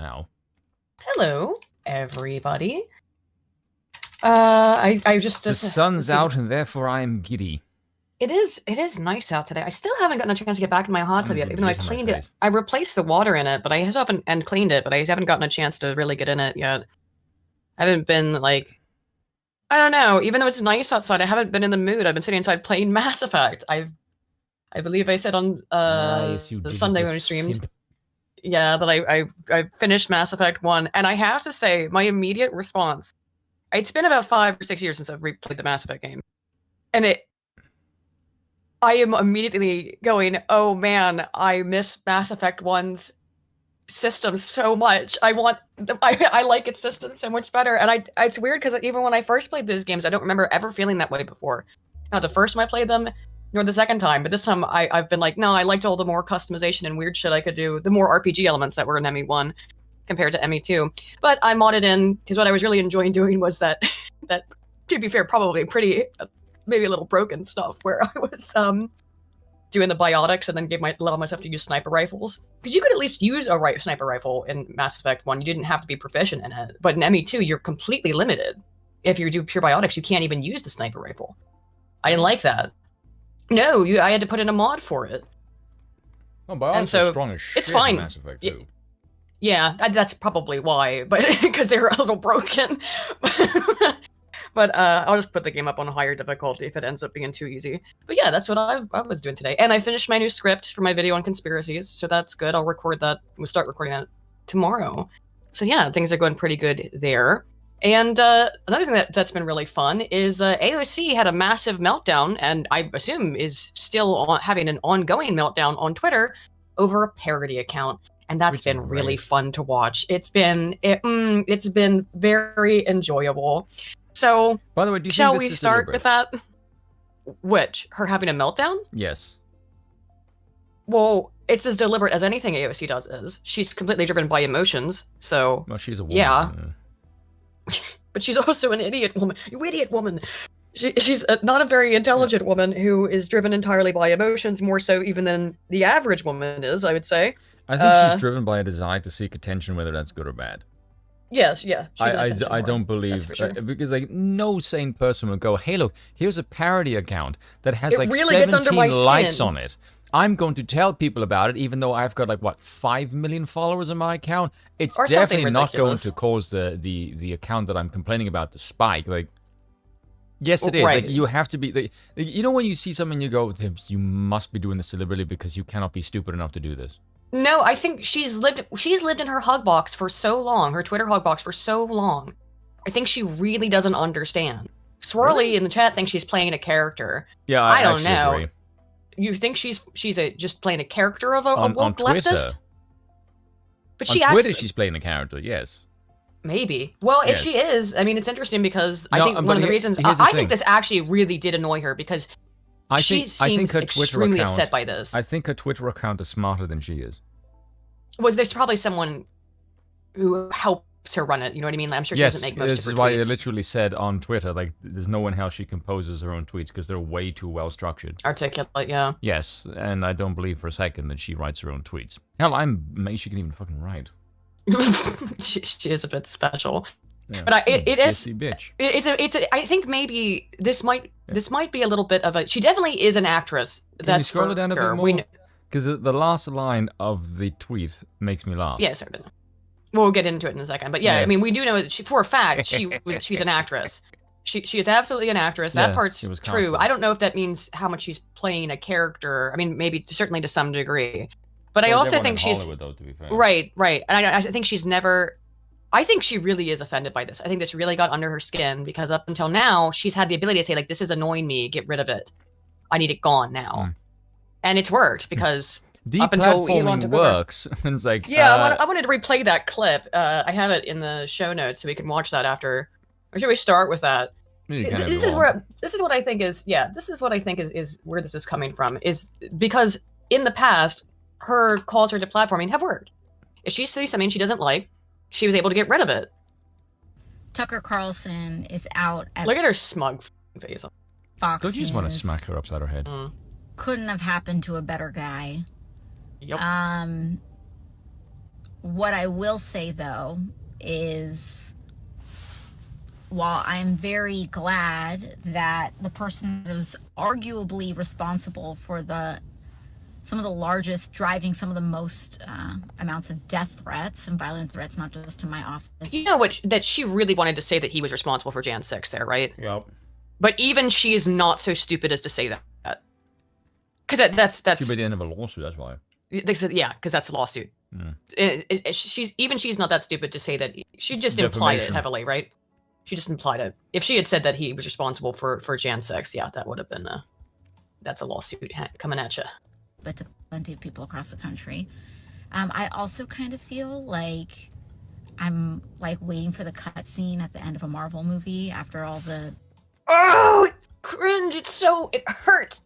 now. Hello, everybody. I just the sun's out, and therefore I am giddy. It is nice out today. I still haven't gotten a chance to get back in my hot tub yet, even though I cleaned it. I replaced the water in it, but I haven't and cleaned it, but I haven't gotten a chance to really get in it yet. I haven't been like, I don't know. Even though it's nice outside, I haven't been in the mood. I've been sitting inside playing Mass Effect. I believe I said on the Sunday when we streamed. Yeah, that I finished Mass Effect 1, and I have to say, my immediate response. It's been about 5 or 6 years since I've replayed the Mass Effect game, and I am immediately going, oh man, I miss Mass Effect 1's system so much. I like its system so much better, and it's weird because even when I first played those games, I don't remember ever feeling that way before. Not the first time I played them, nor the second time, but this time I've been like, no, I liked all the more customization and weird shit I could do, the more RPG elements that were in ME1 compared to ME2. But I modded in, because what I was really enjoying doing was that, to be fair, probably pretty, maybe a little broken stuff, where I was doing the biotics and then allowed myself to use sniper rifles. Because you could at least use a sniper rifle in Mass Effect 1, you didn't have to be proficient in it. But in ME2, you're completely limited. If you do pure biotics, you can't even use the sniper rifle. I didn't like that. No, I had to put in a mod for it. Oh, biotics are strong as shit. It's fine. In Mass Effect 2. Yeah, that's probably why, but because they were a little broken. But I'll just put the game up on a higher difficulty if it ends up being too easy. But yeah, that's what I was doing today. And I finished my new script for my video on conspiracies, so that's good. I'll record that. We'll start recording that tomorrow. So yeah, things are going pretty good there. And another thing that's been really fun is AOC had a massive meltdown, and I assume is still having an ongoing meltdown on Twitter over a parody account. And that's been really fun to watch. It's been very enjoyable. So, by the way, do you shall think we start with that? Which? Her having a meltdown? Yes. Well, it's as deliberate as anything AOC does is. She's completely driven by emotions, so... Well, she's a woman. Yeah. But she's also an idiot woman. You idiot woman! She's not a very intelligent woman who is driven entirely by emotions, more so even than the average woman is, I would say. I think she's driven by a desire to seek attention, whether that's good or bad. Yes, yeah. I don't believe, sure. Because like no sane person would go, hey look, here's a parody account that has like really 17 likes on it. I'm going to tell people about it, even though I've got like what 5 million followers on my account. It's definitely not going to cause the account that I'm complaining about to spike. Like, yes, it is. Right. Like you have to be. Like, you know when you see something, you go, you must be doing this deliberately because you cannot be stupid enough to do this. No, I think she's lived in her hug box for so long, her Twitter hug box for so long. I think she really doesn't understand. Swirly in the chat thinks she's playing a character. Yeah, I don't know. Agree. You think she's just playing a character of a woke leftist? But on Twitter, she's playing a character. Yes. Maybe. Well, if she is, I mean, it's interesting because I think one of the reasons I think this actually really did annoy her because. She seems extremely upset by this. I think her Twitter account is smarter than she is. Well, there's probably someone who helps her run it. You know what I mean? I'm sure she doesn't make most of her tweets. Yes, this is why they literally said on Twitter, like, there's no one else she composes her own tweets because they're way too well structured. Articulate, yeah. Yes, and I don't believe for a second that she writes her own tweets. Hell, I'm amazed she can even fucking write. she is a bit special. Yeah. But it is. Bitch. I think maybe this might be a little bit of a. She definitely is an actress. Can you scroll it down a bit more? Because the last line of the tweet makes me laugh. Yes, we'll get into it in a second. But yeah, yes. I mean, we do know that for a fact she's an actress. She is absolutely an actress. That part's true. I don't know if that means how much she's playing a character. I mean, maybe certainly to some degree. But I also think she's though, to be fair. Right, and I think she's never. I think she really is offended by this. I think this really got under her skin because up until now, she's had the ability to say, like, this is annoying me, get rid of it. I need it gone now. And it's worked because up until Elon took works. It's like, yeah, I wanted to replay that clip. I have it in the show notes so we can watch that after. Or should we start with that? This is what I think is where this is coming from, is because in the past, her calls her to platforming have worked. If she sees something she doesn't like, she was able to get rid of it. Tucker Carlson is out at Look at her smug face. Fox Don't you just want to News. smack her upside her head? Couldn't have happened to a better guy. Yep. What I will say, though, is while I'm very glad that the person that was arguably responsible for some of the largest, driving some of the most amounts of death threats and violent threats, not just to my office. You know what? That she really wanted to say that he was responsible for Jan 6 there, right? Yep. But even she is not so stupid as to say that. Because that's... She'll be the end of a lawsuit, that's why. Yeah, because that's a lawsuit. Mm. She's not that stupid to say that. She just implied it heavily, right? She just implied it. If she had said that he was responsible for Jan 6, yeah, that would have been that's a lawsuit coming at you. But to plenty of people across the country. I also kind of feel like I'm like waiting for the cutscene at the end of a Marvel movie after all the... Oh, it's cringe! It hurts.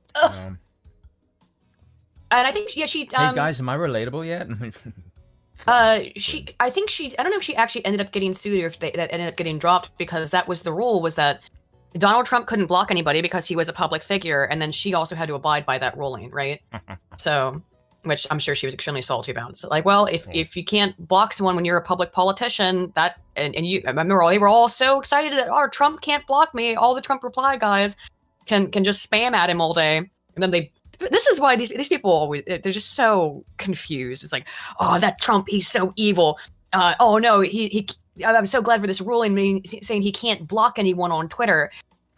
And I think she. Hey guys, am I relatable yet? I don't know if she actually ended up getting sued or if that ended up getting dropped, because that was the rule, was that Donald Trump couldn't block anybody because he was a public figure, and then she also had to abide by that ruling, right? So, which I'm sure she was extremely salty about. So, like, well, if you can't block someone when you're a public politician, and you, I remember they were all so excited that, oh, Trump can't block me. All the Trump reply guys can just spam at him all day, and then this is why these people always, they're just so confused. It's like, oh, that Trump, he's so evil. Oh no, I'm so glad for this ruling saying he can't block anyone on Twitter.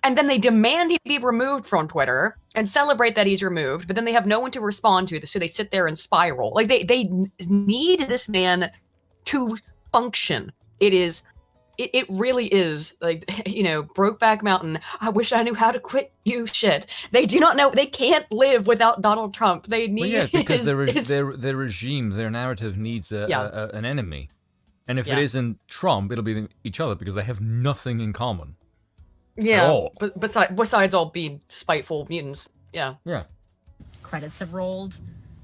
And then they demand he be removed from Twitter and celebrate that he's removed, but then they have no one to respond to, so they sit there and spiral. Like, they need this man to function. It really is, like, Brokeback Mountain, I wish I knew how to quit you shit. They do not know, they can't live without Donald Trump. They need because their regime, their narrative needs an enemy. And if it isn't Trump, it'll be each other, because they have nothing in common. Yeah, but besides all being spiteful mutants, yeah. Credits have rolled,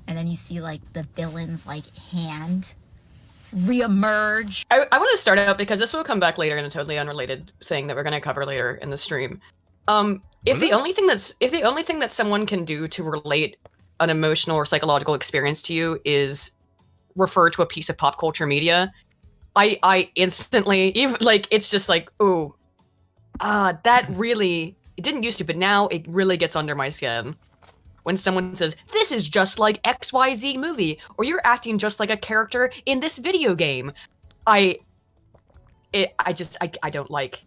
and then you see, like, the villain's, like, hand reemerge. I want to start out, because this will come back later in a totally unrelated thing that we're going to cover later in the stream. If the only thing that someone can do to relate an emotional or psychological experience to you is refer to a piece of pop culture media, I instantly, even, like, it's just like, ooh, that really, it didn't used to, but now it really gets under my skin. When someone says, this is just like XYZ movie, or you're acting just like a character in this video game. I don't like,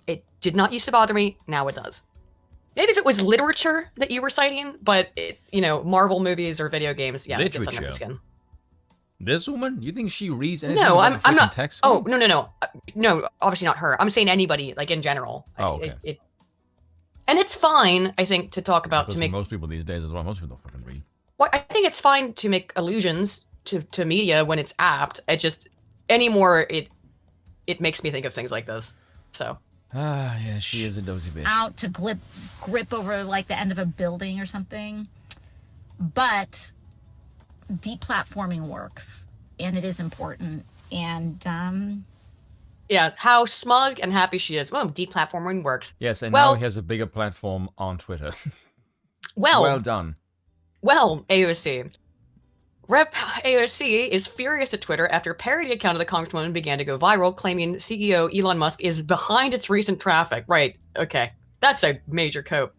it did not used to bother me, now it does. Maybe if it was literature that you were citing, but Marvel movies or video games, yeah, literature. It gets under my skin. This woman? You think she reads anything? No, I'm not. Text no, obviously not her. I'm saying anybody, like, in general. Oh, okay. And it's fine, I think, to talk about, to make most people these days as well. Most people don't fucking read. Well, I think it's fine to make allusions to media when it's apt. It just anymore it makes me think of things like this. So. Yeah, she is a dozy bitch. Out to grip over, like, the end of a building or something, but deplatforming works, and it is important. And yeah, how smug and happy she is. Well, deplatforming works. Yes, and now he has a bigger platform on Twitter. Well done. Well, AOC. Rep AOC is furious at Twitter after a parody account of the congresswoman began to go viral, claiming CEO Elon Musk is behind its recent traffic. Right, okay. That's a major cope.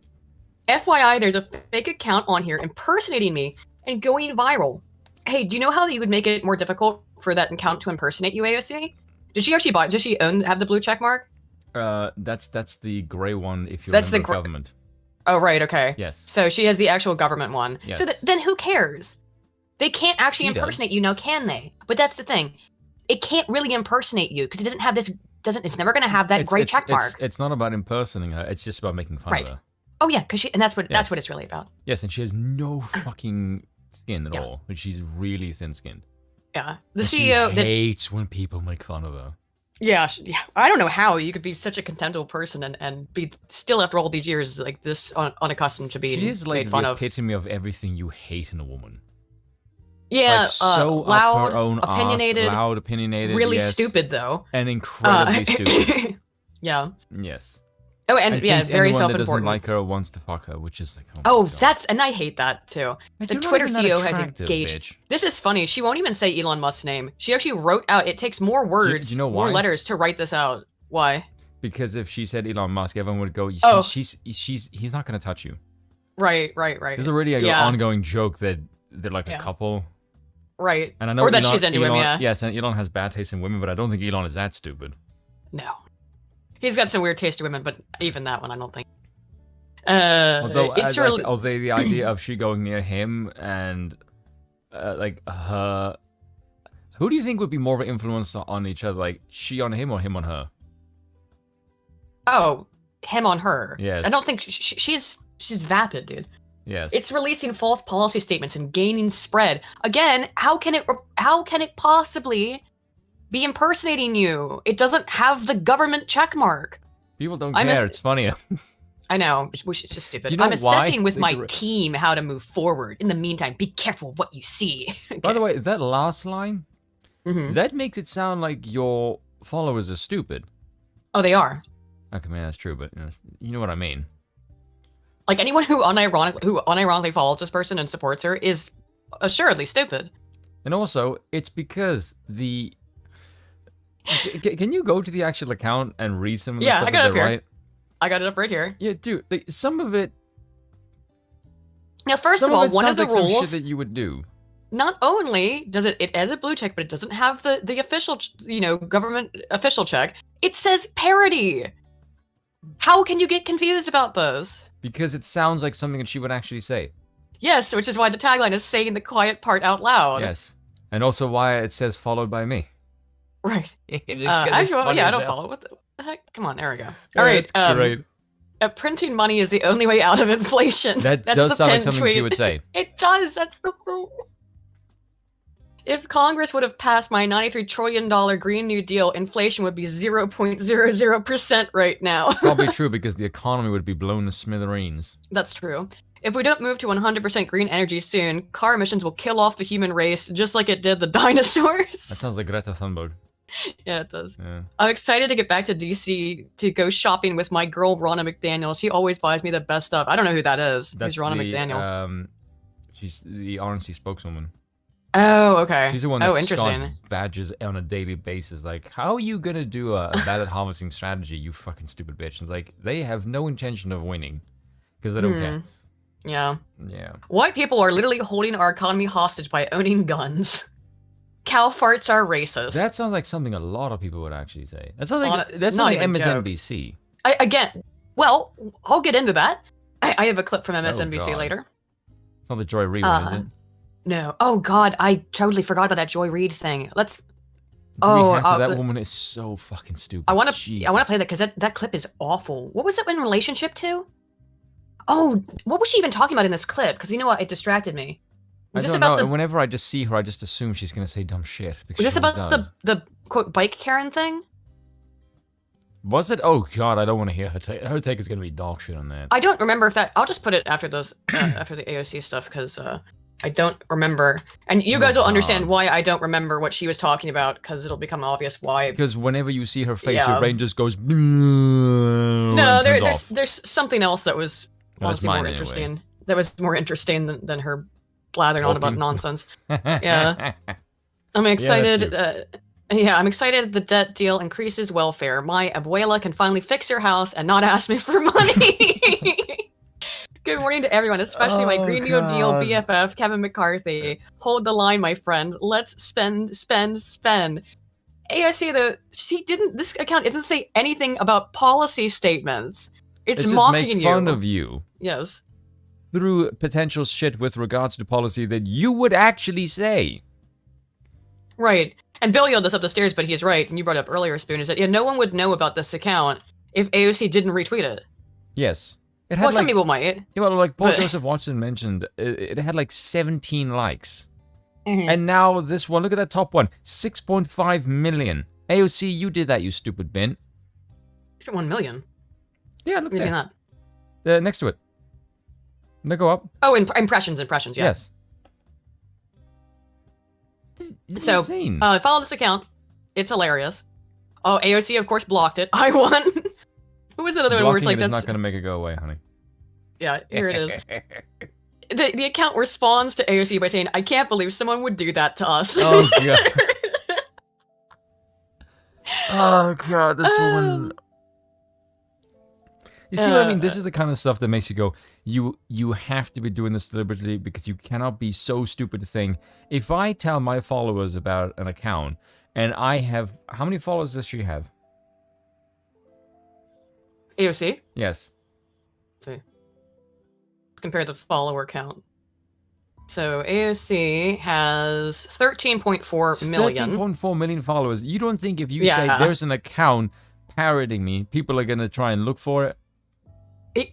FYI, there's a fake account on here impersonating me and going viral. Hey, do you know how you would make it more difficult for that account to impersonate you, AOC? Did she actually buy? Does she have the blue check mark? That's the gray one. If you're the government. Oh, right. Okay. Yes. So she has the actual government one. Yes. So then who cares? They can't actually impersonate you now, can they? But that's the thing. It can't really impersonate you because it doesn't have this. It's never going to have that gray check mark. It's not about impersonating her. It's just about making fun of her. Oh yeah, that's what it's really about. Yes, and she has no fucking skin at all. But she's really thin-skinned. Yeah, the CEO hates when people make fun of her. Yeah. I don't know how you could be such a contemptible person and be still, after all these years, like this unaccustomed to being made fun of. She is like the epitome of everything you hate in a woman. Yeah, like, so loud, up her own opinionated, loud, opinionated, really stupid though, and incredibly stupid. Yeah. Yes. Oh, and yeah, it's very self-important. That doesn't like her wants to fuck her, which is like, and I hate that too. The Twitter CEO has engaged. Bitch. This is funny. She won't even say Elon Musk's name. She actually wrote out. It takes more words, do you know why? More letters to write this out. Why? Because if she said Elon Musk, everyone would go, he's not gonna touch you. Right. There's already an ongoing joke that they're like a couple. Right. And I know or that she's into him, Yes, and Elon has bad taste in women, but I don't think Elon is that stupid. No. He's got some weird taste in women, but even that one, I don't think. Although the idea of she going near him and her, who do you think would be more of an influence on each other, like she on him or him on her? Oh, him on her. Yes. I don't think she's vapid, dude. Yes. It's releasing false policy statements and gaining spread. Again, how can it possibly be impersonating you? It doesn't have the government checkmark. People don't care. It's funny. I know, which is just stupid. You know I'm assessing with my team how to move forward. In the meantime, be careful what you see. Okay. By the way, that last line, that makes it sound like your followers are stupid. Oh, they are. Okay, man, that's true, but you know what I mean. Like anyone who unironically follows this person and supports her is assuredly stupid. And also, it's because the... Can you go to the actual account and read some of the stuff I got it up here. Right? I got it up right here. Yeah, dude, some of it... Now, first of all, one of the rules... Some shit that you would do. Not only does it has a blue check, but it doesn't have the official, government official check. It says parody. How can you get confused about those? Because it sounds like something that she would actually say. Yes, which is why the tagline is saying the quiet part out loud. Yes. And also why it says followed by me. Right. I don't follow. What the heck? Come on, there we go. All right. Great. Printing money is the only way out of inflation. That's does sound like something she would say. It does. That's the rule. If Congress would have passed my $93 trillion Green New Deal, inflation would be 0.00% right now. Probably true, because the economy would be blown to smithereens. That's true. If we don't move to 100% green energy soon, car emissions will kill off the human race, just like it did the dinosaurs. That sounds like Greta Thunberg. Yeah, it does. Yeah. I'm excited to get back to DC to go shopping with my girl, Ronna McDaniel. She always buys me the best stuff. I don't know who that is. Who's Ronna McDaniel? She's the RNC spokeswoman. Oh, okay. She's the one that Scott badges on a daily basis. Like, how are you gonna do a ballot harvesting strategy, you fucking stupid bitch? It's like, they have no intention of winning. Because they don't care. Yeah. Yeah. White people are literally holding our economy hostage by owning guns. Cow farts are racist. That sounds like something a lot of people would actually say. That sounds like MSNBC. Well, I'll get into that. I have a clip from MSNBC later. It's not the Joy Reid one, is it? No. Oh God, I totally forgot about that Joy Reid thing. Let's. That woman is so fucking stupid. I want to play that because that clip is awful. What was it in relationship to? Oh, what was she even talking about in this clip? Because you know what, it distracted me. Was this about the? Whenever I just see her, I just assume she's gonna say dumb shit. Was this about the quote bike Karen thing? Was it? Oh God, I don't want to hear her take. Her take is gonna be dog shit on that. I don't remember if that. I'll just put it after those after the AOC stuff because I don't remember. And you guys will understand why I don't remember what she was talking about because it'll become obvious why. Because whenever you see her face, your brain just goes. No, there's something else that was honestly more interesting. Anyway. That was more interesting than her blathering on about nonsense. Yeah. I'm excited. I'm excited the debt deal increases welfare. My abuela can finally fix her house and not ask me for money. Good morning to everyone, especially my Green New Deal BFF, Kevin McCarthy. Hold the line, my friend. Let's spend. AOC, though, this account doesn't say anything about policy statements. It's mocking just make fun of you. Yes. Through potential shit with regards to policy that you would actually say. Right. And Bill yelled this up the stairs, but he's right. And you brought up earlier, Spoon, is that no one would know about this account if AOC didn't retweet it. Yes. Some people might. Yeah, well, like Paul Joseph Watson mentioned, it had like 17 likes. Mm-hmm. And now this one, look at that top one, 6.5 million. AOC, you did that, you stupid bin. 1 million? Yeah, look at that. Next to it. They go up. Oh, impressions, yeah. Yes. This is insane. I followed this account. It's hilarious. Oh, AOC, of course, blocked it. I won. Who was another one where it's like that's not gonna make it go away, honey. Yeah, here it is. The account responds to AOC by saying, "I can't believe someone would do that to us." Oh god. Oh god, this woman. You see what I mean? This is the kind of stuff that makes you go, you have to be doing this deliberately, because you cannot be so stupid to saying, if I tell my followers about an account, and I have, how many followers does she have? AOC? Yes. Let's see. Compare the follower count. So AOC has 13.4 million. 13.4 million followers. You don't think if you say there's an account parodying me, people are gonna try and look for it?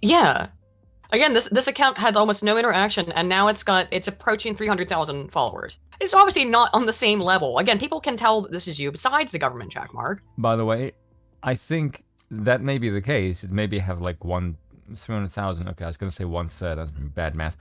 Yeah. Again, this account had almost no interaction, and now it's approaching 300,000 followers. It's obviously not on the same level. Again, people can tell that this is you besides the government check mark. By the way, I think that may be the case. It maybe have like 300,000. Okay, I was gonna say 1/3. That's bad math.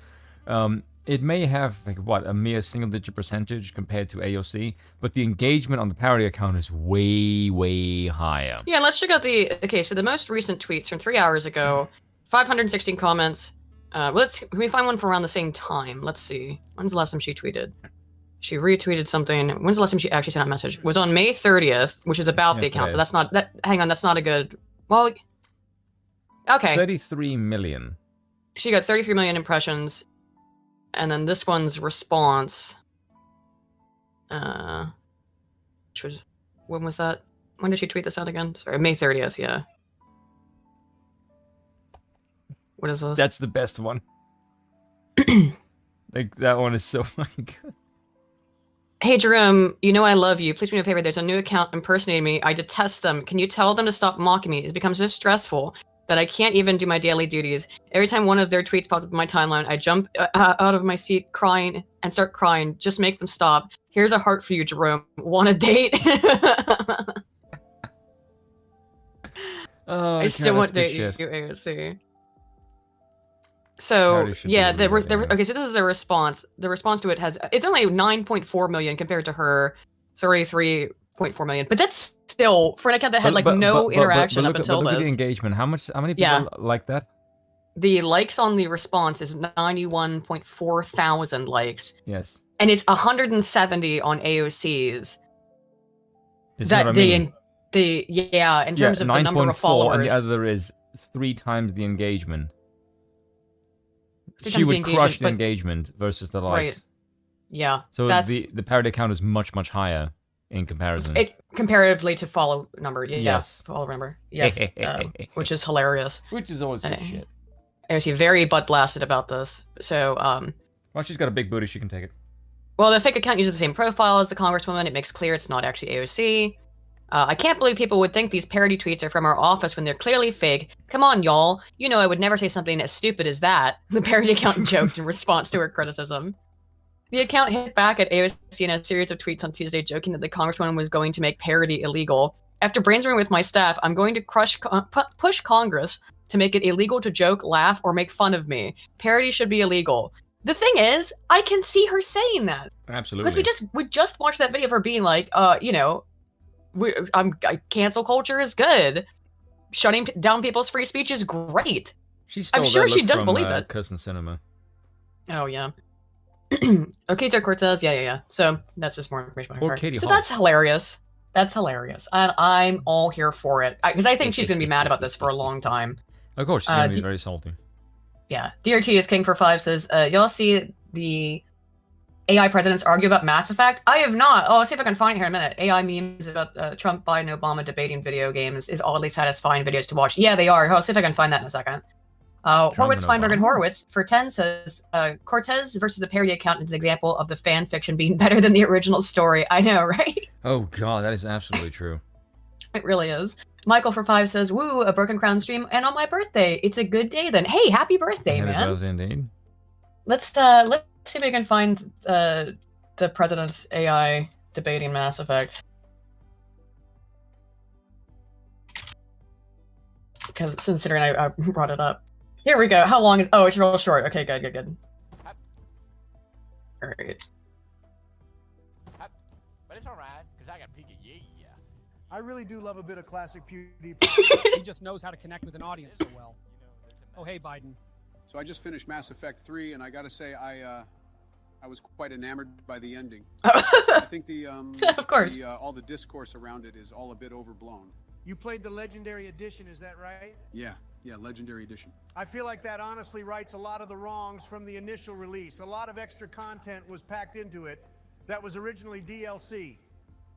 It may have like what, a mere single-digit percentage compared to AOC, but the engagement on the parody account is way higher. Yeah, let's check out okay, so the most recent tweets from 3 hours ago, 516 comments. Can we find one from around the same time? Let's see. When's the last time she tweeted? She retweeted something. When's the last time she actually sent out a message? It was on May 30th, which is about the account. So that's not hang on, that's not a good. Well, okay. 33 million. She got 33 million impressions. And then this one's response, which was, when was that? When did she tweet this out again? Sorry, May 30th, yeah. What is this? That's the best one. Like, that one is so fucking good. Hey, Jerome, you know I love you. Please do me a favor. There's a new account impersonating me. I detest them. Can you tell them to stop mocking me? It's become so stressful that I can't even do my daily duties. Every time one of their tweets pops up in my timeline, I jump out of my seat crying and start crying. Just make them stop. Here's a heart for you, Jerome. Want a date? I still want to date you, AOC. So, yeah, okay, so this is the response. The response to it it's only 9.4 million compared to her 33.4 million, but that's still for an account that had no interaction up until this. Look at the engagement. How many people like that? The likes on the response is 91.4 thousand likes. Yes. And it's 170 on AOC's. Is that what I mean? In terms of the number of followers. And the other is 3 times the engagement. She would crush the engagement versus the likes. Right. Yeah. So the parody account is much higher in comparison. Comparatively to follow number. Yes. Follow number. Yes. Which is hilarious. Which is always good shit. AOC very butt blasted about this. So well, she's got a big booty, she can take it. Well, the fake account uses the same profile as the congresswoman. It makes clear it's not actually AOC. I can't believe people would think these parody tweets are from our office when they're clearly fake. Come on, y'all. You know I would never say something as stupid as that. The parody account joked in response to her criticism. The account hit back at AOC in a series of tweets on Tuesday, joking that the congresswoman was going to make parody illegal. After brainstorming with my staff, I'm going to push Congress to make it illegal to joke, laugh, or make fun of me. Parody should be illegal. The thing is, I can see her saying that. Absolutely. Because we just watched that video of her being like, you know, cancel culture is good. Shutting down people's free speech is great. I'm sure she does believe it. Cousin Cinema. Oh yeah. Okay, so Cortez, yeah. So that's just more information about her. Katie so Hall. That's hilarious. That's hilarious, and I'm all here for it because I think she's gonna be mad about this for a long time. Of course, she's gonna be very salty. Yeah, DRT is King for 5 says, y'all see the AI presidents argue about Mass Effect? I have not. Oh, I'll see if I can find it here in a minute. AI memes about Trump, Biden, Obama debating video games is oddly satisfying videos to watch. Yeah, they are. I'll see if I can find that in a second. Horowitz, Feinberg, and Horowitz for 10 says, Cortez versus the parody account is an example of the fan fiction being better than the original story. I know, right? Oh god, that is absolutely true. It really is. Michael for 5 says, woo, a Broken Crown stream, and on my birthday. It's a good day then. Hey, happy birthday, man. Happy birthday indeed. Let's see if we can find the president's AI debating Mass Effect. Because considering I brought it up. Here we go. How long is... Oh, it's real short. Okay, good. Alright. But it's alright, because I got pick a yeah. I really do love a bit of classic PewDiePie. He just knows how to connect with an audience so well. Oh, hey, Biden. So I just finished Mass Effect 3, and I gotta say, I was quite enamored by the ending. I think of course, all the discourse around it is all a bit overblown. You played the Legendary Edition, is that right? Yeah, Legendary Edition. I feel like that honestly rights a lot of the wrongs from the initial release. A lot of extra content was packed into it that was originally DLC.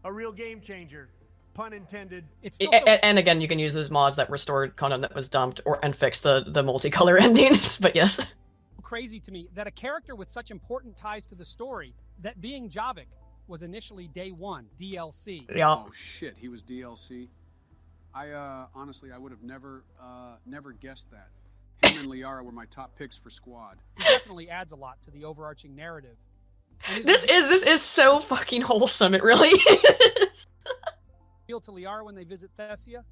A real game changer. Pun intended. And again, you can use those mods that restored content that was dumped and fix the multicolor endings. But yes, crazy to me that a character with such important ties to the story, that being Javik, was initially day one DLC. Yeah. Oh shit, he was DLC. I honestly, I would have never guessed that. Him and Liara were my top picks for squad. He definitely adds a lot to the overarching narrative. This is so fucking wholesome. It really is. Feel to Liara when they visit Thessia?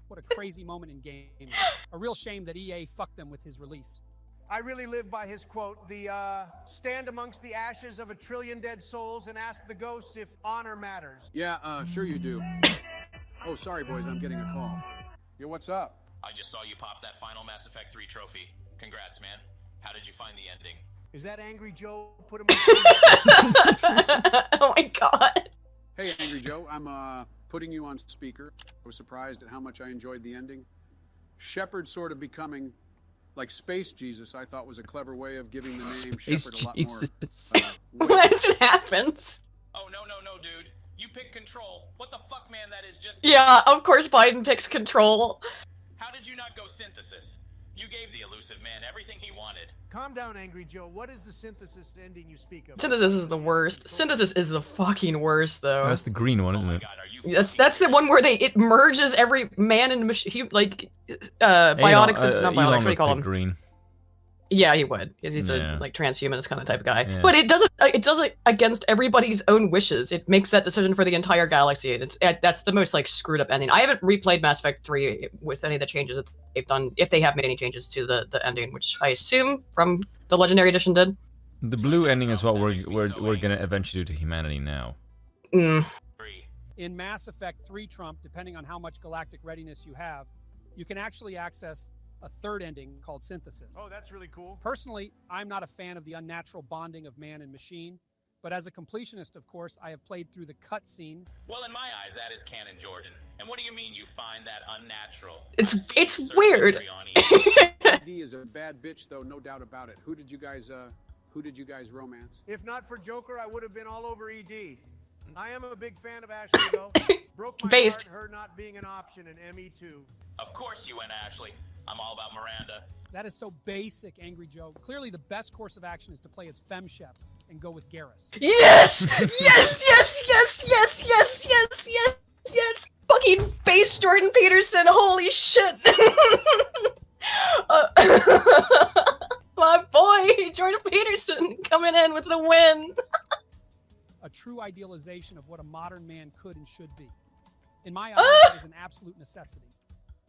What a crazy moment in gaming. A real shame that EA fucked them with his release. I really live by his quote, stand amongst the ashes of 1 trillion dead souls and ask the ghosts if honor matters. Yeah, sure you do. Oh, sorry boys, I'm getting a call. Yo, what's up? I just saw you pop that final Mass Effect 3 trophy. Congrats, man. How did you find the ending? Is that Angry Joe? Put him Oh my god. Hey, Angry Joe, I'm putting you on speaker. I was surprised at how much I enjoyed the ending. Shepard sort of becoming like Space Jesus, I thought was a clever way of giving the name Shepard a lot more. What happens? Oh, no, dude. You pick Control. What the fuck, man, that is just... Yeah, of course Biden picks Control. How did you not go Synthesis? You gave the elusive man everything he wanted. Calm down, Angry Joe. What is the Synthesis ending you speak of? Synthesis is the worst. Synthesis is the fucking worst, though. That's the green one, isn't it? God, that's the one where it merges every man and machine, like biotics and not biotics. What do you call them? Green. Yeah, he would, because he's a like transhumanist kind of type of guy. Yeah. But it does it against everybody's own wishes. It makes that decision for the entire galaxy, and that's the most like screwed up ending. I haven't replayed Mass Effect 3 with any of the changes that they've done, if they have made any changes to the ending, which I assume from the Legendary Edition did. The blue ending is what we're gonna eventually do to humanity now. In Mass Effect 3 Trump, depending on how much galactic readiness you have, you can actually access a third ending called Synthesis. Oh, that's really cool. Personally, I'm not a fan of the unnatural bonding of man and machine, but as a completionist, of course, I have played through the cutscene. Well, in my eyes, that is canon, Jordan. And what do you mean you find that unnatural? It's weird. D is a bad bitch, though, no doubt about it. Who did you guys romance? If not for Joker, I would have been all over ED. I am a big fan of Ashley, though. Broke my heart her not being an option in ME2. Of course you went Ashley. I'm all about Miranda. That is so basic, Angry Joe. Clearly, the best course of action is to play as FemShep and go with Garrus. Yes! Yes! Fucking base Jordan Peterson, holy shit! My boy, Jordan Peterson, coming in with the win. A true idealization of what a modern man could and should be. In my eyes, that is an absolute necessity.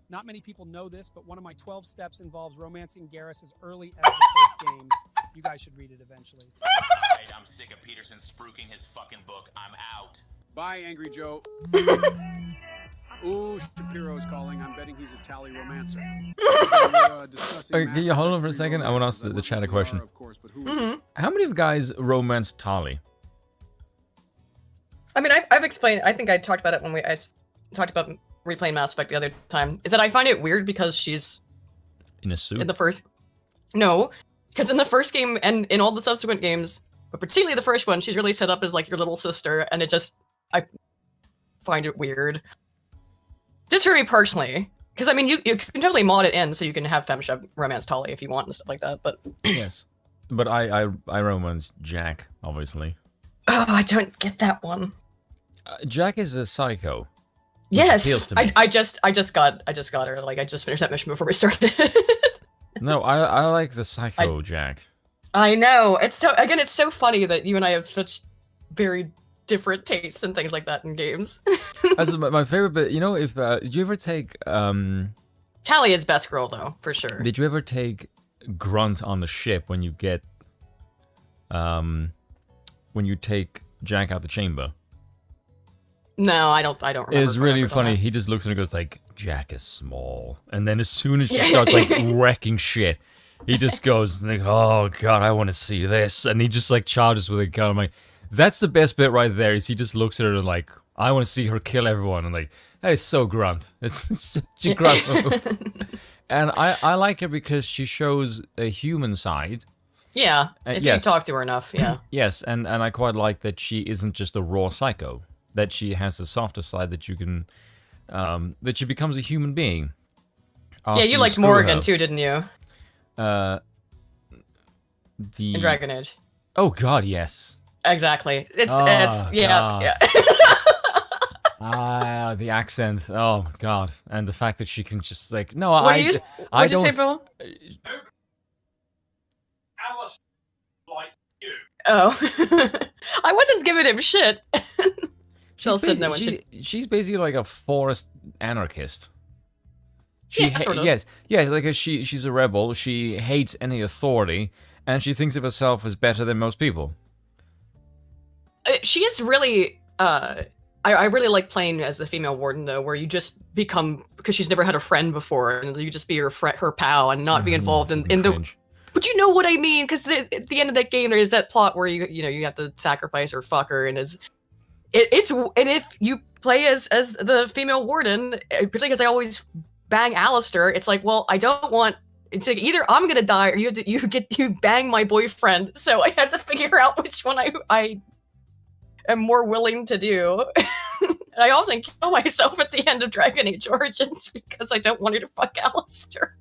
Not many people know this, but one of my 12 steps involves romancing Garrus as early as the first game. You guys should read it eventually. Right, I'm sick of Peterson spruiking his fucking book. I'm out. Bye, Angry Joe. Ooh, Shapiro's calling. I'm betting he's a tally romancer. Okay, can you hold on for a second? I want to ask the chat a question. How many of you guys romance Tali? I mean, I've explained. I think I talked about it when I talked about replaying Mass Effect the other time. Is that I find it weird because she's in a suit. In the first, no, because in the first game and in all the subsequent games, but particularly the first one, she's really set up as like your little sister, and I find it weird. Just for me personally, because I mean, you can totally mod it in so you can have FemShep romance Tali if you want and stuff like that. But yes, but I romance Jack, obviously. Oh, I don't get that one. Jack is a psycho. Yes, I just got her. Like I just finished that mission before we started. No, I like the psycho Jack. I know. It's so funny that you and I have such very different tastes and things like that in games. That's my favorite bit. You know, if did you ever take Tali is best girl though, for sure. Did you ever take Grunt on the ship when you get when you take Jack out the chamber? No, I don't remember. It's really funny. He just looks at her and goes like, Jack is small. And then as soon as she starts like wrecking shit, he just goes like, oh god, I want to see this. And he just like charges with a gun. I'm like, that's the best bit right there, is he just looks at her and like, I want to see her kill everyone. And like, that is so grunt. It's such a grunt move. And I like her because she shows a human side. Yeah, if you talk to her enough, yeah. Yes, and I quite like that she isn't just a raw psycho. That she has a softer side that you can, that she becomes a human being. Yeah, you liked Morrigan too, didn't you? In Dragon Age. Oh god, yes. Exactly. It's the accent. Oh god, and the fact that she can just like, no, what did you say, Bill? Alice like you. Oh, I wasn't giving him shit. She's basically like a forest anarchist. Sort of. Yes, like she's a rebel. She hates any authority, and she thinks of herself as better than most people. She is really. I really like playing as the female warden though, where you just become, because she's never had a friend before, and you just be her pal and not be involved in the. But you know what I mean? Because at the end of that game, there is that plot where you have to sacrifice or fuck her, and and if you play as the female warden, particularly because I always bang Alistair, it's like, well, I don't want. It's like either I'm gonna die or you bang my boyfriend. So I had to figure out which one I am more willing to do. I often kill myself at the end of Dragon Age Origins because I don't want her to fuck Alistair.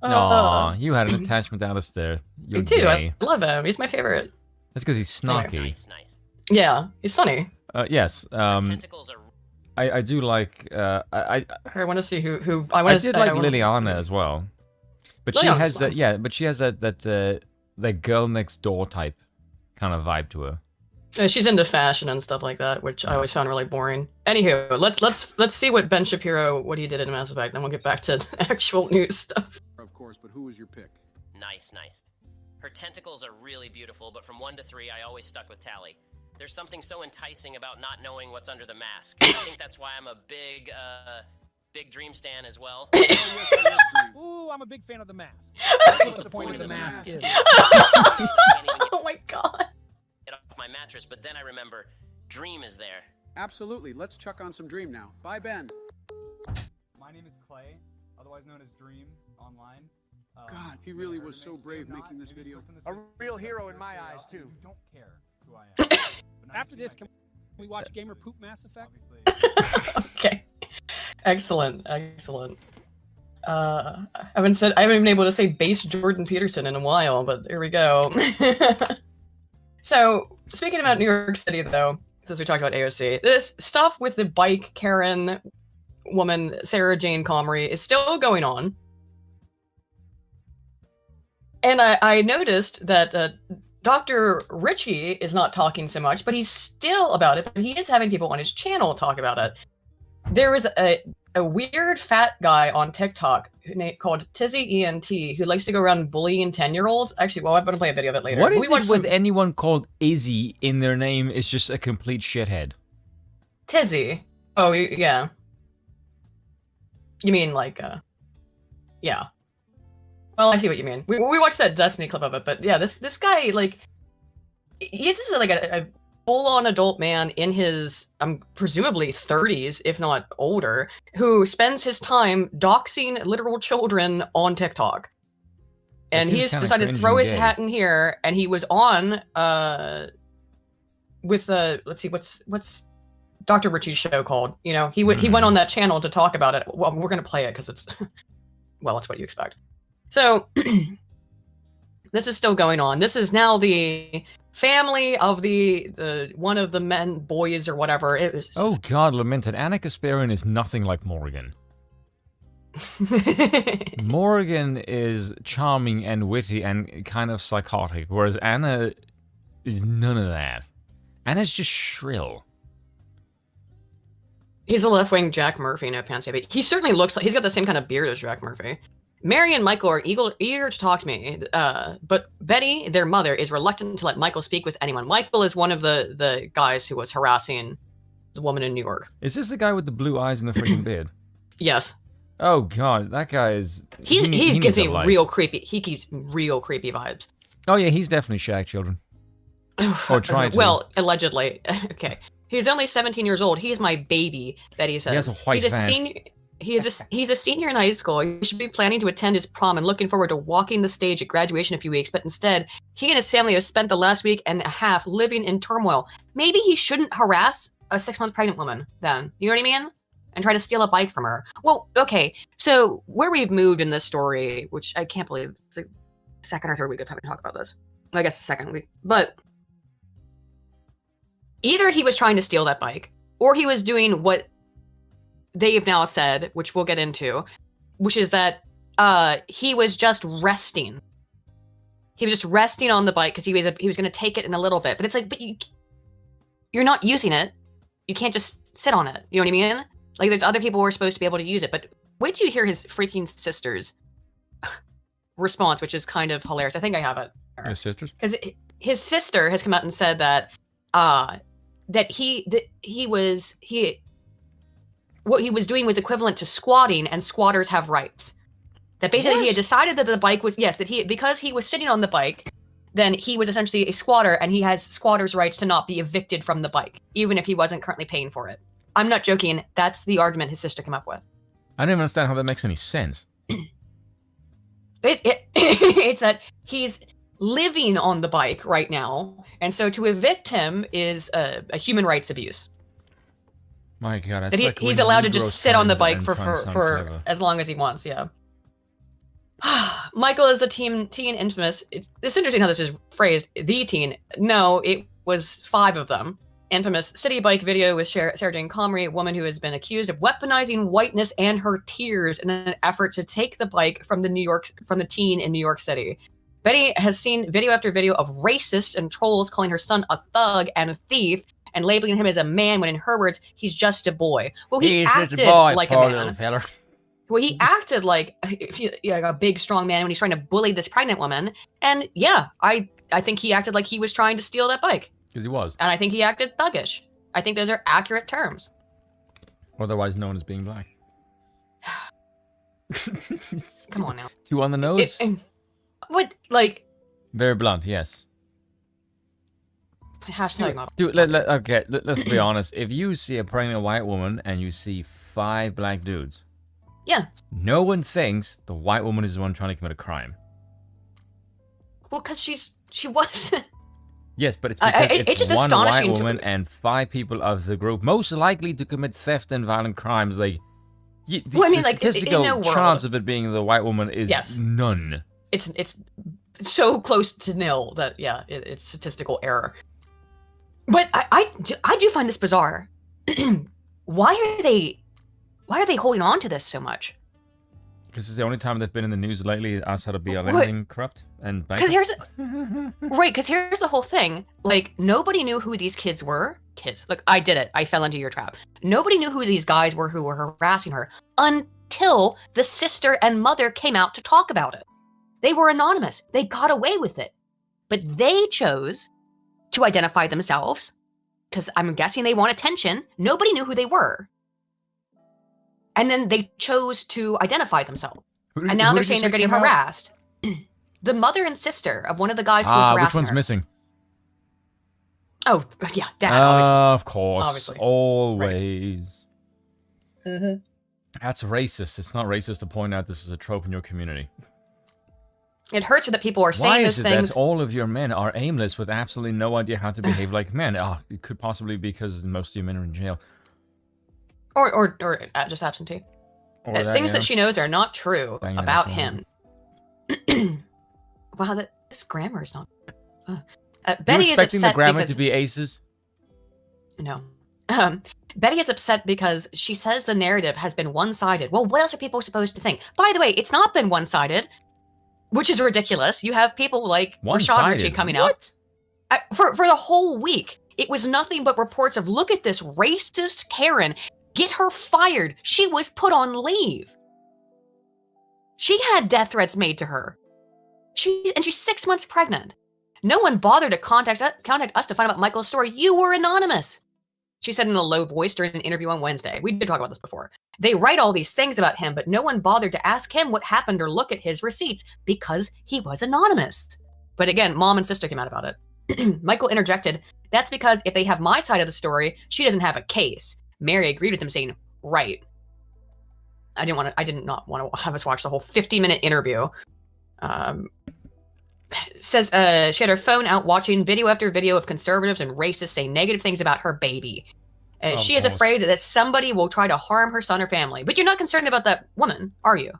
Aw, you had an attachment to Alistair. Me too. Gay. I love him. He's my favorite. That's because he's snarky. Nice. Yeah, he's funny. Yes. I do like. I want to see who. I did like Liliana as well, but she has that. Yeah, but she has that girl next door type kind of vibe to her. She's into fashion and stuff like that, which I always found really boring. Anywho, let's see what Ben Shapiro what he did in Mass Effect, then we'll get back to actual news stuff. Of course, but who was your pick? Nice. Her tentacles are really beautiful, but from 1 to 3, I always stuck with Tally. There's something so enticing about not knowing what's under the mask. I think that's why I'm a big Dream stan as well. Ooh, I'm a big fan of the mask. That's what the point of the mask is. Oh my god. Get off my mattress, but then I remember Dream is there. Absolutely. Let's chuck on some Dream now. Bye, Ben. My name is Clay, otherwise known as Dream online. God, he really was so brave making this video. A real hero in my eyes, too. You don't care who I am. After this, can we watch Gamer Poop Mass Effect? Okay. Excellent. I haven't been able to say base Jordan Peterson in a while, but here we go. So, speaking about New York City, though, since we talked about AOC, this stuff with the bike Karen woman, Sarah Jane Comrie, is still going on. And I noticed that Dr. Richie is not talking so much, but he's still about it, but he is having people on his channel talk about it. There is a weird fat guy on TikTok called Tizzy ENT who likes to go around bullying 10-year-olds. Actually, well, I'm going to play a video of it later. What is it with anyone called Izzy in their name is just a complete shithead? Tizzy. Oh, yeah. You mean like, yeah. Well, I see what you mean. We watched that Destiny clip of it, but yeah, this guy, like, he's just like a full-on adult man in his, presumably 30s, if not older, who spends his time doxing literal children on TikTok. And he's decided to throw his hat in here, and he was on, with, let's see, what's Dr. Richie's show called? You know, he went on that channel to talk about it. Well, we're going to play it because it's, well, it's what you expect. So, this is still going on. This is now the family of the one of the boys or whatever. It was. Oh God, lamented. Anna Kasparian is nothing like Morgan. Morgan is charming and witty and kind of psychotic, whereas Anna is none of that. Anna's just shrill. He's a left-wing Jack Murphy, no pants baby. He certainly looks like he's got the same kind of beard as Jack Murphy. Mary and Michael are eager to talk to me, but Betty, their mother, is reluctant to let Michael speak with anyone. Michael is one of the guys who was harassing the woman in New York. Is this the guy with the blue eyes and the freaking beard? Yes. Oh god, that guy is. He gives me real creepy. He keeps real creepy vibes. Oh yeah, he's definitely shagged children. Or tried to. Well, allegedly. Okay. He's only 17 years old. He's my baby, Betty says. He has a white he's a senior. He's a senior in high school. He should be planning to attend his prom and looking forward to walking the stage at graduation in a few weeks. But instead, he and his family have spent the last week and a half living in turmoil. Maybe he shouldn't harass a 6-month pregnant woman then. You know what I mean? And try to steal a bike from her. Well, okay. So where we've moved in this story, which I can't believe, it's the second or third week of having to talk about this. I guess the second week. But either he was trying to steal that bike, or he was doing what they have now said, which we'll get into, which is that he was just resting. He was just resting on the bike because he was going to take it in a little bit. But it's like, but you're not using it. You can't just sit on it. You know what I mean? Like, there's other people who are supposed to be able to use it. But wait till you hear his freaking sister's response, which is kind of hilarious. I think I have it. His sisters? Because his sister has come out and said that what he was doing was equivalent to squatting, and squatters have rights. That basically he had decided that the bike was, because he was sitting on the bike, then he was essentially a squatter, and he has squatters' rights to not be evicted from the bike, even if he wasn't currently paying for it. I'm not joking. That's the argument his sister came up with. I don't even understand how that makes any sense. It's that he's living on the bike right now, and so to evict him is a human rights abuse. My God, that like he's allowed to just sit on the bike for as long as he wants. Yeah. Michael is the teen infamous. It's interesting how this is phrased. The teen. No, it was 5 of them. Infamous Citi Bike video with Sarah Jane Comrie, a woman who has been accused of weaponizing whiteness and her tears in an effort to take the bike from the teen in New York City. Betty has seen video after video of racists and trolls calling her son a thug and a thief, and labeling him as a man when in her words, he's just a boy. Well, he's acted like a man. Well, he acted like a big, strong man when he's trying to bully this pregnant woman. And yeah, I think he acted like he was trying to steal that bike. Because he was. And I think he acted thuggish. I think those are accurate terms. Otherwise known as being black. Come on now. 2 on the nose? What, like... Very blunt, yes. Hashtag not. Dude, let's be honest. If you see a pregnant white woman and you see 5 black dudes, yeah, no one thinks the white woman is the one trying to commit a crime. Well, because she wasn't. Yes, but it's because it's just one astonishing white woman and 5 people of the group most likely to commit theft and violent crimes. Like, the statistical chance of it being the white woman is none. It's so close to nil that it's statistical error. But I do find this bizarre. Why are they holding on to this so much? Because it's the only time they've been in the news lately outside of BLM corrupt and bankrupt. Because here's the whole thing. Like, nobody knew who these kids were. Look, I did it. I fell into your trap. Nobody knew who these guys were who were harassing her until the sister and mother came out to talk about it. They were anonymous. They got away with it. But they chose to identify themselves, because I'm guessing they want attention. Nobody knew who they were. And then they chose to identify themselves. And now they're saying they're getting harassed. The mother and sister of one of the guys who was harassing her. Which one's missing? Oh, yeah, Dad, obviously. Of course. Obviously. Always. Right. Mm-hmm. That's racist. It's not racist to point out this is a trope in your community. It hurts that people are saying those things. Why is it that all of your men are aimless with absolutely no idea how to behave like men? It could possibly be because most of your men are in jail. Or just absentee. Things that she knows are not true about him. Wow, this grammar is not... Betty is upset expecting the grammar to be aces? No. Betty is upset because she says the narrative has been one-sided. Well, what else are people supposed to think? By the way, it's not been one-sided. Which is ridiculous. You have people like Rashad Ritchie coming out. For the whole week. It was nothing but reports of, look at this racist Karen. Get her fired. She was put on leave. She had death threats made to her. She's 6 months pregnant. No one bothered to contact us to find out about Michael's story. You were anonymous. She said in a low voice during an interview on Wednesday. We did talk about this before. They write all these things about him, but no one bothered to ask him what happened or look at his receipts because he was anonymous. But again, mom and sister came out about it. Michael interjected, that's because if they have my side of the story, she doesn't have a case. Mary agreed with him, saying, right. I did not want to have us watch the whole 50-minute interview. Says she had her phone out watching video after video of conservatives and racists saying negative things about her baby. She is afraid that somebody will try to harm her son or family. But you're not concerned about that woman, are you?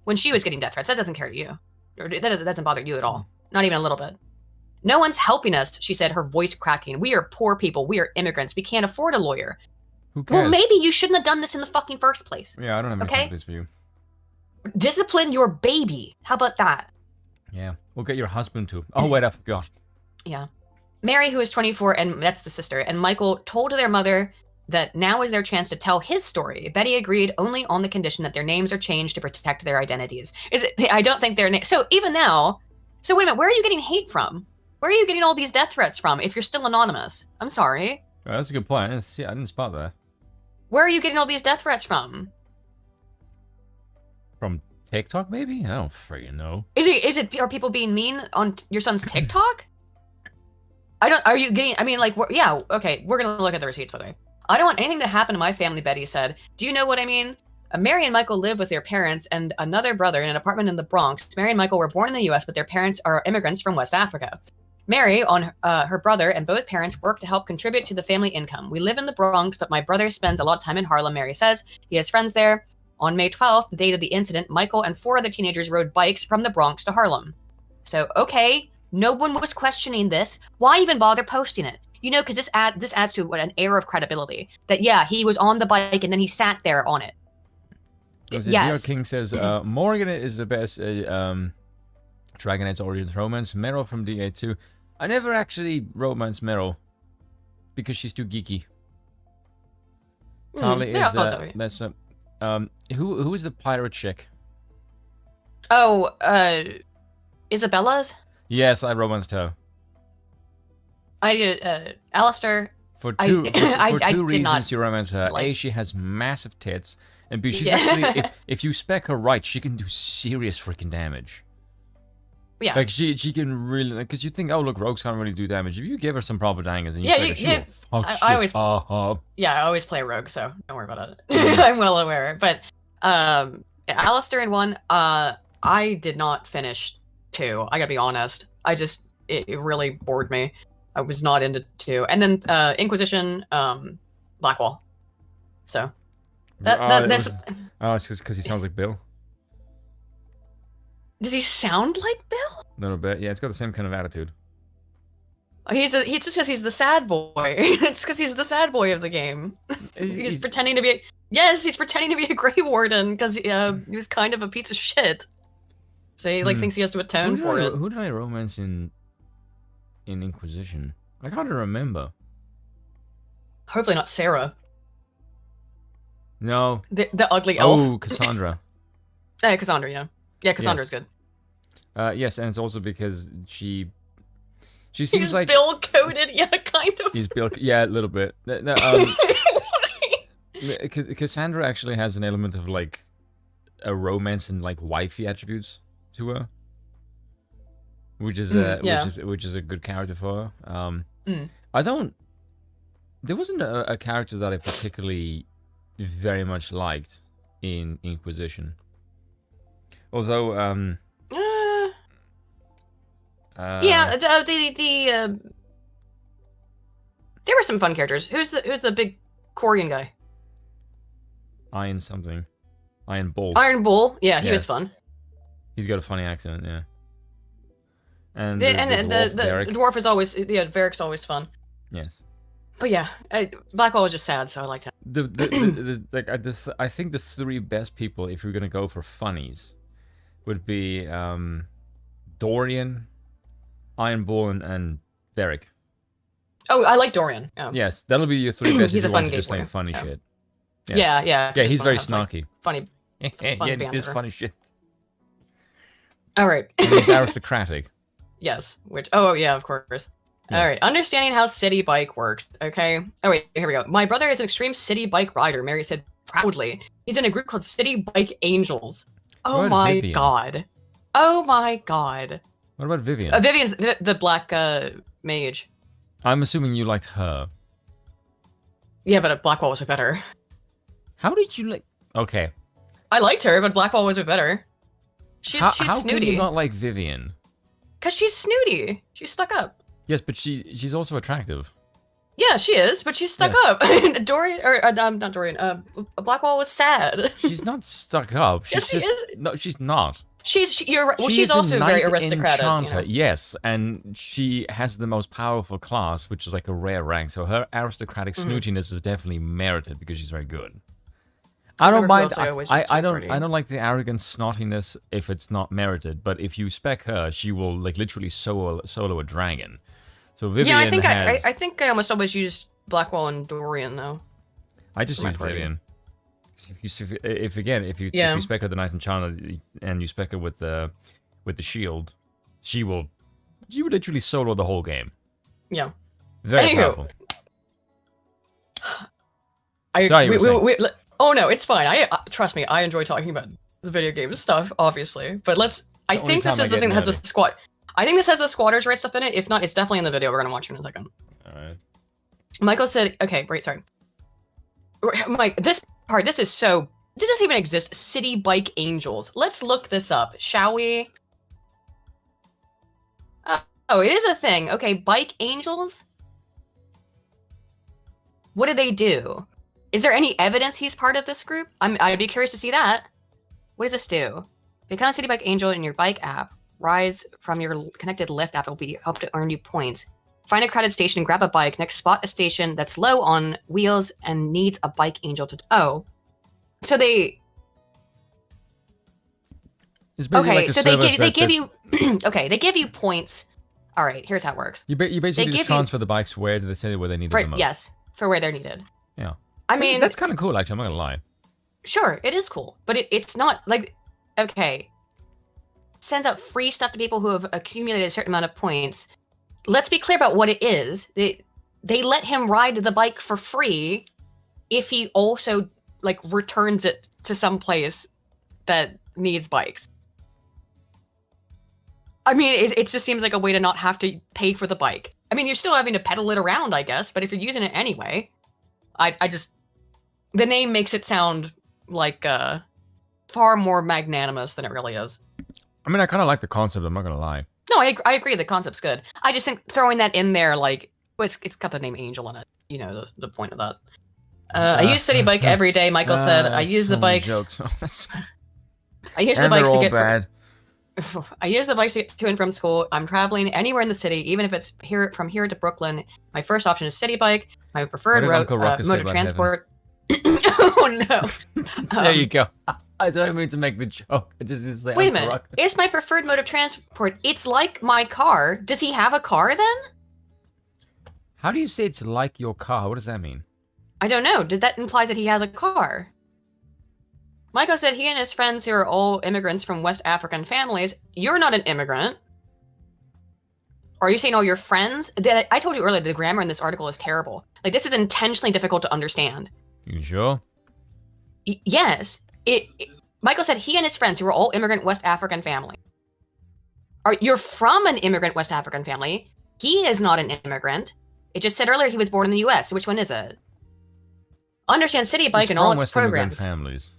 When she was getting death threats, that doesn't care to you. Or that doesn't bother you at all. Not even a little bit. No one's helping us, she said, her voice cracking. We are poor people. We are immigrants. We can't afford a lawyer. Who cares? Well, maybe you shouldn't have done this in the fucking first place. Yeah, I don't have any sympathies for you. Discipline your baby. How about that? Yeah, we'll get your husband too. Oh, wait, I forgot. Yeah. Mary, who is 24, and that's the sister, and Michael told their mother that now is their chance to tell his story. Betty agreed only on the condition that their names are changed to protect their identities. I don't think their name. So even now, so wait a minute, where are you getting hate from? Where are you getting all these death threats from if you're still anonymous? I'm sorry. Oh, that's a good point. I didn't spot that. Where are you getting all these death threats from? From TikTok, maybe? I don't freaking know. Are people being mean on your son's TikTok? Are you getting, I mean, like, yeah, okay, we're gonna look at the receipts, by the way. I don't want anything to happen to my family, Betty said. Do you know what I mean? Mary and Michael live with their parents and another brother in an apartment in the Bronx. Mary and Michael were born in the US, but their parents are immigrants from West Africa. Mary, on her brother, and both parents work to help contribute to the family income. We live in the Bronx, but my brother spends a lot of time in Harlem, Mary says. He has friends there. On May 12th, the date of the incident, Michael and 4 other teenagers rode bikes from the Bronx to Harlem. So, okay, no one was questioning this. Why even bother posting it? You know, because this adds to an air of credibility. That, yeah, he was on the bike and then he sat there on it. Yes. King says, Morgan is the best Dragonite's Origins romance. Meryl from DA2. I never actually romance Meryl because she's too geeky. Tali is that's who is the pirate chick? Oh, Isabella's? Yes, I romanced her. Alistair. For two reasons you romance her. A, she has massive tits, and B, she's actually if you spec her right, she can do serious freaking damage. Yeah. Like she can really, because you think, oh look, rogues can't really do damage. If you give her some proper dangers and I always play rogue, so don't worry about it. I'm well aware. But Alistair in 1, I did not finish 2. I gotta be honest. It really bored me. I was not into 2. And then Inquisition, Blackwall. So that's it's because he sounds like Bill. Does he sound like Bill? A little bit, yeah. It's got the same kind of attitude. He's just because he's the sad boy. It's because he's the sad boy of the game. He's pretending to be. Yes, he's pretending to be a Grey Warden because he was kind of a piece of shit. So he thinks he has to atone for it. Who did I romance in Inquisition? I can't remember. Hopefully not Sarah. No. The ugly elf. Oh, Cassandra. Cassandra, yeah. Yeah, Cassandra's good. Yes, and it's also because she seems like Bill coded, yeah, kind of. He's Bill, yeah, a little bit. Cassandra actually has an element of like a romance and like wifey attributes to her, which is a good character for her. There wasn't a character that I particularly very much liked in Inquisition. Although, there were some fun characters. Who's the big Corian guy? Iron something. Iron Bull. Iron Bull, yeah, he was fun. He's got a funny accent, yeah. And the dwarf is always, Varric's always fun. Yes. But yeah, Blackwall was just sad, so I liked him. I think the 3 best people, if you're gonna go for funnies, would be Dorian, Iron Bull, and Varric. Oh, I like Dorian. Oh. Yes, that'll be your 3 best. He's if a you fun want to just gameplayer. like funny shit. Yes. Yeah. He's very snarky. Funny. Yeah, this funny shit. All right. And he's aristocratic. Yes. Which? Oh yeah, of course. All right, understanding how Citi Bike works, okay? Oh wait, here we go. My brother is an extreme Citi Bike rider, Mary said proudly. He's in a group called Citi Bike Angels. Oh my Vivian? god. Oh my god. What about Vivian? Vivian's the black mage. I'm assuming you liked her. Yeah, but Blackwall was way better. How did you like... Okay. I liked her, but Blackwall was way better. She's how snooty. How can you not like Vivian? Cause she's snooty. She's stuck up. Yes, but she's also attractive. Yeah, she is, but she's stuck up. Dorian, or not Dorian. Blackwall was sad. She's not stuck up. She's yes, she is. No, she's not. She's also very aristocratic. Enchanter, yes, and she has the most powerful class, which is like a rare rank. So her aristocratic snootiness is definitely merited because she's very good. I don't mind. I don't like the arrogant snottiness if it's not merited. But if you spec her, she will like literally solo a dragon. So Vivian. Yeah, I think I almost always used Blackwall and Dorian though. I just use Vivian. If you spec her the Knight Enchanter and you spec her with the shield, she would literally solo the whole game. Yeah. Very powerful. Oh no, it's fine. I trust me. I enjoy talking about the video game stuff, obviously. But I think this is the thing that has the squad. I think this has the squatters' rights stuff in it. If not, it's definitely in the video. We're gonna watch it in a second. All right. Michael said, "Okay, wait, sorry." Mike, this doesn't even exist. Citi Bike Angels. Let's look this up, shall we? Oh, it is a thing. Okay, Bike Angels. What do they do? Is there any evidence he's part of this group? I'd be curious to see that. What does this do? Become a Citi Bike Angel in your bike app. Rides from your connected Lyft app will be help to earn you points. Find a crowded station, grab a bike. Next, spot a station that's low on wheels and needs a bike angel to... Oh. So they... Okay, so they give you... Okay, they give you points. All right, here's how it works. You basically just transfer the bikes where to the city where they need them the most. Yes, for where they're needed. Yeah. I mean... That's kind of cool, actually. I'm not going to lie. Sure, it is cool. But it's not like... Okay. Sends out free stuff to people who have accumulated a certain amount of points. Let's be clear about what it is. They let him ride the bike for free if he also like returns it to some place that needs bikes. I mean, it just seems like a way to not have to pay for the bike. I mean, you're still having to pedal it around, I guess, but if you're using it anyway, I just... The name makes it sound like far more magnanimous than it really is. I mean, I kind of like the concept, I'm not going to lie. No, I agree. The concept's good. I just think throwing that in there, like, well, it's got the name Angel in it. You know, the point of that. I use Citi Bike every day, Michael said. I use the bikes. I use the bikes to get bad. I use the bikes to and from school. I'm traveling anywhere in the city, even if it's from here to Brooklyn. My first option is Citi Bike. My preferred mode of transport. Oh no! There you go. I don't mean to make the joke. I just say, wait a minute. It's my preferred mode of transport. It's like my car. Does he have a car then? How do you say it's like your car? What does that mean? I don't know. That implies that he has a car? Michael said he and his friends who are all immigrants from West African families. You're not an immigrant. Or are you saying all your friends? I told you earlier the grammar in this article is terrible. Like, this is intentionally difficult to understand. You sure? Yes. Michael said he and his friends who were all immigrant West African family. You're from an immigrant West African family. He is not an immigrant. It just said earlier he was born in the U.S. So which one is it? Understand Citi Bike and all its programs. Families.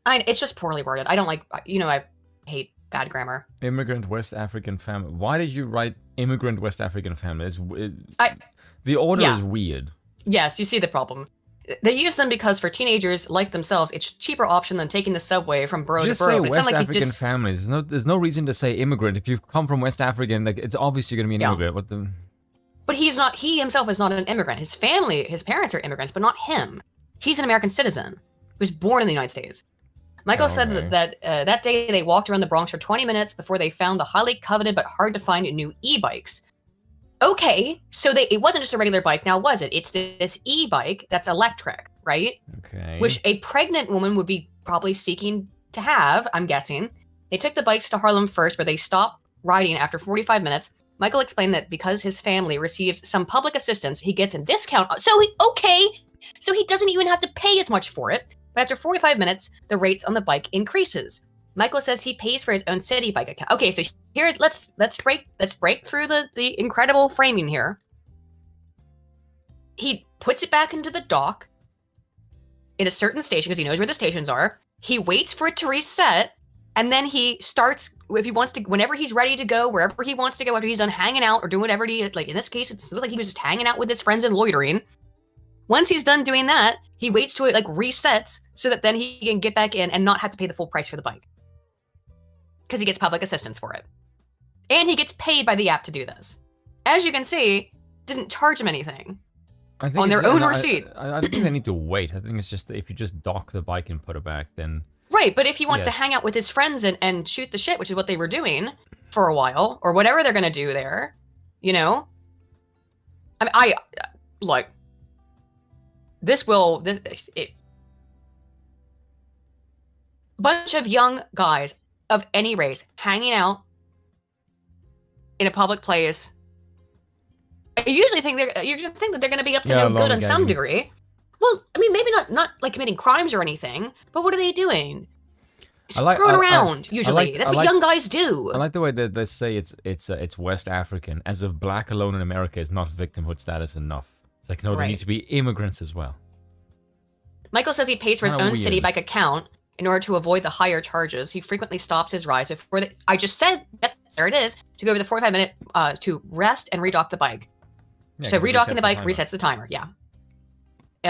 It's just poorly worded. I don't like. I hate bad grammar. Immigrant West African family. Why did you write immigrant West African family? The order is weird. Yes, you see the problem. They use them because for teenagers like themselves, it's a cheaper option than taking the subway from borough to borough. Just say West African families. There's no reason to say immigrant. If you come from West Africa, like, it's obviously going to be an immigrant. But he's not. He himself is not an immigrant. His family, his parents are immigrants, but not him. He's an American citizen who was born in the United States. Michael said that day they walked around the Bronx for 20 minutes before they found the highly coveted but hard to find new e-bikes. Okay, so it wasn't just a regular bike, now was it? It's this e-bike that's electric, right? Okay. Which a pregnant woman would be probably seeking to have, I'm guessing. They took the bikes to Harlem first, where they stopped riding after 45 minutes. Michael explained that because his family receives some public assistance, he gets a discount. So he doesn't even have to pay as much for it. But after 45 minutes, the rates on the bike increases. Michael says he pays for his own Citi Bike account. Okay, so here's let's break through the incredible framing here. He puts it back into the dock in a certain station because he knows where the stations are. He waits for it to reset, and then he starts, if he wants to, whenever he's ready to go, wherever he wants to go, after he's done hanging out or doing whatever like in this case, it looked like he was just hanging out with his friends and loitering. Once he's done doing that, he waits till it like resets so that then he can get back in and not have to pay the full price for the bike. Because he gets public assistance for it. And he gets paid by the app to do this. As you can see, didn't charge him anything. On their own receipt. I don't think they need to wait. I think it's just if you just dock the bike and put it back, then... Right, but if he wants to hang out with his friends and shoot the shit, which is what they were doing for a while, or whatever they're going to do there, you know? I mean, like... Bunch of young guys of any race hanging out in a public place. You usually think that they're going to be up to no good on some degree. Well, I mean, maybe not like committing crimes or anything, but what are they doing? Screwing around. Usually, that's what young guys do. I like the way that they say it's West African, as if black alone in America is not victimhood status enough. It's like, no, they need to be immigrants as well. Michael says he pays for his own Citi Bike account in order to avoid the higher charges. He frequently stops his rides before I just said, yep, there it is, to go over the 45-minute to rest and redock the bike. Yeah, so redocking the bike resets the timer, yeah.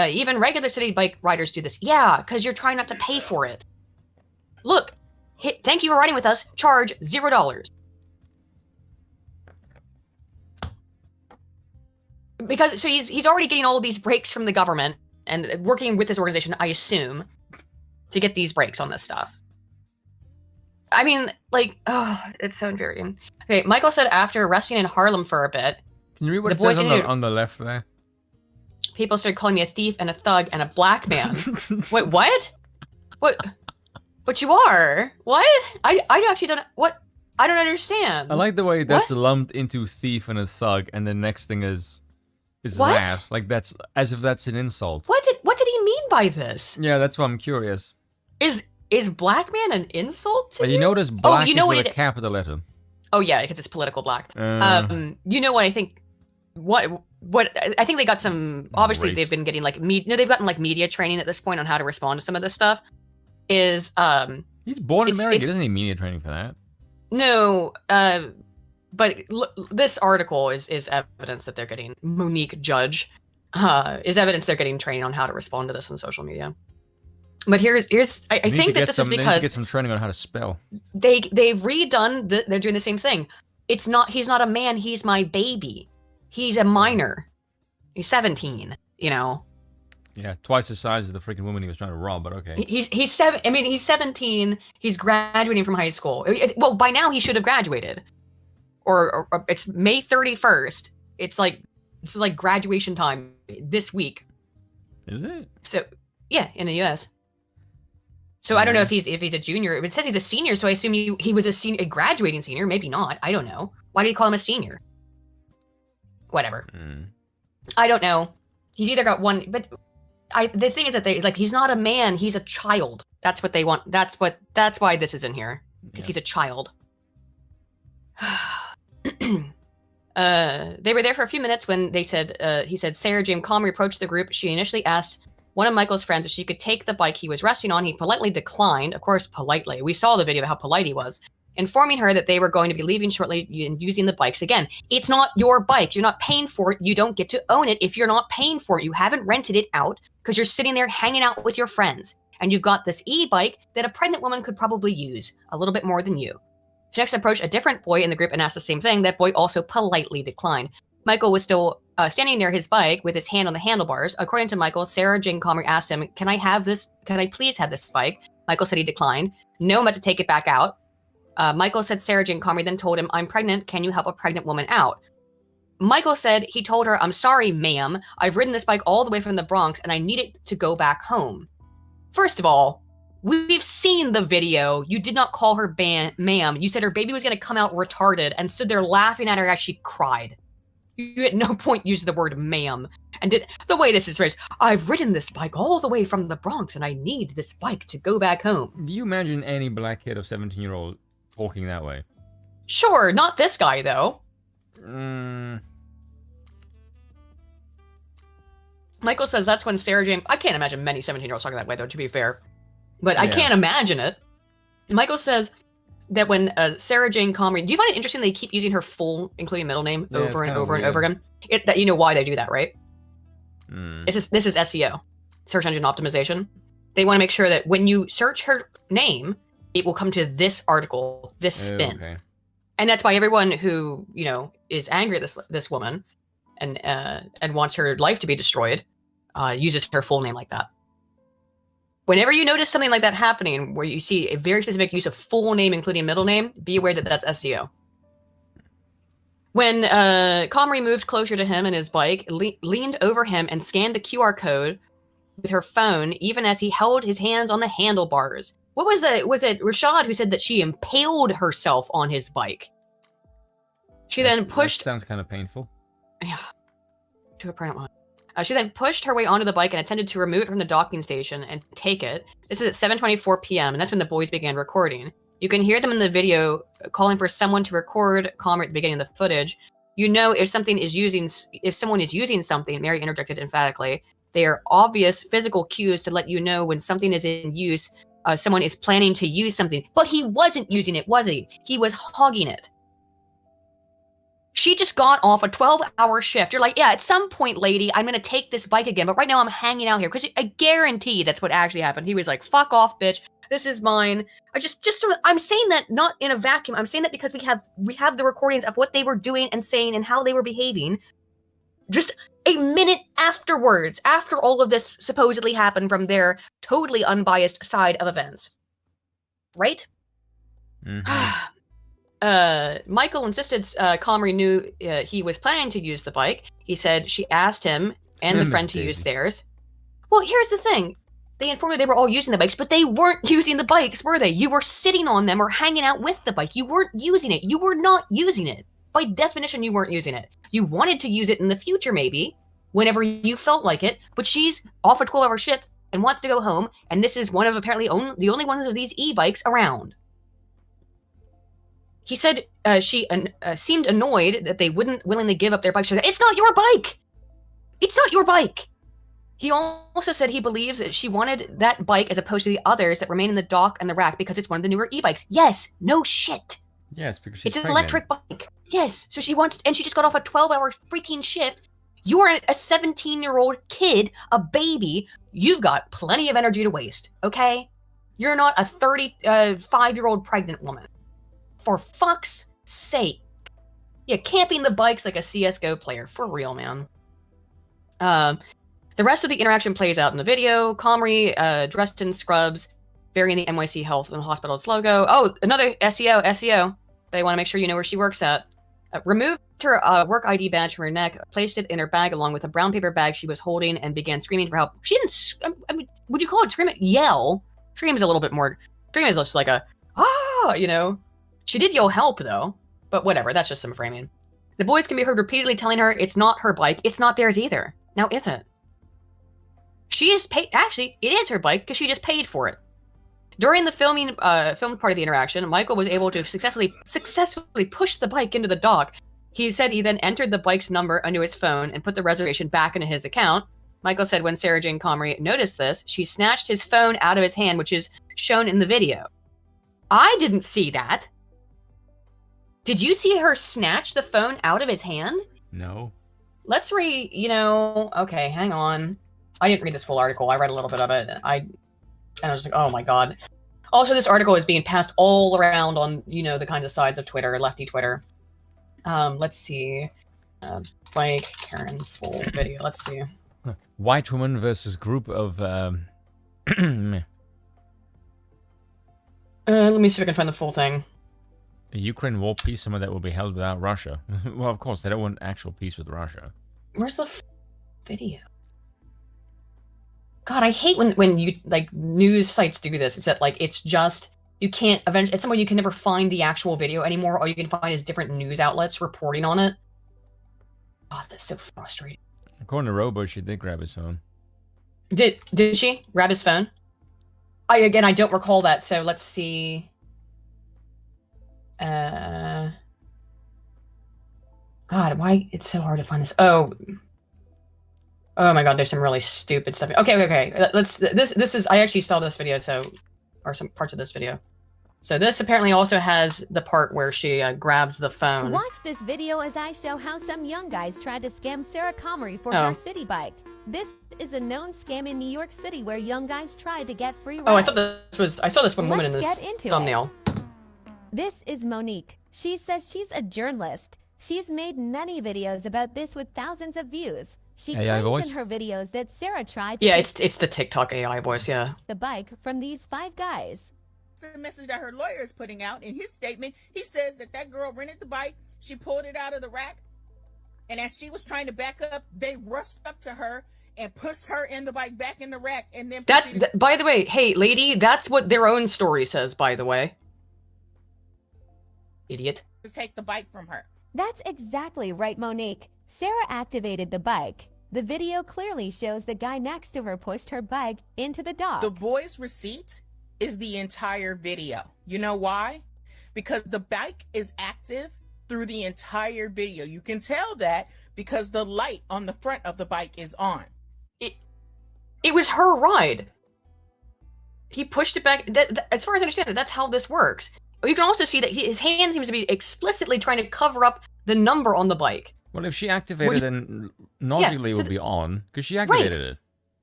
Even regular Citi Bike riders do this. Yeah, because you're trying not to pay for it. Look, thank you for riding with us. Charge $0. Because so he's already getting all these breaks from the government and working with this organization, I assume, to get these breaks on this stuff. I mean, like, oh, it's so infuriating. Okay, Michael said after resting in Harlem for a bit, can you read what it says on the left there? People started calling me a thief and a thug and a black man. Wait, what? What you are? What? I actually don't. What? I don't understand. I like the way that's lumped into thief and a thug, and the next thing is that. Like that's as if that's an insult. What did he mean by this? Yeah, that's why I'm curious. Is black man an insult to you? You notice black is with a capital letter. Oh yeah, because it's political black. You know what I think? What I think they got some. Obviously, they've been getting like they've gotten like media training at this point on how to respond to some of this stuff. He's born in America. He doesn't need media training for that. No, but this article is evidence that they're getting Monique Judge is evidence they're getting training on how to respond to this on social media. But here's I think that this is because they need to get some training on how to spell. They've redone they're doing the same thing. He's not a man. He's my baby. He's a minor. He's 17. You know. Yeah, twice the size of the freaking woman he was trying to rob, but okay. He's 17. He's graduating from high school. Well, by now he should have graduated. Or it's May 31st. It's like graduation time this week. Is it? So yeah, in the US. So I don't know if he's a junior. It says he's a senior, so I assume he was a graduating senior. Maybe not. I don't know. Why do you call him a senior? Whatever. I don't know. He's either got one, but the thing is that he's not a man. He's a child. That's what they want. That's why this is in here, because he's a child. They were there for a few minutes when he said Sarah Jane calmly approached the group. She initially asked one of Michael's friends if she could take the bike he was resting on. He politely declined, of course, politely. We saw the video of how polite he was, informing her that they were going to be leaving shortly and using the bikes again. It's not your bike. You're not paying for it. You don't get to own it if you're not paying for it. You haven't rented it out because you're sitting there hanging out with your friends. And you've got this e-bike that a pregnant woman could probably use a little bit more than you. She next approached a different boy in the group and asked the same thing. That boy also politely declined. Michael was still standing near his bike with his hand on the handlebars. According to Michael, Sarah Jane Calmer asked him, Can I please have this bike? Michael said he declined. No, I'm about to take it back out. Michael said Sarah Jane Calmer then told him, I'm pregnant. Can you help a pregnant woman out? Michael said he told her, I'm sorry, ma'am. I've ridden this bike all the way from the Bronx and I need it to go back home. First of all, We've seen the video. You did not call her ma'am. You said her baby was going to come out retarded and stood there laughing at her as she cried. You at no point used the word ma'am. And the way this is phrased, I've ridden this bike all the way from the Bronx and I need this bike to go back home. Do you imagine any black kid of 17-year-old talking that way? Sure, not this guy, though. Michael says that's when Sarah Jane... I can't imagine many 17-year-olds talking that way, though, to be fair. But yeah. I can't imagine it. Michael says that when Sarah Jane Comrie... Do you find it interesting they keep using her full, including middle name, over and over and over again? That you know why they do that, right? This is SEO, search engine optimization. They want to make sure that when you search her name, it will come to this article, this spin. Okay. And that's why everyone who, you know, is angry at this woman and wants her life to be destroyed uses her full name like that. Whenever you notice something like that happening, where you see a very specific use of full name, including middle name, be aware that that's SEO. When Comrie moved closer to him and his bike, leaned over him and scanned the QR code with her phone, even as he held his hands on the handlebars. What was it? Was it Rashad who said that she impaled herself on his bike? She then pushed... That sounds kind of painful. Yeah. To a pregnant woman. She then pushed her way onto the bike and attempted to remove it from the docking station and take it. This is at 7:24 p.m., and that's when the boys began recording. You can hear them in the video calling for someone to record Comrie at the beginning of the footage. You know, if someone is using something, Mary interjected emphatically, they are obvious physical cues to let you know when something is in use, someone is planning to use something. But he wasn't using it, was he? He was hogging it. She just got off a 12-hour shift. You're like, yeah, at some point, lady, I'm going to take this bike again, but right now I'm hanging out here. Because I guarantee that's what actually happened. He was like, fuck off, bitch. This is mine. I'm saying that not in a vacuum. I'm saying that because we have the recordings of what they were doing and saying and how they were behaving. Just a minute afterwards, after all of this supposedly happened from their totally unbiased side of events. Right? Mm-hmm. Michael insisted Comrie knew he was planning to use the bike. He said she asked him and the friend to use theirs. Well, here's the thing. They informed me they were all using the bikes, but they weren't using the bikes, were they? You were sitting on them or hanging out with the bike. You weren't using it. You were not using it. By definition, you weren't using it. You wanted to use it in the future, maybe, whenever you felt like it, but she's off a 12-hour shift and wants to go home, and this is one of apparently the only ones of these e-bikes around. He said she seemed annoyed that they wouldn't willingly give up their bikes. She said, it's not your bike! It's not your bike! He also said he believes that she wanted that bike as opposed to the others that remain in the dock and the rack because it's one of the newer e-bikes. Yes, no shit. Yes, because she's pregnant. An electric bike. Yes, so she wants, and she just got off a 12-hour freaking shift. You are a 17-year-old kid, a baby. You've got plenty of energy to waste, okay? You're not a 35-year-old pregnant woman. For fuck's sake. Yeah, camping the bikes like a CSGO player. For real, man. The rest of the interaction plays out in the video. Comrie, dressed in scrubs, bearing the NYC Health and Hospitals logo. Oh, another SEO. They want to make sure you know where she works at. Removed her work ID badge from her neck, placed it in her bag along with a brown paper bag she was holding, and began screaming for help. She didn't, I mean, would you call it scream? Yell. Scream is a little bit more, scream is just like a, you know. She did yell help, though, but whatever, that's just some framing. The boys can be heard repeatedly telling her it's not her bike, it's not theirs either. Now, is it? She is paid, actually, it is her bike, because she just paid for it. During the filmed part of the interaction, Michael was able to successfully push the bike into the dock. He said he then entered the bike's number into his phone and put the reservation back into his account. Michael said when Sarah Jane Comrie noticed this, she snatched his phone out of his hand, which is shown in the video. I didn't see that. Did you see her snatch the phone out of his hand? No. Let's okay, hang on. I didn't read this full article. I read a little bit of it. And I was like, oh my god. Also, this article is being passed all around on, the kinds of sides of Twitter, lefty Twitter. Let's see. Bike Karen full video. Let's see. White woman versus group of... let me see if I can find the full thing. A Ukraine war peace summit that will be held without Russia. Well, of course, they don't want actual peace with Russia. Where's the video? God, I hate when you like news sites do this. It's that like it's just you can't eventually at some point you can never find the actual video anymore. All you can find is different news outlets reporting on it. God, that's so frustrating. According to Robo, she did grab his phone. Did she grab his phone? I don't recall that. So let's see. God, why it's so hard to find this? Oh my God, there's some really stupid stuff. Okay. This is I actually saw this video, or some parts of this video. So this apparently also has the part where she grabs the phone. Watch this video as I show how some young guys tried to scam Sarah Comrie for her Citi Bike. This is a known scam in New York City where young guys tried to get free rides. Oh, I thought I saw this one woman in this thumbnail. This is Monique. She says she's a journalist. She's made many videos about this with thousands of views. She claims in her videos that Sarah tried to it's the TikTok AI voice, yeah. The bike from these 5 guys. The message that her lawyer is putting out in his statement, he says that girl rented the bike, she pulled it out of the rack, and as she was trying to back up, they rushed up to her and pushed her in the bike back in the rack, and then by the way, hey lady, that's what their own story says, by the way. Idiot. To take the bike from her. That's exactly right, Monique. Sarah activated the bike. The video clearly shows the guy next to her pushed her bike into the dock. The boy's receipt is the entire video. You know why? Because the bike is active through the entire video. You can tell that because the light on the front of the bike is on. It was her ride. He pushed it back. As far as I understand it, that's how this works. You can also see that his hand seems to be explicitly trying to cover up the number on the bike. Well, if she activated, then logically it would be on, because she activated it.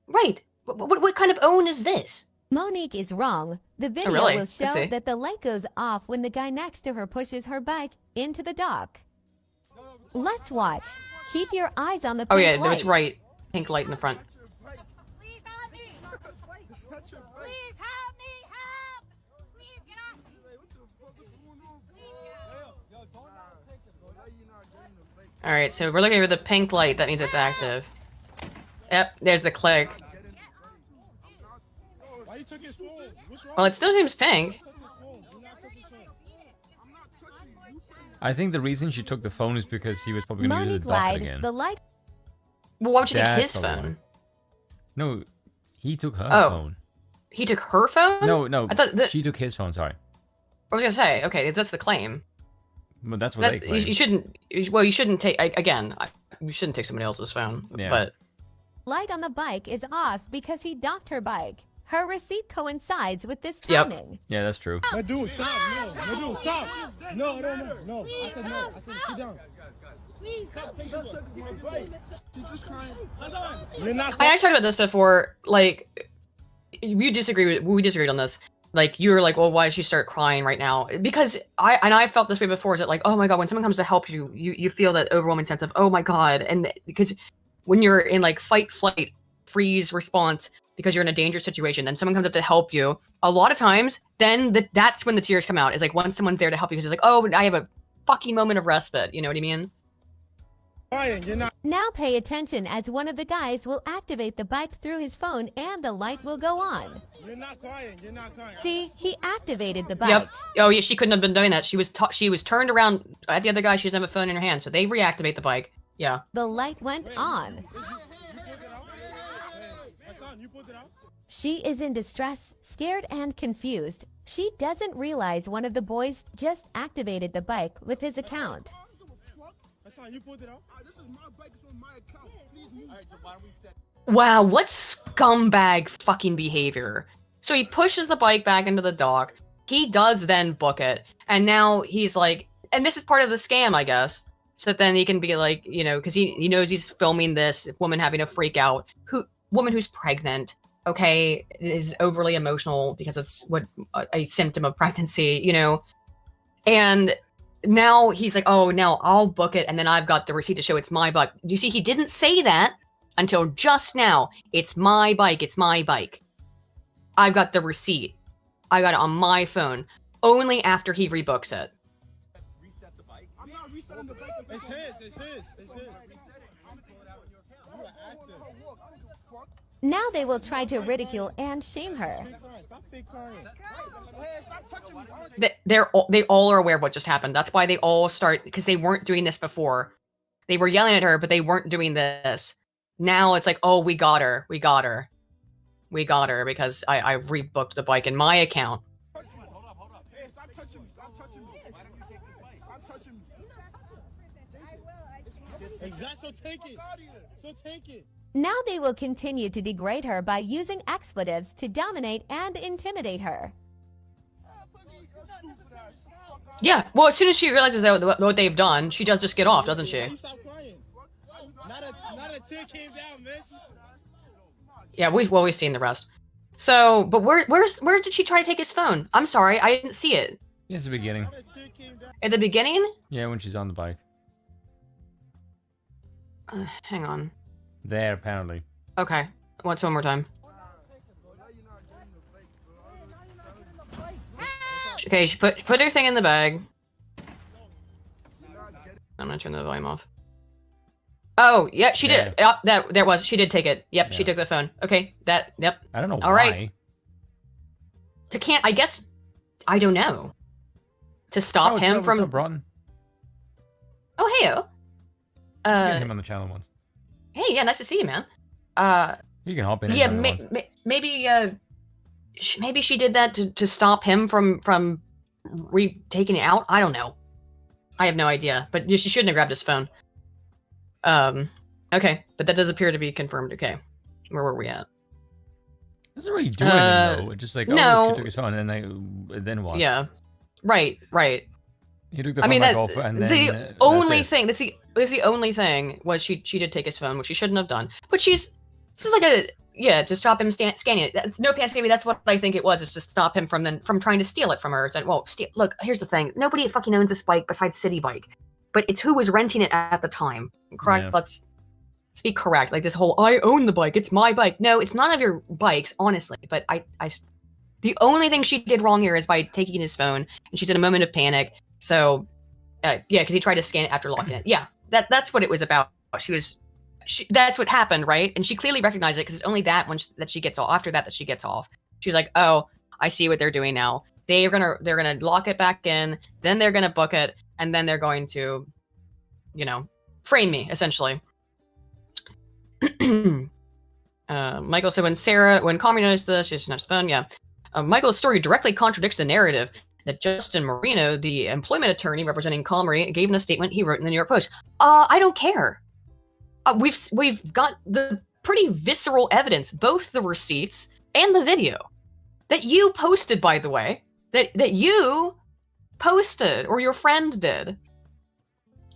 Right. What kind of own is this? Monique is wrong. The video will show that the light goes off when the guy next to her pushes her bike into the dock. Let's watch. Keep your eyes on the pink light. That's right. Pink light in the front. Please help me! Please help me! Help! Please get off me! Alright, so we're looking for the pink light. That means it's active. Yep, there's the click. Well, it still seems pink. I think the reason she took the phone is because he was probably going to use the dock again. The light. Well, why would you take his phone? No, he took her phone. He took her phone? No, I thought she took his phone, sorry. I was going to say, okay, that's the claim. But that's what they claim. You shouldn't take, again, you shouldn't take somebody else's phone, but... Light on the bike is off because he docked her bike. Her receipt coincides with this timing. Yep. Yeah, that's true. My dude, stop. No. My dude, stop. No. I said no. I said sit down. I talked about this before, like, we disagreed on this. Like, you were like, well, why did she start crying right now? Because I felt this way before, is that like, oh my God, when someone comes to help you, you feel that overwhelming sense of, oh my God. And because when you're in like fight, flight, freeze response, because you're in a dangerous situation, then someone comes up to help you, a lot of times, then that's when the tears come out. It's like, once someone's there to help you, because it's like, oh, I have a fucking moment of respite. You know what I mean? Now pay attention, as one of the guys will activate the bike through his phone and the light will go on. You're not crying. See, he activated the bike. Yep. Oh yeah, she couldn't have been doing that. She was turned around at the other guy. She doesn't have a phone in her hand, so they reactivate the bike. Yeah. The light went on. She is in distress, scared and confused. She doesn't realize one of the boys just activated the bike with his account. Wow, what scumbag fucking behavior. So he pushes the bike back into the dock. He does then book it. And now he's like, and this is part of the scam, I guess. So that then he can be like, you know, because he knows he's filming this woman having a freak out. Woman who's pregnant, okay, is overly emotional because it's a symptom of pregnancy, you know. And now he's like, oh, now I'll book it, and then I've got the receipt to show it's my bike. Do you see, he didn't say that until just now. It's my bike, it's my bike. I've got the receipt. I got it on my phone. Only after he rebooks it. Reset the bike. I'm not resetting the bike. It's his. Now they will try to ridicule and shame her. They all are aware of what just happened. That's why they all start, because they weren't doing this before. They were yelling at her, but they weren't doing this. Now it's like, oh, we got her because I rebooked the bike in my account. Exactly. So take it. Now they will continue to degrade her by using expletives to dominate and intimidate her. Yeah, well, as soon as she realizes that what they've done, she does just get off, doesn't she? Not a tear came down, miss. Yeah, we've seen the rest. So, but where did she try to take his phone? I'm sorry, I didn't see it. Yeah, it's the beginning. At the beginning? Yeah, when she's on the bike. Hang on. There, apparently. Okay, one more time. Okay, she put her thing in the bag. I'm gonna turn the volume off. Oh, yeah, she did. Yep, there was. She did take it. Yep, yeah. She took the phone. Okay, yep. I don't know All why. Right. I guess, I don't know. To stop him from... What's up, Broughton? Oh, hey-o. Get him on the channel once. Hey, yeah, nice to see you, man. You can hop in. Yeah, maybe she did that to stop him from taking it out. I don't know. I have no idea. But she shouldn't have grabbed his phone. Okay, but that does appear to be confirmed. Okay, where were we at? Doesn't really do anything though. It's just like, oh, she took his phone, and then what? Yeah, right. He took the phone back off, and then the only thing. This is the only thing was she did take his phone, which she shouldn't have done. But this is like to stop him scanning it. That's, no pants, maybe that's what I think it was, is to stop him from trying to steal it from her. It's like, well, look, here's the thing. Nobody fucking owns this bike besides Citi Bike. But it's who was renting it at the time. Correct? Yeah. Let's be correct. Like this whole, I own the bike, it's my bike. No, it's none of your bikes, honestly. But the only thing she did wrong here is by taking his phone, and she's in a moment of panic. So, yeah, because he tried to scan it after locking it. Yeah, that's what it was about. That's what happened, right? And she clearly recognized it because it's only that that she gets off. After that she gets off. She's like, oh, I see what they're doing now. They're gonna lock it back in, then they're gonna book it, and then they're going to, frame me, essentially. Michael said when Comrie noticed this, she snapped his phone, yeah. Michael's story directly contradicts the narrative that Justin Marino, the employment attorney representing Comrie, gave in a statement he wrote in the New York Post. I don't care. We've got the pretty visceral evidence, both the receipts and the video that you posted, by the way, that you posted, or your friend did.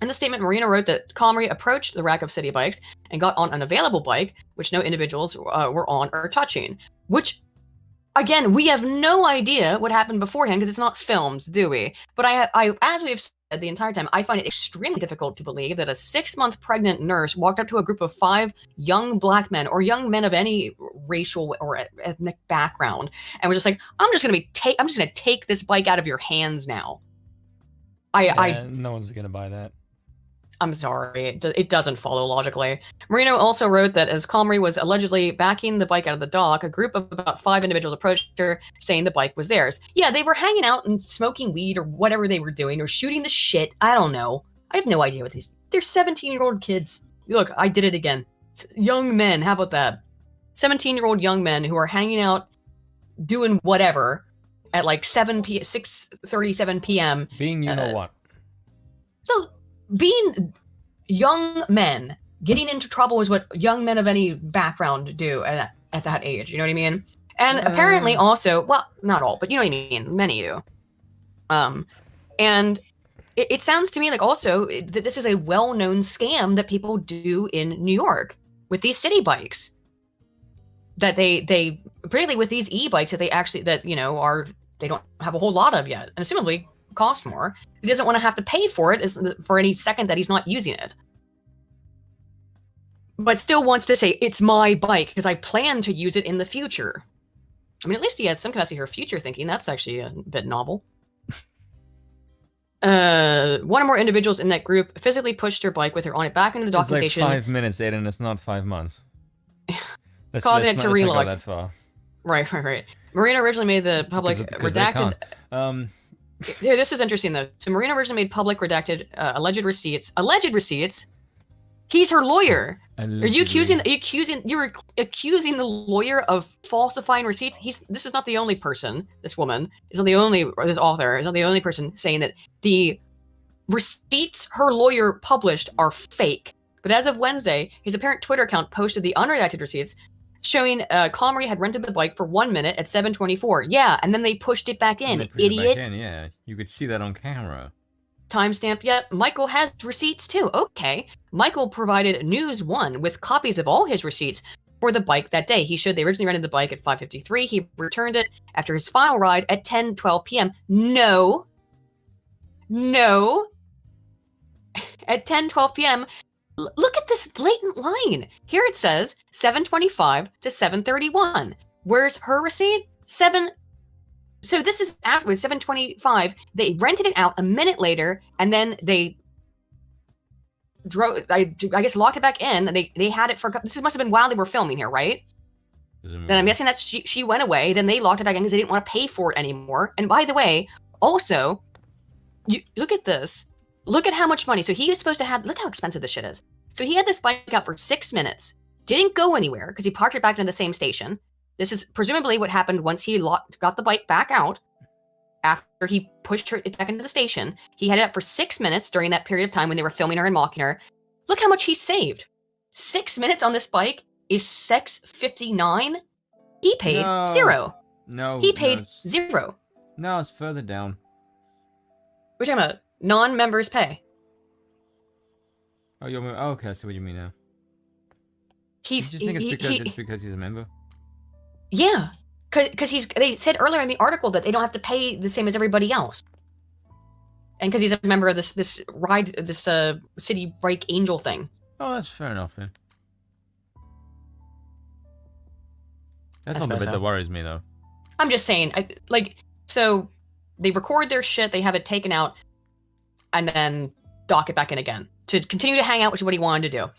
In the statement, Marino wrote that Comrie approached the rack of Citi Bikes and got on an available bike, which no individuals were on or touching. Which, again, we have no idea what happened beforehand because it's not filmed, do we? But I, as we've said the entire time, I find it extremely difficult to believe that a 6-month pregnant nurse walked up to a group of 5 young black men or young men of any racial or ethnic background and was just like, I'm just gonna take this bike out of your hands now. No one's gonna buy that. I'm sorry, it doesn't follow logically. Marino also wrote that as Comrie was allegedly backing the bike out of the dock, a group of about 5 individuals approached her saying the bike was theirs. Yeah, they were hanging out and smoking weed or whatever they were doing, or shooting the shit. I don't know. I have no idea what they're 17-year-old kids. Look, I did it again. Young men, how about that? 17-year-old young men who are hanging out doing whatever at like 6:37 p.m. Being what? So, being young men, getting into trouble is what young men of any background do at that age, you know what I mean? And apparently also, well, not all, but you know what I mean, many do. And it sounds to me like also that this is a well-known scam that people do in New York with these Citi Bikes. That they particularly with these e-bikes that they don't have a whole lot of yet, and assumably cost more. He doesn't want to have to pay for it for any second that he's not using it. But still wants to say, it's my bike because I plan to use it in the future. I mean, at least he has some capacity for future thinking. That's actually a bit novel. One or more individuals in that group physically pushed her bike with her on it back into the docking station. It's like 5 minutes, Aiden, it's not 5 months. causing it to relog. Not go that far. Right. Marina originally made the public redacted. Here, this is interesting though. So Marina originally made public redacted alleged receipts. Alleged receipts. He's her lawyer. Allegedly. Are you accusing the lawyer of falsifying receipts? This is not the only person. This woman is not the only, or this author is not the only person saying that the receipts her lawyer published are fake. But as of Wednesday, his apparent Twitter account posted the unredacted receipts showing Comrie had rented the bike for 1 minute at 7:24. Yeah, and then they pushed it back in. Idiot. Yeah, you could see that on camera. Timestamp. Yep. Michael has receipts too. Okay. Michael provided News 1 with copies of all his receipts for the bike that day. He showed they originally rented the bike at 5:53. He returned it after his final ride at 10:12 p.m. No. At 10:12 p.m. Look at this blatant line. Here it says 7:25 to 7:31. Where's her receipt? So this is afterwards, 7:25. They rented it out a minute later, and then they drove. I guess locked it back in. And they had it for. This must have been while they were filming here, right? Then I'm guessing that she went away. Then they locked it back in because they didn't want to pay for it anymore. And by the way, also, you look at this. Look at how much money. So he was supposed to have. Look how expensive this shit is. So he had this bike out for 6 minutes. Didn't go anywhere because he parked it back into the same station. This is presumably what happened once he got the bike back out. After he pushed it back into the station, he had it up for 6 minutes during that period of time when they were filming her and mocking her. Look how much he saved. 6 minutes on this bike is $6.59. He paid zero. No. He paid zero. No, it's further down. We're talking about non-members pay. Oh, okay, I see what you mean now. You just think it's because he's a member? Yeah, because they said earlier in the article that they don't have to pay the same as everybody else, and because he's a member of this Citi Bike Angel thing. Oh, that's fair enough then. That's not the bit that worries me though. I'm just saying, so they record their shit, they have it taken out, and then dock it back in again to continue to hang out, which is what he wanted to do.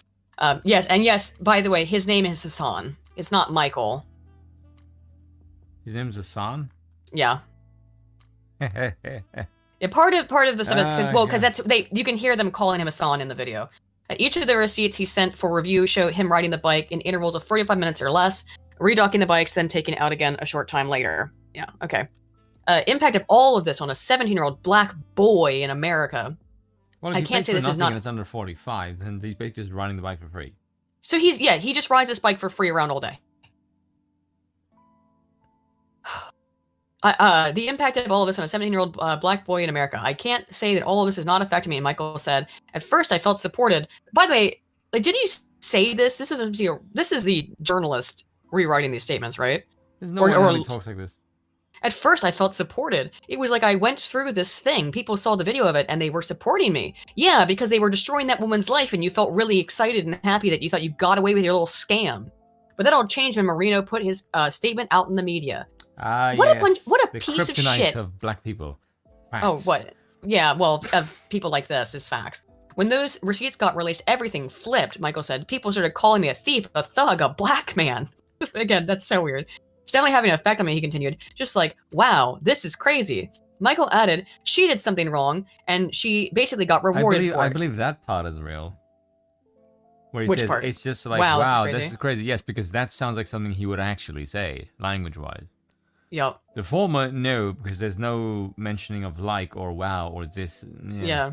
Yes, by the way, his name is Hassan. It's not Michael. His name's Hassan? Yeah. Yeah, part of the stuff is because you can hear them calling him Hassan in the video. Each of the receipts he sent for review show him riding the bike in intervals of 45 minutes or less, redocking the bikes, then taking it out again a short time later. Yeah, okay. Impact of all of this on a 17-year-old black boy in America. Well, if I can't say this is not. And it's under 45, then he's basically just riding the bike for free. So he just rides this bike for free around all day. The impact of all of this on a 17-year-old black boy in America. I can't say that all of this is not affecting me. Michael said, "At first, I felt supported." By the way, did he say this? This is the journalist rewriting these statements, right? There's no one who talks like this. At first, I felt supported. It was like I went through this thing. People saw the video of it, and they were supporting me. Yeah, because they were destroying that woman's life, and you felt really excited and happy that you thought you got away with your little scam. But that all changed when Marino put his statement out in the media. What a piece of shit of black people. Facts. Oh, what? Yeah, well, of people like this is facts. When those receipts got released, everything flipped, Michael said. People started calling me a thief, a thug, a black man. Again, that's so weird. It's definitely having an effect on me, he continued. Just like, wow, this is crazy. Michael added, she did something wrong, and she basically got rewarded for it. I believe that part is real. Where he Which says, part? it's just like, wow, this is crazy. Yes, because that sounds like something he would actually say, language-wise. Yep. The former, no, because there's no mentioning of like or wow or this. Yeah.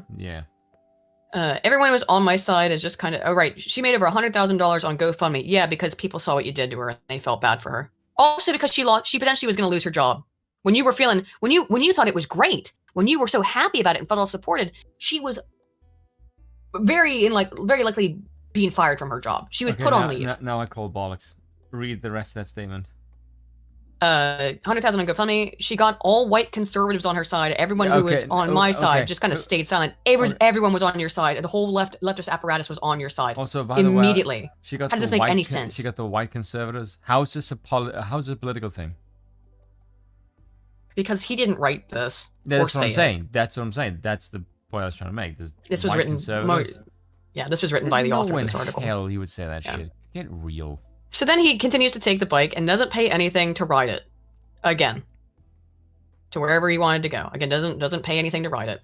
Everyone who was on my side is just kind of, oh, right. She made over $100,000 on GoFundMe. Yeah, because people saw what you did to her and they felt bad for her. Also because she potentially was going to lose her job. When you were feeling, when you thought it was great, when you were so happy about it and felt all supported, she was very likely being fired from her job. She was put on leave. Now I call bollocks. Read the rest of that statement. 100,000 on GoFundMe. She got all white conservatives on her side. Everyone who was on my side just kind of stayed silent. Everyone was on your side. The whole leftist apparatus was on your side. Also, by the way, immediately. How does this make any sense? She got the white conservatives. How's this a political thing? Because he didn't write this. That's what I'm saying. That's what I'm saying. That's the point I was trying to make. This was written. This was written by the author of this article. Hell, he would say that shit. Get real. So then he continues to take the bike and doesn't pay anything to ride it. Again. To wherever he wanted to go. Again, doesn't pay anything to ride it.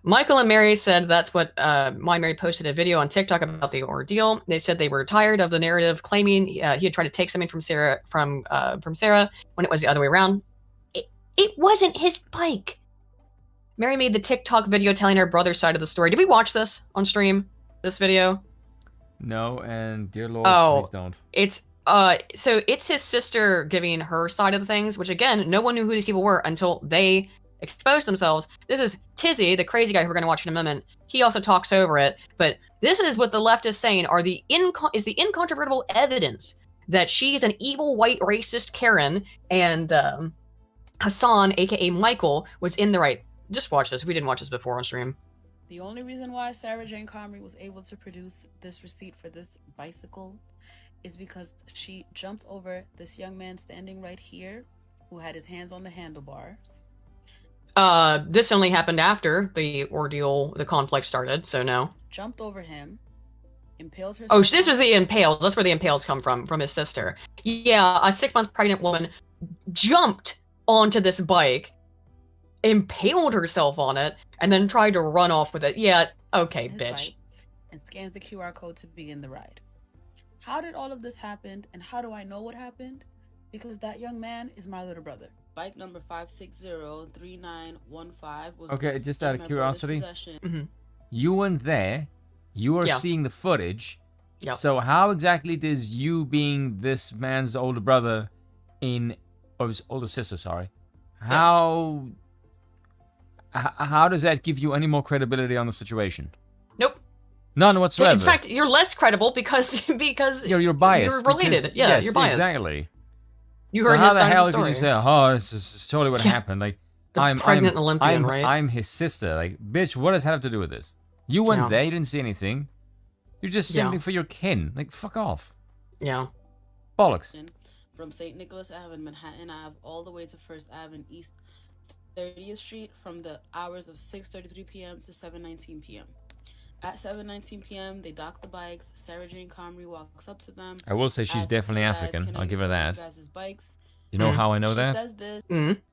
Michael and Mary said that's what Mary posted a video on TikTok about the ordeal. They said they were tired of the narrative claiming he had tried to take something from Sarah when it was the other way around. It wasn't his bike. Mary made the TikTok video telling her brother's side of the story. Did we watch this on stream? This video? No, and dear Lord, please don't. It's so it's his sister giving her side of the things, which again, no one knew who these people were until they exposed themselves. This is Tizzy, the crazy guy who we're going to watch in a moment. He also talks over it, but this is what the left is saying are the incontrovertible evidence that she's an evil white racist Karen and Hassan, aka Michael, was in the right. Just watch this. We didn't watch this before on stream. The only reason why Sarah Jane Comrie was able to produce this receipt for this bicycle is because she jumped over this young man standing right here who had his hands on the handlebars. This only happened after the ordeal, the conflict started, so no. Jumped over him, impales herself. Oh, this was the impales. That's where the impales come from his sister. Yeah, a 6-month pregnant woman jumped onto this bike, impaled herself on it, and then tried to run off with it. Yeah, okay, bitch. And scans the QR code to begin the ride. How did all of this happen, and how do I know what happened? Because that young man is my little brother. Bike number 5603915 was okay, just out of curiosity. You weren't there. You are seeing the footage. Yep. So how exactly does you being this man's older brother or his older sister, sorry. How does that give you any more credibility on the situation? Nope. None whatsoever. In fact, you're less credible because you're biased. You're related. Because, yes, you're biased. Exactly. You heard his side of the story. How the hell can you say, "Oh, this is totally what happened"? Like, I'm pregnant Olympian, right? I'm his sister. Like, bitch, what does that have to do with this? You weren't there. You didn't see anything. You're just simply for your kin. Like, fuck off. Yeah. Bollocks. From St. Nicholas Ave and Manhattan Ave all the way to First Ave and East 30th Street from the hours of 6:33 p.m. to 7:19 p.m. At 7:19 p.m., they dock the bikes. Sarah Jane Comrie walks up to them. I will say she's definitely African. I'll give her that. Bikes. You know how I know that? Says this.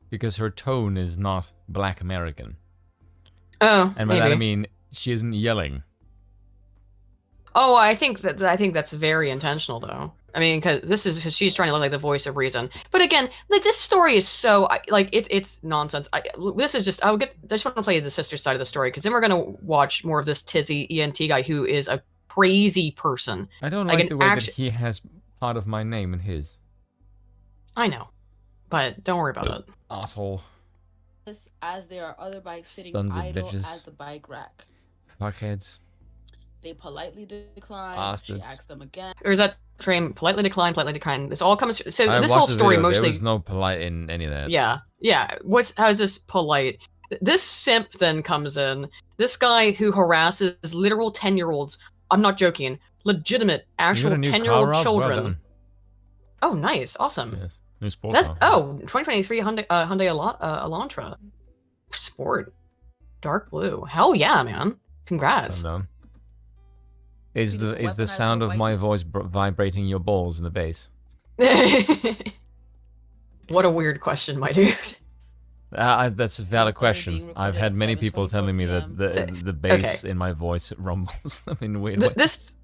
Because her tone is not Black American. Oh, and by that I mean she isn't yelling. Oh, I think that's very intentional, though. I mean, because she's trying to look like the voice of reason. But again, like this story is so it's nonsense. This is just I just want to play the sister's side of the story because then we're gonna watch more of this Tizzy ENT guy who is a crazy person. I don't like the way that he has part of my name in his. I know, but don't worry about it. Asshole. As there are other bikes sitting Sons of idle bitches. at the bike rack. Fuckheads. They politely decline. Bastards. She asks them again. Or is that frame politely decline, politely decline? This all comes. So this whole story mostly. There was no polite in any of that. Yeah. How is this polite? This simp then comes in. This guy who harasses literal 10-year-olds. I'm not joking. Legitimate, actual 10-year-old children. Well, oh, nice, awesome. Yes. New sport. That's 2023 Hyundai Elantra. Sport, dark blue. Hell yeah, man! Congrats. Is the sound of my voice vibrating your balls in the bass? What a weird question, my dude. That's a valid question. I've had many people telling me that the bass in my voice rumbles in weird ways.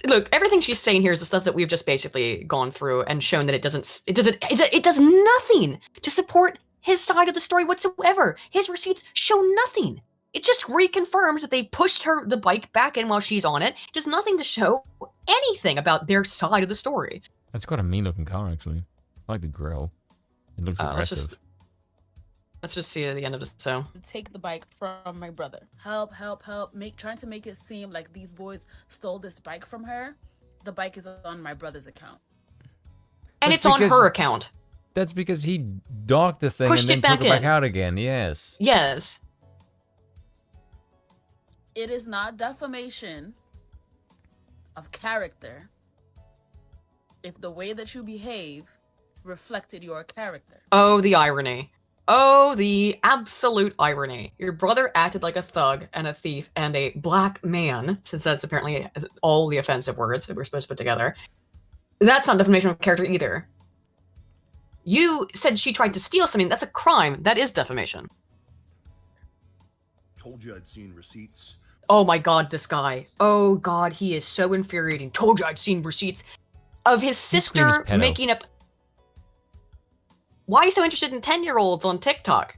Look, everything she's saying here is the stuff that we've just basically gone through and shown that it does nothing to support his side of the story whatsoever. His receipts show nothing. It just reconfirms that they pushed the bike back in while she's on it. It does nothing to show anything about their side of the story. That's quite a mean-looking car, actually. I like the grill. It looks aggressive. Let's just see at the end of this. So take the bike from my brother. Help! Trying to make it seem like these boys stole this bike from her. The bike is on my brother's account. And it's on her account. That's because he docked the thing and then took it back out again. Yes. Yes. It is not defamation of character if the way that you behave reflected your character. Oh, the irony. Oh, the absolute irony. Your brother acted like a thug and a thief and a black man, since that's apparently all the offensive words that we're supposed to put together. That's not defamation of character either. You said she tried to steal something. That's a crime. That is defamation. Told you I'd seen receipts. Oh my god, this guy. Oh god, he is so infuriating. Told you I'd seen receipts of his sister making up... Why are you so interested in 10-year-olds on TikTok?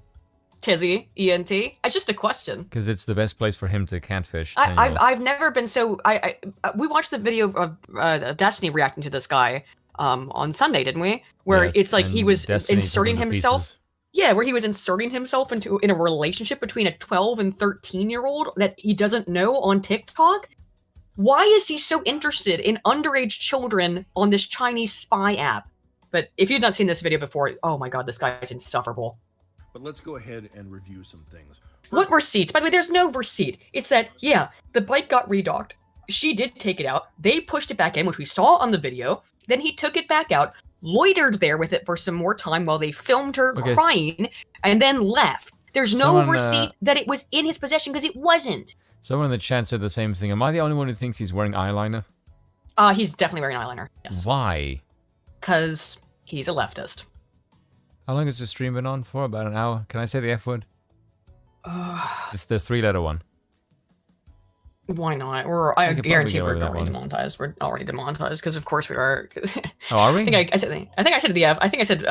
Tizzy ENT? It's just a question. Because it's the best place for him to catfish. I've never been so... we watched the video of Destiny reacting to this guy on Sunday, didn't we? Where it's like he was inserting himself... Yeah, where he was inserting himself in a relationship between a 12 and 13-year-old that he doesn't know on TikTok. Why is he so interested in underage children on this Chinese spy app? But if you've not seen this video before, oh my god, this guy is insufferable. But let's go ahead and review some things. What receipts? By the way, there's no receipt. It's that, yeah, the bike got redocked. She did take it out. They pushed it back in, which we saw on the video. Then he took it back out, loitered there with it for some more time while they filmed her crying, and then left. There's no receipt that it was in his possession because it wasn't. Someone in the chat said the same thing. Am I the only one who thinks he's wearing eyeliner? He's definitely wearing eyeliner, yes. Why? Because he's a leftist. How long has the stream been on for? About an hour? Can I say the F word? It's the 3-letter one. Why not? I guarantee we're already demonetized. We're already demonetized because, of course, we are. Oh, are we? I think I said the F. I think I said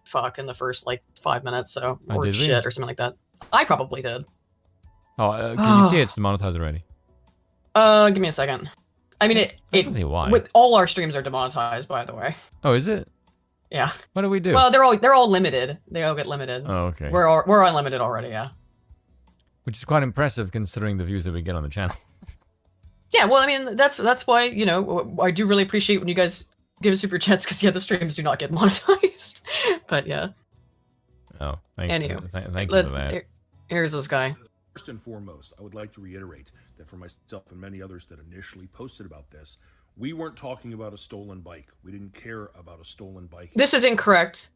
fuck in the first like 5 minutes. So or shit or something like that. I probably did. Oh, can you see it's demonetized already? Give me a second. I mean, why. With all our streams are demonetized, by the way. Oh, is it? Yeah. What do we do? Well, they're all limited. They all get limited. Oh, okay. We're unlimited already, yeah. Which is quite impressive considering the views that we get on the channel. Yeah, well, I mean, that's why, you know, I do really appreciate when you guys give super chats because, yeah, the streams do not get monetized. But, yeah. Oh, thanks. Anyway, thank you for that. Here's this guy. First and foremost, I would like to reiterate that for myself and many others that initially posted about this, we weren't talking about a stolen bike. We didn't care about a stolen bike. This is incorrect.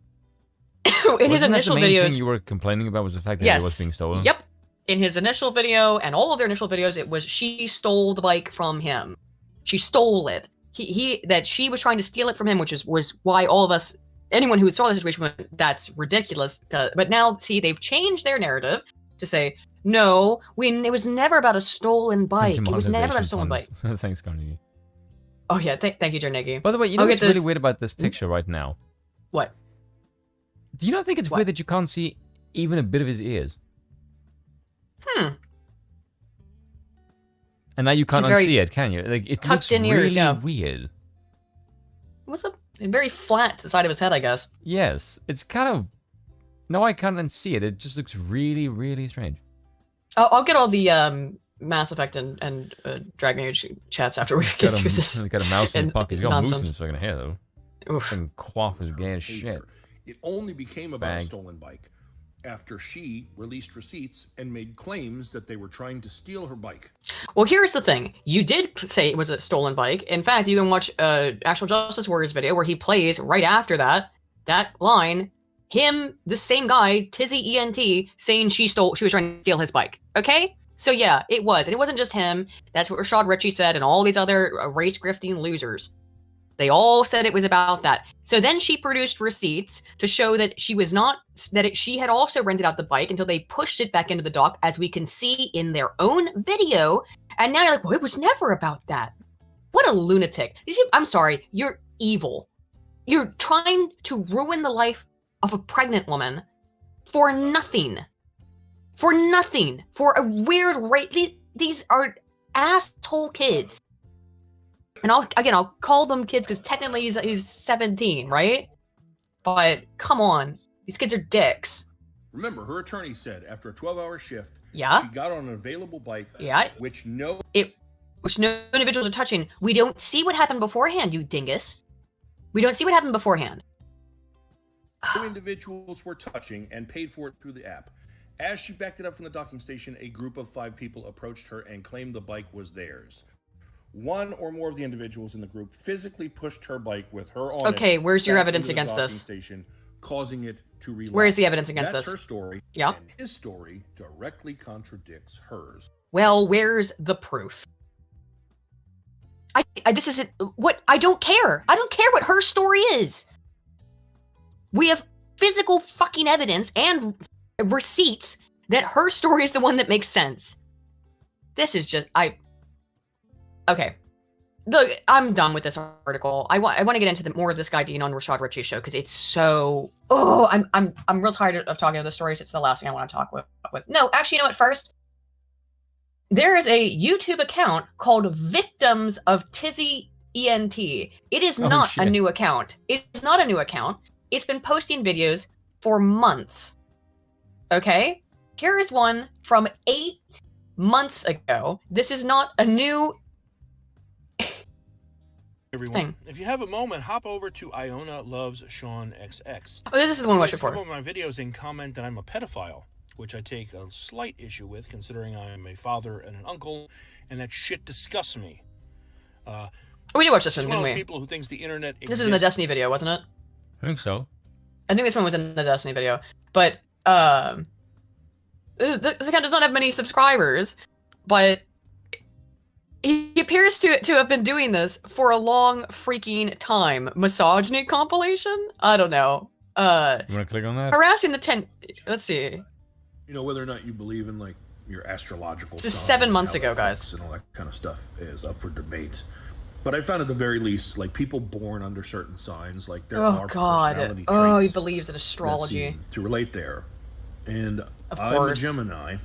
In his initial the main videos, thing you were complaining about was the fact that it was being stolen. Yep. In his initial video and all of their initial videos, it was she stole the bike from him. She stole it. That she was trying to steal it from him, which was why all of us, anyone who saw the situation, went, that's ridiculous. But now, see, they've changed their narrative to say, no, it was never about a stolen bike. It was never about a stolen bike. Thanks, Carnegie. Oh yeah, thank you, Carnegie. By the way, you know what's really weird about this picture right now? What? Do you not think it's weird that you can't see even a bit of his ears? And now you can't unsee it, can you? Like it tucked looks in really ears, yeah. weird. What's up? Very flat to the side of his head, I guess. Yes, it's kind of. No, I can't unsee it. It just looks really, really strange. I'll get all the Mass Effect and Dragon Age chats after we get through this. He's got a mouse in his pocket. He's got nonsense. moose in his fucking hair though. Oof. And quaff is gay as shit. It only became about a stolen bike after she released receipts and made claims that they were trying to steal her bike. Well, here's the thing. You did say it was a stolen bike. In fact, you can watch Actual Justice Warriors video where he plays right after that line, the same guy, Tizzy ENT, saying she was trying to steal his bike. Okay? So yeah, it was. And it wasn't just him. That's what Rashad Ritchie said and all these other race grifting losers. They all said it was about that. So then she produced receipts to show that she had also rented out the bike until they pushed it back into the dock, as we can see in their own video. And now you're like, well, it was never about that. What a lunatic. I'm sorry, you're evil. You're trying to ruin the life of a pregnant woman for nothing. For nothing. For a weird rate. These are asshole kids. And I'll call them kids because technically he's 17, right? But come on, these kids are dicks. Remember, her attorney said after a 12-hour shift, she got on an available bike, which no individuals are touching. We don't see what happened beforehand, you dingus. We don't see what happened beforehand. No individuals were touching and paid for it through the app. As she backed it up from the docking station, a group of 5 people approached her and claimed the bike was theirs. One or more of the individuals in the group physically pushed her bike with her on it. Okay, where's your evidence against this? Station, causing it to relapse. Where's the evidence against this? That's her story. Yeah. And his story directly contradicts hers. Well, where's the proof? this isn't what I don't care. I don't care what her story is. We have physical fucking evidence and receipts that her story is the one that makes sense. This is just okay. Look, I'm done with this article. I want to get into more of this guy being on Rashad Ritchie's show because it's so. Oh, I'm real tired of talking to the stories. It's the last thing I want to talk with. No, actually, you know what? First, there is a YouTube account called Victims of Tizzy ENT. It is not a new account. It is not a new account. It's been posting videos for months. Okay, here is one from 8 months ago. This is not a new. Everyone, if you have a moment, hop over to Iona Loves Sean XX. Oh, this is the one watching for. Some of my videos and comment that I'm a pedophile, which I take a slight issue with, considering I am a father and an uncle, and that shit disgusts me. We did watch this one, didn't we? People who thinks the internet this is in the Destiny video, wasn't it? I think so. I think this one was in the Destiny video, but this account does not have many subscribers, but he appears to have been doing this for a long freaking time. Misogyny compilation? I don't know. You want to click on that? Harassing the 10. Let's see. You know, whether or not you believe in like your astrological. This is 7 months ago, guys. And all that kind of stuff is up for debate. But I found at the very least, like people born under certain signs, like there are personality traits. Oh, he believes in astrology. To relate there, and I'm a Gemini.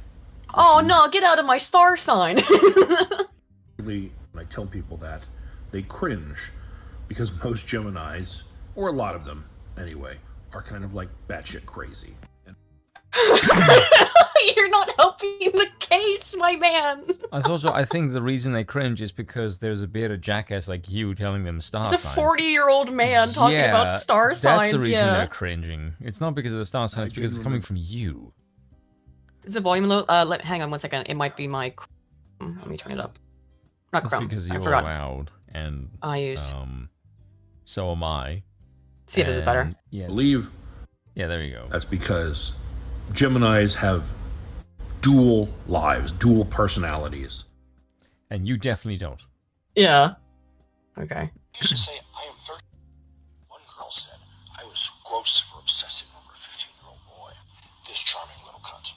Oh no! Get out of my star sign. When I tell people that, they cringe because most Geminis, or a lot of them anyway, are kind of like batshit crazy. You're not helping the case, my man. I think the reason they cringe is because there's a bearded jackass like you telling them star signs. It's a 40-year-old man talking about star signs. That's the reason they're cringing. It's not because of the star signs, it's because it's coming from you. Is the volume low? Hang on one second. It might be my. Let me turn it up. Not Chrome. Because you're loud, and I use. So am I. See if this is better. Yes. Believe. Yeah, there you go. That's because Geminis have dual lives, dual personalities. And you definitely don't. Yeah. Okay. You should say, I am 30. One girl said, I was gross for obsessing over a 15-year-old boy. This charming little cunt.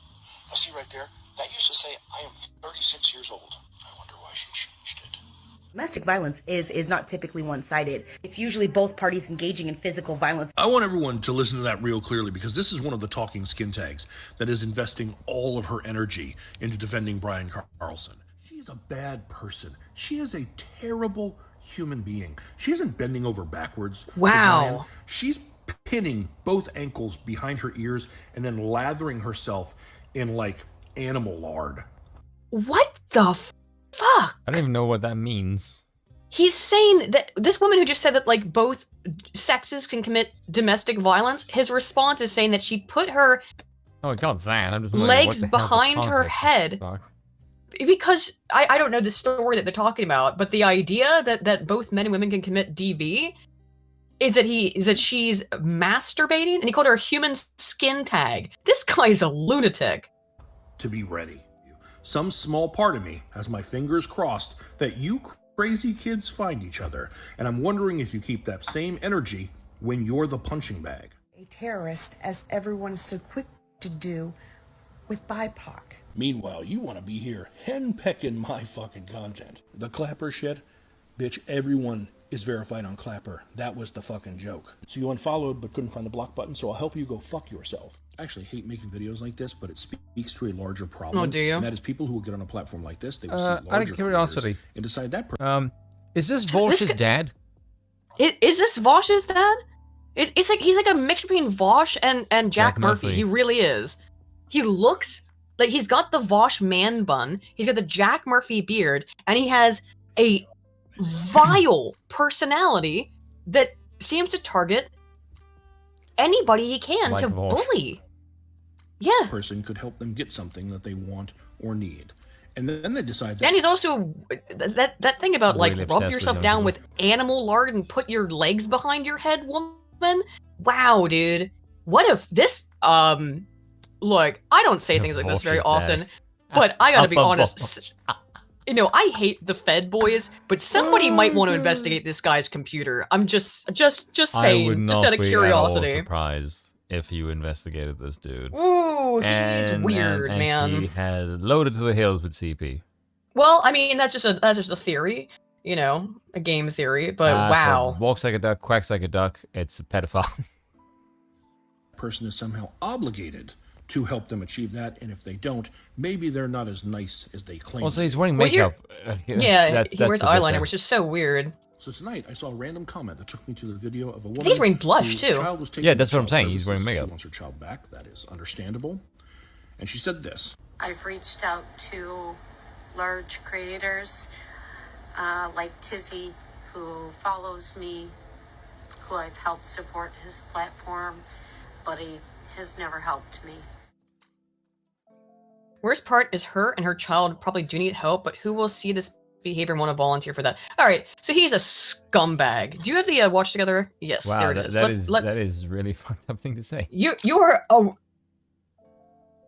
Now see right there? That used to say, I am 36 years old. I wonder why she changed it. Domestic violence is not typically one-sided. It's usually both parties engaging in physical violence. I want everyone to listen to that real clearly because this is one of the talking skin tags that is investing all of her energy into defending Brian Carlson. She's a bad person. She is a terrible human being. She isn't bending over backwards. Wow. She's pinning both ankles behind her ears and then lathering herself in like animal lard. What the fuck? I don't even know what that means. He's saying that this woman who just said that like both sexes can commit domestic violence, his response is saying that she put her legs behind her head. Because I don't know the story that they're talking about, but the idea that both men and women can commit DV is that she's masturbating, and he called her a human skin tag. This guy's a lunatic. To be ready. Some small part of me has my fingers crossed that you crazy kids find each other, and I'm wondering if you keep that same energy when you're the punching bag. A terrorist, as everyone's so quick to do with BIPOC. Meanwhile, you want to be here henpecking my fucking content. The Clapper shit? Bitch, everyone is verified on Clapper. That was the fucking joke. So you unfollowed but couldn't find the block button, so I'll help you go fuck yourself. I actually hate making videos like this, but it speaks to a larger problem. Oh, do you? And that is people who will get on a platform like this, they will see larger out of curiosity, and decide that is this Vosh's dad? Is this Vosh's dad? It's like he's like a mix between Vosh and Jack Murphy. He really is. He looks like he's got the Vosh man bun, he's got the Jack Murphy beard, and he has a vile personality that seems to target anybody he can like to Vosh. Bully. Yeah. Person could help them get something that they want or need. And then they decide that. And he's also that thing about like rub yourself down with animal lard and put your legs behind your head, woman. Wow, dude. What if this look, I don't say things like this very often, but I gotta be honest. you know, I hate the Fed boys, but somebody might want to investigate this guy's computer. I'm just saying, I would not just out of curiosity. Be at all surprised if you investigated this dude. Ooh, he's weird, and man. He had loaded to the hills with CP. Well, I mean, that's just a theory, you know, a game theory. But wow, walks like a duck, quacks like a duck. It's a pedophile. Person is somehow obligated to help them achieve that, and if they don't, maybe they're not as nice as they claim. Also, he's wearing makeup. He wears eyeliner, which is so weird. So tonight, I saw a random comment that took me to the video of a woman. He's wearing blush too. Yeah, that's what I'm saying. He's wearing makeup. She wants her child back. That is understandable. And she said this: I've reached out to large creators like Tizzy, who follows me, who I've helped support his platform, but he has never helped me. Worst part is her and her child probably do need help, but who will see this behavior and want to volunteer for that? All right, so he's a scumbag. Do you have the watch together? Yes, wow, there it is. That is really fucked up thing to say. You are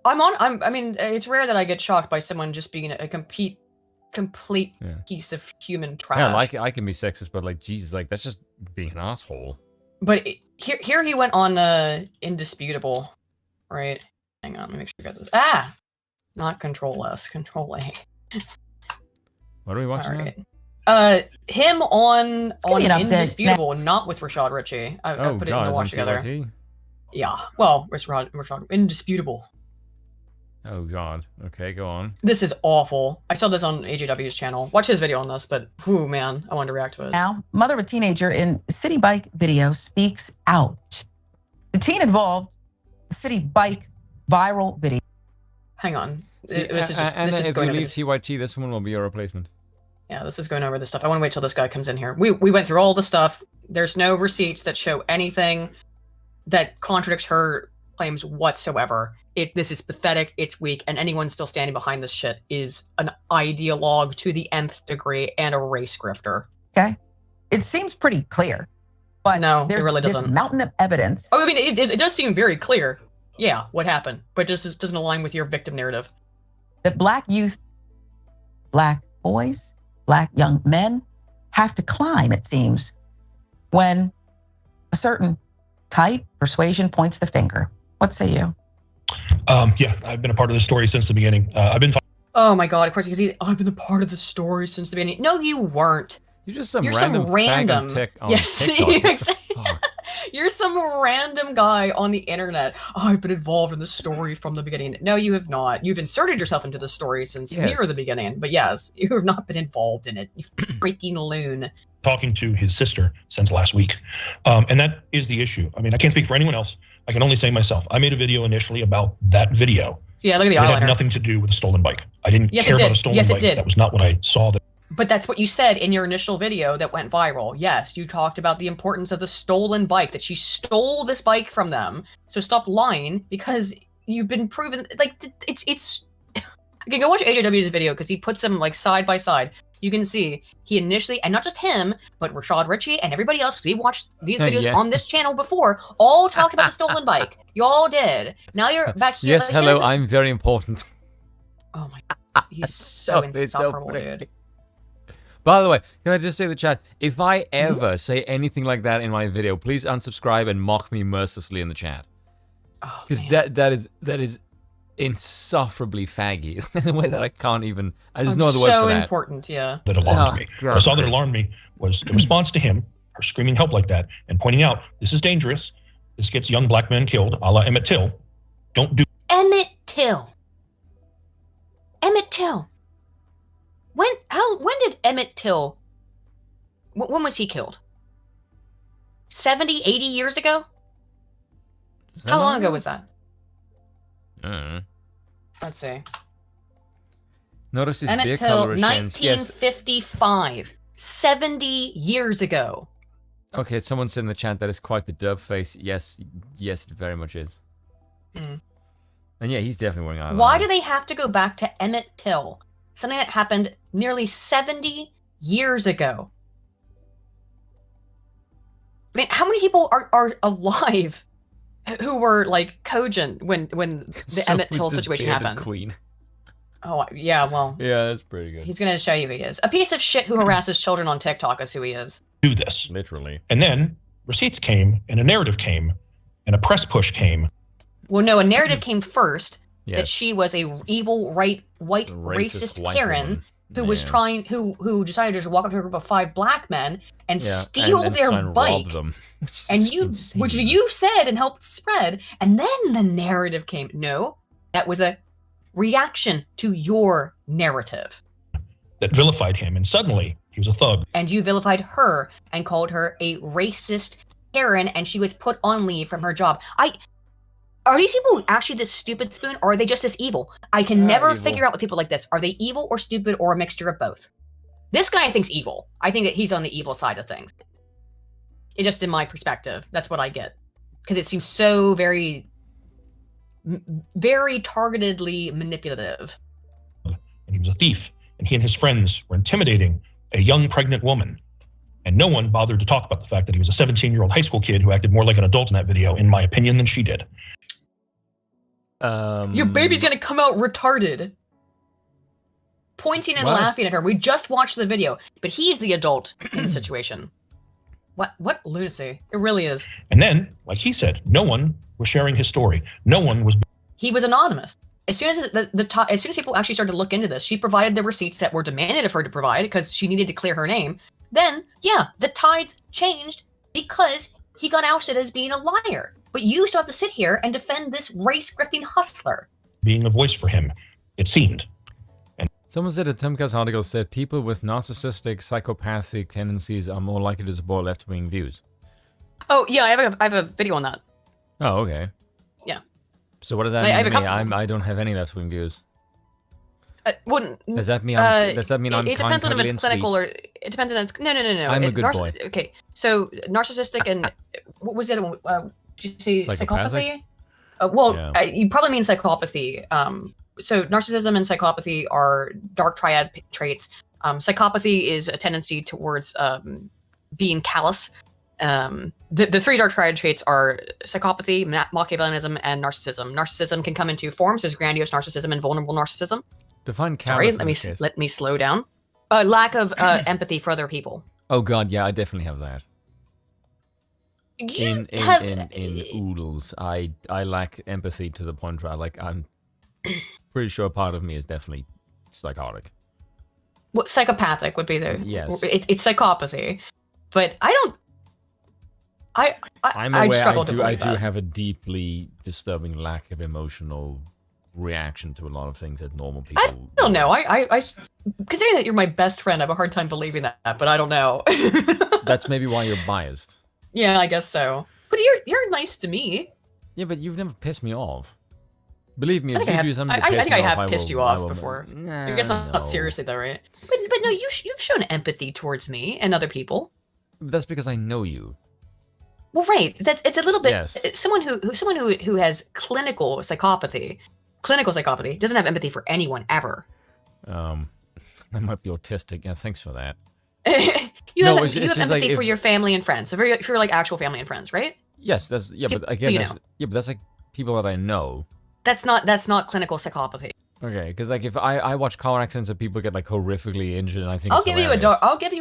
I mean, it's rare that I get shocked by someone just being a complete piece of human trash. Yeah, like I can be sexist, but like Jesus, like that's just being an asshole. But here he went on indisputable, right? Hang on, let me make sure I got this. Not Control S, Control A. What are we watching? Him on indisputable, not with Rashad Ritchie. I put it in the watch together. TYT? Yeah, well, Rashad indisputable. Oh God. Okay, go on. This is awful. I saw this on AJW's channel. Watch his video on this, but whew, man, I wanted to react to it. Now, mother of a teenager in Citi Bike video speaks out. The teen involved, the Citi Bike viral video. Hang on. See, this is just, and this is if going we leave TYT, this one will be your replacement. Yeah, this is going over this stuff. I want to wait till this guy comes in here. We went through all the stuff. There's no receipts that show anything that contradicts her claims whatsoever. This is pathetic, it's weak, and anyone still standing behind this shit is an ideologue to the nth degree and a race grifter. Okay. It seems pretty clear, but no, there's it really doesn't. This mountain of evidence. Oh, I mean, it does seem very clear. Yeah, what happened, but just doesn't align with your victim narrative. That black youth, black boys, black young men have to climb, it seems, when a certain type persuasion points the finger. What say you? Yeah, I've been a part of the story since the beginning. I've been talking. Oh my God, of course, because I've been a part of the story since the beginning. No, you weren't. You're just some random yes, TikTok. Exactly. You're some random guy on the internet. I've been involved in the story from the beginning. No, you have not. You've inserted yourself into the story since near the beginning. But yes, you have not been involved in it. You freaking loon. Talking to his sister since last week. And that is the issue. I mean, I can't speak for anyone else. I can only say myself. I made a video initially about that video. Yeah, look at the eyeliner. eyeliner. It had nothing to do with a stolen bike. I didn't care about a stolen bike. That was not what I saw. But that's what you said in your initial video that went viral. Yes, you talked about the importance of the stolen bike, that she stole this bike from them. So stop lying, because you've been proven, like, it's you can go watch AJW's video because he puts them like side by side. You can see he initially, and not just him, but Rashad Ritchie and everybody else, because we watched these videos on this channel before, all talked about the stolen bike. Y'all did. Now you're back here. Yes, hello, I'm very important. Oh my God, he's so insufferable, dude. By the way, can I just say in the chat, if I ever say anything like that in my video, please unsubscribe and mock me mercilessly in the chat. Because that is insufferably faggy in a way that I can't even. There's no other word for that. So important, yeah. That alarmed me. What I saw that alarmed me was the response to him, her screaming help like that, and pointing out, this is dangerous. This gets young black men killed, a la Emmett Till. Don't do. Emmett Till. Emmett Till. When did Emmett Till, when was he killed? 70, 80 years ago? How long ago was that? Let's see. Notice his Emmett beer Till, color 1955. 70 years ago. Okay, someone said in the chat that is quite the dub face. Yes, it very much is. And yeah, he's definitely wearing eyeliner. Why do they have to go back to Emmett Till? Something that happened nearly 70 years ago. I mean, how many people are alive who were like cogent when the Emmett Till situation happened? Queen. Oh, yeah, well. Yeah, that's pretty good. He's going to show you who he is. A piece of shit who harasses children on TikTok is who he is. Do this. Literally. And then receipts came, and a narrative came, and a press push came. Well, no, a narrative came first Yes. that she was a evil, white, racist white Karen woman. who was trying, who decided to just walk up to a group of 5 black men and Yeah, steal and their try and bike. rob them. And which you said and helped spread, and then the narrative came. No, that was a reaction to your narrative. That vilified him, and suddenly he was a thug. And you vilified her and called her a racist Karen, and she was put on leave from her job. Are these people actually this stupid, Spoon, or are they just this evil? I can never figure out with people like this. Are they evil or stupid or a mixture of both? This guy I think's evil. I think that he's on the evil side of things. It just in my perspective, that's what I get. Because it seems so very targetedly manipulative. And he was a thief, and he and his friends were intimidating a young pregnant woman. And no one bothered to talk about the fact that he was a 17-year-old high school kid who acted more like an adult in that video, in my opinion, than she did. Your baby's gonna come out retarded. Pointing and laughing at her. We just watched the video, but he's the adult in the situation. What lunacy. It really is. And then, like he said, no one was sharing his story. No one was... He was anonymous. As soon as as soon as people actually started to look into this, she provided the receipts that were demanded of her to provide because she needed to clear her name. Then, yeah, the tides changed because he got ousted as being a liar. But you still have to sit here and defend this race-grifting hustler. Being a voice for him, it seemed. And someone said a Timcast article said people with narcissistic, psychopathic tendencies are more likely to support left-wing views. Oh, yeah, I have a video on that. Oh, okay. Yeah. So what does that mean to me? I don't have any left-wing views. Does that mean I'm it depends on if it's clinical or it depends on it's no. I'm a good boy. Okay, so narcissistic and what was the other one? Did you say psychopathy? You probably mean psychopathy. So narcissism and psychopathy are dark triad traits. Psychopathy is a tendency towards being callous. The 3 dark triad traits are psychopathy, Machiavellianism, and narcissism. Narcissism can come in 2 forms. There's grandiose narcissism and vulnerable narcissism. Define callous. Sorry, let me slow down. Lack of empathy for other people. Oh god, yeah, I definitely have that. In oodles, I lack empathy to the point where I'm pretty sure part of me is definitely psychotic. Well, psychopathic would be the it's psychopathy, but I don't. I'm aware I do have a deeply disturbing lack of emotional reaction to a lot of things that normal people. I don't know. I considering that you're my best friend, I have a hard time believing that, but I don't know. That's maybe why you're biased. Yeah, I guess so. But you're nice to me. Yeah, but you've never pissed me off. Believe me, I think I have pissed you off before. Nah, I guess not seriously though, right? But no, you've shown empathy towards me and other people. That's because I know you. Well, right. It's a little bit someone who has clinical psychopathy doesn't have empathy for anyone ever. I might be autistic. Yeah, thanks for that. you have empathy for your family and friends. So if you're like actual family and friends, right? Yes, but again, but that's like people that I know. That's not clinical psychopathy. Okay, because like if I watch car accidents and people get like horrifically injured, and I think I'll give you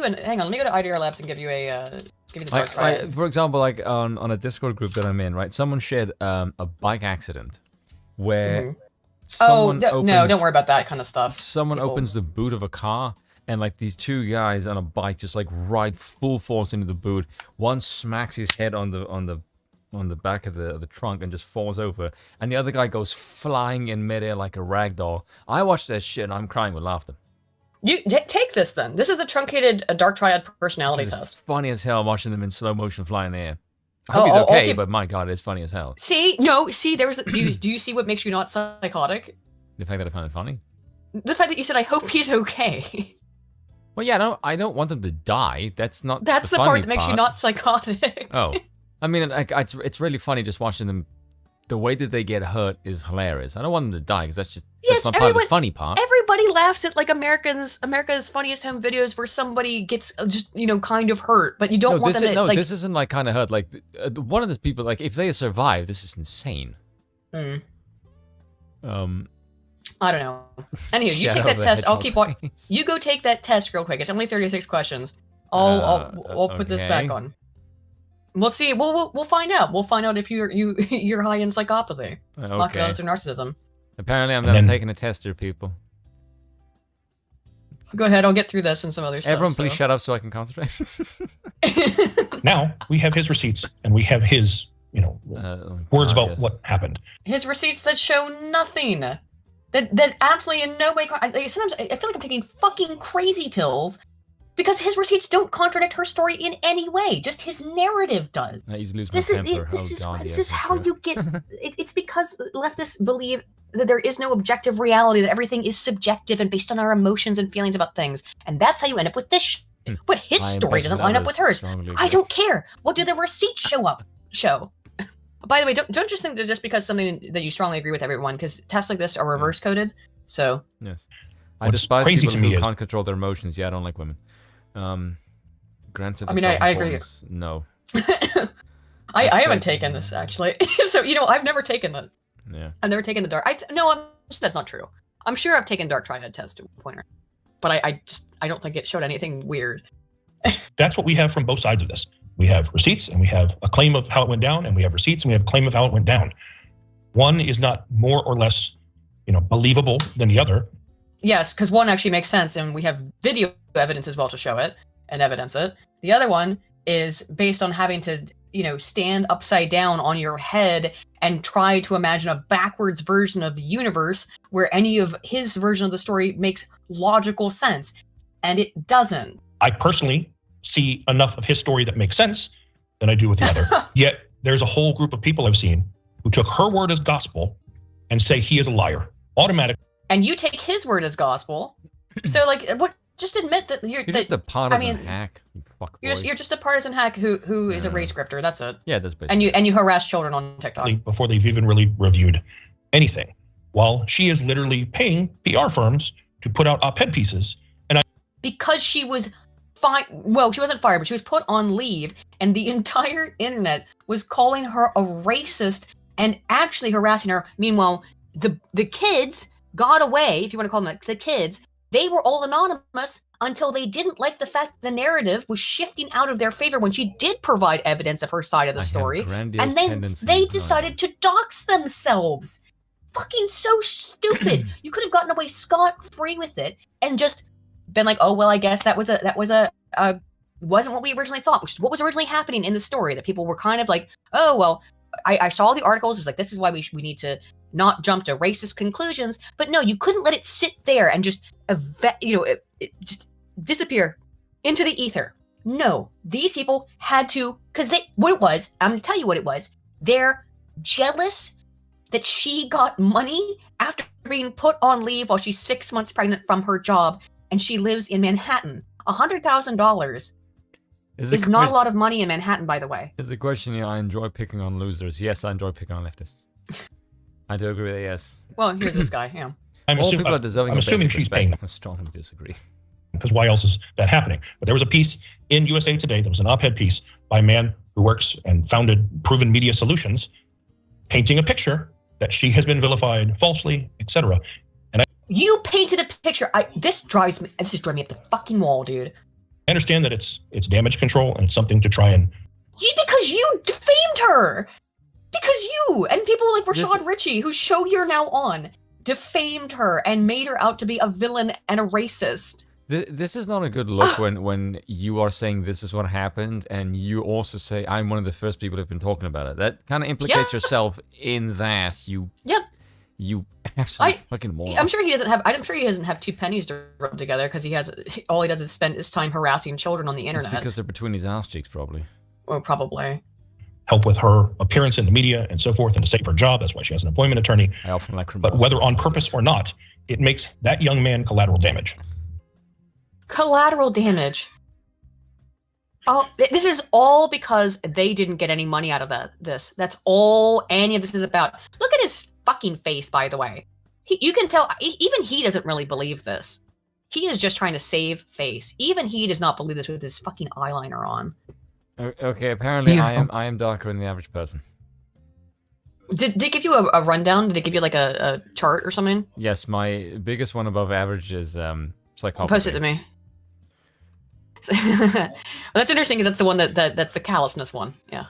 hang on, let me go to IDR Labs and give you the dark triad. For example, like on a Discord group that I'm in, right? Someone shared a bike accident where no, don't worry about that kind of stuff. Someone opens the boot of a car, and like these 2 guys on a bike just like ride full force into the boot. One smacks his head on the back of the trunk and just falls over, and the other guy goes flying in midair like a rag doll. I watched that shit and I'm crying with laughter. You take this then. This is the truncated dark triad personality test. It's funny as hell watching them in slow motion fly in the air. I hope he's okay, but my god, it's funny as hell. Do you see what makes you not psychotic? The fact that I find it funny? The fact that you said, I hope he's okay. Well, yeah, I don't want them to die. That's not That's the part that makes you not psychotic. Oh. I mean, it's really funny just watching them. The way that they get hurt is hilarious. I don't want them to die because that's not part of the funny part. Everybody laughs at like America's Funniest Home Videos where somebody gets just kind of hurt, but you don't want them to. No, this isn't like kind of hurt. Like one of the people, like if they survive, this is insane. I don't know. Anyway, you take that test. I'll keep watching. You go take that test real quick. It's only 36 questions. I'll put this back on. We'll see. We'll find out. We'll find out if you're high in psychopathy. Okay. Or narcissism. Apparently, I'm not taking a test here, people. Go ahead. I'll get through this and some other stuff. Everyone, please shut up so I can concentrate. Now we have his receipts and we have his, words about what happened. His receipts that show nothing. That absolutely in no way. Sometimes I feel like I'm taking fucking crazy pills because his receipts don't contradict her story in any way. Just his narrative does. He's losing my temper. This is how you get. It's because leftists believe that there is no objective reality, that everything is subjective and based on our emotions and feelings about things, and that's how you end up with this shit. But his story doesn't line up with hers. I don't care. What do the receipts show? By the way, don't just think that just because something that you strongly agree with everyone, because tests like this are reverse coded. So yes, I despise people who can't control their emotions. Yeah, I don't like women. Granted, I agree. No, I haven't taken this actually. So I've never taken that. Yeah, I've never taken the dark. That's not true. I'm sure I've taken dark Triad test at one point, but I don't think it showed anything weird. That's what we have from both sides of this. We have receipts and we have a claim of how it went down, and we have receipts and we have a claim of how it went down. One is not more or less, believable than the other. Yes, because one actually makes sense, and we have video evidence as well to show it and evidence it. The other one is based on having to, stand upside down on your head and try to imagine a backwards version of the universe where any of his version of the story makes logical sense, and it doesn't. I personally see enough of his story that makes sense than I do with the other. Yet there's a whole group of people I've seen who took her word as gospel and say he is a liar. Automatic. And you take his word as gospel. So what? Just admit that you're just a partisan hack. You fuck boy. You're just a partisan hack who is a race grifter. That's it. Yeah, that's basically. And you harass children on TikTok before they've even really reviewed anything. While she is literally paying PR firms to put out op-ed pieces, because she was well, she wasn't fired, but she was put on leave, and the entire internet was calling her a racist and actually harassing her. Meanwhile, the kids got away, if you want to call them the kids. They were all anonymous until they didn't like the fact the narrative was shifting out of their favor when she did provide evidence of her side of the story. And then they decided to dox themselves. Fucking so stupid. You could have gotten away scot-free with it and just been like, oh, well, I guess that wasn't what we originally thought, which is what was originally happening in the story, that people were kind of like, oh, well, I saw the articles. It's like, this is why we need to not jump to racist conclusions. But no, you couldn't let it sit there and just, just disappear into the ether. No, these people had to, because what it was, I'm going to tell you what it was. They're jealous that she got money after being put on leave while she's 6 months pregnant from her job, and she lives in Manhattan. $100,000 is not a lot of money in Manhattan, by the way. Is the question, I enjoy picking on losers. Yes, I enjoy picking on leftists. I do agree with that, yes. Well, here's this guy, yeah. I'm assuming she's paying them. I strongly disagree. Because why else is that happening? But there was a piece in USA Today, there was an op-ed piece by a man who works and founded Proven Media Solutions, painting a picture that she has been vilified falsely, etc. You painted a picture. This is driving me up the fucking wall, dude. I understand that it's damage control and it's something to try and. Because you defamed her. Because you and people like Rashad Ritchie, whose show you're now on, defamed her and made her out to be a villain and a racist. This is not a good look when you are saying this is what happened and you also say I'm one of the first people who've been talking about it. That kind of implicates yourself in that you. Yep. You absolute fucking moron. I'm sure he doesn't have two pennies to rub together because all he does is spend his time harassing children on the internet. It's because they're between his ass cheeks, probably. Well, probably. Help with her appearance in the media and so forth, and to save her job. That's why she has an employment attorney. I often like but whether on purpose or not, it makes that young man collateral damage. Collateral damage. Oh, this is all because they didn't get any money out of this. That's all any of this is about. Look at his fucking face, by the way. You can tell, even he doesn't really believe this. He is just trying to save face. Even he does not believe this with his fucking eyeliner on. Okay, apparently I am darker than the average person. Did they give you a rundown? Did they give you like a chart or something? Yes, my biggest one above average is psychopathy. Post it to me. Well, that's interesting because that's the one that's the callousness one. Yeah.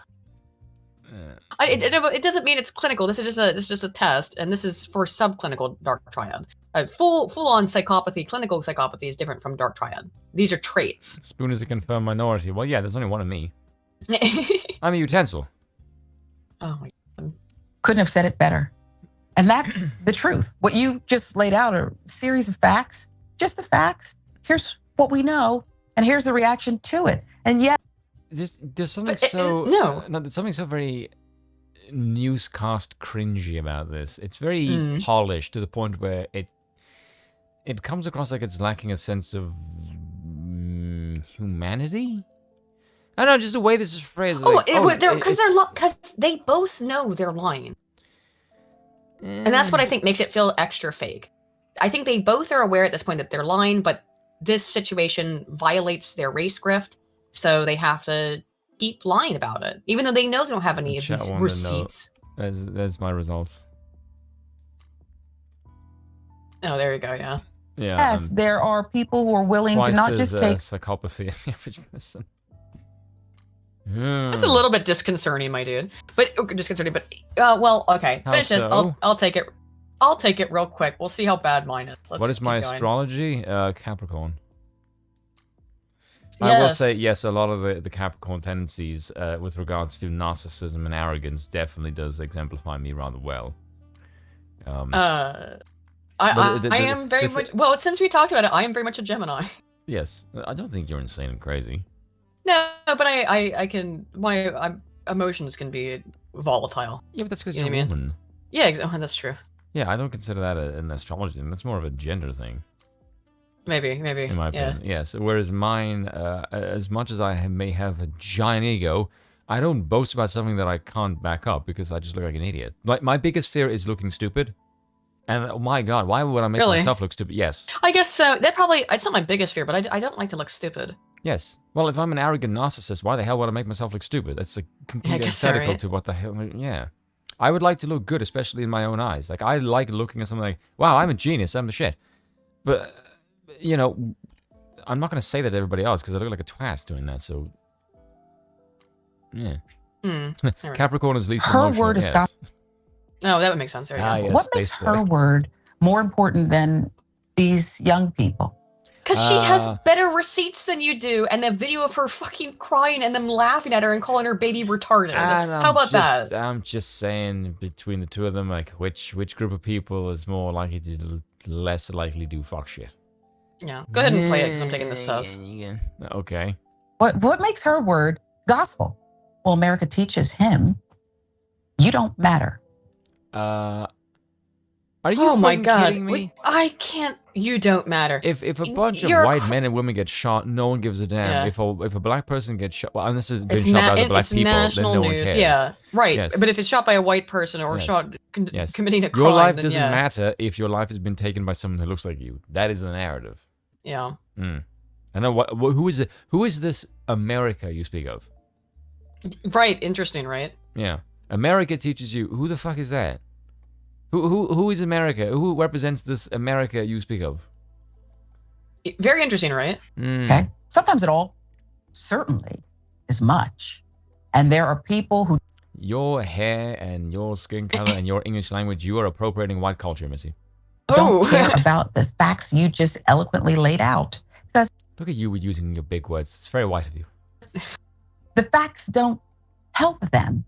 It doesn't mean it's clinical. This is just a test, and this is for subclinical dark triad. Full on psychopathy, clinical psychopathy is different from dark triad. These are traits. Spoon is a confirmed minority. Well, yeah, there's only one of me. I'm a utensil. Oh my God. Couldn't have said it better. And that's the truth. What you just laid out are a series of facts, just the facts. Here's what we know, and here's the reaction to it. And yet, there's something there's something so very newscast cringy about this. It's very polished to the point where it comes across like it's lacking a sense of humanity. I don't know, just the way this is phrased. Because they both know they're lying, and that's what I think makes it feel extra fake. I think they both are aware at this point that they're lying, but this situation violates their race grift, so they have to keep lying about it, even though they know they don't have any of these receipts. There's my results. Oh, there you go. Yeah. Yeah. Yes, there are people who are willing to not just take psychopathy as the average person. That's a little bit disconcerting, my dude. But well, okay. Finish this. I'll take it. I'll take it real quick. We'll see how bad mine is. What is my astrology? Capricorn. Yes. I will say, yes, a lot of the Capricorn tendencies with regards to narcissism and arrogance definitely does exemplify me rather well. I am very much... Well, since we talked about it, I am very much a Gemini. Yes. I don't think you're insane and crazy. No, but I can... My emotions can be volatile. Yeah, but that's because you're a woman. Yeah, that's true. Yeah, I don't consider that an astrology thing. That's more of a gender thing. Maybe. In my opinion, yes. Whereas mine, as much as I may have a giant ego, I don't boast about something that I can't back up because I just look like an idiot. Like, my biggest fear is looking stupid. And oh my God, why would I make myself look stupid? Yes. I guess so. It's not my biggest fear, but I don't like to look stupid. Yes. Well, if I'm an arrogant narcissist, why the hell would I make myself look stupid? That's completely antithetical to what the hell. Yeah. I would like to look good, especially in my own eyes. Like, I like looking at something like, wow, I'm a genius, I'm the shit. But, you know, I'm not going to say that to everybody else because I look like a twat doing that, so... Yeah. Capricorn is least emotional. Her word is God. Oh, that would make sense. Yes, what makes her word more important than these young people? Because she has better receipts than you do, and the video of her fucking crying and them laughing at her and calling her baby retarded. How about that? I'm just saying, between the two of them, like, which group of people is more likely to less likely do fuck shit? Yeah, go ahead and play it, because I'm taking this test. Okay. What makes her word gospel? Well, America teaches him, you don't matter. Are you kidding me? Wait, I can't. You don't matter. If a bunch of white men and women get shot, no one gives a damn. Yeah. If a black person gets shot, well, and this has been shot by other black people, then no one cares. Yeah, right. Yes. But if it's shot by a white person or shot committing a crime, your life doesn't matter if your life has been taken by someone who looks like you. That is the narrative. Yeah. I know. Who is this America you speak of? Right. Interesting. Right. Yeah. America teaches you. Who the fuck is that? Who is America? Who represents this America you speak of? Very interesting, right? Okay. Sometimes it all certainly is much. And there are people who... Your hair and your skin color and your English language, you are appropriating white culture, Missy. Don't care about the facts you just eloquently laid out. Because look at you using your big words. It's very white of you. The facts don't help them.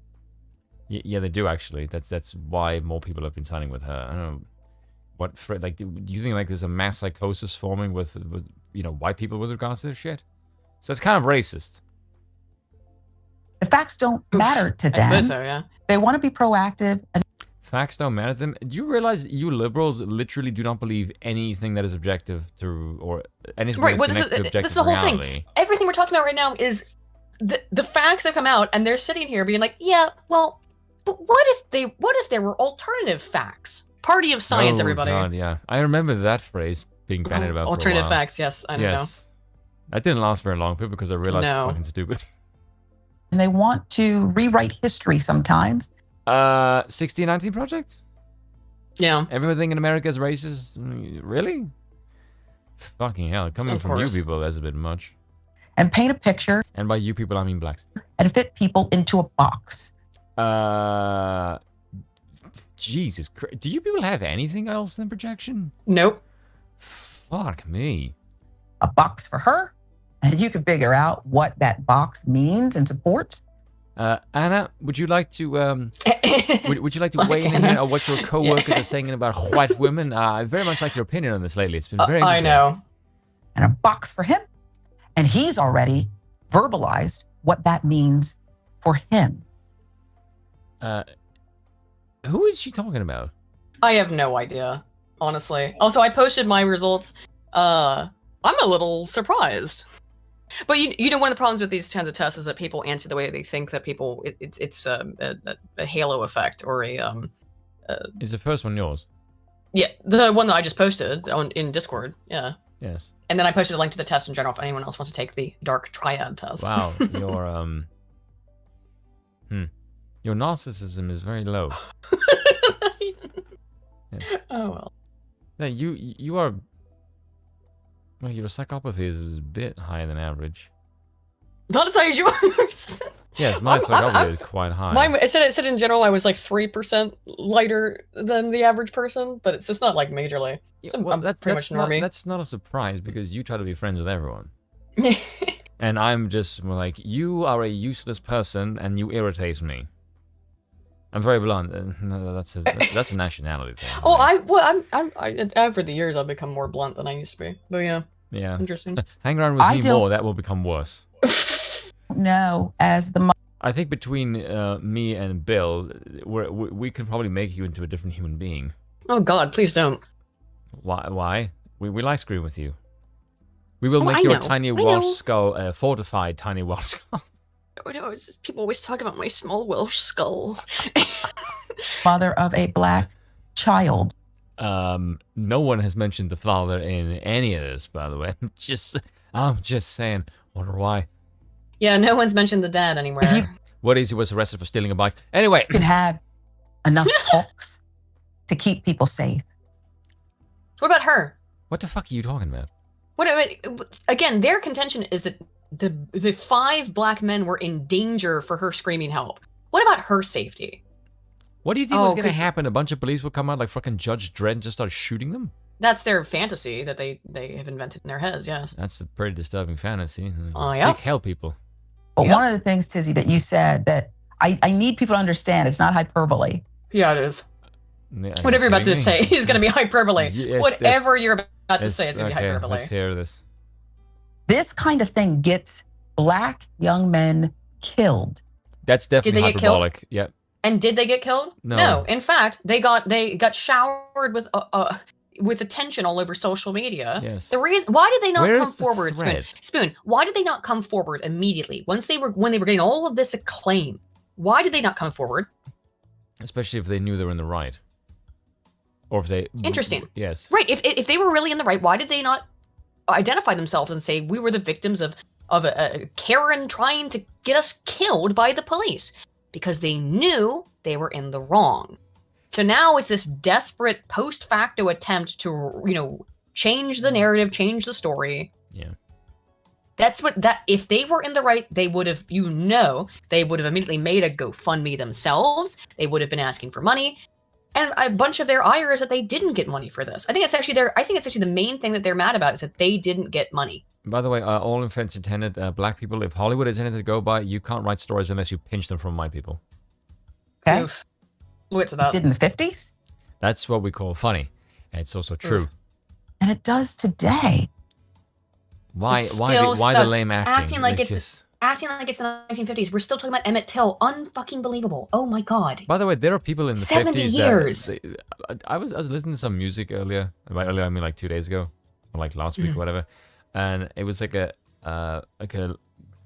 Yeah, they do actually. That's why more people have been signing with her. I don't know what do you think like there's a mass psychosis forming with white people with regards to this shit? So it's kind of racist. The facts don't matter to them. I suppose so, yeah. They want to be proactive. Facts don't matter to them. Do you realize you liberals literally do not believe anything that is objective to or anything that is connected to objective that's the whole reality? Thing. Everything we're talking about right now is the facts have come out, and they're sitting here being like, yeah, well. But what if there were alternative facts? Party of science, everybody. God, yeah. I remember that phrase being bandied about alternative for a while. Facts, yes, I know. That didn't last very long, because I realized it's fucking stupid. And they want to rewrite history sometimes 1619 Project? Yeah. Everything in America is racist? Really? Fucking hell. Coming from you people, that's a bit much. And paint a picture. And by you people, I mean blacks. And fit people into a box. Jesus Christ. Do you people have anything else than projection? Nope. Fuck me. A box for her. And you can figure out what that box means and supports. Anna, would you like to would you like to weigh in here on what your co-workers are saying about white women? I very much like your opinion on this lately. It's been very interesting. I know. And a box for him. And he's already verbalized what that means for him. Who is she talking about? I have no idea, honestly. Also, I posted my results. I'm a little surprised. But you know, one of the problems with these kinds of tests is that people answer the way they think that people. It's a halo effect or a. Is the first one yours? Yeah, the one that I just posted in Discord. Yeah. Yes. And then I posted a link to the test in general if anyone else wants to take the dark triad test. Wow, your narcissism is very low. Yes. Oh well. No, you are. Well, your psychopathy is a bit higher than average. Not as high as yours. Yes, my psychopathy is quite high. It said in general I was like 3% lighter than the average person, but it's just not like majorly. I'm pretty much normie. That's not a surprise because you try to be friends with everyone. And I'm just like, you are a useless person and you irritate me. I'm very blunt. No, that's a nationality thing. Oh, over the years I've become more blunt than I used to be. But yeah. Yeah. Interesting. Hang around with me more, that will become worse. No, as the. I think between me and Bill, we can probably make you into a different human being. Oh God, please don't. Why? We like screwing with you. We will make your tiny Welsh skull a fortified tiny Welsh skull. No, it's just, people always talk about my small Welsh skull. Father of a black child. No one has mentioned the father in any of this, by the way. I'm just saying. Wonder why. Yeah, no one's mentioned the dad anywhere. What is he was arrested for stealing a bike? Anyway, you can have enough talks to keep people safe. What about her? What the fuck are you talking about? Again, their contention is that the 5 black men were in danger for her screaming help. What about her safety? What do you think was going to happen? A bunch of police would come out like fucking Judge Dredd and just start shooting them? That's their fantasy that they have invented in their heads, yes. That's a pretty disturbing fantasy. Oh, yeah. Seek help, people. But one of the things, Tizzy, that you said that I need people to understand, it's not hyperbole. Yeah, it is. Whatever you're about to say is going to be hyperbole. Yes, whatever you're about to say is going to be hyperbole. Let's hear this. This kind of thing gets black young men killed. That's definitely hyperbolic. Yep. And did they get killed? No. In fact, they got showered with attention all over social media. Yes. The reason why did they not come forward, Spoon? Why did they not come forward immediately when they were getting all of this acclaim? Why did they not come forward? Especially if they knew they were in the right. Or if they Interesting. Yes. Right. If they were really in the right, why did they not identify themselves and say we were the victims of a Karen trying to get us killed by the police? Because they knew they were in the wrong. So now it's this desperate post-facto attempt to, change the narrative, change the story. Yeah. If they were in the right, they would have, they would have immediately made a GoFundMe themselves. They would have been asking for money. And a bunch of their ire is that they didn't get money for this. I think it's actually the main thing that they're mad about is that they didn't get money. By the way, all offense intended, black people, if Hollywood is anything to go by, you can't write stories unless you pinch them from white people. Okay. Oof. What's that? It did in the 50s? That's what we call funny. And it's also true. Oof. And it does today. Why the lame acting? Acting like it's the 1950s. We're still talking about Emmett Till. Unfucking believable. Oh my God. By the way, there are people in the 70 50s years. I was listening to some music earlier. By earlier, I mean like 2 days ago. Or like last week or whatever. And it was like a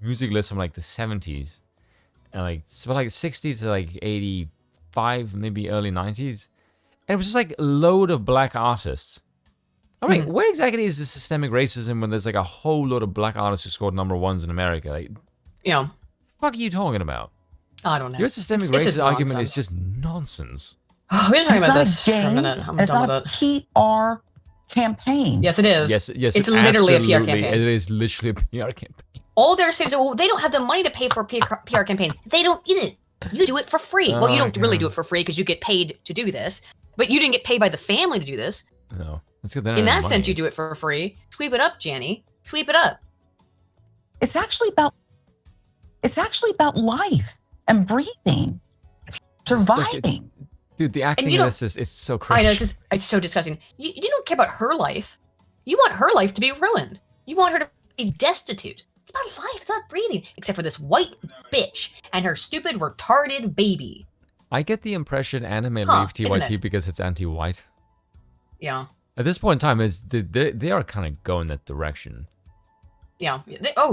music list from like the 70s. And like 60s to like 85, maybe early 90s. And it was just like a load of black artists. I'm like, where exactly is the systemic racism when there's like a whole load of black artists who scored #1s in America? Like, yeah. Fuck are you talking about? I don't know. Your systemic racist argument is just nonsense. Oh, we're talking about this for a game. minute. I'm It's done not with a PR campaign. Yes, it is. Yes, it's literally a PR campaign. It is literally a PR campaign. All they're saying is, well, they don't have the money to pay for a PR campaign. They don't need it. You do it for free. Well, you don't really do it for free because you get paid to do this, but you didn't get paid by the family to do this. No, that's good. In that sense, you do it for free. Sweep it up, Janny. Sweep it up. It's actually about life and breathing, surviving. Dude, the acting in this is so crazy. I know, it's so disgusting. You don't care about her life. You want her life to be ruined. You want her to be destitute. It's about life, it's about breathing. Except for this white bitch and her stupid, retarded baby. I get the impression anime leave TYT because it's anti-white. Yeah. At this point in time, they are kind of going that direction. Yeah.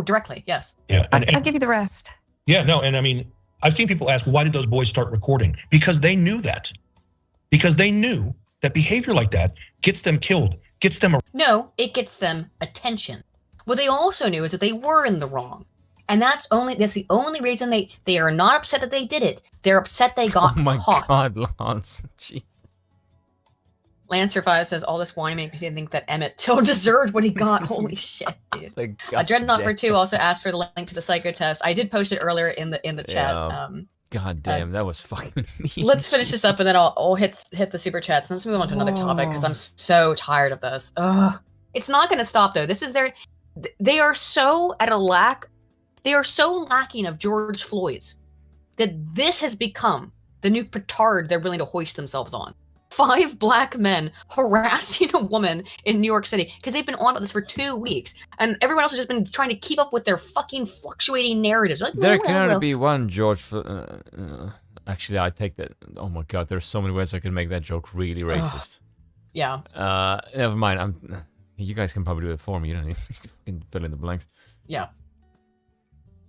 Directly, yes. Yeah. I'll give you the rest. Yeah, no, and I mean, I've seen people ask, why did those boys start recording? Because they knew that. Because they knew that behavior like that gets them killed, gets them... No, it gets them attention. What they also knew is that they were in the wrong. And that's the only reason they are not upset that they did it. They're upset they got caught. Oh my God, Lance. Jeez. Lancer5 says, all this whining makes me think that Emmett Till deserved what he got. Holy shit, dude. Dreadnought for 2 also asked for the link to the psycho test. I did post it earlier in the chat. God damn, that was fucking mean. Let's finish this up and then I'll hit the super chats and let's move on to another topic because I'm so tired of this. Ugh. It's not going to stop though. They are so lacking of George Floyd's that this has become the new petard they're willing to hoist themselves on. 5 black men harassing a woman in New York City because they've been on about this for 2 weeks, and everyone else has just been trying to keep up with their fucking fluctuating narratives. Like, there can only be one George. Actually, I take that. Oh my God, there's so many ways I can make that joke really racist. Yeah. Never mind. You guys can probably do it for me. You don't need to fucking fill in the blanks. Yeah.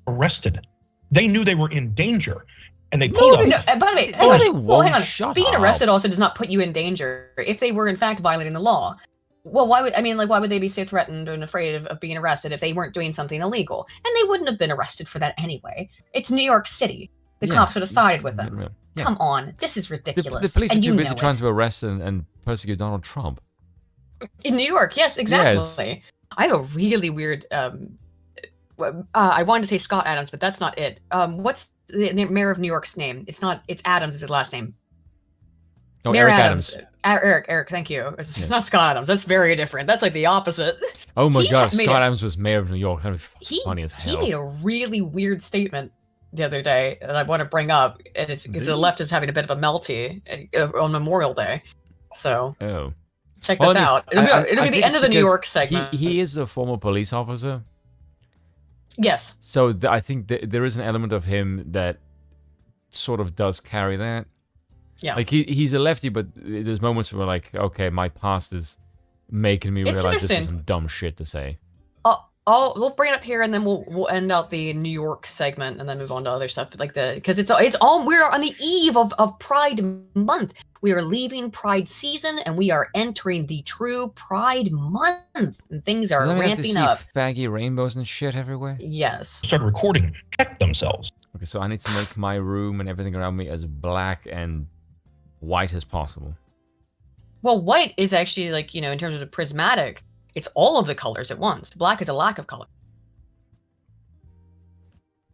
Arrested. They knew they were in danger. And they pulled up. No, by the way, hang on. Being arrested also does not put you in danger if they were in fact violating the law. Well, why would they be so threatened and afraid of being arrested if they weren't doing something illegal? And they wouldn't have been arrested for that anyway. It's New York City. The cops would have sided with them. Yeah. Come on, this is ridiculous. The police are too busy trying to arrest and persecute Donald Trump. In New York, yes, exactly. Yes. I have a really weird. I wanted to say Scott Adams, but that's not it. What's the mayor of New York's name? It's Adams is his last name. Oh, Mayor Eric Adams. Eric, thank you. It's not Scott Adams. That's very different. That's like the opposite. Oh my God, Scott Adams was mayor of New York. That would be funny as hell. He made a really weird statement the other day that I want to bring up, and it's because the left is having a bit of a melty on Memorial Day. So check this out. It'll be the end of the New York segment. He is a former police officer. Yes. So I think there is an element of him that sort of does carry that. Yeah. Like he's a lefty, but there's moments where like, okay, my past is making me realize this is some dumb shit to say. We'll bring it up here and then we'll end out the New York segment and then move on to other stuff because it's all we're on the eve of Pride Month. We are leaving Pride season and we are entering the true Pride Month. And things are ramping up. Faggy rainbows and shit everywhere. Yes. Started recording, check themselves. Okay, so I need to make my room and everything around me as black and white as possible. Well, white is actually like, in terms of the prismatic, it's all of the colors at once. Black is a lack of color.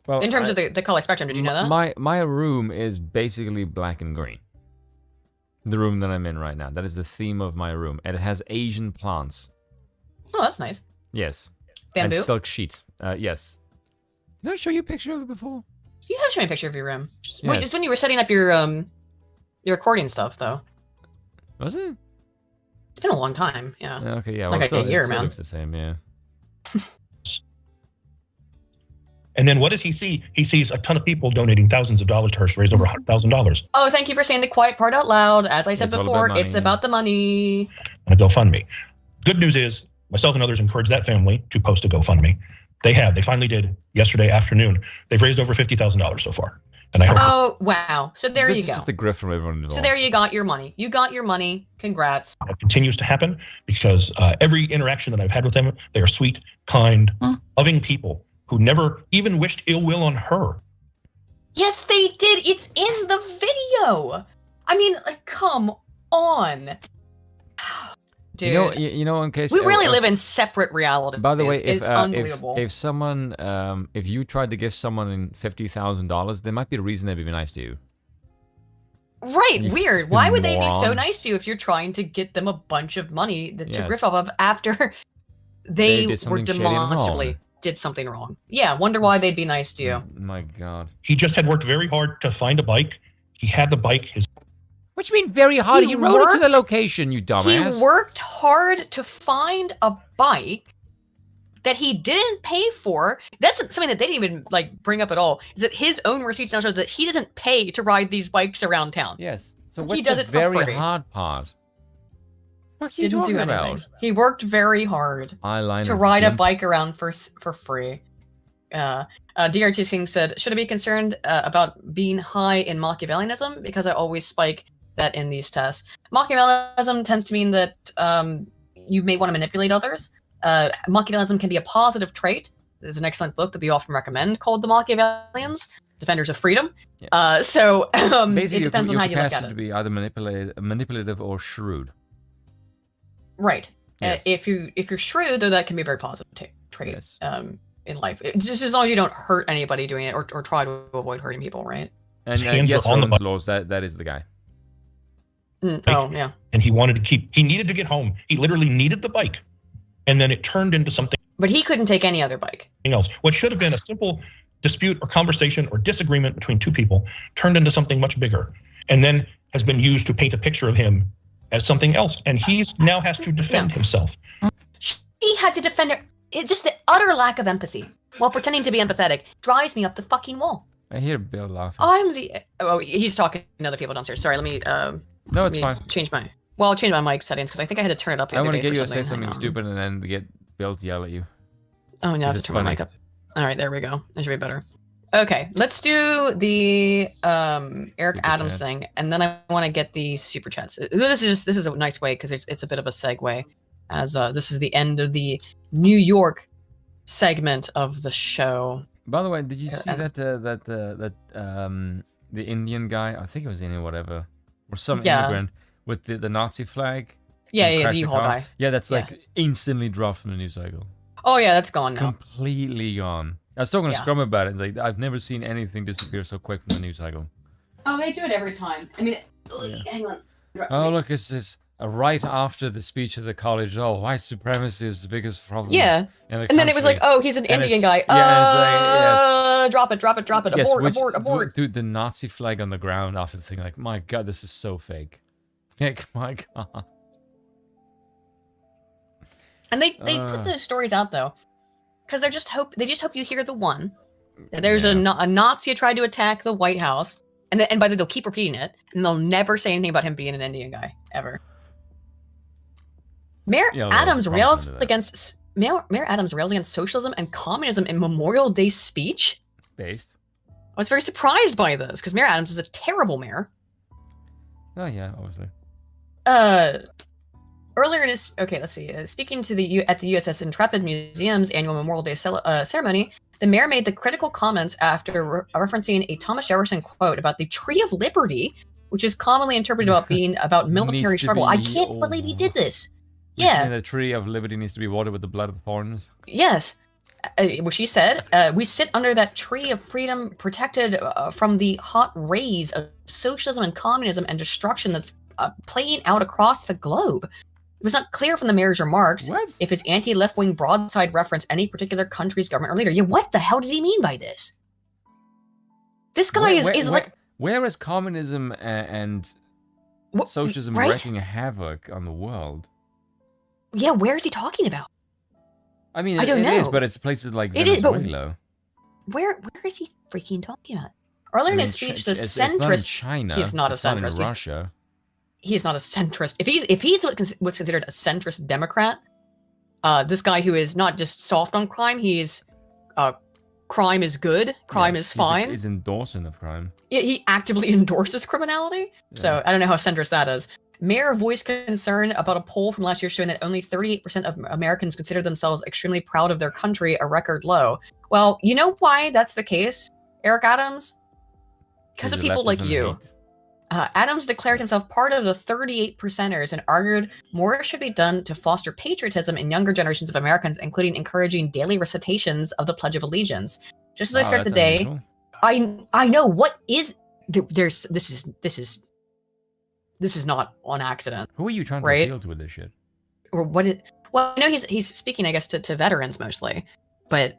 Well, in terms of the color spectrum, did you know that? My room is basically black and green. The room that I'm in right now. That is the theme of my room. And it has Asian plants. Oh, that's nice. Yes. Bamboo? And silk sheets. Yes. Did I show you a picture of it before? You have shown me a picture of your room. Yes. It's when you were setting up your recording stuff, though. Was it? It's been a long time, yeah. Okay, yeah. Like a year, man. It looks the same, yeah. And then what does he see? He sees a ton of people donating thousands of dollars to her to raise over $100,000. Oh, thank you for saying the quiet part out loud. As I said before, it's about the money. On a GoFundMe. Good news is, myself and others encourage that family to post a GoFundMe. They finally did yesterday afternoon. They've raised over $50,000 so far. And I hope. Oh, wow. So there you go. This is just a grift from everyone involved. So there you got your money. You got your money. Congrats. It continues to happen because every interaction that I've had with them, they are sweet, kind, loving people who never even wished ill will on her. Yes, they did. It's in the video. I mean, like, come on. Dude. You know, in case we really live in separate realities. By the way, it's unbelievable. If someone, if you tried to give someone $50,000, there might be a reason they'd be nice to you. Right, weird. Why would they be so nice to you if you're trying to get them a bunch of money to grift off of after they were demonstrably did something wrong? Yeah, wonder why they'd be nice to you. My God. He just had worked very hard to find a bike. He had the bike. What you mean very hard? He rode it to the location, you dumbass. He worked hard to find a bike that he didn't pay for. That's something that they didn't even like bring up at all. Is that his own receipts now show that he doesn't pay to ride these bikes around town. Yes. So what's the very hard part? What are you talking about? He worked very hard to ride a bike around for free. DRT King said, should I be concerned about being high in Machiavellianism? Because I always spike that in these tests. Machiavellianism tends to mean that you may want to manipulate others. Machiavellianism can be a positive trait. There's an excellent book that we often recommend called The Machiavellians, Defenders of Freedom. Yeah. It depends on how you look at it. To be either manipulative or shrewd. Right. Yes. If you're shrewd, though, that can be a very positive trait. Yes. In life, just as long as you don't hurt anybody doing it or try to avoid hurting people, right? And yes, Roman's laws, that is the guy. Oh, yeah. And he needed to get home. He literally needed the bike. And then it turned into something. But he couldn't take any other bike. Else. What should have been a simple dispute or conversation or disagreement between two people turned into something much bigger. And then has been used to paint a picture of him as something else. And now has to defend himself. He had to defend her. It's just the utter lack of empathy while pretending to be empathetic drives me up the fucking wall. I hear Bill laughing. He's talking to other people downstairs. Sorry, let me no, it's fine. I'll change my mic settings because I think I had to turn it up the other day. I want to get you to say something stupid and then get Bill to yell at you. Oh, now I have to turn my mic up. All right, there we go. That should be better. Okay, let's do the Eric Adams thing, and then I want to get the super chats. This is a nice way because it's a bit of a segue, as this is the end of the New York segment of the show. By the way, did you see that the Indian guy? I think it was Indian, whatever, or some immigrant with the Nazi flag. Yeah, the U-Haul guy. Yeah, that's like instantly dropped from the news cycle. Oh yeah, that's gone now. Completely gone. I was talking to Scrum about it. It's like I've never seen anything disappear so quick from the news cycle. Oh, they do it every time. I mean, hang on. Oh look, it's this. Right after the speech of the college, white supremacy is the biggest problem. Yeah, and then it was like, he's an Indian guy. Drop it. Yes, abort. Dude, the Nazi flag on the ground after the thing, like, my God, this is so fake. Like, my God. And they put those stories out though, because they just hope you hear the one. There's a Nazi who tried to attack the White House, and by the way, they'll keep repeating it, and they'll never say anything about him being an Indian guy ever. Mayor Adams rails against socialism and communism in Memorial Day speech. I was very surprised by this because Mayor Adams is a terrible mayor. Oh yeah, obviously. Earlier in his let's see. Speaking to at the USS Intrepid Museum's annual Memorial Day ceremony, the mayor made the critical comments after referencing a Thomas Jefferson quote about the Tree of Liberty, which is commonly interpreted about being about military struggle. I can't believe he did this. Yeah. The Tree of Liberty needs to be watered with the blood of the pawns. Yes. What she said, we sit under that tree of freedom protected from the hot rays of socialism and communism and destruction that's playing out across the globe. It was not clear from the mayor's remarks if his anti-left-wing broadside referenced any particular country's government or leader. Yeah, what the hell did he mean by this? This guy is like... Where is communism and socialism wreaking havoc on the world? Yeah, where is he talking about? I mean, it is, but it's places like Venezuela. Where is he freaking talking about? Earlier in his speech, the centrist... It's not in China. He's not a centrist. Not in Russia. He's not a centrist. If he's what's considered a centrist Democrat, this guy who is not just soft on crime, he's crime is good, crime is fine. He's endorsing of crime. He actively endorses criminality. Yes. So I don't know how centrist that is. Mayor voiced concern about a poll from last year showing that only 38% of Americans consider themselves extremely proud of their country, a record low. Well, you know why that's the case, Eric Adams? because of people like you. Adams declared himself part of the 38%ers and argued more should be done to foster patriotism in younger generations of Americans, including encouraging daily recitations of the Pledge of Allegiance. Just as I start the day, unusual. I know what is this is not on accident. Who are you trying to appeal to with this shit? Or what? Well, I know he's speaking, I guess, to veterans mostly, but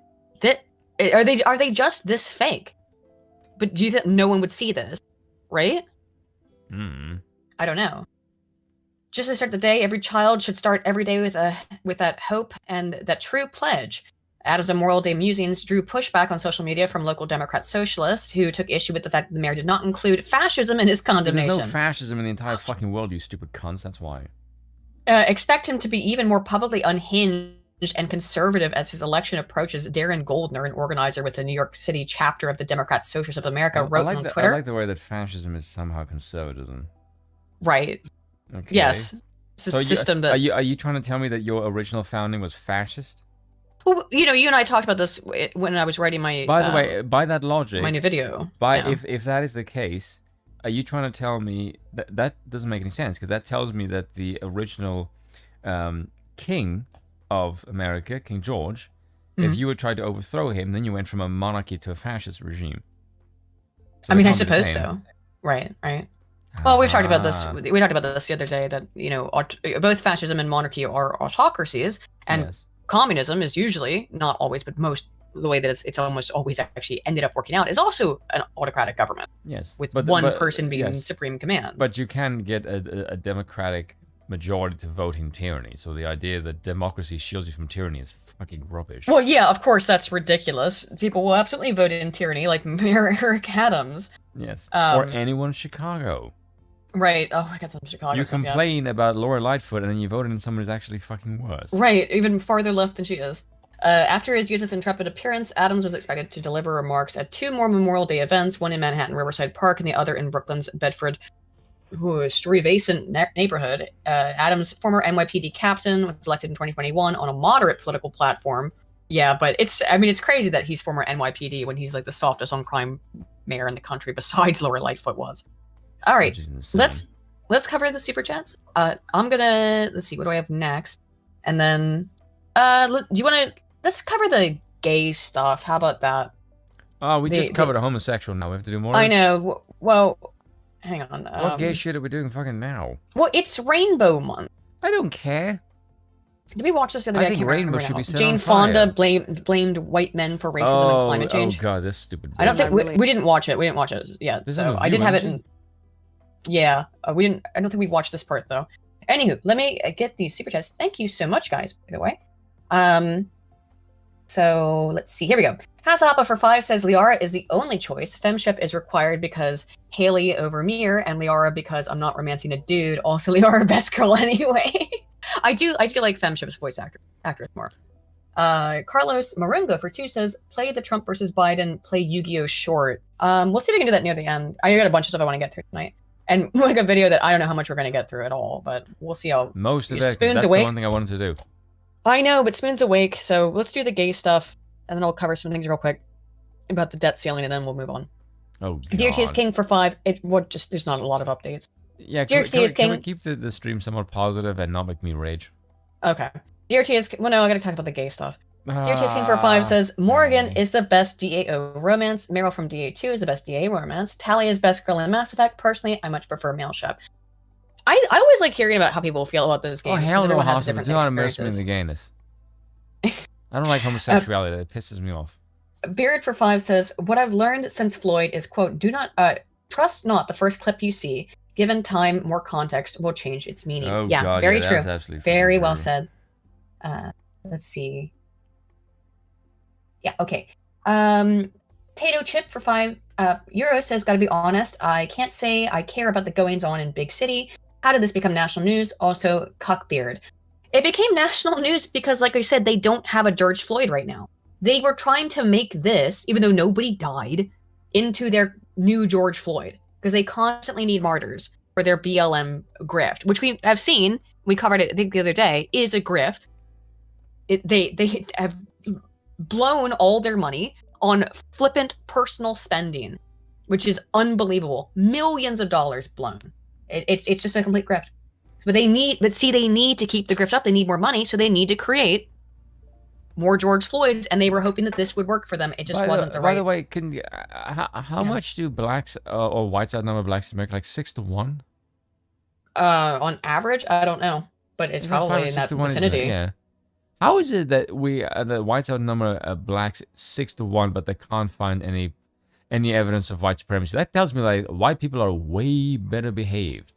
are they just this fake? But do you think no one would see this, right? I don't know. Just to start the day, every child should start every day with that hope and that true pledge. Adams' Memorial Day musings drew pushback on social media from local Democrat socialists who took issue with the fact that the mayor did not include fascism in his condemnation. There's no fascism in the entire fucking world, you stupid cunts. That's why. Expect him to be even more publicly unhinged and conservative as his election approaches. Darren Goldner, an organizer with the New York City chapter of the Democrat Socialists of America, wrote on Twitter. I like the way that fascism is somehow conservatism. Right. Okay. Yes. It's a system that... Are you trying to tell me that your original founding was fascist? Well, you and I talked about this when I was writing my... By the way, by that logic... My new video. If that is the case, are you trying to tell me... That doesn't make any sense, because that tells me that the original king of America, King George, if you would try to overthrow him, then you went from a monarchy to a fascist regime. So I mean, I suppose so. Right. Well, we've talked about this. We talked about this the other day, that, both fascism and monarchy are autocracies, and communism is usually, not always, but most, the way that it's almost always actually ended up working out, is also an autocratic government. Yes. With one person being supreme command. But you can get a democratic majority to vote in tyranny, so the idea that democracy shields you from tyranny is fucking rubbish. Well, yeah, of course, that's ridiculous. People will absolutely vote in tyranny, like Mayor Eric Adams. Yes. Or anyone in Chicago. Right. Oh, I got some Chicago. You complain about Laura Lightfoot, and then you voted in someone who's actually fucking worse. Right, even farther left than she is. After his useless intrepid appearance, Adams was expected to deliver remarks at 2 more Memorial Day events, one in Manhattan Riverside Park and the other in Brooklyn's Bedford Stuyvesant neighborhood. Adams, former NYPD captain, was elected in 2021 on a moderate political platform. Yeah, but it's crazy that he's former NYPD when he's like the softest on crime mayor in the country besides Laura Lightfoot was. All right, let's cover the super chats. I'm gonna, let's see, what do I have next? And then, let's cover the gay stuff. How about that? Oh, we just covered a homosexual. Now we have to do more. I know. Well, hang on. What gay shit are we doing fucking now? Well, it's Rainbow Month. I don't care. Did we watch this the other day? I think Rainbow should be set Jane on fire. Fonda blamed white men for racism and climate change. Oh god, this stupid. I don't think we didn't watch it. We didn't watch it yet. So I did have it in. Yeah, we didn't. I don't think we watched this part though. Anywho, let me get these super chats. Thank you so much, guys. By the way, so let's see. Here we go. Hasappa for 5 says Liara is the only choice. Femship is required because Haley over Mir, and Liara because I'm not romancing a dude. Also, Liara best girl anyway. I do like Femship's voice actress more. Carlos Marungo for 2 says play the Trump versus Biden, play Yu-Gi-Oh short. We'll see if we can do that near the end. I got a bunch of stuff I want to get through tonight. And like a video that I don't know how much we're going to get through at all, but we'll see how... Most of it, that's the one thing I wanted to do. I know, but Spoon's awake, so let's do the gay stuff, and then I'll cover some things real quick about the debt ceiling, and then we'll move on. Oh, God. DRT is king for 5. There's not a lot of updates. Yeah, can we keep the stream somewhat positive and not make me rage? Okay. DRT is... Well, no, I gotta talk about the gay stuff. DRT is king for 5 says, Morgan is the best DAO romance. Meryl from DA2 is the best DA romance. Talia is best girl in Mass Effect. Personally, I much prefer Male Shep. I always like hearing about how people feel about this game. Oh, hell no, Hospital. Do not immerse me in the gayness. I don't like homosexuality. It pisses me off. Beard for 5 says, what I've learned since Floyd is, quote, do not... trust not the first clip you see. Given time, more context will change its meaning. Oh, yeah, God, very yeah, true. That's absolutely very well said. Let's see. Yeah, okay. Tato Chip for 5 Euro says, gotta be honest, I can't say I care about the goings on in Big City. How did this become national news? Also, Cuckbeard. It became national news because, like I said, they don't have a George Floyd right now. They were trying to make this, even though nobody died, into their new George Floyd. Because they constantly need martyrs for their BLM grift, which we have seen, we covered it, I think, the other day, is a grift. They have blown all their money on flippant personal spending. which is unbelievable. Millions of dollars blown. It's just a complete grift. But they need to keep the grift up. They need more money, so they need to create more George Floyds, and they were hoping that this would work for them. It just wasn't the right. By the way, how much do blacks or whites outnumber blacks in America? Like 6 to 1? On average, I don't know, but it's probably in that vicinity. Yeah. How is it that the whites outnumber blacks 6 to 1, but they can't find any evidence of white supremacy? That tells me like white people are way better behaved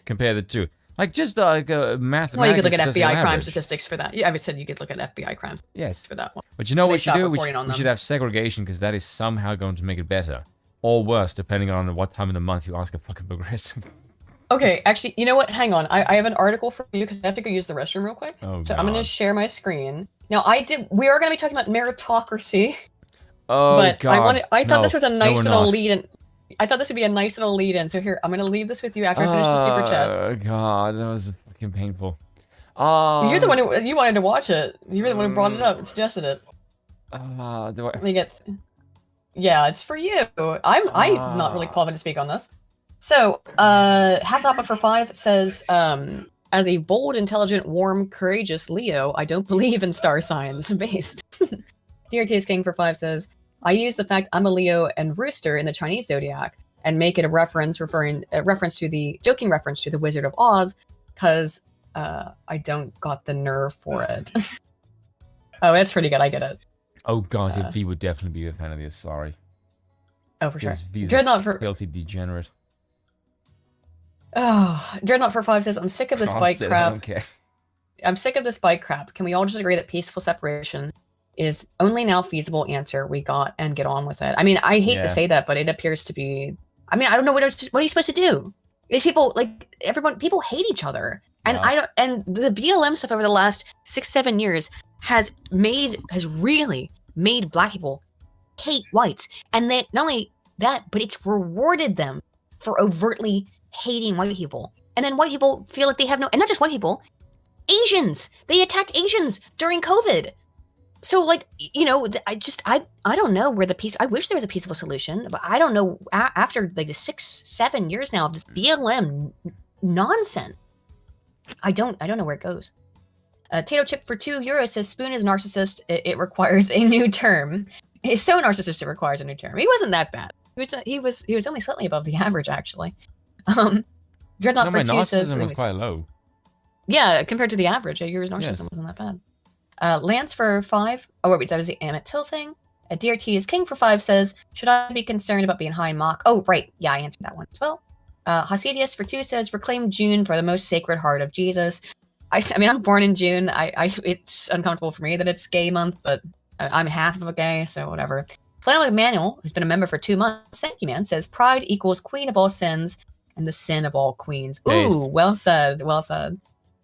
compared to the two. Like just like mathematics. Well, you could look at FBI crime statistics for that. Yeah, I said you could look at FBI crimes. Yes, for that one. But you know what we should do? We should have segregation, because that is somehow going to make it better or worse, depending on what time of the month you ask a fucking progressive. Okay, actually, you know what? Hang on. I have an article for you because I have to go use the restroom real quick. Oh, so I'm going to share my screen. Now, we are going to be talking about meritocracy. Oh, but God. I thought this was a nice little lead-in. I thought this would be a nice little lead-in. So here, I'm going to leave this with you after I finish the super chats. Oh, God. That was fucking painful. You're the one you wanted to watch it. You were the one who brought it up and suggested it. Let me get... Yeah, it's for you. I'm not really qualified to speak on this. So, Hasapa for 5 says, as a bold, intelligent, warm, courageous Leo, I don't believe in star signs based. DRT's King for 5 says, I use the fact I'm a Leo and Rooster in the Chinese zodiac and make it a joking reference to the Wizard of Oz, because I don't got the nerve for it. Oh, that's pretty good. I get it. Oh, God, yeah, V would definitely be a fan of this. Sorry. Oh, for sure. Dreadnought for filthy degenerate. Oh, Dreadnought for 5 says, I'm sick of this bike crap. I'm sick of this bike crap. Can we all just agree that peaceful separation is only now feasible answer we got and get on with it? I mean, I hate to say that, but it appears to be. I mean, I don't know what are you supposed to do? These people, like people hate each other, and and the BLM stuff over the last 6-7 years has really made black people hate whites, and that not only that, but it's rewarded them for overtly hating white people. And then white people feel like they have and not just white people, Asians. They attacked Asians during COVID. So like, you know, I don't know where I wish there was a peaceful solution, but I don't know after like the 6-7 years now of this BLM nonsense. I don't know where it goes. Tato Chip for €2 says Spoon is narcissist. It requires a new term. He's so narcissist it requires a new term. He wasn't that bad. He was only slightly above the average, actually. Dreadnought for 2 says was quite low. Yeah, compared to the average, your narcissism wasn't that bad. Lance for 5. Oh wait, that was the Amit Till thing. DRT is King for 5 says, should I be concerned about being high in mock? Oh right, yeah, I answered that one as well. Hasidius for 2 says, reclaim June for the most sacred heart of Jesus. I mean, I'm born in June. It's uncomfortable for me that it's gay month, but I'm half of a gay, so whatever. Flannel Emmanuel, who's been a member for 2 months, thank you, man, says, pride equals queen of all sins and the sin of all queens. Ooh, well said, well said.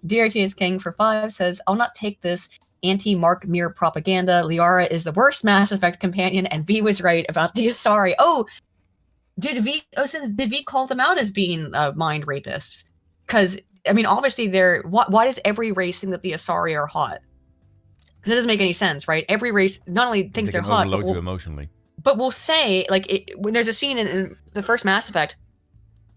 DRT is King for 5 says, I'll not take this anti-Mark Mir propaganda. Liara is the worst Mass Effect companion, and V was right about the Asari. Oh, did V call them out as being mind rapists? Because, I mean, obviously why does every race think that the Asari are hot? Because it doesn't make any sense, right? Every race not only thinks they're hot, but you emotionally. But we'll say, like, when there's a scene in the first Mass Effect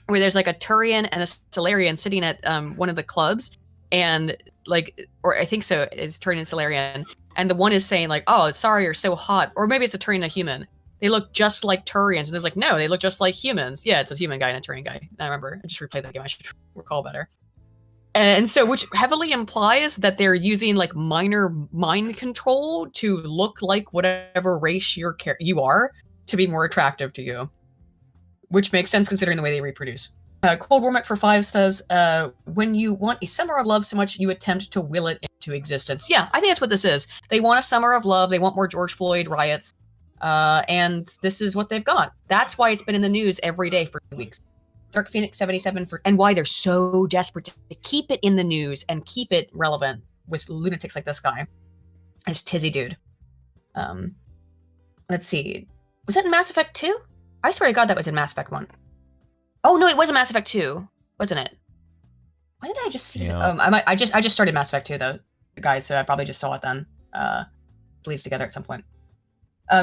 where there's like a Turian and a Solarian sitting at one of the clubs, and like, or I think so, it's Turian and Solarian, and the one is saying like, oh, sorry, you're so hot, or maybe it's a Turian and a human. They look just like Turians, and it's like, no, they look just like humans. Yeah, it's a human guy and a Turian guy. I remember, I just replayed that game. I should recall better. And so, which heavily implies that they're using like minor mind control to look like whatever race you are to be more attractive to you, which makes sense considering the way they reproduce. Cold Warmack for 5 says, when you want a summer of love so much, you attempt to will it into existence. Yeah, I think that's what this is. They want a summer of love. They want more George Floyd riots. And this is what they've got. That's why it's been in the news every day for 2 weeks. Dark Phoenix 77 and why they're so desperate to keep it in the news and keep it relevant with lunatics like this guy. As Tizzy Dude. Let's see. Was that in Mass Effect 2? I swear to God that was in Mass Effect 1. Oh no, it was in Mass Effect 2, wasn't it? Why did I just see that? I just started Mass Effect 2 though, guys, so I probably just saw it then. Bleeds together at some point.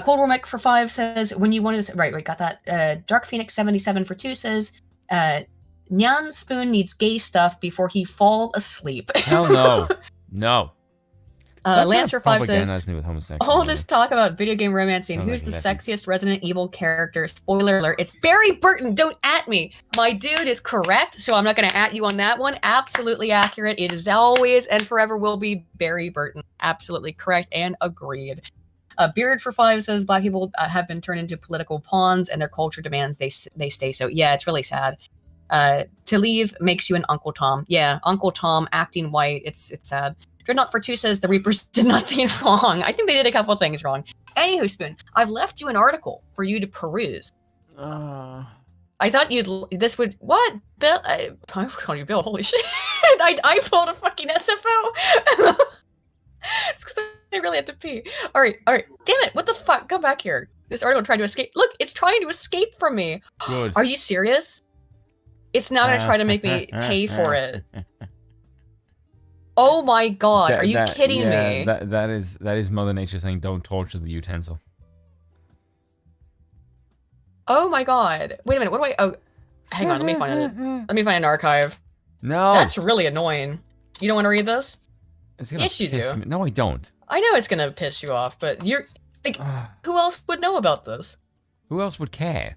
Cold War Mech for 5 says, when you wanted to... Right, got that. Dark Phoenix 77 for 2 says, Nyan Spoon needs gay stuff before he fall asleep. Hell no. No. Lancer 5 says, with all this talk about video game romancing, who's the sexiest Resident Evil character? Spoiler alert, it's Barry Burton, don't at me. My dude is correct, so I'm not going to at you on that one. Absolutely accurate. It is always and forever will be Barry Burton. Absolutely correct and agreed. Beard for 5 says, Black people have been turned into political pawns and their culture demands they stay so. Yeah, it's really sad. To leave makes you an Uncle Tom. Yeah, Uncle Tom acting white. It's sad. Dreadnought for 2 says the Reapers did nothing wrong. I think they did a couple of things wrong. Anywho, Spoon, I've left you an article for you to peruse. I thought this would, what? Bill, I call you Bill, holy shit. I pulled a fucking SFO. It's because I really have to pee. All right. Damn it, what the fuck? Come back here. This article tried to escape. Look, it's trying to escape from me. Good. Are you serious? It's now gonna try to make me pay for it. Oh my god, are you kidding me? That is Mother Nature saying don't torture the utensil. Oh my god. Wait a minute, what do I... Oh, hang on, let me find it. Let me find an archive. No. That's really annoying. You don't want to read this? Yes, you do. No, I don't. I know it's gonna piss you off, but you're... Like, who else would know about this? Who else would care?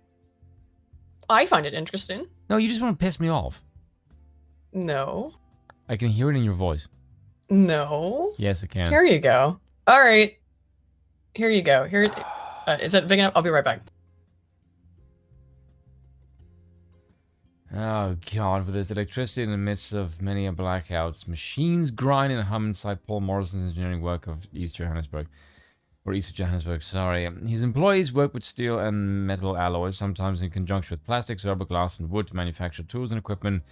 I find it interesting. No, you just want to piss me off. No. I can hear it in your voice. No. Yes, I can. Here you go. All right. Here you go. Here. Is that big enough? I'll be right back. Oh god, with this electricity in the midst of many blackouts, machines grind and hum inside Paul Morrison's engineering work of East Johannesburg. Or East Johannesburg, sorry. His employees work with steel and metal alloys, sometimes in conjunction with plastics, rubber, glass, and wood to manufacture tools and equipment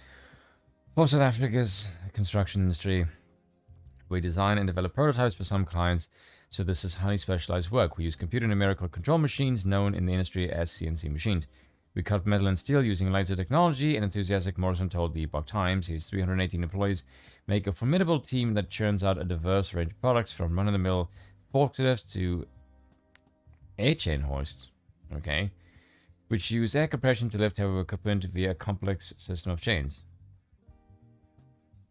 for South Africa's construction industry. We design and develop prototypes for some clients, so this is highly specialized work. We use computer numerical control machines known in the industry as CNC machines. We cut metal and steel using laser technology, and enthusiastic Morrison told the Epoch Times his 318 employees make a formidable team that churns out a diverse range of products from run-of-the-mill forklifts to air-chain hoists, okay, which use air compression to lift heavy equipment via a complex system of chains.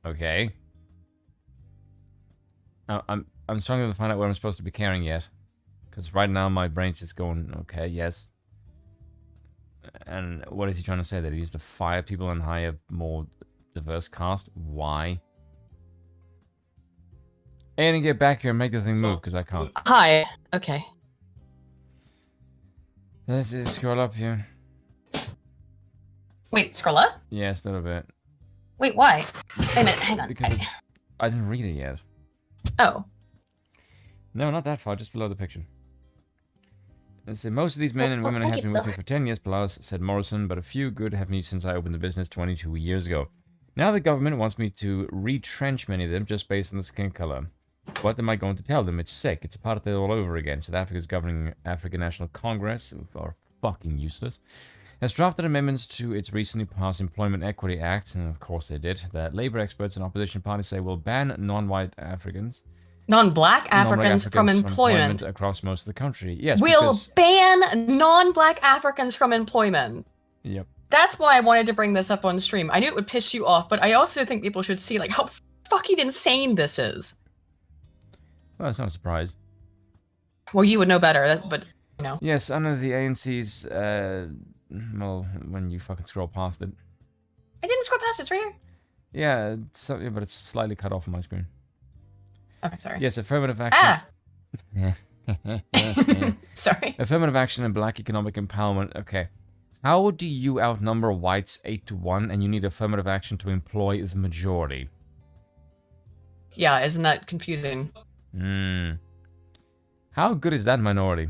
Okay. Now, I'm struggling to find out what I'm supposed to be carrying yet, because right now my brain's just going, okay, yes. And what is he trying to say? That he needs to fire people and hire more diverse cast? Why? And get back here and make the thing move, because I can't. Hi. Okay. Let's scroll up here. Wait, scroll up? Yes, a little bit. Wait, why? Wait a minute, hang on. Because I didn't read it yet. Oh. No, not that far, just below the picture. Let's see, most of these men and women have been with me for 10 years plus, said Morrison, but a few good have me since I opened the business 22 years ago. Now the government wants me to retrench many of them just based on the skin color. What am I going to tell them? It's sick. It's apartheid all over again. South Africa's governing African National Congress, who are fucking useless, has drafted amendments to its recently passed Employment Equity Act, and of course they did, that labor experts and opposition parties say will ban non-white Africans... Non-black Africans from employment across most of the country. Yes, will ban non-black Africans from employment. Yep. That's why I wanted to bring this up on stream. I knew it would piss you off, but I also think people should see like how fucking insane this is. Well, it's not a surprise. Well, you would know better, but you know. Yes, under the ANC's, well, when you fucking scroll past it. I didn't scroll past it, it's right here. Yeah, but it's slightly cut off on my screen. Okay, sorry. Yes, affirmative action. Sorry. Affirmative action and black economic empowerment. Okay. How do you outnumber whites 8-1 and you need affirmative action to employ the majority? Yeah, isn't that confusing? How good is that minority?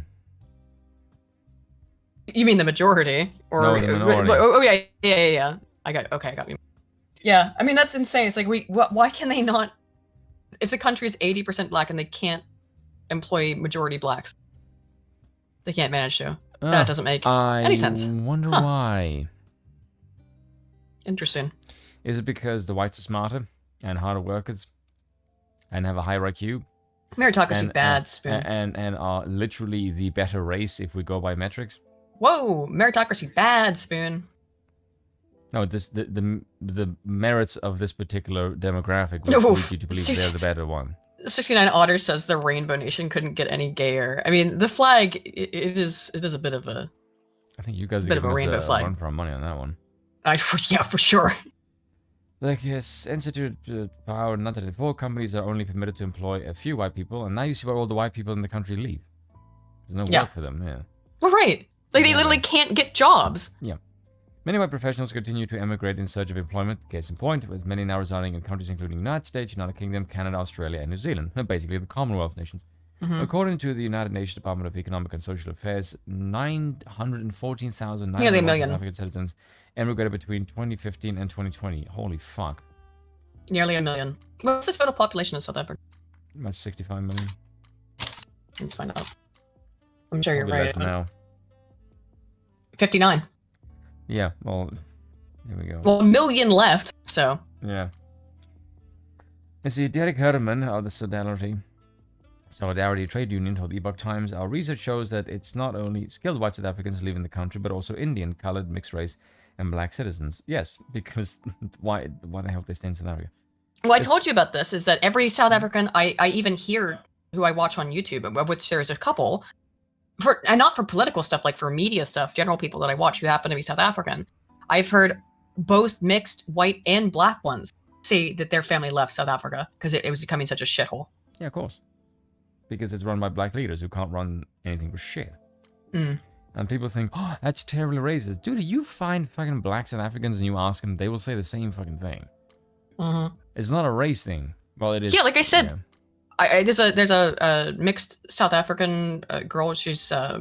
You mean the majority? Or no, the minority. Oh yeah. I got you. Yeah, I mean that's insane. It's like why can they not? If the country is 80% black and they can't employ majority blacks, they can't manage to. That doesn't make any sense. I wonder why. Interesting. Is it because the whites are smarter and harder workers and have a higher IQ? Meritocracy bad, Spoon. And are literally the better race if we go by metrics. Whoa, meritocracy bad, Spoon. No, the merits of this particular demographic would lead you to believe they're the better one. 69 Otter says the Rainbow Nation couldn't get any gayer. I mean, the flag, it is a bit of a... I think you guys are giving us a run for our money on that one. Yeah, for sure. Like, yes, institute power, not that all companies are only permitted to employ a few white people, and now you see why all the white people in the country leave. There's no work for them, yeah. Well, right. Like, they literally can't get jobs. Yeah. Many white professionals continue to emigrate in search of employment, case in point, with many now residing in countries including the United States, United Kingdom, Canada, Australia, and New Zealand, basically the Commonwealth nations. According to the United Nations Department of Economic and Social Affairs, 914,900 South African citizens emigrated between 2015 and 2020. Holy fuck. Nearly 1 million. What's the total population of South Africa? About 65 million. Let's find out. I'm sure you're Probably right. less now. 59. Yeah, well, here we go. Well, 1 million left, so. Yeah. You see, Derek Herman of the Solidarity Trade Union told the Epoch Times, our research shows that it's not only skilled white South Africans leaving the country, but also Indian, colored, mixed race, and black citizens. Yes, because why the hell they stay in South Africa? Well, I told you about this, is that every South African I even hear who I watch on YouTube, of which there's a couple, and not for political stuff, like for media stuff, general people that I watch who happen to be South African, I've heard both mixed white and black ones say that their family left South Africa because it was becoming such a shithole. Yeah, of course. Because it's run by black leaders who can't run anything for shit. And people think, oh, that's terribly racist. Dude, you find fucking black South Africans and you ask them, they will say the same fucking thing. It's not a race thing. Well, it is. Yeah, like I said, there's a mixed South African girl. She's I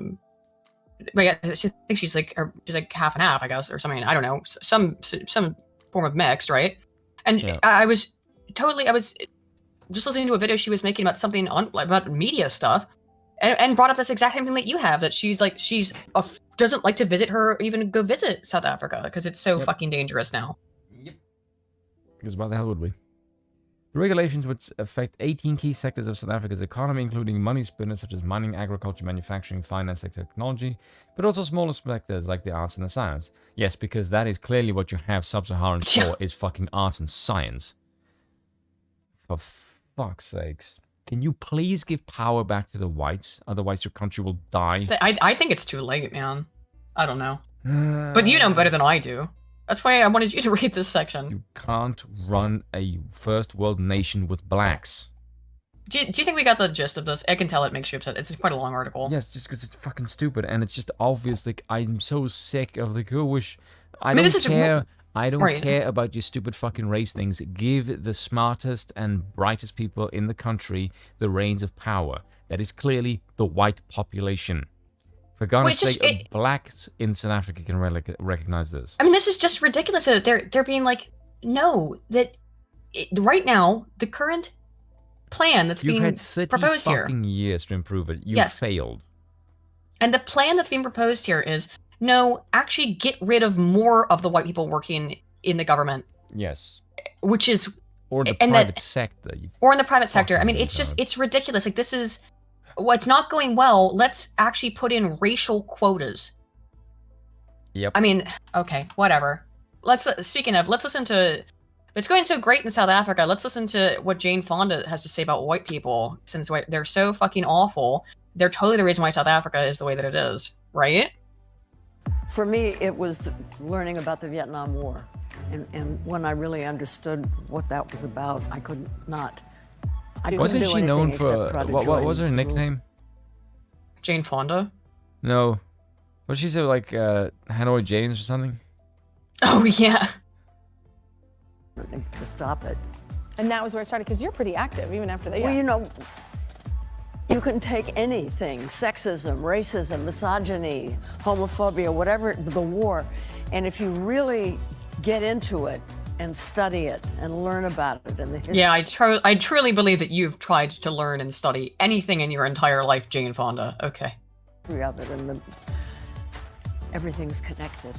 think she's like half and half, I guess, or something. I don't know, some form of mixed, right? And I was just listening to a video she was making about something about media stuff, and brought up this exact same thing that you have, that she's doesn't like to visit her, even go visit South Africa because it's so fucking dangerous now. Yep. Because why the hell would we? The regulations would affect 18 key sectors of South Africa's economy, including money spinners such as mining, agriculture, manufacturing, finance, and technology, but also smaller sectors like the arts and the science. Yes, because that is clearly what you have sub-Saharan for, is fucking arts and science. For fuck's sakes. Can you please give power back to the whites? Otherwise your country will die. I think it's too late, man. I don't know. But you know better than I do. That's why I wanted you to read this section. You can't run a first world nation with blacks. Do you think we got the gist of this? I can tell it makes you upset. It's quite a long article. Yes, just because it's fucking stupid. And it's just obvious, like, I'm so sick of the wish. I don't care about your stupid fucking race things. Give the smartest and brightest people in the country the reins of power. That is clearly the white population. For God's sake, blacks in South Africa can recognize this. I mean, this is just ridiculous that they're being like, no, right now, the current plan that's being proposed here. You've had 30 fucking years to improve it. You've failed. And the plan that's being proposed here is, no, actually get rid of more of the white people working in the government. Yes. Which is... Or the private sector. Or in the private sector. I mean, it's ridiculous. Like, this is... What's not going well, let's actually put in racial quotas. Yep. I mean, okay, whatever. Speaking of, let's listen to... It's going so great in South Africa, let's listen to what Jane Fonda has to say about white people, since they're so fucking awful. They're totally the reason why South Africa is the way that it is, right? For me, it was learning about the Vietnam War. And when I really understood what that was about, I could not. Wasn't she known for... What was her nickname? Jane Fonda? No. Was she so like Hanoi James or something? Oh, yeah. To stop it. And that was where it started, because you're pretty active even after that. Well, you know, you can take anything, sexism, racism, misogyny, homophobia, whatever, the war, and if you really get into it and study it and learn about it and the history. Yeah, I truly believe that you've tried to learn and study anything in your entire life, Jane Fonda. Okay. Of it and everything's connected.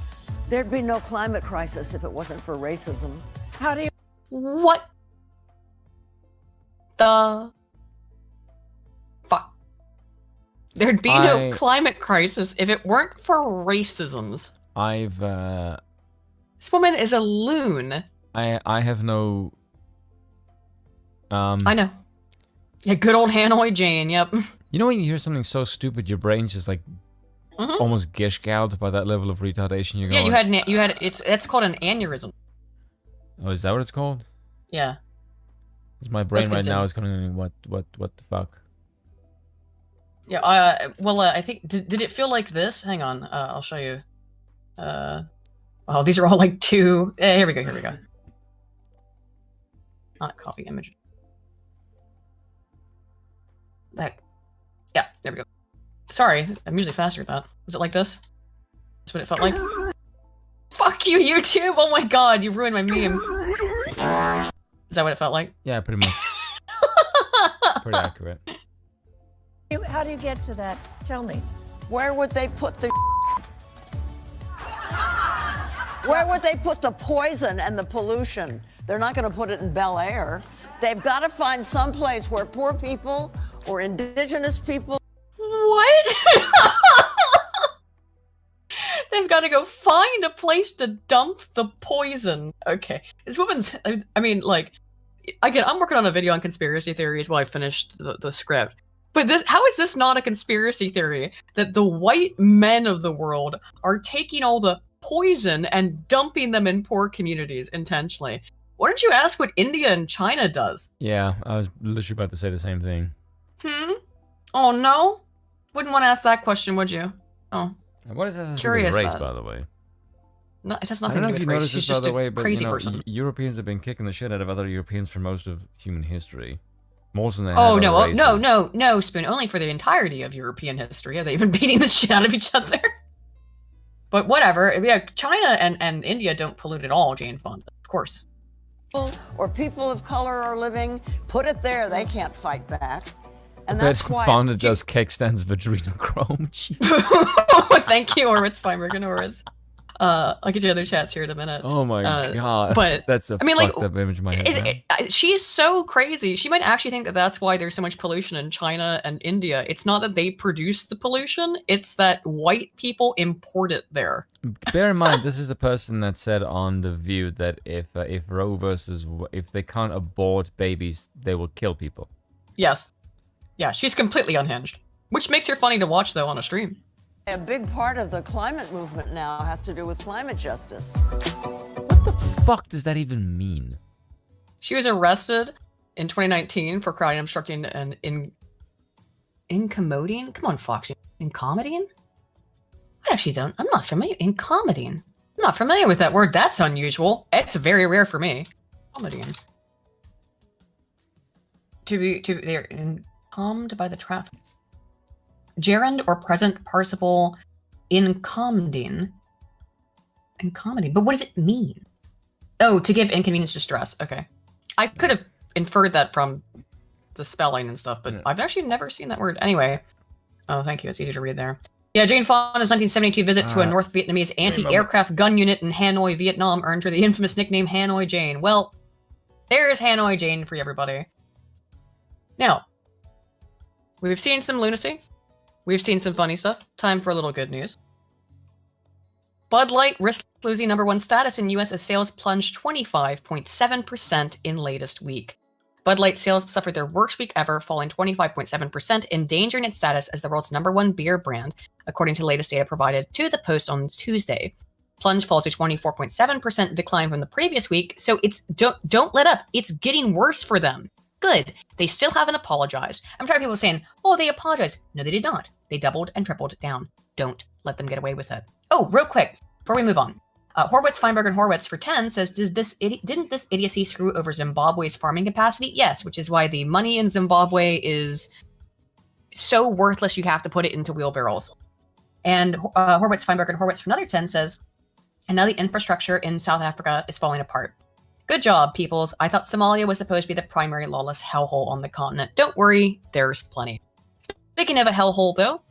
There'd be no climate crisis if it wasn't for racism. How do you... What the There'd be no climate crisis if it weren't for racisms. This woman is a loon. I have no... I know. Yeah, good old Hanoi Jane, yep. You know when you hear something so stupid, your brain's just like almost gish-gouged by that level of retardation. You're going, it's called an aneurysm. Oh, is that what it's called? Yeah. Because my brain right now is going, what the fuck? Yeah, I think, did it feel like this? Hang on, I'll show you. Oh, these are all like two, here we go. Not copy image. Yeah, there we go. Sorry, I'm usually faster at that. Was it like this? That's what it felt like? Fuck you, YouTube! Oh my god, you ruined my meme. Is that what it felt like? Yeah, pretty much. Pretty accurate. How do you get to that? Tell me. Where would they put the Where would they put the poison and the pollution? They're not going to put it in Bel Air. They've got to find some place where poor people or indigenous people... What? They've got to go find a place to dump the poison. Okay. This woman's... I mean, like... Again, I'm working on a video on conspiracy theories while I finished the script. But how is this not a conspiracy theory? That the white men of the world are taking all the poison and dumping them in poor communities intentionally. Why don't you ask what India and China does? Yeah, I was literally about to say the same thing. Oh no? Wouldn't want to ask that question, would you? Oh. What is that Curious race, by the way? No, it has nothing to do with race. She's just a crazy person. Europeans have been kicking the shit out of other Europeans for most of human history. More than they have other races. No, Spoon. Only for the entirety of European history have they been beating the shit out of each other. But whatever. Yeah, China and India don't pollute at all, Jane Fonda. Of course. Or people of color are living, put it there, they can't fight back. And that's why Fonda does kickstands of adrenochrome. Thank you, Orwitz, Feinberg, and Orwitz. I'll get you other chats here in a minute. Oh my god. But that's a fucked up image in my head. She's so crazy. She might actually think that that's why there's so much pollution in China and India. It's not that they produce the pollution, it's that white people import it there. Bear in mind, this is the person that said on The View that if Roe versus... if they can't abort babies, they will kill people. Yes. Yeah, she's completely unhinged. Which makes her funny to watch, though, on a stream. A big part of the climate movement now has to do with climate justice. What the fuck does that even mean? She was arrested in 2019 for crowd obstructing and incommoding. Come on, Fox. Incommodating? I actually don't. I'm not familiar. Incommodating. I'm not familiar with that word. That's unusual. It's very rare for me. Incommodating. They're calmed by the traffic. Gerund or present participle incommodating. Incommodating. But what does it mean? Oh, to give inconvenience, distress. Okay. I could have inferred that from the spelling and stuff, but I've actually never seen that word. Anyway. Oh, thank you. It's easy to read there. Yeah, Jane Fonda's 1972 visit to a North Vietnamese anti-aircraft gun unit in Hanoi, Vietnam earned her the infamous nickname Hanoi Jane. Well, there's Hanoi Jane for everybody. Now, we've seen some lunacy. We've seen some funny stuff. Time for a little good news. Bud Light risks losing #1 status in U.S. as sales plunged 25.7% in latest week. Bud Light sales suffered their worst week ever, falling 25.7%, endangering its status as the world's #1 beer brand, according to latest data provided to the Post on Tuesday. Plunge falls to 24.7% decline from the previous week, so it's don't let up. It's getting worse for them. Good. They still haven't apologized. I'm tired of people saying, oh, they apologized. No, they did not. They doubled and tripled down. Don't let them get away with it. Oh, real quick, before we move on. Horwitz, Feinberg, and Horwitz for 10 says, didn't this idiocy screw over Zimbabwe's farming capacity? Yes, which is why the money in Zimbabwe is so worthless you have to put it into wheelbarrows. And Horwitz, Feinberg, and Horwitz for another 10 says, and now the infrastructure in South Africa is falling apart. Good job, peoples. I thought Somalia was supposed to be the primary lawless hellhole on the continent. Don't worry, there's plenty. Speaking of a hellhole, though,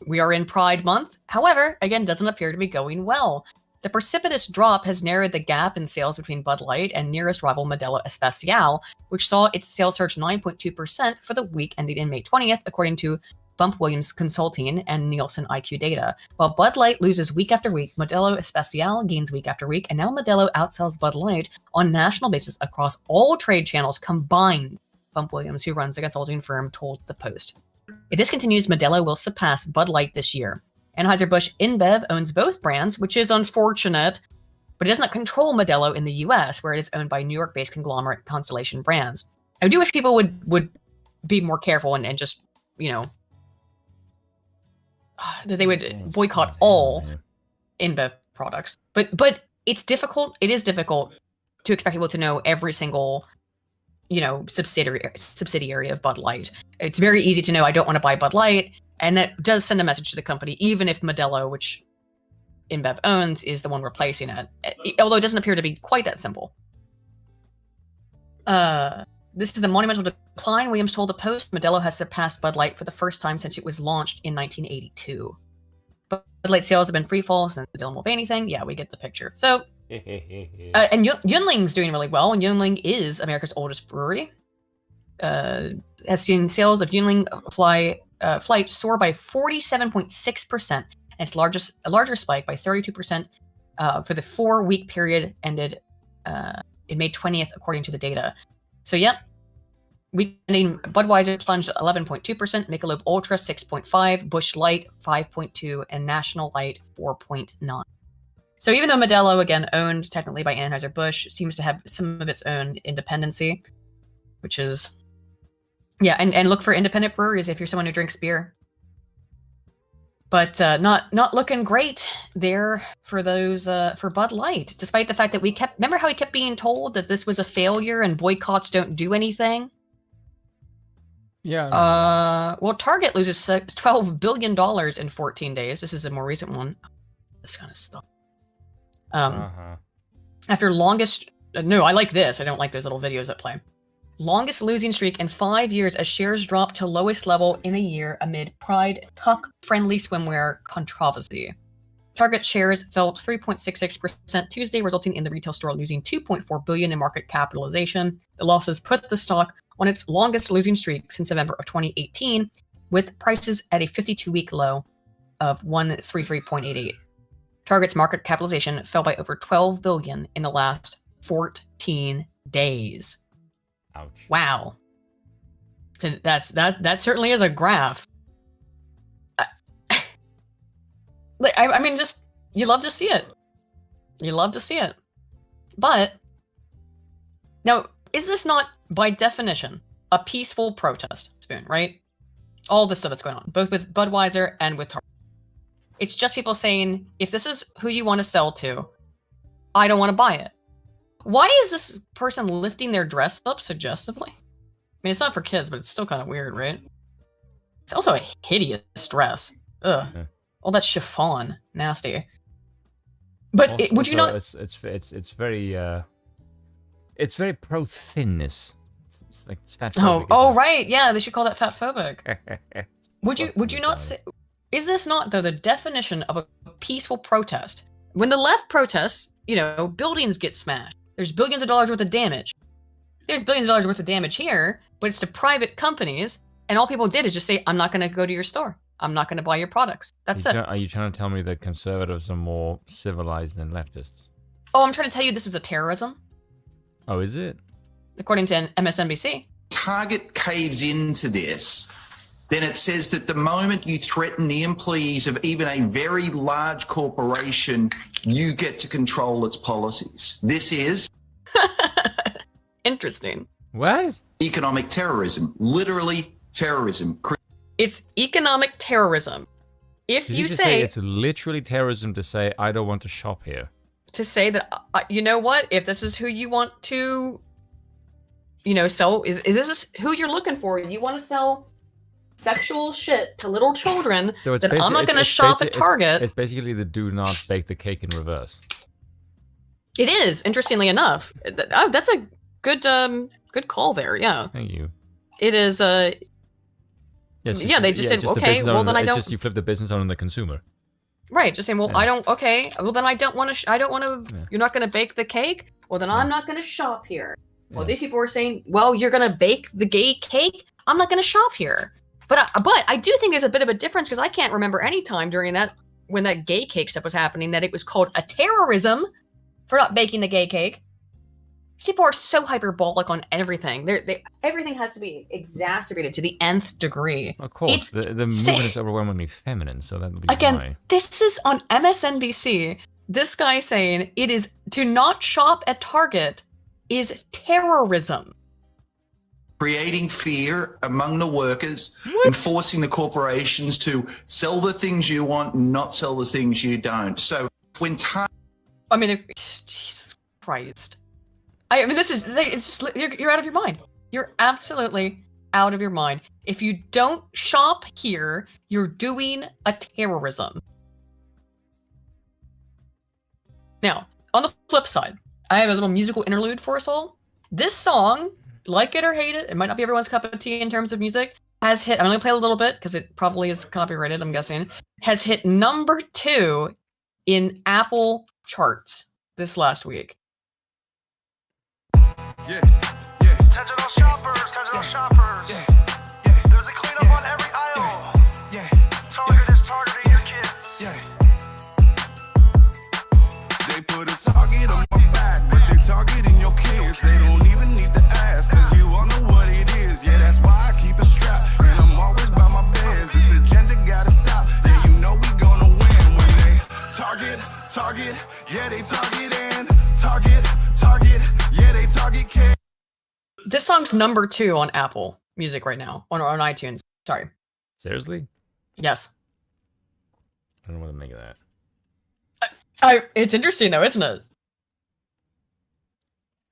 we are in Pride Month. However, again, doesn't appear to be going well. The precipitous drop has narrowed the gap in sales between Bud Light and nearest rival Modelo Especial, which saw its sales surge 9.2% for the week ending in May 20th, according to Bump Williams Consulting and Nielsen IQ data. While Bud Light loses week after week, Modelo Especial gains week after week, and now Modelo outsells Bud Light on national basis across all trade channels combined, Bump Williams, who runs the consulting firm, told The Post. If this continues, Modelo will surpass Bud Light this year. Anheuser-Busch InBev owns both brands, which is unfortunate, but it does not control Modelo in the US, where it is owned by New York-based conglomerate Constellation Brands. I do wish people would be more careful and just, you know, that they would boycott all InBev products. But it's difficult. It is difficult to expect people to know every single, you know, subsidiary of Bud Light. It's very easy to know I don't want to buy Bud Light, and that does send a message to the company, even if Modelo, which InBev owns, is the one replacing it. Although it doesn't appear to be quite that simple. This is the monumental decline, Williams told The Post. Modelo has surpassed Bud Light for the first time since it was launched in 1982. Bud Light sales have been free fall since Dylan will pay anything. Yeah, we get the picture. So, and Yuenling's doing really well, and Yuenling is America's oldest brewery. Has seen sales of Yuenling Flight soar by 47.6%, and its larger spike by 32% for the 4-week period ended in May 20th, according to the data. So, yep. Weekending Budweiser plunged 11.2%, Michelob Ultra 6.5%, Busch Light 5.2%, and National Light 4.9%. So even though Modelo, again, owned technically by Anheuser-Busch, seems to have some of its own independency, which is, yeah, and look for independent breweries if you're someone who drinks beer. But not looking great there for those for Bud Light, despite the fact that remember how we kept being told that this was a failure and boycotts don't do anything? Yeah. Well, Target loses $12 billion in 14 days. This is a more recent one. This kind of stuff. After longest, no, I like this. I don't like those little videos that play. Longest losing streak in 5 years as shares drop to lowest level in a year amid Pride tuck-friendly swimwear controversy. Target shares fell 3.66% Tuesday, resulting in the retail store losing $2.4 billion in market capitalization. The losses put the stock on its longest losing streak since November of 2018, with prices at a 52-week low of $133.88. Target's market capitalization fell by over $12 billion in the last 14 days. Ouch. Wow. That certainly is a graph. I mean, just, you love to see it. You love to see it. But, now, is this not, by definition, a peaceful protest, Spoon, right? All this stuff that's going on, both with Budweiser and with Target. It's just people saying, if this is who you want to sell to, I don't want to buy it. Why is this person lifting their dress up suggestively? I mean, it's not for kids, but it's still kind of weird, right? It's also a hideous dress. Ugh. Yeah. All that chiffon. Nasty. But Also, would you not... It's very pro-thinness. It's like it's fatphobic. Oh, right. Yeah, they should call that fatphobic. Would you not say... Is this not, though, the definition of a peaceful protest? When the left protests, you know, buildings get smashed. There's billions of dollars worth of damage. There's billions of dollars worth of damage here, but it's to private companies, and all people did is just say, I'm not going to go to your store. I'm not going to buy your products. That's it. Are you trying to tell me that conservatives are more civilized than leftists? Oh, I'm trying to tell you this is a terrorism. Oh, is it? According to MSNBC. Target caves into this, then it says that the moment you threaten the employees of even a very large corporation, you get to control its policies. This is... Interesting. What? Economic terrorism. Literally terrorism. It's economic terrorism. If Did you say it's literally terrorism to say, I don't want to shop here. To say that, you know what? If this is who you want to, you know, sell, is this who you're looking for? You want to sell sexual shit to little children, So it's then I'm not going to shop at Target. It's basically the do not bake the cake in reverse. It is, interestingly enough. That's a good good call there, yeah. Thank you. It is, Yes, yeah, they just said, okay, well then I don't... It's just you flip the business on the consumer. Right, just saying, well, Yeah. I don't, okay, well then I don't want to, you're not going to bake the cake? Well then I'm not going to shop here. Well, these people were saying, well, you're going to bake the gay cake? I'm not going to shop here. But I do think there's a bit of a difference because I can't remember any time during that when that gay cake stuff was happening that it was called a terrorism for not baking the gay cake. These people are so hyperbolic on everything. Everything has to be exacerbated to the nth degree. Of course, the movement is overwhelmingly feminine, so that would be why. This is on MSNBC. This guy saying it is to not shop at Target is terrorism. Creating fear among the workers and forcing the corporations to sell the things you want and not sell the things you don't. So when Jesus Christ. I mean, it's just, you're out of your mind. You're absolutely out of your mind. If you don't shop here, you're doing a terrorism. Now, on the flip side, I have a little musical interlude for us all. This song, like it or hate it, it might not be everyone's cup of tea in terms of music, has hit, I'm going to play a little bit because it probably is copyrighted, I'm guessing, has hit number 2 in Apple charts this last week. Yeah. Digital shoppers. Yeah. There's a cleanup on every aisle. Yeah. Target is targeting your kids. Yeah. They put a target on my back, but they targeting your kids. They don't even need to ask, cause you all know what it is. Yeah, that's why I keep it strapped, and I'm always by my beds. This agenda gotta stop. Yeah, you know we gonna win when they target. Yeah, they targeting. Target. Yeah, they target kids. This song's number 2 on Apple Music right now, on iTunes. Sorry. Seriously? Yes. I don't know what to make of that. It's interesting though, isn't it?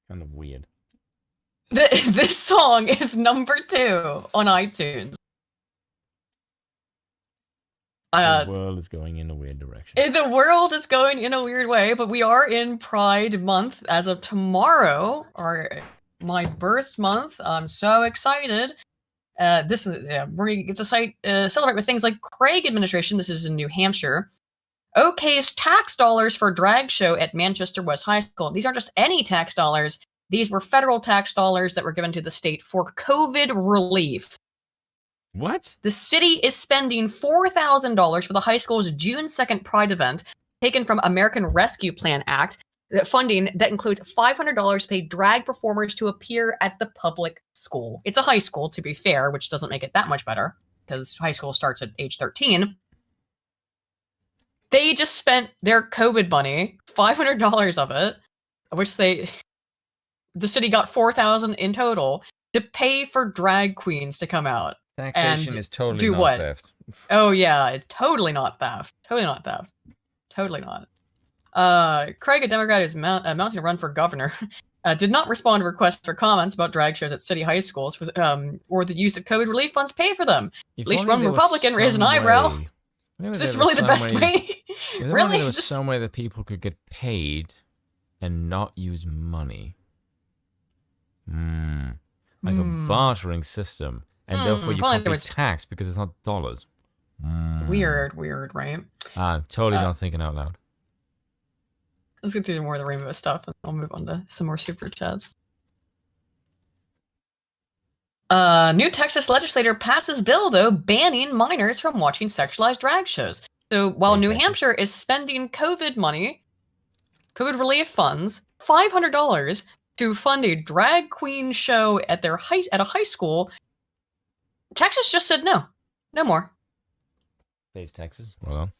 Kind of weird. This song is number 2 on iTunes. The world is going in a weird direction. The world is going in a weird way, but we are in Pride Month as of tomorrow, my birth month. I'm so excited. This is we're going to celebrate with things like Craig administration. This is in New Hampshire. OK's tax dollars for drag show at Manchester West High School. These aren't just any tax dollars. These were federal tax dollars that were given to the state for COVID relief. What? The city is spending $4,000 for the high school's June 2nd Pride event, taken from American Rescue Plan Act. Funding that includes $500 to pay drag performers to appear at the public school. It's a high school, to be fair, which doesn't make it that much better, because high school starts at age 13. They just spent their COVID money, $500 of it, which the city got $4,000 in total, to pay for drag queens to come out. Taxation is totally not theft. Oh yeah, it's totally not theft. Totally not. Craig, a Democrat who's mounting a run for governor, did not respond to requests for comments about drag shows at city high schools or the use of COVID relief funds to pay for them. At least one Republican raised an eyebrow. Is this really the best way? Really? There was some way that people could get paid and not use money. Like a bartering system. And therefore you can't be taxed because it's not dollars. Weird, right? Totally not thinking out loud. Let's get through more of the rainbow stuff and I'll move on to some more super chats. New Texas legislator passes bill, though, banning minors from watching sexualized drag shows. So while New Hampshire is spending COVID money, COVID relief funds, $500 to fund a drag queen show at a high school, Texas just said no more. Thanks, Texas. Well done.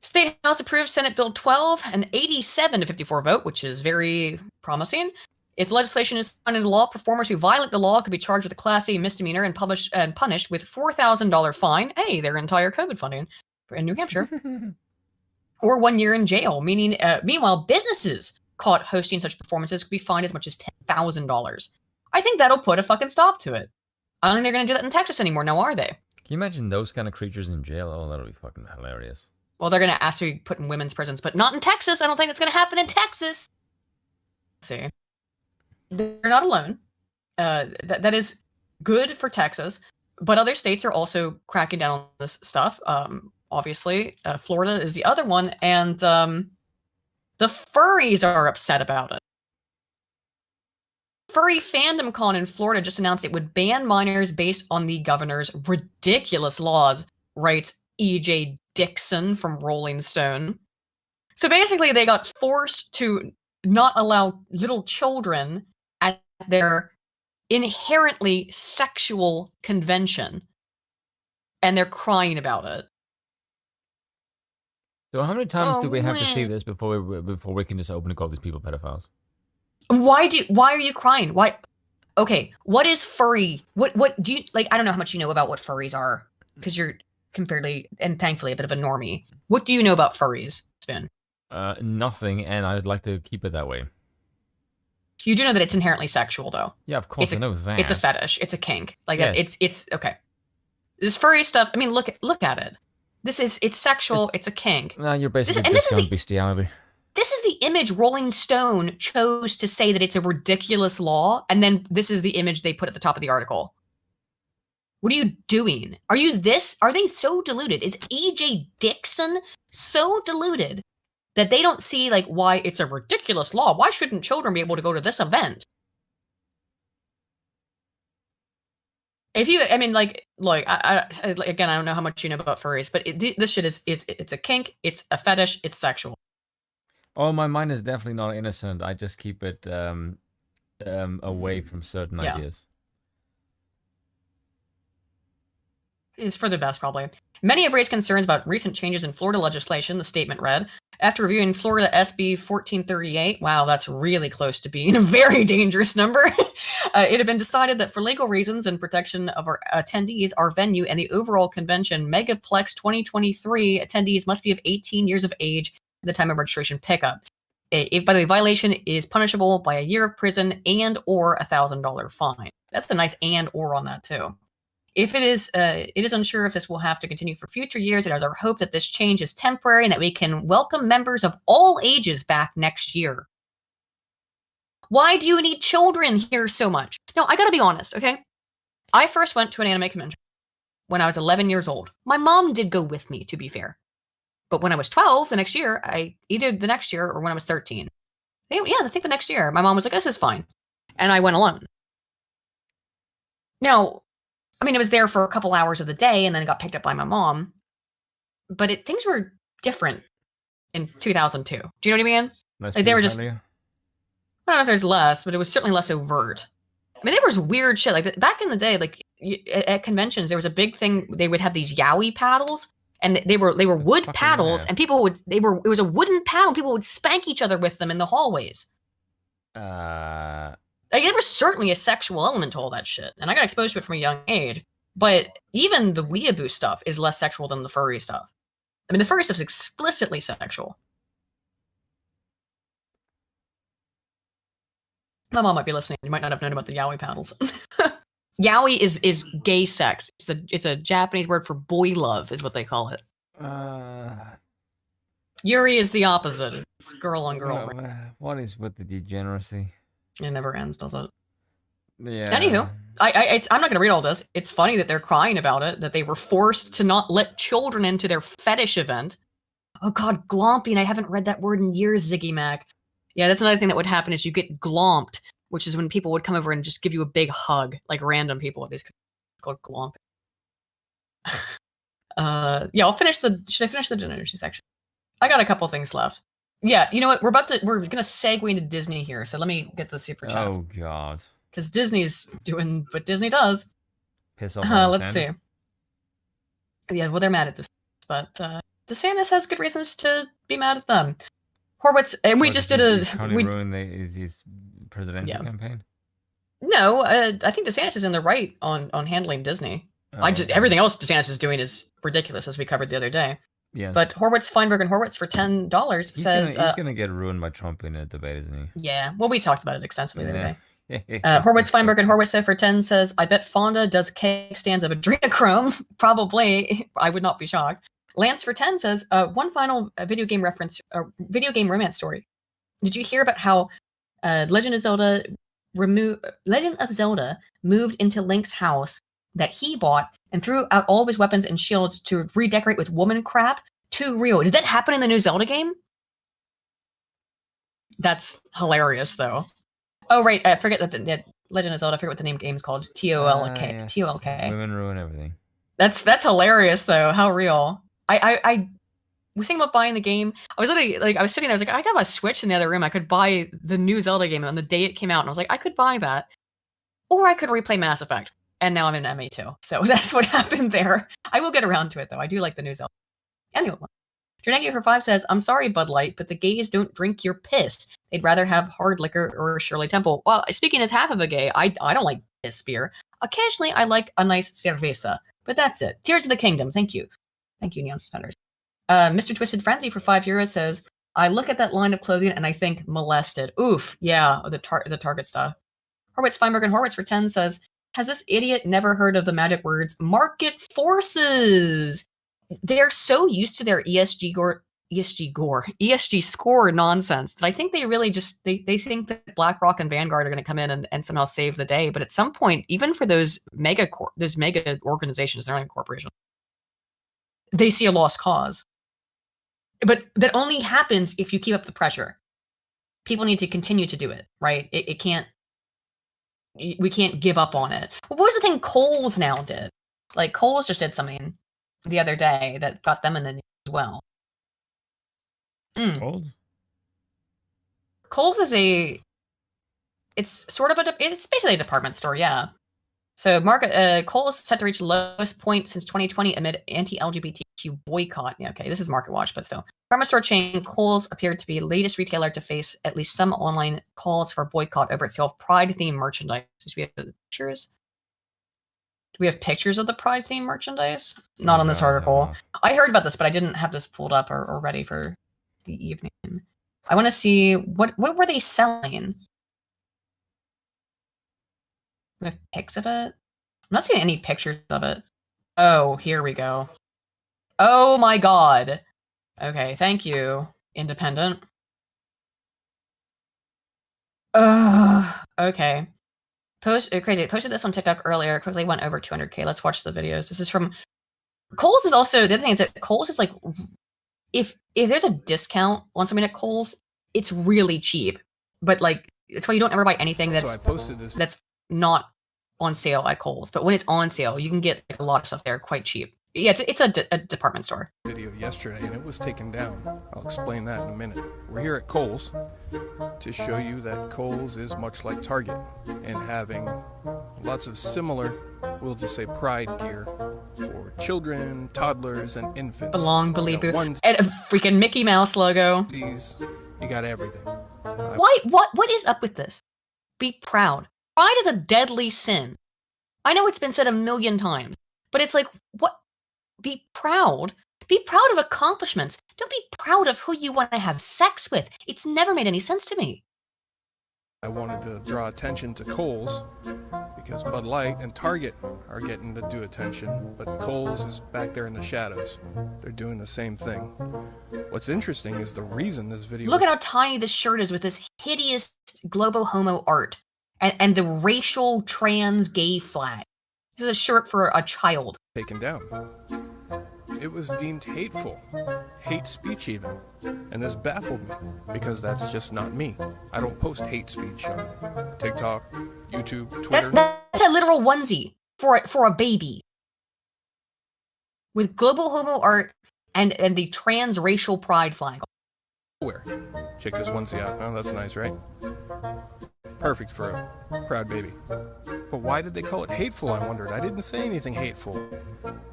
State House approved Senate Bill 12, an 87 to 54 vote, which is very promising. If the legislation is signed into law, performers who violate the law could be charged with a Class A misdemeanor and punished with $4,000 fine. Hey, their entire COVID funding in New Hampshire. Or 1 year in jail, meaning, meanwhile, businesses caught hosting such performances could be fined as much as $10,000. I think that'll put a fucking stop to it. I don't think they're going to do that in Texas anymore, now are they? Can you imagine those kind of creatures in jail? Oh, that'll be fucking hilarious. Well, they're going to ask to be put in women's prisons, but not in Texas. I don't think it's going to happen in Texas. Let's see. They're not alone. That is good for Texas, but other states are also cracking down on this stuff. Obviously, Florida is the other one, and the furries are upset about it. Furry Fandom Con in Florida just announced it would ban minors based on the governor's ridiculous laws, writes E.J. Dixon from Rolling Stone. So basically, they got forced to not allow little children at their inherently sexual convention, and they're crying about it. So how many times do we have to see this before we can just openly call these people pedophiles? Why are you crying? Why? Okay, what is furry? What do you like? I don't know how much you know about what furries are, because you're comparatively and thankfully a bit of a normie. What do you know about furries, Spin? Nothing, and I'd like to keep it that way. You do know that it's inherently sexual, though. Yeah, of course, I know that. It's a fetish. It's a kink. Like yes. that. It's okay. This furry stuff. I mean, look at it. It's sexual. It's a kink. No, you're basically discounting bestiality. This is the image Rolling Stone chose to say that it's a ridiculous law, and then this is the image they put at the top of the article. What are you doing? Are they so deluded? Is E.J. Dixon so deluded that they don't see like why it's a ridiculous law? Why shouldn't children be able to go to this event? I mean, look, again, I don't know how much you know about furries, but this shit it's a kink, it's a fetish, it's sexual. Oh, my mind is definitely not innocent. I just keep it away from certain ideas. It's for the best, probably. Many have raised concerns about recent changes in Florida legislation, the statement read. After reviewing Florida SB 1438, wow, that's really close to being a very dangerous number. It had been decided that for legal reasons and protection of our attendees, our venue, and the overall convention, Megaplex 2023 attendees must be of 18 years of age at the time of registration pickup. If, by the way, violation is punishable by a year of prison and or $1,000 fine. That's the nice and or on that too. If it is unsure if this will have to continue for future years. It is our hope that this change is temporary and that we can welcome members of all ages back next year. Why do you need children here so much? No, I gotta be honest, okay? I first went to an anime convention when I was 11 years old. My mom did go with me, to be fair. But when I was 12, the next year, either the next year or when I was 13. I think the next year, my mom was like, this is fine. And I went alone. Now, I mean, it was there for a couple hours of the day and then it got picked up by my mom. But things were different in 2002. Do you know what I mean? Like they were just, I don't know if there's less, but it was certainly less overt. I mean, there was weird shit. Like back in the day, like at conventions, there was a big thing. They would have these yaoi paddles and they were wood paddles and it was a wooden paddle. People would spank each other with them in the hallways. Like, there was certainly a sexual element to all that shit, and I got exposed to it from a young age, but even the weeaboo stuff is less sexual than the furry stuff. I mean, the furry stuff is explicitly sexual. My mom might be listening. You might not have known about the yaoi paddles. Yaoi is gay sex. It's a Japanese word for boy love, is what they call it. Yuri is the opposite. It's girl on girl. What is with the degeneracy? It never ends, does it? Yeah. Anywho, I'm not going to read all this. It's funny that they're crying about it, that they were forced to not let children into their fetish event. Oh God, glomping. I haven't read that word in years, Ziggy Mac. Yeah, that's another thing that would happen is you get glomped, which is when people would come over and just give you a big hug, like random people. It's called glomping. Yeah, should I finish the energy section? I got a couple things left. Yeah, you know what? We're gonna segue into Disney here, so let me get the super chats. Oh God. Because Disney's doing what Disney does. Piss off. Let's see. Yeah, well, they're mad at this, but DeSantis has good reasons to be mad at them. Horwitz, and we just did ruin his presidential campaign. No, I think DeSantis is in the right on handling Disney. Everything else DeSantis is doing is ridiculous, as we covered the other day. Yes. But Horwitz, Feinberg, and Horwitz for $10 says... He's going to get ruined by Trump in a debate, isn't he? Yeah. Well, we talked about it extensively the other day. Horwitz, Feinberg, and Horwitz for 10 says, I bet Fonda does cake stands of adrenochrome. Probably. I would not be shocked. Lance for 10 says, one final video game romance story. Did you hear about how Legend of Zelda moved into Link's house that he bought and threw out all of his weapons and shields to redecorate with woman crap? Too real. Did that happen in the new Zelda game? That's hilarious, though. Oh, right. I forget that the Legend of Zelda. I forget what the name game's called. TOLK. Yes. TOLK. Women ruin everything. That's hilarious though. How real. I was thinking about buying the game. I was literally like, I was sitting there. I was like, I got my Switch in the other room. I could buy the new Zelda game on the day it came out, and I was like, I could buy that, or I could replay Mass Effect. And now I'm in MA2, so that's what happened there. I will get around to it though. I do like the new Zelda. And the old one. Dreneggy for 5 says, I'm sorry, Bud Light, but the gays don't drink your piss. They'd rather have hard liquor or Shirley Temple. Well, speaking as half of a gay, I don't like piss beer. Occasionally, I like a nice cerveza, but that's it. Tears of the Kingdom. Thank you. Thank you, Neon Suspenders. Mr. Twisted Frenzy for €5 says, I look at that line of clothing and I think molested. Oof. Yeah, the Target stuff. Horwitz, Feinberg, and Horwitz for 10 says, has this idiot never heard of the magic words market forces? They're so used to their ESG score nonsense that I think they really just they think that BlackRock and Vanguard are going to come in and somehow save the day. But at some point, even for those mega organizations, they're not corporations, they see a lost cause. But that only happens if you keep up the pressure. People need to continue to do it, right? It can't. We can't give up on it. What was the thing Kohl's now did? Like Kohl's just did something the other day that got them in the news as well. Kohl's is it's sort of it's basically a department store, yeah. So Kohl's is set to reach the lowest point since 2020 amid anti-LGBTQ boycott. Yeah, okay, this is Market Watch, but still. Department store chain Kohl's appeared to be the latest retailer to face at least some online calls for boycott over its sale of Pride-themed merchandise. Do we have pictures? Do we have pictures of the Pride-themed merchandise? Not on this article. I heard about this, but I didn't have this pulled up or ready for the evening. I want to see what were they selling? We have pics of it. I'm not seeing any pictures of it. Oh, here we go. Oh my god. Okay, thank you, Independent. Okay. Crazy. Posted this on TikTok earlier. Quickly went over 200K. Let's watch the videos. This is from Kohl's. Is also the other thing is that Kohl's is like, if there's a discount on something at Kohl's, it's really cheap. But like, it's why you don't ever buy anything that's not on sale at Kohl's. But when it's on sale, you can get like, a lot of stuff there quite cheap. Yeah, it's a department store. Video yesterday and it was taken down. I'll explain that in a minute. We're here at Kohl's to show you that Kohl's is much like Target and having lots of similar, we'll just say pride gear for children, toddlers, and infants. Belong, believe you. And a freaking Mickey Mouse logo. You got everything. What is up with this? Be proud. Pride is a deadly sin. I know it's been said a million times, but it's like, what? Be proud. Be proud of accomplishments. Don't be proud of who you want to have sex with. It's never made any sense to me. I wanted to draw attention to Kohl's because Bud Light and Target are getting to do attention, but Kohl's is back there in the shadows. They're doing the same thing. What's interesting is the reason this video. Look at how tiny this shirt is with this hideous globo homo art and the racial trans gay flag. This is a shirt for a child. Taken down. It was deemed hateful, hate speech even, and this baffled me because that's just not me. I don't post hate speech on TikTok, YouTube, Twitter. That's a literal onesie for a baby with global homo art and the trans racial pride flag. Where? Check this onesie out. Oh, that's nice, right? Perfect for a proud baby. But why did they call it hateful, I wondered. I didn't say anything hateful.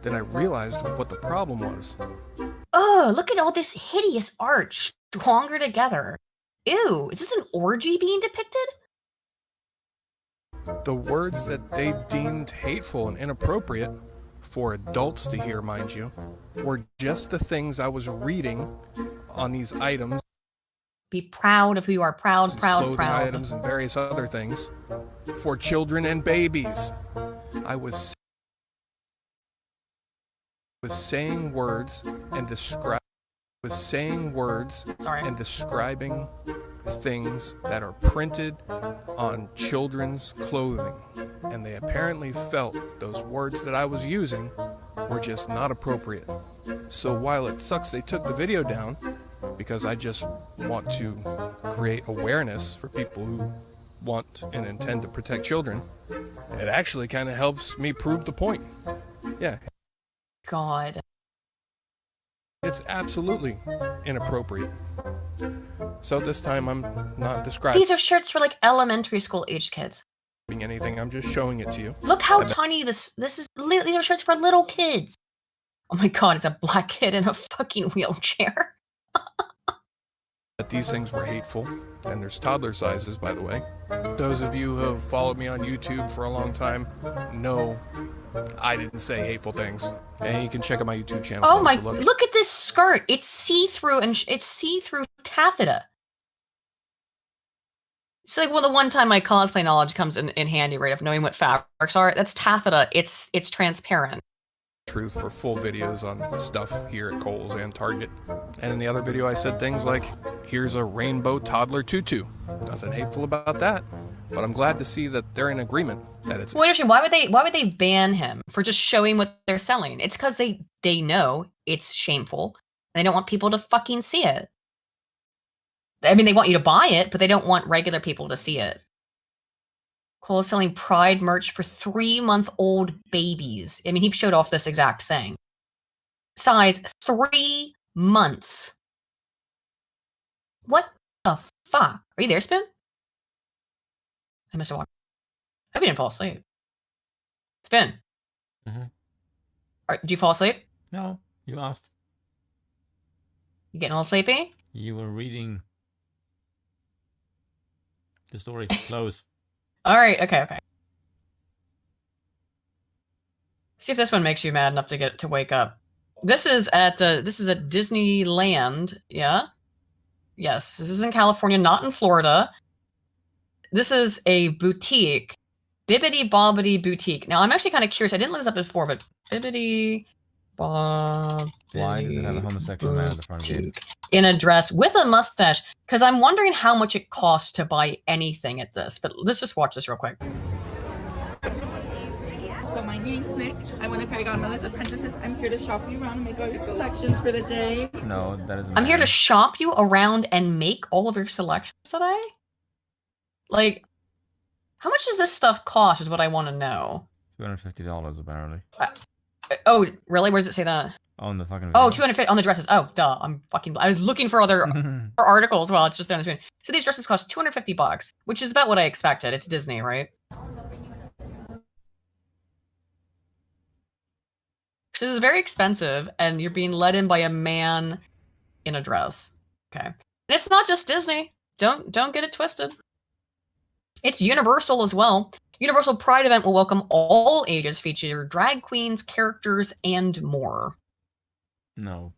Then I realized what the problem was. Oh, look at all this hideous art stronger together. Ew, is this an orgy being depicted? The words that they deemed hateful and inappropriate, for adults to hear, mind you, were just the things I was reading on these items. Be proud of who you are. Proud. Items and various other things for children and babies. I was saying words and describing things that are printed on children's clothing, and they apparently felt those words that I was using were just not appropriate. So while it sucks they took the video down, because I just want to create awareness for people who want and intend to protect children, it actually kind of helps me prove the point. Yeah. God. It's absolutely inappropriate. So this time I'm not describing. These are shirts for like elementary school age kids. Anything, I'm just showing it to you. Look how tiny this is. These are shirts for little kids. Oh my god, it's a black kid in a fucking wheelchair. But these things were hateful, and there's toddler sizes, by the way. Those of you who have followed me on YouTube for a long time know I didn't say hateful things. And you can check out my YouTube channel. Oh my, look at this skirt. It's see-through, and it's see-through taffeta. It's like, well, the one time my cosplay knowledge comes in handy, right, of knowing what fabrics are. That's taffeta. It's transparent. Truth for full videos on stuff here at Kohl's and Target. And in the other video I said things like, here's a rainbow toddler tutu. Nothing hateful about that. But I'm glad to see that they're in agreement that it's... Well, actually, why would they ban him for just showing what they're selling? It's because they know it's shameful and they don't want people to fucking see it. I mean, they want you to buy it, but they don't want regular people to see it. Cole is selling Pride merch for 3-month-old babies. I mean, he showed off this exact thing. Size 3 months. What the fuck? Are you there, Spin? I must have walked. I hope you didn't fall asleep. Spin. Did you fall asleep? No, you asked. You getting all sleepy? You were reading the story. Close. All right. Okay. See if this one makes you mad enough to wake up. This is at Disneyland. Yeah. Yes. This is in California, not in Florida. This is a boutique, Bibbidi Bobbidi Boutique. Now I'm actually kind of curious. I didn't look this up before, but Bibbidi Bobbidi. Why does it have a homosexual man at the front of it? In a dress with a mustache, because I'm wondering how much it costs to buy anything at this. But let's just watch this real quick. So my name's Nick. I'm one of Fairy Godmother's apprentices. I'm here to shop you around and make all your selections for the day. No, that isn't. I'm here to shop you around and make all of your selections today? Like, how much does this stuff cost is what I want to know. $250 apparently. Oh, really? Where does it say that? On the fucking video. Oh, 250 on the dresses. Oh, duh. I was looking for other for articles. Well, it's just there on the screen. So these dresses cost $250, which is about what I expected. It's Disney, right? This is very expensive, and you're being led in by a man in a dress. Okay. And it's not just Disney. Don't get it twisted. It's Universal as well. Universal Pride event will welcome all ages, feature drag queens, characters, and more. No.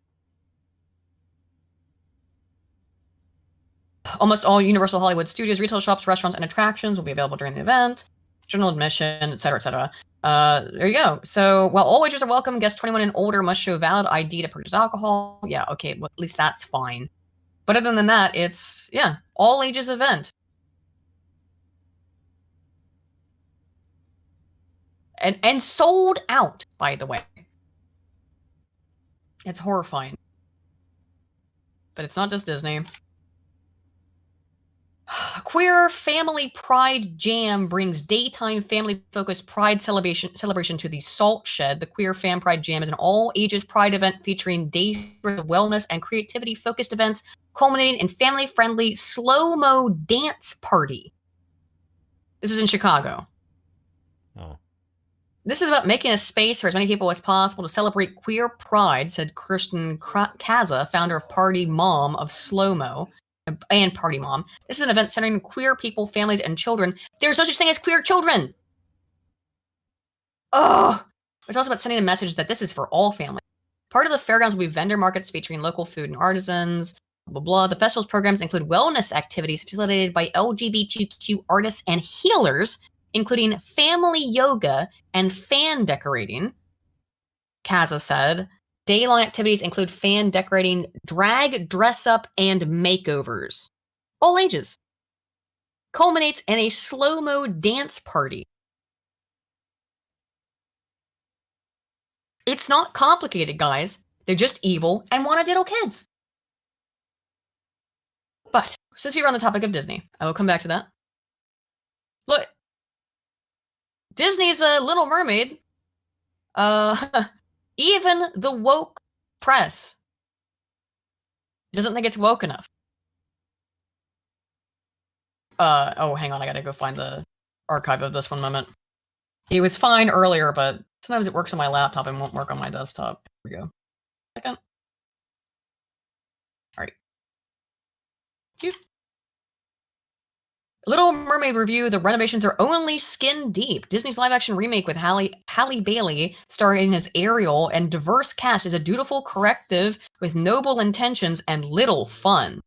Almost all Universal Hollywood studios, retail shops, restaurants, and attractions will be available during the event. General admission, etc., etc. There you go. So while all ages are welcome, guests 21 and older must show valid ID to purchase alcohol. Yeah, okay, well, at least that's fine. But other than that, it's, yeah, all ages event. And sold out, by the way. It's horrifying. But it's not just Disney. Queer Family Pride Jam brings daytime family-focused Pride celebration to the Salt Shed. The Queer Fam Pride Jam is an all-ages Pride event featuring days of wellness and creativity-focused events, culminating in family-friendly slow-mo dance party. This is in Chicago. Oh. This is about making a space for as many people as possible to celebrate queer pride, said Kirsten Kaza, founder of Party Mom of Slow-Mo and Party Mom. This is an event centering queer people, families, and children. There's no such thing as queer children. Ugh. It's also about sending a message that this is for all families. Part of the fairgrounds will be vendor markets featuring local food and artisans, blah, blah, blah. The festival's programs include wellness activities facilitated by LGBTQ artists and healers, including family yoga and fan decorating. Kaza said, day-long activities include fan decorating, drag, dress-up, and makeovers. All ages. Culminates in a slow-mo dance party. It's not complicated, guys. They're just evil and want to diddle kids. But, since we were on the topic of Disney, I will come back to that. Look, Disney's a Little Mermaid. Even the woke press doesn't think it's woke enough. Oh, hang on, I gotta go find the archive of this one moment. It was fine earlier, but sometimes it works on my laptop and won't work on my desktop. Here we go. Second. Alright. Cute. Little Mermaid review, the renovations are only skin deep. Disney's live-action remake with Halle Bailey starring as Ariel and diverse cast is a dutiful corrective with noble intentions and little fun.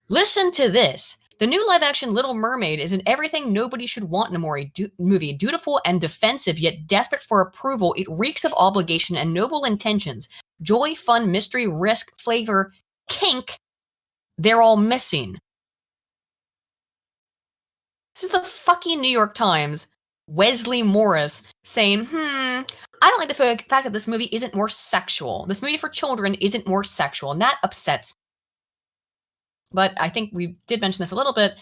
Listen to this. The new live-action Little Mermaid is an everything nobody should want in a movie. Dutiful and defensive, yet desperate for approval, it reeks of obligation and noble intentions. Joy, fun, mystery, risk, flavor, kink, they're all missing. This is the fucking New York Times, Wesley Morris, saying, I don't like the fact that this movie isn't more sexual. This movie for children isn't more sexual, and that upsets me. But I think we did mention this a little bit.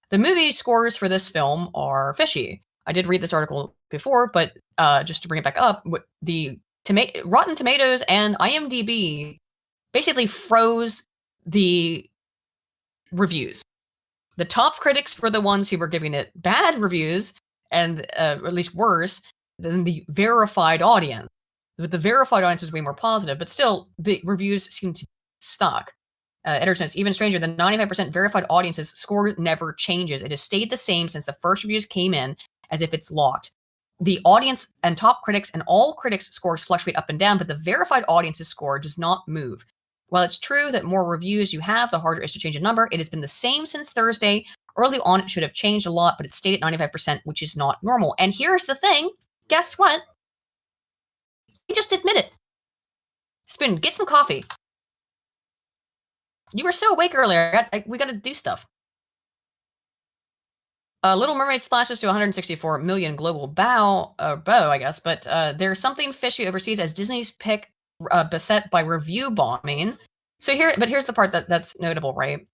The movie scores for this film are fishy. I did read this article before, but just to bring it back up, the Rotten Tomatoes and IMDb basically froze the reviews. The top critics were the ones who were giving it bad reviews, and or at least worse than the verified audience. But the verified audience is way more positive, but still, the reviews seem to be stuck. Editor says, even stranger, the 95% verified audience's score never changes. It has stayed the same since the first reviews came in, as if it's locked. The audience and top critics and all critics' scores fluctuate up and down, but the verified audience's score does not move. While it's true that more reviews you have, the harder it is to change a number, it has been the same since Thursday. Early on, it should have changed a lot, but it stayed at 95%, which is not normal. And here's the thing. Guess what? He just admit it. Spoon, get some coffee. You were so awake earlier. We gotta do stuff. Little Mermaid splashes to 164 million global bow, I guess, but there's something fishy overseas as Disney's pick beset by review bombing. So here's the part that's notable, right?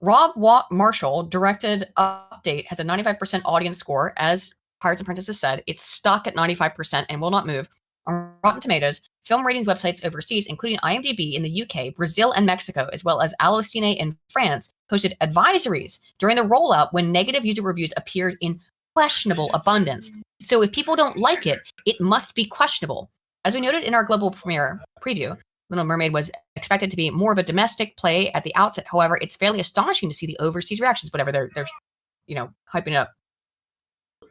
Rob Marshall directed Update has a 95% audience score, as Pirates and Princesses said. It's stuck at 95% and will not move. On Rotten Tomatoes, film ratings websites overseas, including IMDb in the UK, Brazil, and Mexico, as well as Allociné in France, posted advisories during the rollout when negative user reviews appeared in questionable abundance. So if people don't like it, it must be questionable. As we noted in our global premiere preview, Little Mermaid was expected to be more of a domestic play at the outset. However, it's fairly astonishing to see the overseas reactions, whatever they're hyping it up.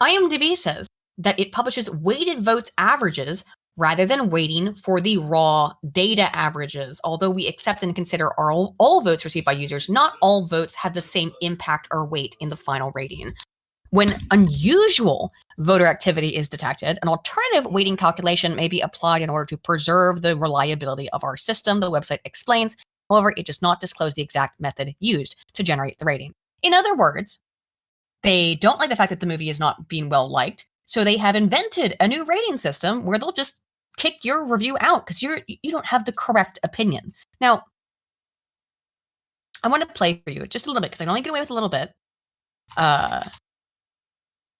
IMDb says that it publishes weighted votes averages rather than waiting for the raw data averages. Although we accept and consider all votes received by users, not all votes have the same impact or weight in the final rating. When unusual voter activity is detected, an alternative weighting calculation may be applied in order to preserve the reliability of our system, the website explains. However, it does not disclose the exact method used to generate the rating. In other words, they don't like the fact that the movie is not being well liked, so they have invented a new rating system where they'll just kick your review out because you don't have the correct opinion. Now, I want to play for you just a little bit because I can only get away with a little bit.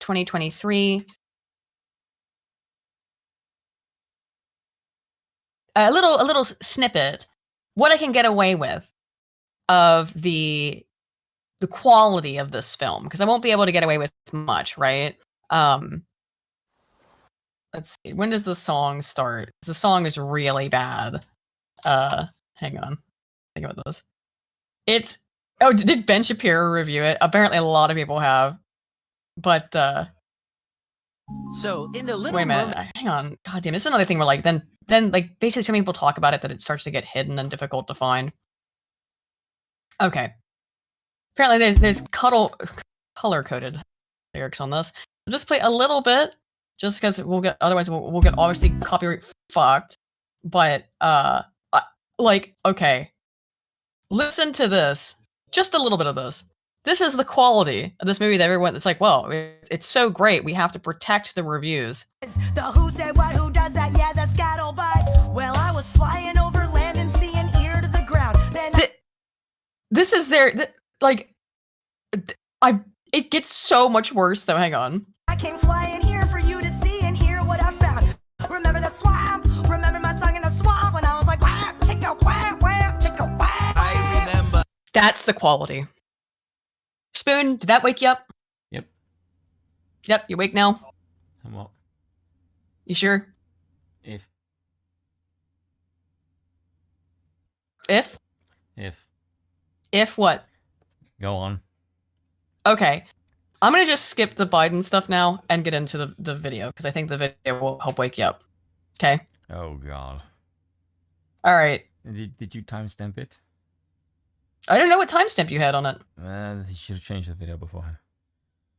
2023. A little snippet. What I can get away with of the quality of this film, because I won't be able to get away with much, right? Let's see. When does the song start? The song is really bad. Hang on. Think about this. Did Ben Shapiro review it? Apparently a lot of people have. But so in the Little wait a minute, hang on. God damn, this is another thing where then basically some people talk about it that it starts to get hidden and difficult to find. Okay. Apparently there's color-coded lyrics on this. I'll just play a little bit, just because otherwise we'll get obviously copyright fucked. But okay. Listen to this. Just a little bit of this. This is the quality of this movie that everyone, it's like, well, it's so great. We have to protect the reviews. The who said what, who does that? Yeah, that's scattlebug. Well, I was flying over land and seeing ear to the ground. Then this is their, It gets so much worse though. Hang on. I came flying here for you to see and hear what I found. Remember the swamp? Remember my song in the swamp when I was like, wham, chicka, wham, wham, chicka, wham. I remember. That's the quality. Spoon, did that wake you up? Yep. Yep, you awake now? I'm up. You sure? If. If what? Go on. Okay. I'm gonna just skip the Biden stuff now and get into the video, because I think the video will help wake you up. Okay? Oh, God. Alright. Did you timestamp it? I don't know what timestamp you had on it. You should have changed the video beforehand.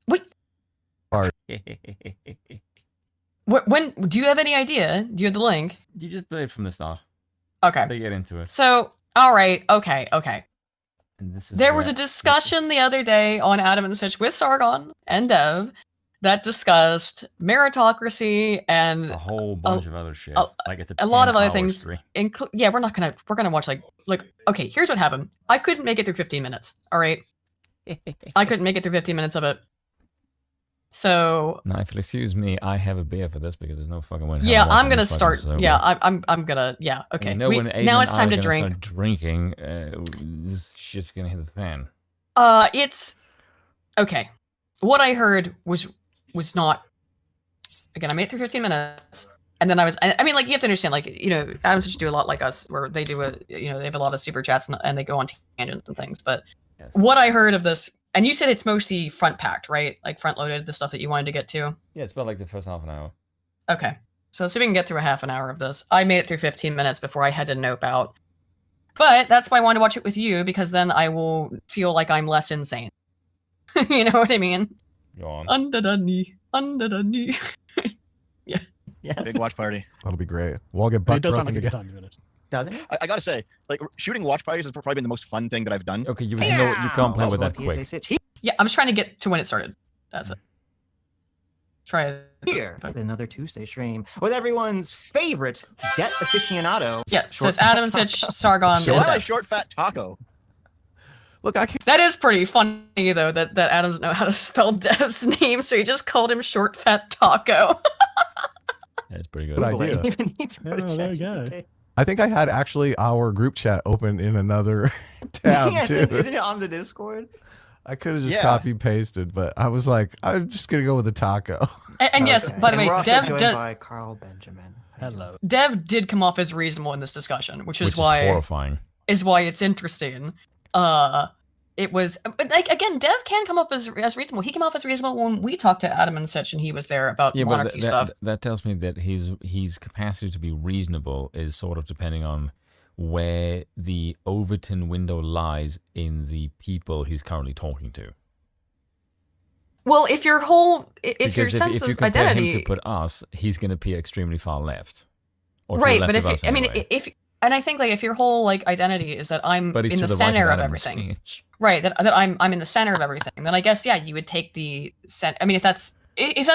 Wait. When do you have any idea? Do you have the link? You just play it from the start. Okay. They get into it. So, alright, okay. And this is there was a discussion the other day on Adam and Stitch with Sargon and Dev that discussssed meritocracy and a whole bunch of other shit. Like it's a lot of other things. Yeah, we're gonna watch like okay, here's what happened. I couldn't make it through 15 minutes. All right. I couldn't make it through 15 minutes of it. So now, if you'll excuse me, I have a beer for this because there's no fucking way. Yeah, I'm gonna start. Yeah, I'm gonna. Yeah, okay. Now it's time to drink. Start drinking. This shit's gonna hit the fan. It's okay. What I heard was not. Again, I made it through 15 minutes, and then I mean, like, you have to understand, like, you know, Adams should do a lot like us, where they do they have a lot of super chats and they go on tangents and things. But what I heard of this. And you said it's mostly front packed, right? Like front loaded, the stuff that you wanted to get to? Yeah, it's about like the first half an hour. Okay. So let's see if we can get through a half an hour of this. I made it through 15 minutes before I had to nope out. But that's why I wanted to watch it with you, because then I will feel like I'm less insane. You know what I mean? Go on. Under the knee. Yeah. Yeah. Big watch party. That'll be great. We'll all get butt broken together. Doesn't it? I gotta say, like, shooting watch parties has probably been the most fun thing that I've done. Okay, you can't play with that quick. Yeah, I'm just trying to get to when it started. That's it. Try it. Here, another Tuesday stream with everyone's favorite debt aficionado. Yes, so it's Adam, Stitch, Sargon, So I like short fat taco. Look, I can't. That is pretty funny though. That Adam doesn't know how to spell Dev's name, so he just called him Short Fat Taco. That's pretty good. Good idea. Even need to go to there you ChatGPT. go. I think I had actually our group chat open in another tab too. Isn't it on the Discord? I could have just copy pasted, but I was like, I'm just gonna go with the taco. And yes, by the way, we're also Dev joined did. by Carl Benjamin. Hello. Dev did come off as reasonable in this discussion, which is horrifying. Is why it's interesting. It was like, again, Dev can come up as reasonable. He came off as reasonable when we talked to Adam and such, and he was there about monarchy stuff. That tells me that his capacity to be reasonable is sort of depending on where the Overton window lies in the people he's currently talking to. Well, if your sense if you of compare identity, him to put us, he's going to be extremely far left. Or right, to the left but of us anyway. And I think, like, if your whole, like, identity is that I'm But he's in to the the center right of Adam's everything, speech. right? That I'm in the center of everything, then I guess, yeah, you would take the I mean, if that's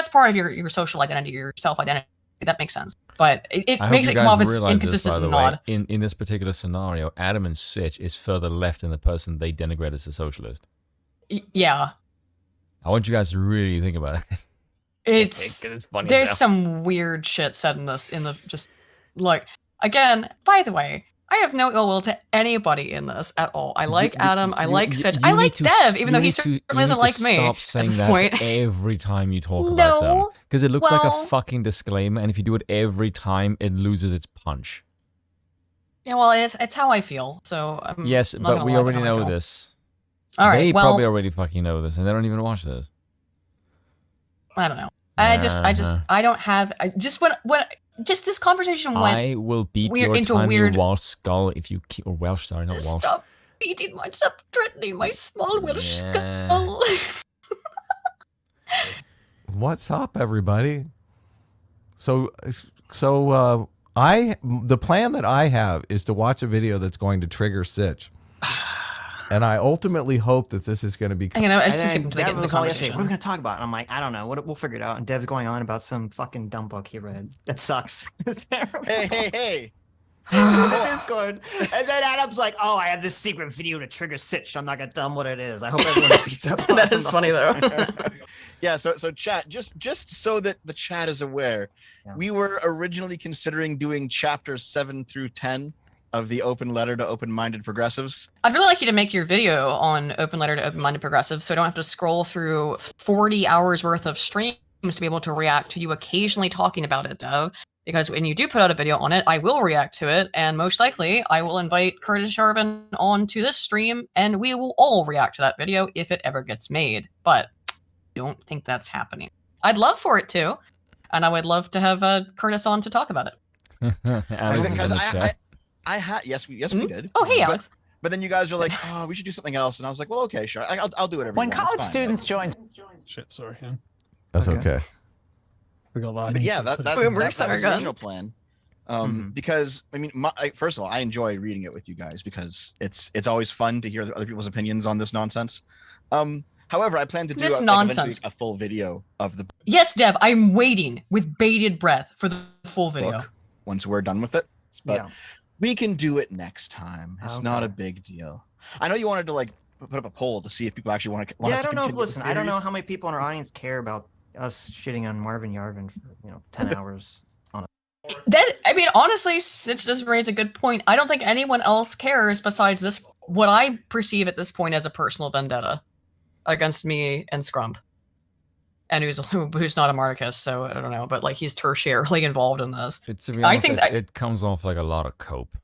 part of your social identity, your self identity, that makes sense. But it makes it come off as inconsistent and odd. In this particular scenario, Adam and Sitch is further left than the person they denigrate as a socialist. Yeah. I want you guys to really think about it. It's funny. There's some weird shit said in the just like, again, by the way, I have no ill will to anybody in this at all. I like Adam. I like Sitch. I like Dev, even though he certainly doesn't like me. Stop saying at this that point. every time you talk about them, because it looks like a fucking disclaimer, and if you do it every time, it loses its punch. Yeah, well, it's how I feel. So yes, but we already know this. All right, they probably already fucking know this, and they don't even watch this. I don't know. I don't have. Just this conversation went. I will beat your into tiny weird Welsh skull if you keep, or Welsh, sorry, not Welsh. Stop threatening my small Welsh skull. What's up, everybody? So the plan that I have is to watch a video that's going to trigger Sitch. And I ultimately hope that this is going to be. You know, Dev was all yesterday, what are we going to talk about? And I'm like, I don't know. We'll figure it out. And Dev's going on about some fucking dumb book he read. That sucks. It's terrible. Hey. in the Discord. And then Adam's like, oh, I have this secret video to trigger Sitch. I'm not going to tell him what it is. I hope everyone beats up. That is funny, though. Yeah, so chat, just so that the chat is aware, we were originally considering doing chapters 7 through 10 of the open letter to open-minded progressives. I'd really like you to make your video on open letter to open-minded progressives so I don't have to scroll through 40 hours worth of streams to be able to react to you occasionally talking about it, Dev. Because when you do put out a video on it, I will react to it, and most likely I will invite Curtis Jarvin onto this stream, and we will all react to that video if it ever gets made. But don't think that's happening. I'd love for it to, and I would love to have Curtis on to talk about it. Because yes, we did. Oh, hey, Alex. But then you guys are like, oh, we should do something else, and I was like, well, okay, sure, I'll do whatever. When you want. college students join, shit, sorry, yeah. That's okay. But yeah, that's the original plan. Because I mean, first of all, I enjoy reading it with you guys because it's always fun to hear other people's opinions on this nonsense. However, I plan to do a full video of the Yes, Dev, I'm waiting with bated breath for the full video. book once we're done with it. But we can do it next time. It's not a big deal. I know you wanted to like put up a poll to see if people actually want to. Yeah, I don't know if I don't know how many people in our audience care about us shitting on Marvin Yarvin for 10 hours on it. That, I mean, honestly, Sitch does raise a good point. I don't think anyone else cares besides this, what I perceive at this point as a personal vendetta against me and Scrump. And who's not a Marticus, so I don't know, but like he's tertiarily involved in this. To be honest, it comes off like a lot of cope.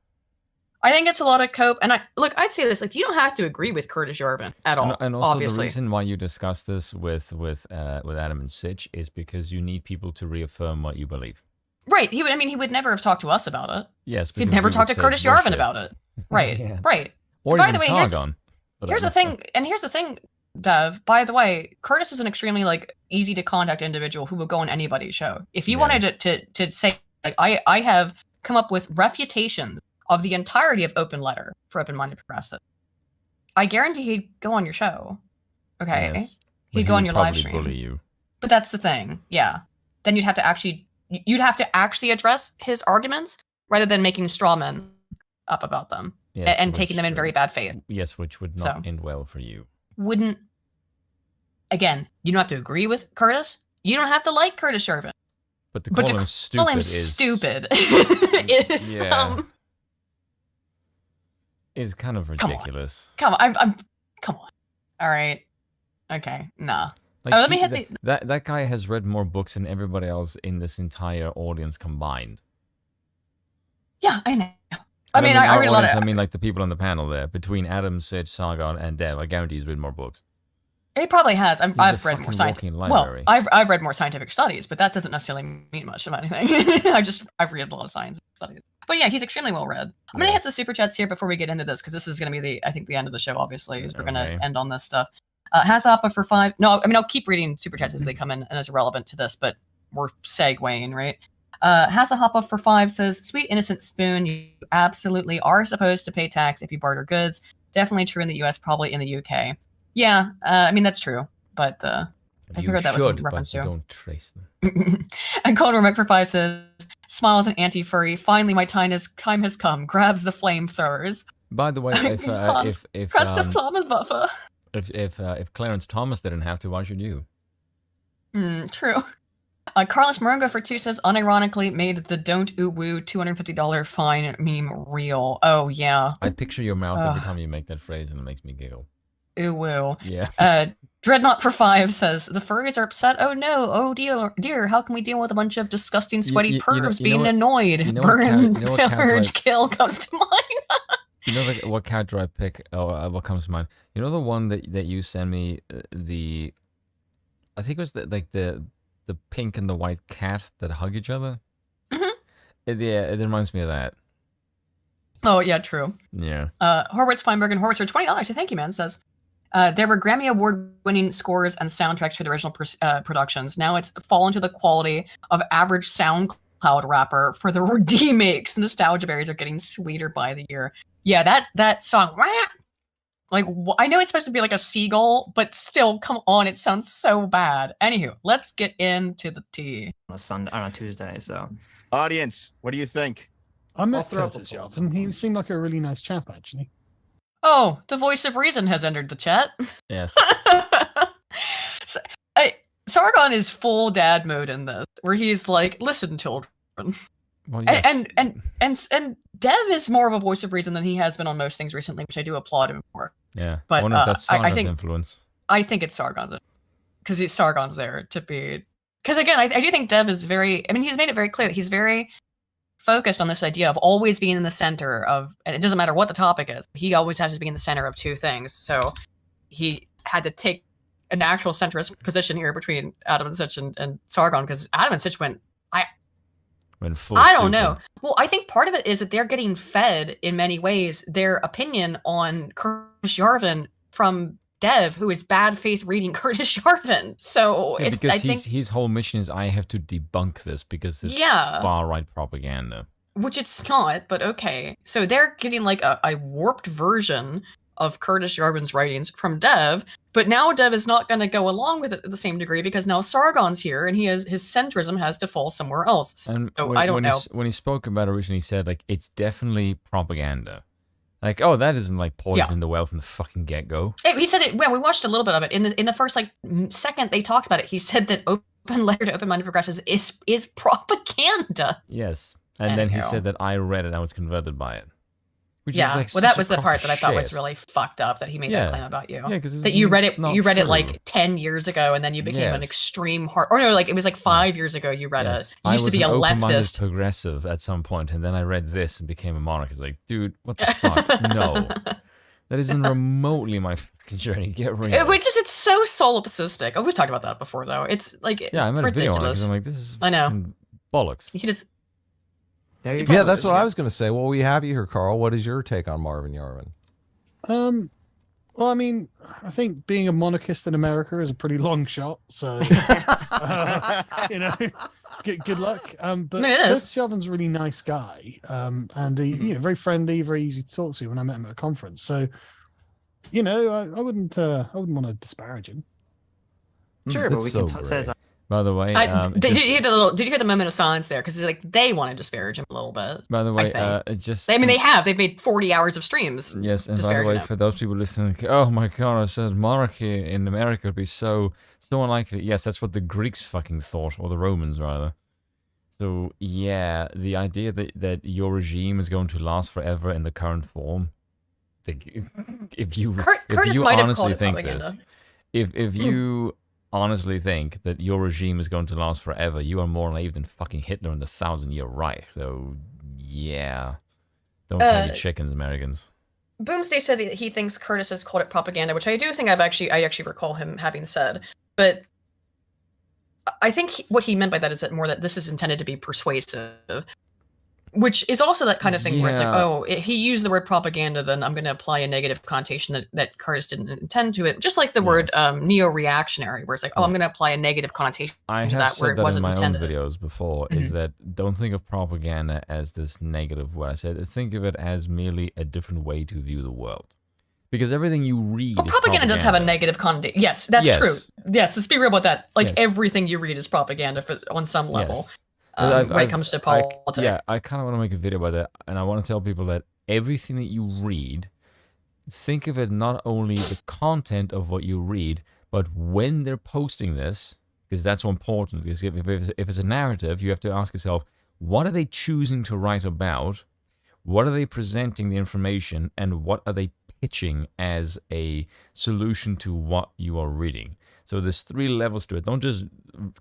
I think it's a lot of cope, and I'd say this: like, you don't have to agree with Curtis Jarvin at all. And also, obviously, the reason why you discuss this with Adam and Sitch is because you need people to reaffirm what you believe. Right? He would never have talked to us about it. Yes, he'd never talked to Curtis Jarvin about it. Right? Yeah. Right. Or by even the way, Sargon. here's the thing, Dev. By the way, Curtis is an extremely easy to contact individual who will go on anybody's show. If you wanted to say I have come up with refutations of the entirety of Open Letter for Open-Minded Progressive, I guarantee he'd go on your show. Okay, yes. He'd go on your live probably stream. Bully you. But that's the thing, yeah. Then you'd have to actually address his arguments rather than making straw men up about them and taking them in very bad faith. Yes, which would not end well for you. Wouldn't. Again, you don't have to agree with Curtis. You don't have to like Curtis Jarvin. But to call him stupid is kind of ridiculous. Come on. All right. Okay. Nah. Let me hit that guy has read more books than everybody else in this entire audience combined. Yeah, I know. I mean, I read a lot of. I mean, like the people on the panel there, between Adam, Sid, Sargon, and Dev, I guarantee he's read more books. He probably has. I've read more scientific. Well, I've read more scientific studies, but that doesn't necessarily mean much of anything. I've read a lot of science studies. But yeah, he's extremely well read. I'm gonna hit the super chats here before we get into this because this is gonna be the end of the show. Obviously, we're gonna end on this stuff. Hasappa for 5. No, I mean I'll keep reading super chats as they come in and as relevant to this, but we're segueing, right? Hasappa for 5 says, "Sweet innocent spoon, you absolutely are supposed to pay tax if you barter goods. Definitely true in the U.S., probably in the U.K." Yeah, I mean that's true, but I figured that was in reference to. Don't trace them. And Cold Remek for 5 says, "Smiles an anti-furry. Finally, my time has come. Grabs the flamethrowers." By the way, if press the Flammenwaffe. If Clarence Thomas didn't have to, why should you? True. Carlos Morongo for 2 says, unironically made the "don't ooh woo" $250 fine meme real. Oh yeah. I picture your mouth every time you make that phrase, and it makes me giggle. Ooh woo. Yeah. Dreadnought for 5 says, "The furries are upset. Oh no. Oh dear. How can we deal with a bunch of disgusting, sweaty pervs being annoyed? Burn, pillage, kill comes to mind." You know what cat do I pick? Oh, what comes to mind? You know the one that you sent me, I think it was the pink and the white cat that hug each other. Mm-hmm. It reminds me of that. Oh yeah, true. Yeah. Horwitz Feinberg and Horwitz for $20. Thank you, man. Says, there were Grammy Award-winning scores and soundtracks for the original productions. Now it's fallen to the quality of average SoundCloud rapper for the remakes. Nostalgia berries are getting sweeter by the year. Yeah, that song. Like, I know it's supposed to be like a seagull, but still, come on, it sounds so bad. Anywho, let's get into the tea. On a Tuesday, so. Audience, what do you think? I met Curtis Yarvin. He seemed like a really nice chap, actually. Oh, the voice of reason has entered the chat. Yes. So, Sargon is full dad mode in this, where he's like, "Listen, children." Well, yes. And Dev is more of a voice of reason than he has been on most things recently, which I do applaud him for. Yeah, but I wonder if that's Sargon's I think influence. I think it's Sargon's, because Sargon's there to be. Because again, I do think Dev is very. I mean, he's made it very clear that he's very focused on this idea of always being in the center of, and it doesn't matter what the topic is. He always has to be in the center of two things. So he had to take an actual centrist position here between Adam and Sitch and Sargon, because Adam and Sitch went full I don't stupid. know. Well, I think part of it is that they're getting fed in many ways their opinion on Curtis Yarvin from Dev, who is bad faith reading Curtis Yarvin. So Yeah, it's, because I think, his whole mission is I have to debunk this because it's Yeah. far right propaganda. which it's not, but okay. So they're getting like a warped version of Curtis Yarvin's writings from Dev, but now Dev is not going to go along with it to the same degree because now Sargon's here and his centrism has to fall somewhere else. And So when, I don't when know. when he spoke about it originally, he said like it's definitely propaganda. Like, oh, that isn't like poisoning the well from the fucking get go. He said it. Well, we watched a little bit of it in the first like second they talked about it. He said that open letter to open-minded progressives is propaganda. Yes, and then he Anyhow. said that I read it and I was converted by it. Which Yeah, is like well, that such was a the part crock that I of thought was shit. really fucked up. That he made Yeah. that claim about you. Yeah, 'cause it's that you read it. not You read it true. like 10 years ago, and then you became an Yes. extreme hard. Or no, like it was like 5 years ago. You read Yes. it. You used to be a I was an open-minded leftist. progressive at some point, and then I read this and became a monarch. It's like, dude, what the fuck? No, that isn't remotely my fucking journey. Get real. It's so solipsistic. Oh, we've talked about that before, though. It's like Yeah, I made a video on it ridiculous. because I'm like, this is I know. fucking bollocks. He just. There you Yeah, that's what I was going to say. Well, we have you here, Carl. What is your take on Marvin Yarvin? Well, I mean, I think being a monarchist in America is a pretty long shot. So, you know, good luck. But I mean, it is. Curtis Yarvin's a really nice guy, and he, very friendly, very easy to talk to when I met him at a conference. So, I wouldn't want to disparage him. Sure, but we can say By the way, Did you hear the moment of silence there? Because like they want to disparage him a little bit. by the way, I it just mean, they've made 40 hours of streams. yes, and by the disparaging way, him. for those people listening, like, oh my god, I said monarchy in America would be so unlikely. Yes, that's what the Greeks fucking thought, or the Romans rather. So yeah, the idea that your regime is going to last forever in the current form, if you Curtis might have called honestly it think this, propaganda. if you honestly think that your regime is going to last forever, you are more naive than fucking Hitler in the 1,000-year Reich. So yeah, don't count your chickens, Americans. Boomsday said he thinks Curtis has called it propaganda, which I do think I actually recall him having said. But I think what he meant by that is that this is intended to be persuasive, which is also that kind of thing where it's like, Yeah. oh, if he used the word propaganda, then I'm going to apply a negative connotation that Curtis didn't intend to it. Just like the word neo-reactionary, where it's like, oh, I'm going to apply a negative connotation I to have that where said it that in wasn't my intended. own videos before, is that don't think of propaganda as this negative word. I said think of it as merely a different way to view the world. Because everything you read Well, is propaganda does have a negative connotation. Yes, that's Yes. true. Yes, let's be real about that. Like Yes. everything you read is propaganda on some level. Yes. But When it comes to politics. Yeah, I kind of want to make a video about that, and I want to tell people that everything that you read, think of it not only the content of what you read, but when they're posting this, because that's so important. Because if it's a narrative, you have to ask yourself, what are they choosing to write about? What are they presenting the information, and what are they pitching as a solution to what you are reading? So there's 3 levels to it. Don't just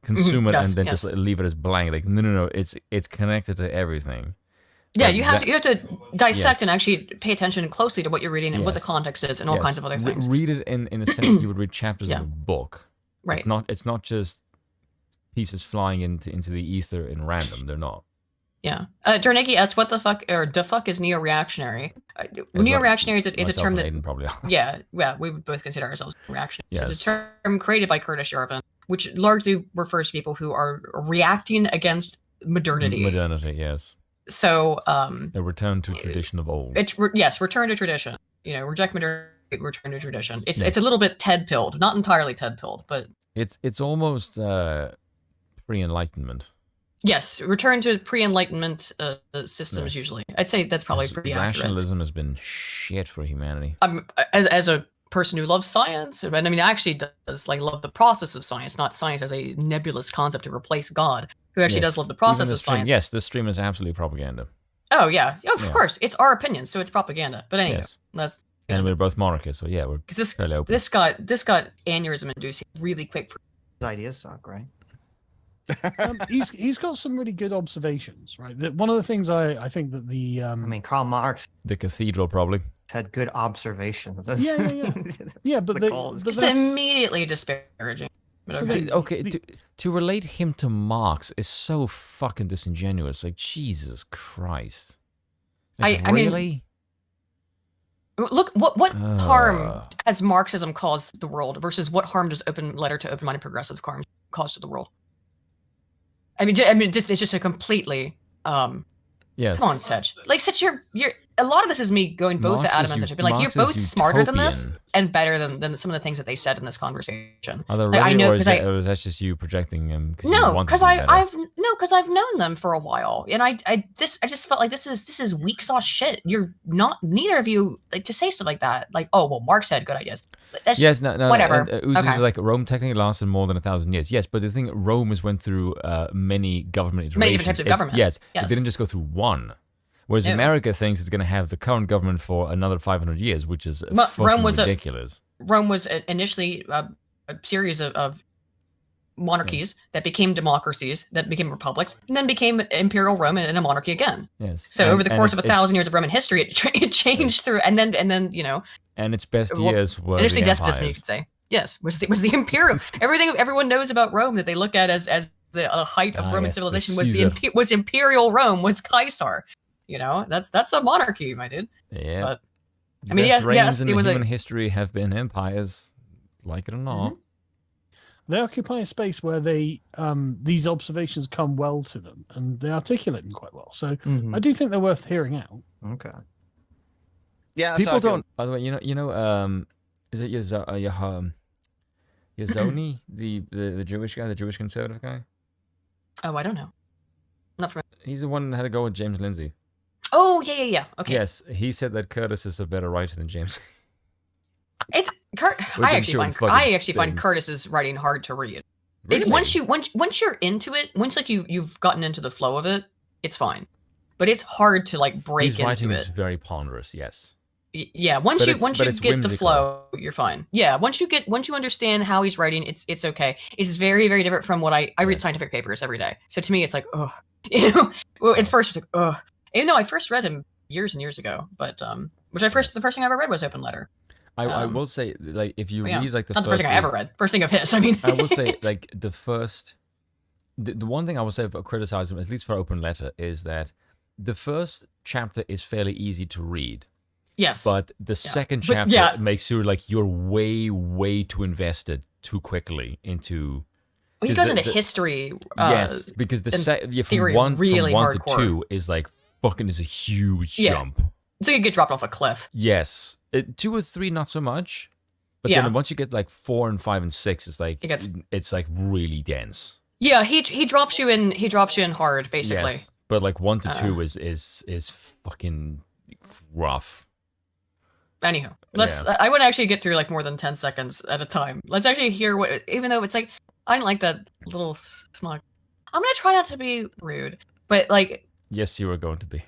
consume it Yes, and then yes. just leave it as blank. Like no. It's connected to everything. Yeah, Like you have that- to dissect Yes. and actually pay attention closely to what you're reading and what the Yes. context is and all Yes. kinds of other things. Read it in the sense that you would read chapters Yeah. of a book. Right. It's not just pieces flying into the ether in random. They're not. Yeah. Jarnegi asks, what the fuck, or the fuck is neo-reactionary? Neo-reactionary is a Myself term and that... Aiden probably are. Yeah, we would both consider ourselves reactionaries. Yes. It's a term created by Curtis Yarvin, which largely refers to people who are reacting against modernity. Modernity, yes. So, A return to tradition of old. yes, return to tradition. Reject modernity, return to tradition. It's a little bit Ted-pilled, not entirely Ted-pilled, but It's almost pre-enlightenment. Yes, return to pre-enlightenment systems. Usually, I'd say that's probably pretty accurate. Rationalism has been shit for humanity. As a person who loves science, and I mean, actually does like love the process of science, not science as a nebulous concept to replace God. Who actually does love the process of science. Yes, this stream is absolutely propaganda. Oh yeah, of course, it's our opinion, so it's propaganda. But anyway, and we're both monarchists, so yeah, we're fairly open. This got aneurysm inducing really quick. His ideas suck, right? He's got some really good observations, right? One of the things I think that the I mean, Karl Marx, the cathedral probably had good observations. Yeah, but just immediately disparaging. So to relate him to Marx is so fucking disingenuous. Like, Jesus Christ. Like, I really? mean, look, what harm has Marxism caused the world versus what harm does open letter to open-minded progressive cause to the world? I mean, it's just a completely yes. Come on, Sedge. Like, Sedge, you're a lot of this is me going both at Adam and Sedge. I've been like, you're both smarter than this and better than some of the things that they said in this conversation. Are they really, I know, or is that just you projecting him? No, because I've known them for a while, and I just felt like this is weak sauce shit. You're not, neither of you, like, to say stuff like that. Like, oh well, Marx had good ideas. That's whatever. Okay. Like, Rome technically lasted more than 1,000 years. Yes, but the thing, Rome has went through many government iterations. Many different types of government. Yes, it didn't just go through one. Whereas America thinks it's going to have the current government for another 500 years, which is ridiculous. Rome was initially a series of monarchies that became democracies, that became republics, and then became Imperial Rome and a monarchy again. Yes. So over the course of 1,000 years of Roman history, it changed through, and then you know. And its best years were initially the despotism, you could say. Yes, was the imperial. Everyone knows about Rome that they look at as the height of Roman civilization was Imperial Rome, was Caesar. You know, that's a monarchy, my dude. Yeah. But I mean, yes, it was human history have been empires, like it or not. Mm-hmm. They occupy a space where they these observations come well to them, and they articulate them quite well. So I do think they're worth hearing out. Okay. Yeah, people don't. By the way, you know, is it Yazoni, the Jewish guy, the Jewish conservative guy? Oh, I don't know. Not from. He's the one that had to go with James Lindsay. Oh yeah. Okay. Yes, he said that Curtis is a better writer than James. I actually find Curtis's writing hard to read. Really? Once you're into it, once like you've gotten into the flow of it, it's fine. But it's hard to like break His into writing it. is very ponderous. Yes. Yeah. Once you get whimsical. the flow, you're fine. Yeah. Once you understand how he's writing, it's okay. It's very, very different from what I read scientific papers every day. So to me, it's like, oh, you know. Well, at first it's like, oh. Even though I first read him years and years ago, but the first thing I ever read was Open Letter. I will say, like, if you read like not the first thing I ever read, first thing of his. I mean, I will say, like, the one thing I will say for criticism, at least for Open Letter, is that the first chapter is fairly easy to read. Yes. But the second chapter makes sure like you're way too invested too quickly into. Well, he goes into history. Yes, because from one to two is like fucking is a huge jump. It's like you get dropped off a cliff. Yes, 2 or 3 not so much, but then once you get like 4 and 5 and 6, it's like it's like really dense. Yeah, he drops you in. He drops you in hard, basically. Yes, but like 1 to 2 is fucking rough. Anywho, I wouldn't actually get through like more than 10 seconds at a time. Let's actually hear what. Even though it's like I didn't like that little smug. I'm gonna try not to be rude, but like. Yes, you are going to be.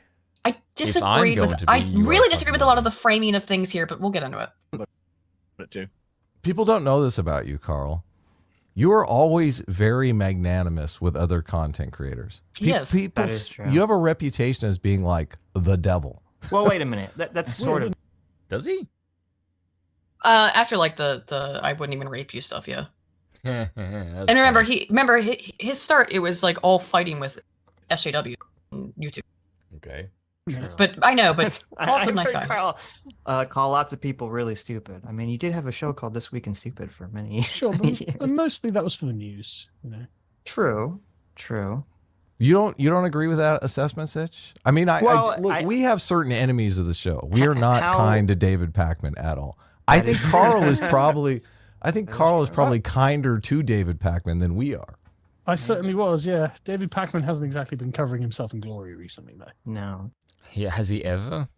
I disagreed with. I really disagree with a lot of the framing of things here, but we'll get into it. But too. People don't know this about you, Carl. You are always very magnanimous with other content creators. Yes, people. That is true. You have a reputation as being like the devil. Well, wait a minute. That's sort of. Does he? After like the I wouldn't even rape you stuff, yeah. And remember his start. It was like all fighting with SJW on YouTube. Okay. But I know, but also nice guy. Call lots of people really stupid. I mean, you did have a show called This Week in Stupid for many years. Sure, but mostly that was for the news. You know. True. You don't agree with that assessment, Sitch? I mean, we have certain enemies of the show. We are not kind to David Pakman at all. I think Carl is probably kinder to David Pakman than we are. I certainly was, yeah. David Pakman hasn't exactly been covering himself in glory recently, though. No. Yeah, has he ever?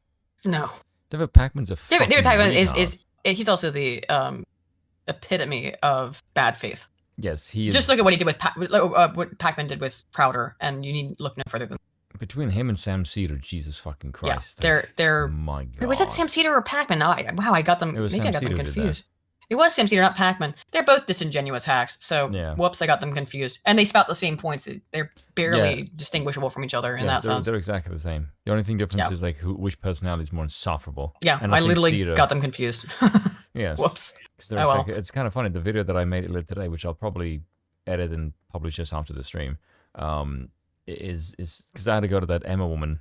No. David Pakman's a fucking David Pakman retard. he's also the epitome of bad faith. Yes, he is. Just look at what he did with what Pakman did with Crowder, and you need look no further than. Between him and Sam Cedar, Jesus fucking Christ. Yeah, they're. Oh my God. Was that Sam Cedar or Pakman? Wow, I got them. It was Maybe Sam I got them Cedar did confused. It was Sam Cedar, not Pakman. They're both disingenuous hacks. So whoops, I got them confused. And they spout the same points. They're barely distinguishable from each other in that sense. They're exactly the same. The only thing difference is like which personality is more insufferable. Yeah, and I literally got them confused. Yes. Whoops. Like, it's kind of funny. The video that I made today, which I'll probably edit and publish just after the stream, is because I had to go to that Emma woman.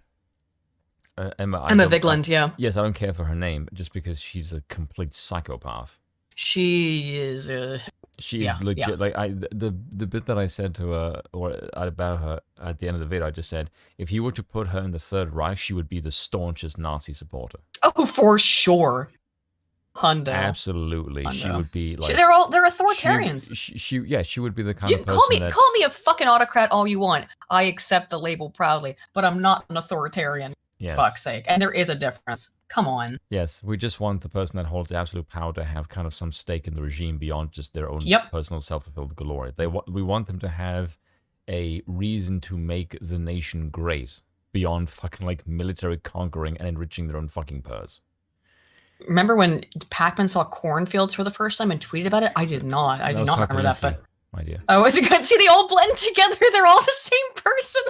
Emma Vigland, yeah. Yes, I don't care for her name just because she's a complete psychopath. She is legit. Yeah. Like the bit that I said to her about her at the end of the video, I just said if you were to put her in the Third Reich, she would be the staunchest Nazi supporter. Oh, for sure. Hundo. Absolutely, Hundo. She would be like they're authoritarians. She would be the kind of person call me a fucking autocrat all you want. I accept the label proudly, but I'm not an authoritarian. Yes. Fuck's sake. And there is a difference. Come on. Yes, we just want the person that holds absolute power to have kind of some stake in the regime beyond just their own personal self-fulfilled glory. We want them to have a reason to make the nation great beyond fucking like military conquering and enriching their own fucking purse. Remember when Pakman saw cornfields for the first time and tweeted about it? I did not. I did not remember that, but my dear. Oh, is it good? See, they all blend together. They're all the same person.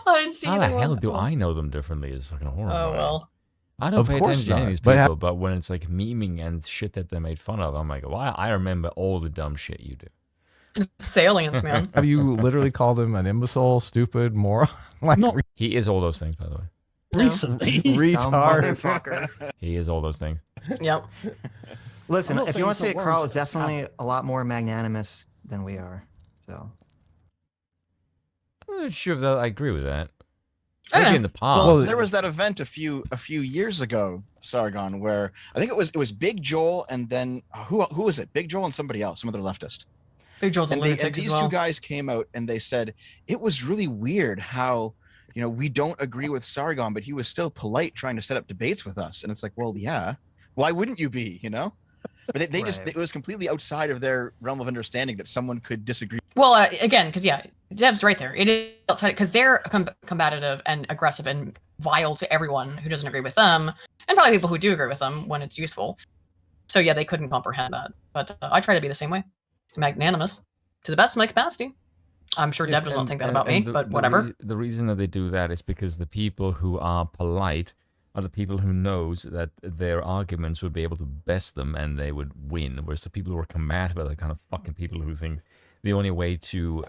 I didn't see how the hell do I know them differently is fucking horrible. Oh, well. I don't pay attention to any of these people, but when it's like memeing and shit that they made fun of, I'm like, well, I remember all the dumb shit you do. It's aliens, man. Have you literally called him an imbecile, stupid, moron? Like, he is all those things, by the way. Recently. Retard. He is all those things. Yep. Listen, if you want to see it, Carl is definitely a lot more magnanimous than we are. So. I'm not sure that I agree with that. Maybe in the past. Well, there was that event a few years ago, Sargon, where I think it was Big Joel and then who was it? Big Joel and somebody else, some other leftist. Big Joel's a lunatic and these two guys came out and they said it was really weird how we don't agree with Sargon, but he was still polite trying to set up debates with us. And it's like, well, yeah, why wouldn't you be? But they just it was completely outside of their realm of understanding that someone could disagree. Well, again, because Dev's right there. It is outside because they're combative and aggressive and vile to everyone who doesn't agree with them, and probably people who do agree with them when it's useful. So yeah, they couldn't comprehend that. But I try to be the same way, magnanimous to the best of my capacity. I'm sure Dev doesn't think that about me, but whatever. The reason that they do that is because the people who are polite are the people who knows that their arguments would be able to best them and they would win, whereas the people who are combative are the kind of fucking people who think the only way to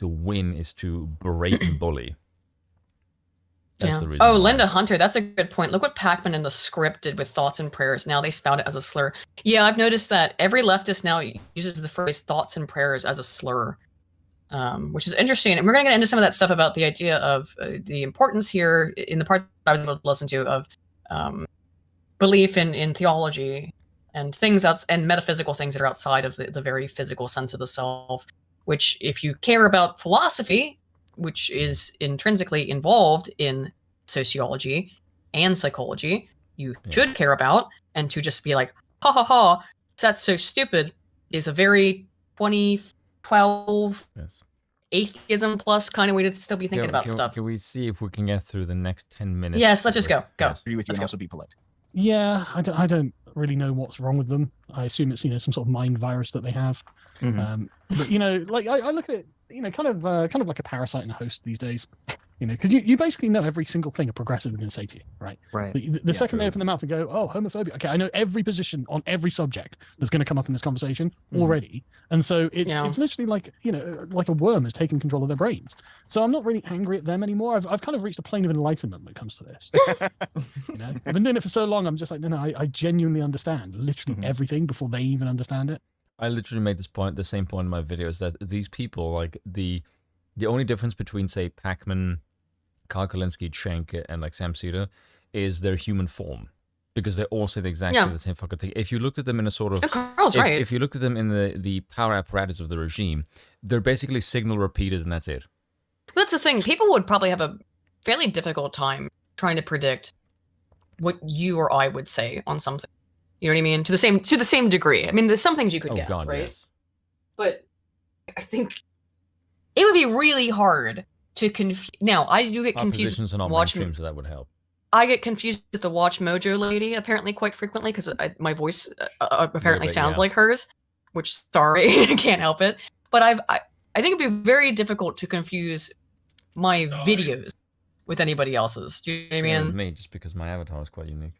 win is to berate and bully. That's the reason. Oh, Linda Hunter, that's a good point. Look what Pakman in the script did with thoughts and prayers. Now they spout it as a slur. Yeah, I've noticed that every leftist now uses the phrase thoughts and prayers as a slur, which is interesting. And we're going to get into some of that stuff about the idea of the importance here in the part that I was able to listen to of belief in theology and things and metaphysical things that are outside of the very physical sense of the self, which if you care about philosophy, which is intrinsically involved in sociology and psychology, you should care about, and to just be like, ha ha ha, that's so stupid, is a very 2012 atheism plus kind of way to still be thinking about stuff. Can we see if we can get through the next 10 minutes? Yes, let's just go. Agree with you and also be polite. Yeah, I don't really know what's wrong with them. I assume it's some sort of mind virus that they have. Mm-hmm. But like I look at it, kind of like a parasite and a host these days. Because you basically know every single thing a progressive is going to say to you, right? Right. The second they open their mouth and go, oh, homophobia. Okay, I know every position on every subject that's going to come up in this conversation already. And so it's literally like, like a worm has taken control of their brains. So I'm not really angry at them anymore. I've kind of reached a plane of enlightenment when it comes to this. I've been doing it for so long. I'm just like, no, I genuinely understand literally everything before they even understand it. I literally made the same point in my videos that these people, like the only difference between, say, Pakman, Karl Kalinske, Schenk, and like Sam Cedar is their human form. because they all say exactly the same fucking thing. If you looked at them in a sort of... Carl's right. If you looked at them in the power apparatus of the regime, they're basically signal repeaters and that's it. That's the thing. People would probably have a fairly difficult time trying to predict what you or I would say on something. You know what I mean? To the same degree. I mean, there's some things you could guess, right? Yes. But I think it would be really hard to confuse. Now, I do get confused. Positions are not mainstream, so that would help. I get confused with the Watch Mojo lady apparently quite frequently because my voice apparently sounds like hers, which sorry, I can't help it. But I think it'd be very difficult to confuse my videos with anybody else's. Do you know what I mean? With me, just because my avatar is quite unique.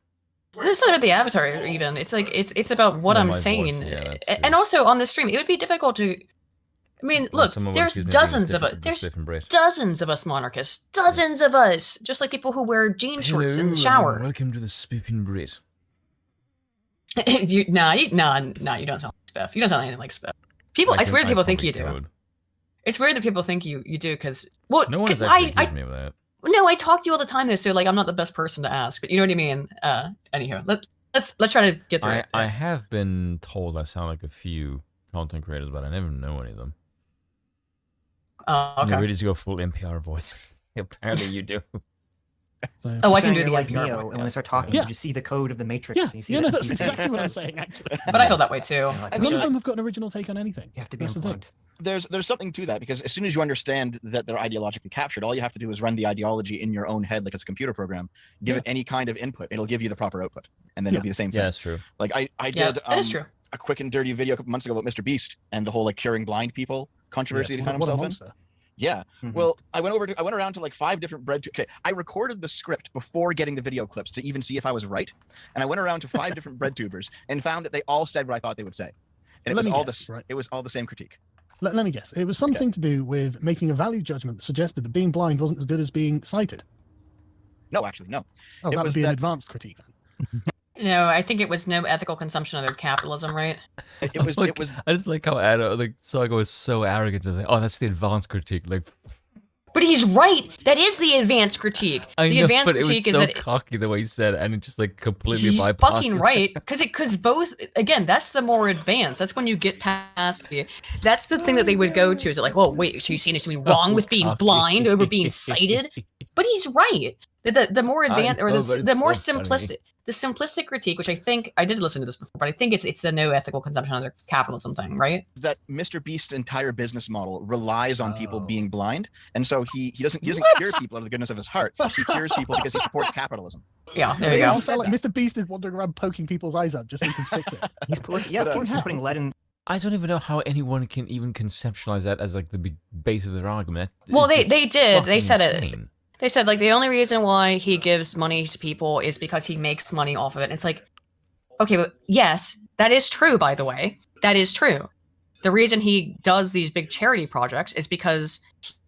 It's not about the avatar even. It's like it's about what I'm saying, and also on the stream, it would be difficult to. I mean, look, there's dozens of us. There's dozens of us monarchists, dozens of us, just like people who wear jean shorts in the shower. Welcome to the Spiffing Brit. you don't sound like Spiff. You don't sound anything like Spiff. People, I swear, people think you do. It's weird that people think you do because no one has actually accused me of that. No, I talk to you all the time, though, so like I'm not the best person to ask, but you know what I mean. Anywho, let's try to get through it. I have been told I sound like a few content creators, but I never know any of them. Oh, okay. You really just go full NPR voice. Apparently, you do. So, I can do the like NPR Neo, voice. and when they start talking, you just see the code of the Matrix. Yeah, that's exactly what I'm saying. Actually, but I feel that way too. None of them have got an original take on anything. You have to be unplugged. There's something to that because as soon as you understand that they're ideologically captured, all you have to do is run the ideology in your own head like it's a computer program. Give it any kind of input, it'll give you the proper output, and then it'll be the same thing. Yeah, that's true. Like I did a quick and dirty video a couple months ago about Mr. Beast and the whole like curing blind people controversy that he found himself in. Yeah. Well, I went around to like 5 different I recorded the script before getting the video clips to even see if I was right, and I went around to 5 different bread tubers and found that they all said what I thought they would say, and it was all the same critique. Let me guess. It was something to do with making a value judgment that suggested that being blind wasn't as good as being sighted. No, actually, no. Oh, that would be an advanced critique then. No, I think it was no ethical consumption of their capitalism, right? It was. I just like how Saga was so arrogant. Like, oh, that's the advanced critique. Like, but he's right. That is the advanced critique. The advanced critique is so cocky the way he said it, and it just like completely he's bypassed. Fucking right, because both again, that's the more advanced. That's when you get past that's the thing that they would go to. Is it like, whoa, wait, so you're saying it's wrong with being blind over being sighted? But he's right. The more advanced or the more simplistic. The simplistic critique, which I think I did listen to this before, but I think it's the no ethical consumption of their capitalism thing, right? That Mr. Beast's entire business model relies on people being blind, and so he doesn't cure people out of the goodness of his heart. He cures people because he supports capitalism. Yeah, there you go. Like Mr. Beast is wandering around poking people's eyes out just so he can fix it. He's putting lead in. I don't even know how anyone can even conceptualize that as like the base of their argument. Well, they did. They said it. They said, like, the only reason why he gives money to people is because he makes money off of it. And it's like, okay, but yes, that is true, by the way. That is true. The reason he does these big charity projects is because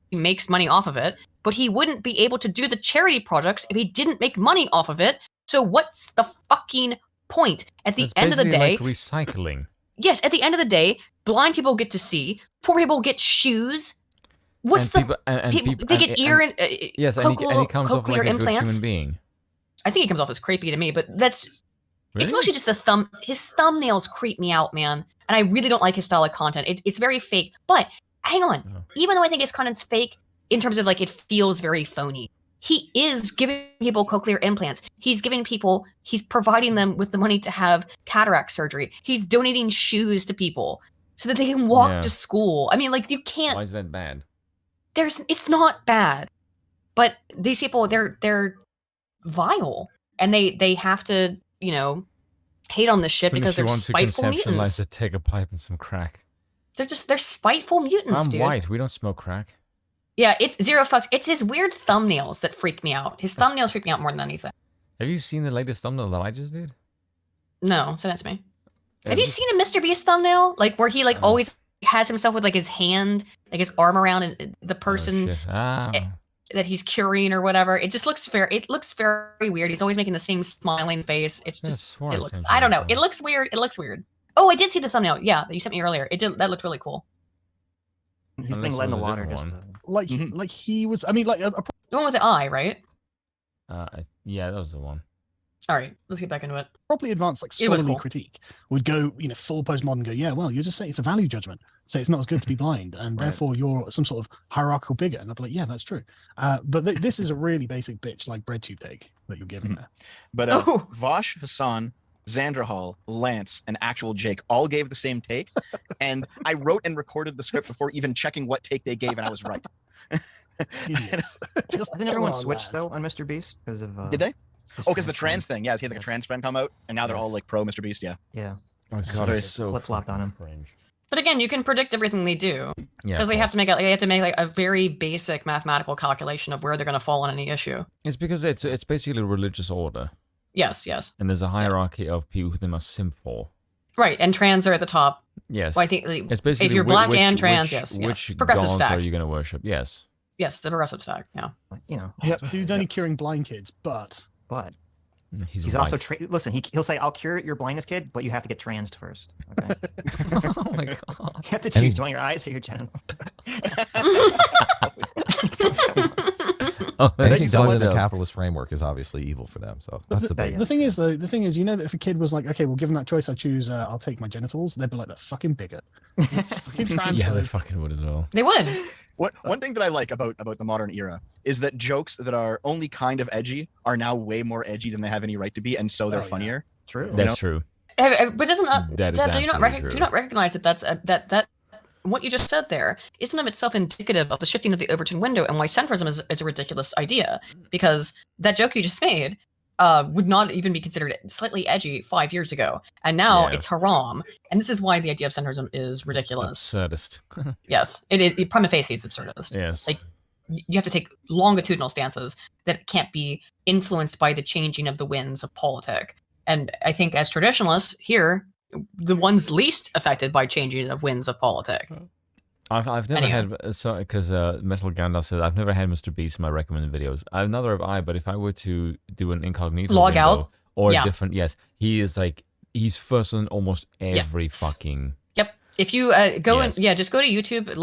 he makes money off of it, but he wouldn't be able to do the charity projects if he didn't make money off of it. So what's the fucking point? At the end of the day... like recycling. Yes, at the end of the day, blind people get to see, poor people get shoes... What's and the people? They get ear and yes, and he comes off like a good human being. I think he comes off as creepy to me, but that's it's mostly just the his thumbnails creep me out, man, and I really don't like his style of content. It's very fake. But hang on, even though I think his content's fake in terms of like it feels very phony, he is giving people cochlear implants. He's providing them with the money to have cataract surgery. He's donating shoes to people so that they can walk to school. I mean, like you can't. Why is that bad? It's not bad, but these people they're vile, and they have to hate on this shit because they're spiteful mutants. To take a pipe and some crack. They're spiteful mutants. I'm dude. white. We don't smoke crack. Yeah, it's zero fucks. It's his weird thumbnails that freak me out. His thumbnails freak me out more than anything. Have you seen the latest thumbnail that I just did? No, send it to me. Have you seen a Mr. Beast thumbnail where he always has himself with his hand, his arm around the person that he's curing or whatever? It just looks it looks very weird. He's always making the same smiling face. It's just it looks I don't know. It looks weird. It looks weird. Oh, I did see the thumbnail. Yeah, that you sent me earlier. That looked really cool. He's being led in the water like he was. I mean, like the one with the eye, right? Yeah, that was the one. All right, let's get back into it. Properly advanced, like scholarly critique would go, full postmodern. Go, yeah, well, you're just saying it's a value judgment. Say it's not as good to be blind, and therefore you're some sort of hierarchical bigot. And I'd be like, yeah, that's true. But this is a really basic bitch like bread tube take that you're giving there. But Vosh, Hassan, Xanderhal, Lance, and actual Jake all gave the same take, and I wrote and recorded the script before even checking what take they gave, and I was right. Hasn't everyone switched though on Mr. Beast because of? Did they? Oh, because the trans thing. Yeah, he had like a trans friend come out, and now they're all like pro Mr. Beast. Yeah. Yeah. Oh God, it's so flip flopped on him. But again, you can predict everything they do because they have to make like a very basic mathematical calculation of where they're going to fall on any issue. It's because it's basically a religious order. Yes, yes. And there's a hierarchy of people who they must simp for. Right, and trans are at the top. Yes. Well, I think it's basically if you're black and trans, which progressive gods stack. are you going to worship? Yes. Yes, the progressive stack. Yeah. He's only curing blind kids, but he's also listen. He'll say, "I'll cure your blindness, kid, but you have to get transed first." Okay. Oh my God. You have to choose. Do you want your eyes or your genital? Anything done in the capitalist framework is obviously evil for them. So that's the big. The thing is, though, that if a kid was like, okay, well, given that choice, I choose, I'll take my genitals. They'd be like, that fucking bigot. Yeah, they fucking would as well. They would. One thing that I like about the modern era is that jokes that are only kind of edgy are now way more edgy than they have any right to be, and so they're funnier. True. That's true. But doesn't that is Deb, do you not true. recognize that that what you just said there isn't of itself indicative of the shifting of the Overton window and why centrism is a ridiculous idea? Because that joke you just made would not even be considered slightly edgy 5 years ago, and now it's haram. And this is why the idea of centrism is ridiculous. Absurdist. Yes, it is. Prima facie, it's absurdist. Yes. Like you have to take longitudinal stances that can't be influenced by the changing of the winds of politic. And I think as traditionalists here, the ones least affected by changing of winds of politic. I've never had, because Metal Gandalf said, I've never had Mr. Beast in my recommended videos. Neither have I, but if I were to do an incognito log window out or a different, he is like, he's first in almost every fucking. Yep. If you go and just go to YouTube,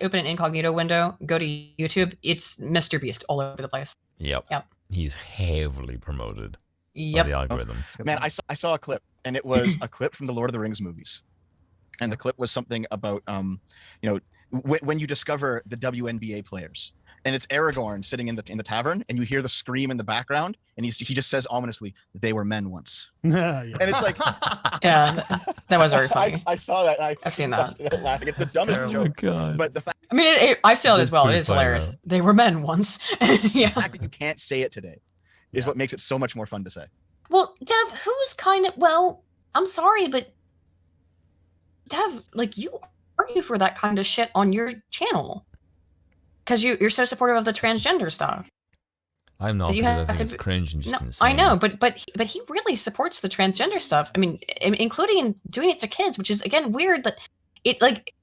open an incognito window, go to YouTube. It's Mr. Beast all over the place. Yep. He's heavily promoted. Yep. By the algorithm. Man, I saw a clip, and it was a clip from the Lord of the Rings movies, and the clip was something about when you discover the WNBA players, and it's Aragorn sitting in the tavern, and you hear the scream in the background, and he just says ominously, "They were men once." And it's like, that was very funny. I saw that. I've seen that. Laughing. It's the dumbest joke. God. But the fact, I mean, I've seen it as well. It is hilarious. They were men once. The fact that you can't say it today is what makes it so much more fun to say. Well, Dev, who's I'm sorry, but Dev, like, you argue for that kind of shit on your channel because you're so supportive of the transgender stuff. I'm not, because I think it's cringe and just insane. I know, but he really supports the transgender stuff. I mean, including doing it to kids, which is, again, weird that it, like,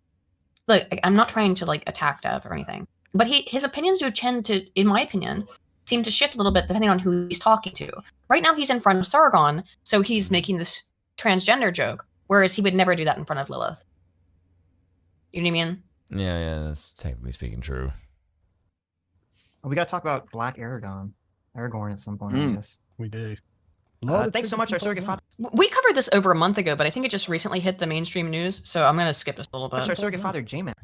look, I'm not trying to, like, attack Dev or anything, but his opinions do tend to, in my opinion, seem to shift a little bit depending on who he's talking to. Right now he's in front of Sargon, so he's making this transgender joke, whereas he would never do that in front of Lilith. You know what I mean? Yeah, that's technically speaking true. We got to talk about Black Aragorn at some point, I guess. We do. Thanks so much, our surrogate father. We covered this over a month ago, but I think it just recently hit the mainstream news, so I'm going to skip this a little bit. Our surrogate father, J-Man.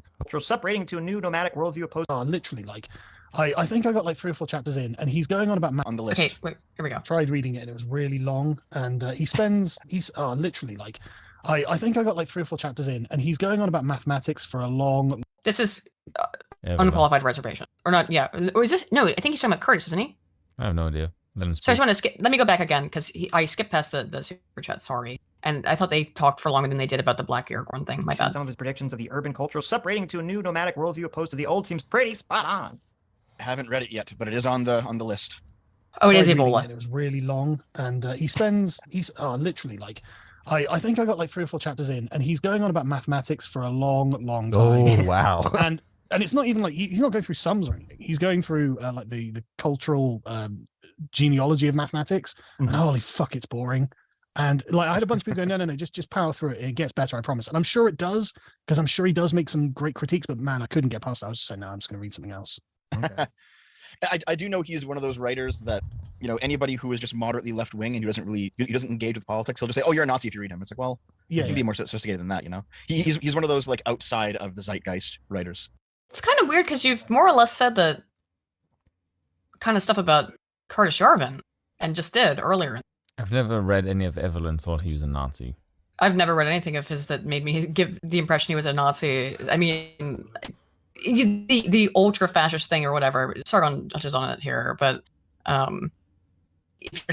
Separating to a new nomadic worldview opposed. Literally, like, I think I got like 3 or 4 chapters in, and he's going on about on the list. Okay, wait, here we go. Tried reading it, and it was really long, and he's literally like, I think I got like 3 or 4 chapters in, and he's going on about mathematics for a long. This is unqualified reservation, or not? Yeah, or is this? No, I think he's talking about Curtis, isn't he? I have no idea. So I just want to skip. Let me go back again because I skipped past the super chat. Sorry, and I thought they talked for longer than they did about the Black Aragorn thing. My bad. Some of his predictions of the urban culture separating to a new nomadic worldview opposed to the old seems pretty spot on. I haven't read it yet, but it is on the list. Oh, it is Ebola. It was really long, and he's literally like, I think I got like 3 or 4 chapters in, and he's going on about mathematics for a long time. Oh wow! and it's not even like he's not going through sums or anything. He's going through like the cultural genealogy of mathematics, and holy fuck, it's boring. And like I had a bunch of people going, no, just power through it. It gets better, I promise. And I'm sure it does, because I'm sure he does make some great critiques. But man, I couldn't get past that. I was just saying, no, I'm just going to read something else. Okay. I do know he's one of those writers that, you know, anybody who is just moderately left wing and who doesn't engage with politics, he'll just say, "Oh, you're a Nazi if you read him." It's like, well, you can be more sophisticated than that, you know. He's one of those like outside of the zeitgeist writers. It's kind of weird because you've more or less said the kind of stuff about Curtis Yarvin and just did earlier. I've never read any of Evelyn thought he was a Nazi. I've never read anything of his that made me give the impression he was a Nazi. I mean, the ultra fascist thing or whatever. Sargon touches on it here, but in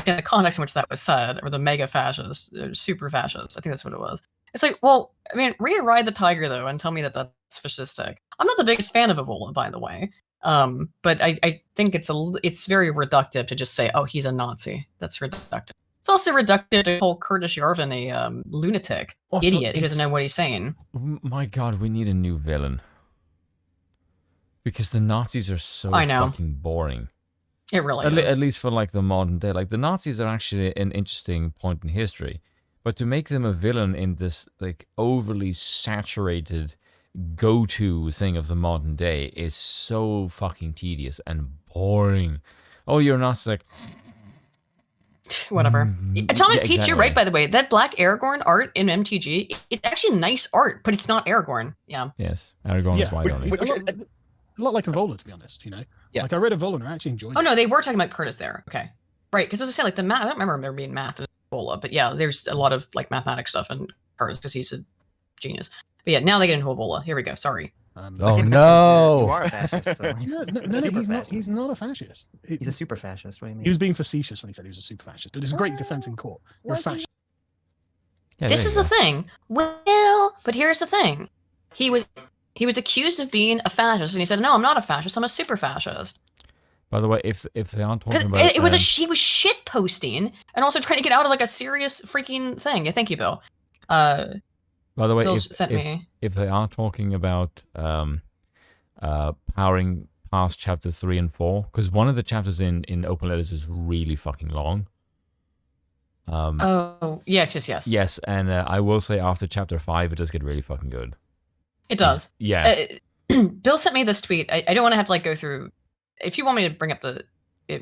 the context in which that was said, or the mega fascist, or super fascist, I think that's what it was. It's like, well, I mean, read Ride the Tiger though, and tell me that that's fascistic. I'm not the biggest fan of Evola, by the way, but I think it's very reductive to just say, oh, he's a Nazi. That's reductive. It's also reductive to call Curtis Yarvin a lunatic, also, idiot who doesn't know what he's saying. My God, we need a new villain. Because the Nazis are so fucking boring. It really is. At least for like the modern day. Like the Nazis are actually an interesting point in history. But to make them a villain in this like overly saturated go-to thing of the modern day is so fucking tedious and boring. Oh, you're not like... Whatever. Atomic Peach, you're right, by the way. That black Aragorn art in MTG, it's actually nice art, but it's not Aragorn. Yeah. Yes, Aragorn is white only. A lot like Evola, to be honest, you know? Yeah. Like, I read Evola and I actually enjoyed it. Oh, no, they were talking about Curtis there. Okay. Right, because I was just saying, like, the math, I don't remember there being math in Evola, but yeah, there's a lot of, like, mathematics stuff in Curtis because he's a genius. But yeah, now they get into Evola. Here we go. Sorry. Oh, no. You are a fascist. So. He's not a fascist. He's a super fascist. What do you mean? He was being facetious when he said he was a super fascist. But it's a great defense in court. You're a fascist. Yeah, this is the thing. Well, but here's the thing. He was accused of being a fascist, and he said, "No, I'm not a fascist. I'm a super fascist." By the way, if they aren't talking about he was shit posting and also trying to get out of like a serious freaking thing. Yeah, thank you, Bill. By the way, if they are talking about powering past chapters 3 and 4, because one of the chapters in Open Letters is really fucking long. Yes. Yes, and I will say after chapter 5, it does get really fucking good. It does. Yeah. Bill sent me this tweet. I don't want to have to like go through. If you want me to bring up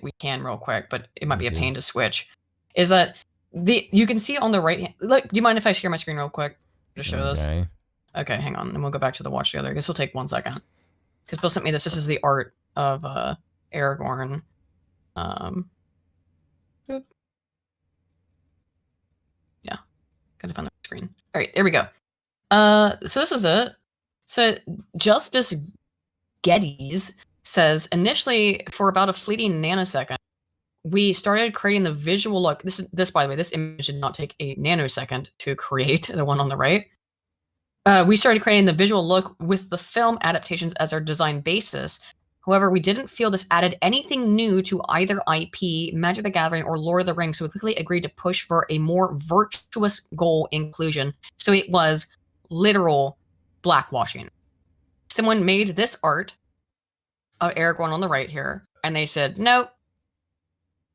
we can real quick, but it might be a pain to switch. Is that you can see on the right hand? Look, do you mind if I share my screen real quick to show this? Okay, hang on, and we'll go back to the watch together. This will take 1 second. Because Bill sent me this. This is the art of Aragorn. Yeah, gotta find the screen. All right, there we go. So this is it. So Justice Geddes says, initially, for about a fleeting nanosecond, we started creating the visual look. This, by the way, this image did not take a nanosecond to create, the one on the right. We started creating the visual look with the film adaptations as our design basis. However, we didn't feel this added anything new to either IP, Magic the Gathering, or Lord of the Rings, so we quickly agreed to push for a more virtuous goal inclusion. So it was literal blackwashing. Someone made this art of Aragorn on the right here, and they said, no,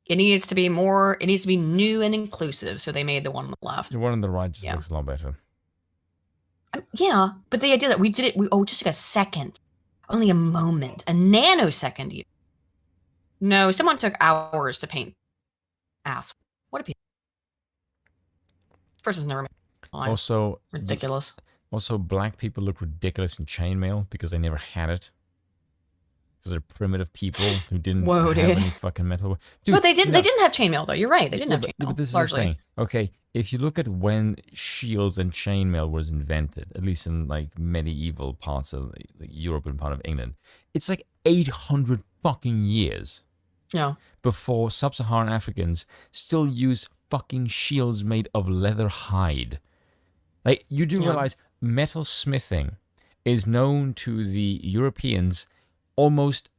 it needs to be new and inclusive, so they made the one on the left. The one on the right just looks a lot better. Yeah, but the idea that we did it, just like a second. Only a moment. A nanosecond even. No, someone took hours to paint. Ass. What a piece. Person's never made life. Also, ridiculous. Also, black people look ridiculous in chainmail because they never had it. Because they're primitive people who didn't have any fucking metal. Dude, but they didn't have chainmail though. You're right. They didn't have chainmail. But this largely. is the thing. Okay, if you look at when shields and chainmail was invented, at least in like medieval parts of Europe and part of England, it's like 800 fucking years. Yeah. Before sub-Saharan Africans still use fucking shields made of leather hide. Like, you do realize metal smithing is known to the Europeans almost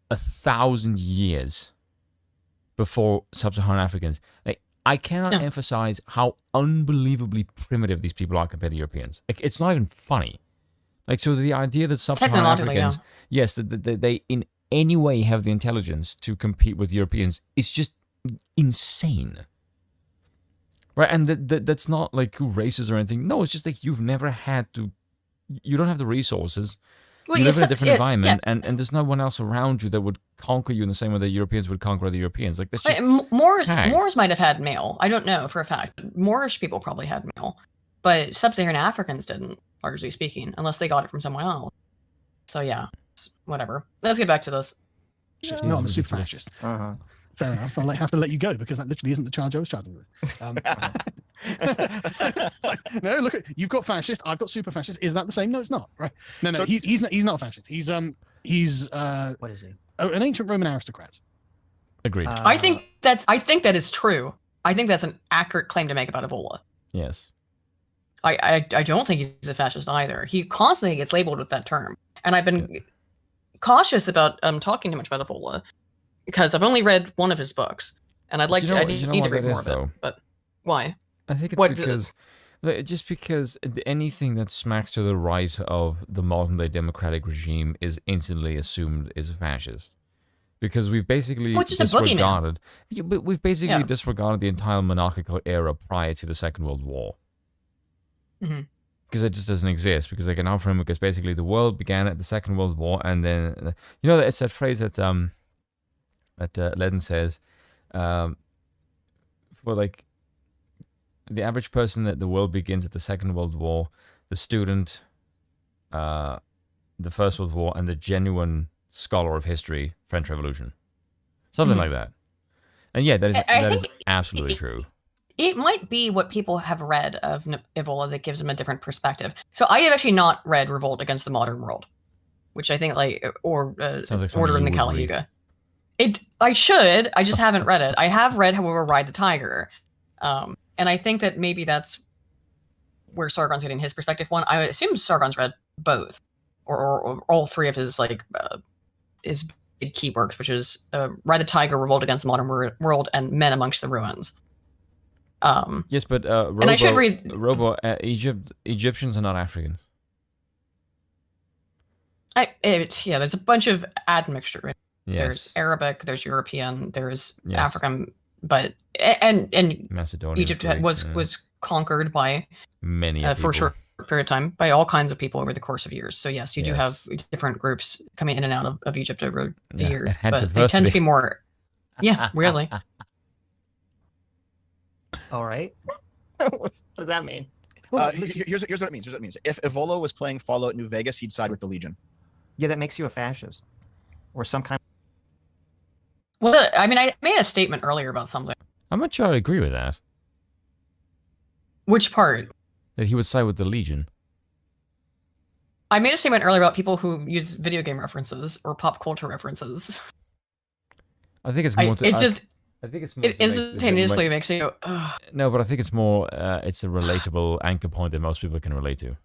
1,000 years before sub-Saharan Africans. Like, I cannot emphasize how unbelievably primitive these people are compared to Europeans. Like, it's not even funny. Like, so the idea that sub-Saharan Africans, yes, that they in any way have the intelligence to compete with Europeans is just insane. Right? And that's not like racist or anything. No, it's just like you've never had to, you don't have the resources you live in a different environment, and there's no one else around you that would conquer you in the same way that Europeans would conquer other Europeans. Like, that's just Moors might have had mail. I don't know for a fact. Moorish people probably had mail, but sub-Saharan Africans didn't, largely speaking, unless they got it from someone else. So yeah, whatever. Let's get back to this. No, I'm a super fascist. Fair enough. I'll have to let you go because that literally isn't the charge I was charging with. No, look, you've got fascist. I've got super fascist. Is that the same? No, it's not. Right? No, so, he's not a fascist. He's what is he? An ancient Roman aristocrat. Agreed. I think that is true. I think that's an accurate claim to make about Evola. Yes. I don't think he's a fascist either. He constantly gets labeled with that term, and I've been cautious about talking too much about Evola because I've only read one of his books, and I'd like to. I need to read more of it. But why? I think it's because anything that smacks to the right of the modern day democratic regime is instantly assumed is fascist. Because we've basically disregarded disregarded the entire monarchical era prior to the Second World War. Because it just doesn't exist. Because like in our framework, it's basically the world began at the Second World War, and then it's that phrase that Ledden says, for like the average person that the world begins at the Second World War, the student, the First World War, and the genuine scholar of history, French Revolution, something like that. And yeah, that is absolutely true. It might be what people have read of Evola that gives them a different perspective. So I have actually not read Revolt Against the Modern World, which I think or Order in the Kali Yuga. I should. I just haven't read it. I have read, however, Ride the Tiger, and I think that maybe that's where Sargon's getting his perspective. One, I assume Sargon's read both, or all three of his his big key works, which is Ride the Tiger, Revolt Against the Modern World, and Men Amongst the Ruins. Yes, but and I should read Egyptians are not Africans. There's a bunch of admixture. Yes. There's Arabic, there's European, there's African, but and Macedonia, Egypt was conquered by many for a short period of time by all kinds of people over the course of years. So yes, you do have different groups coming in and out of Egypt over the years, but they tend to be more. Yeah, really. All right. What does that mean? Here's what it means. Here's what it means. If Evola was playing Fallout New Vegas, he'd side with the Legion. Yeah, that makes you a fascist, or some kind. Well, I mean, I made a statement earlier about something. I'm not sure I agree with that. Which part? That he would side with the Legion. I made a statement earlier about people who use video game references or pop culture references. I think it's more. I think it's more. It instantaneously makes you go, ugh. No, but I think it's more. It's a relatable anchor point that most people can relate to.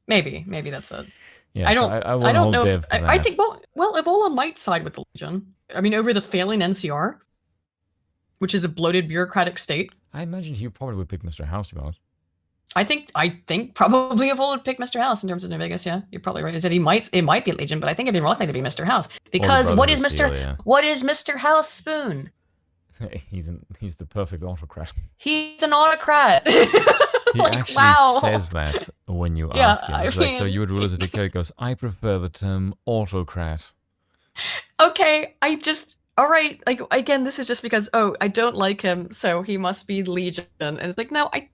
Maybe that's it. Yeah, I don't know. I think Evola might side with the Legion. I mean, over the failing NCR, which is a bloated bureaucratic state. I imagine he probably would pick Mr. House, to be honest. I think probably Evola would pick Mr. House in terms of New Vegas. Yeah, you're probably right. I said it might be Legion, but I think it'd be more likely to be Mr. House because what is Mr. House Spoon? He's the perfect autocrat. He's an autocrat. He actually says that when you ask him. It's like, so you would rule as a dictator? He goes, I prefer the term autocrat. Okay, all right. Like, again, this is just because, I don't like him, so he must be Legion. And it's like, no, I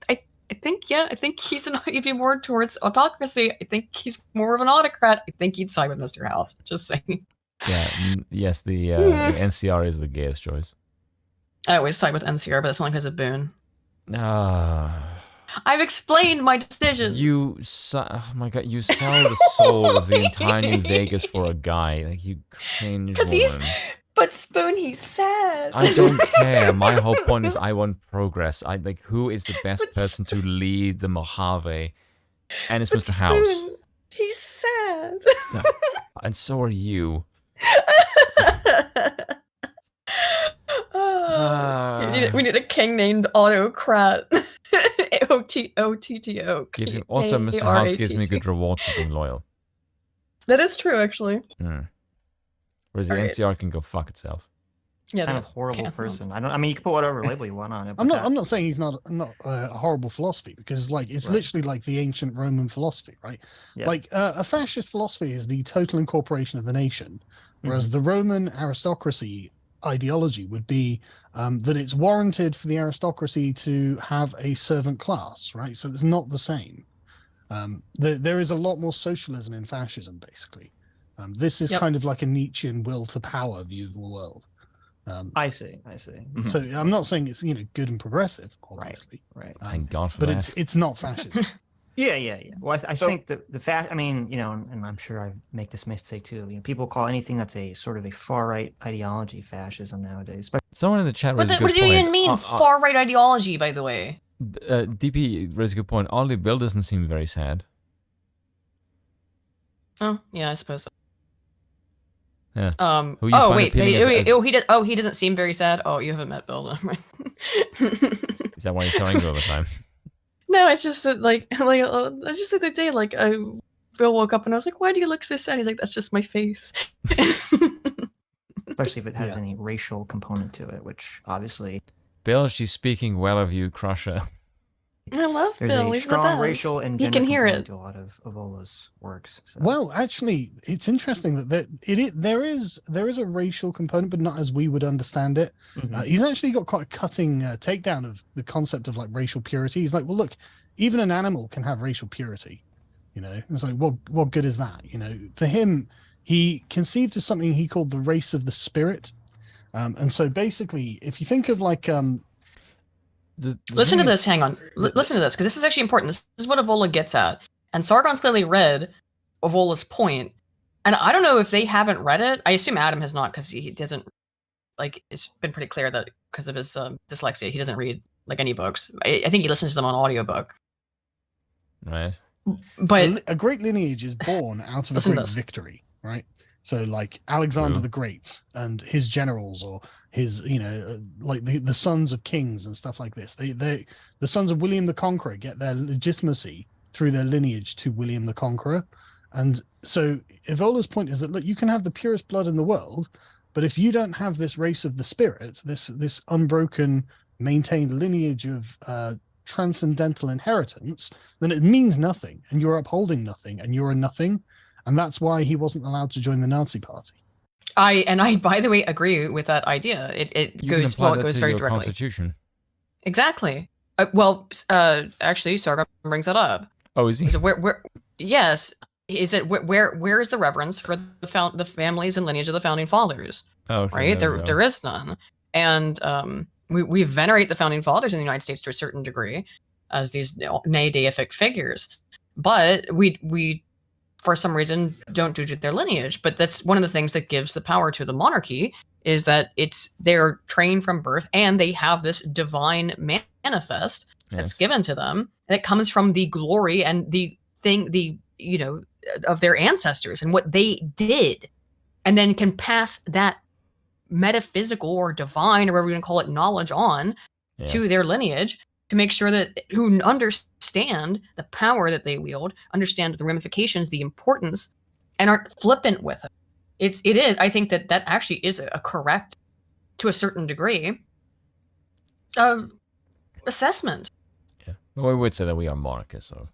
think he'd be more towards autocracy. I think he's more of an autocrat. I think he'd side with Mr. House. Just saying. Yeah, yes, the NCR is the gayest choice. I always side with NCR, but that's only because of Boone. I've explained my decision. Oh my god, you sell the soul of the entire New Vegas for a guy. Like, you cringe woman. But Spoon, he's sad. I don't care. My whole point is I want progress. Who is the best person to lead the Mojave? And it's Mr. Spoon, House. He's sad. No. And so are you. We need a king named Autocrat. OTTO. Also, Mr. House gives me good rewards for being loyal. That is true, actually. Whereas the NCR can go fuck itself. Yeah, kind of horrible person. I mean, you can put whatever label you want on it. I'm not saying he's not a horrible philosophy, because like it's literally like the ancient Roman philosophy, right? Yeah. Like a fascist philosophy is the total incorporation of the nation, whereas the Roman aristocracy ideology would be that it's warranted for the aristocracy to have a servant class, right? So it's not the same. There is a lot more socialism in fascism, basically. This is kind of like a Nietzschean will to power view of the world. I see. So I'm not saying it's good and progressive, obviously. Right. Thank God for but that. it's not fascism. Yeah. Well, I think the fact. I mean, and I'm sure I make this mistake too. People call anything that's a sort of a far right ideology fascism nowadays. But someone in the chat raised a good what do you point. even mean far right ideology? By the way, DP raised a good point. Oddly, Bill doesn't seem very sad. Oh yeah, I suppose so. Yeah. Oh wait, he doesn't seem very sad. Oh, you haven't met Bill, right? Is that why he's so angry all the time? No, it's just like it's just the other day, like Bill woke up and I was like, "Why do you look so sad?" He's like, "That's just my face." Especially if it has any racial component to it, which obviously. Bill, she's speaking well of you, Crusher. I love There's Bill. a He's strong the best. racial and he can hear it. To a lot of Ola's works. So. Well, actually, it's interesting that there is a racial component, but not as we would understand it. He's actually got quite a cutting takedown of the concept of like racial purity. He's like, well, look, even an animal can have racial purity. It's like, what good is that? For him, he conceived of something he called the race of the spirit. And so basically, if you think of like listen to this. Hang on. Listen to this, because this is actually important. This is what Evola gets at. And Sargon's clearly read Evola's point. And I don't know if they haven't read it. I assume Adam has not, because he doesn't, like, it's been pretty clear that because of his dyslexia, he doesn't read, like, any books. I think he listens to them on audiobook. Right. But a great lineage is born out of a great victory, right? So, like, Alexander the Great and his generals, or his, like the sons of kings and stuff like this. The sons of William the Conqueror get their legitimacy through their lineage to William the Conqueror. And so Evola's point is that, look, you can have the purest blood in the world, but if you don't have this race of the spirit, this unbroken, maintained lineage of transcendental inheritance, then it means nothing, and you're upholding nothing, and you're a nothing. And that's why he wasn't allowed to join the Nazi party. I by the way agree with that idea. It goes very directly. Constitution. Exactly. Actually, Sargon brings that up. Oh, is he? Is it where? Yes. Is it where is the reverence for the families and lineage of the founding fathers? Oh, okay, right. There is none, and we venerate the founding fathers in the United States to a certain degree as these deific figures, but we for some reason don't do their lineage. But that's one of the things that gives the power to the monarchy, is that they're trained from birth and they have this divine manifest that's given to them that comes from the glory and the of their ancestors and what they did, and then can pass that metaphysical or divine, or whatever you want to call it, knowledge on to their lineage, to make sure that who understand the power that they wield, understand the ramifications, the importance, and aren't flippant with it. It is. I think that actually is a correct, to a certain degree, assessment. Yeah. Well, we would say that we are monarchists, so.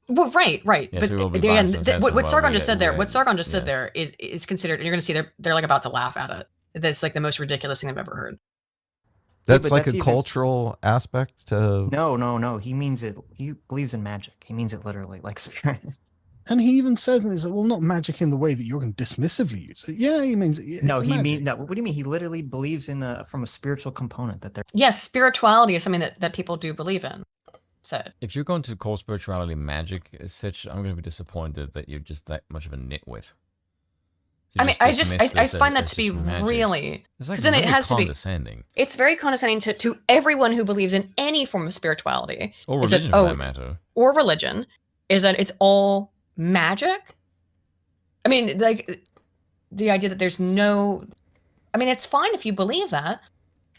Well, right. Yes, but again, what Sargon just said there, is considered, and you're going to see they're like about to laugh at it. That's like the most ridiculous thing I've ever heard. That's like a cultural aspect to. No. He means it. He believes in magic. He means it literally, like spirit. And he even says, well, not magic in the way that you're going to dismissively use it. Yeah, he means it. No. What do you mean? He literally believes in from a spiritual component that there. Yes, spirituality is something that people do believe in. Said. If you're going to call spirituality magic as such, I'm going to be disappointed that you're just that much of a nitwit. I mean, I find that to be really, because then it has condescending. To be. It's very condescending to everyone who believes in any form of spirituality, or religion, for that matter, or religion, is that it's all magic. I mean, like the idea that there's no. I mean, it's fine if you believe that,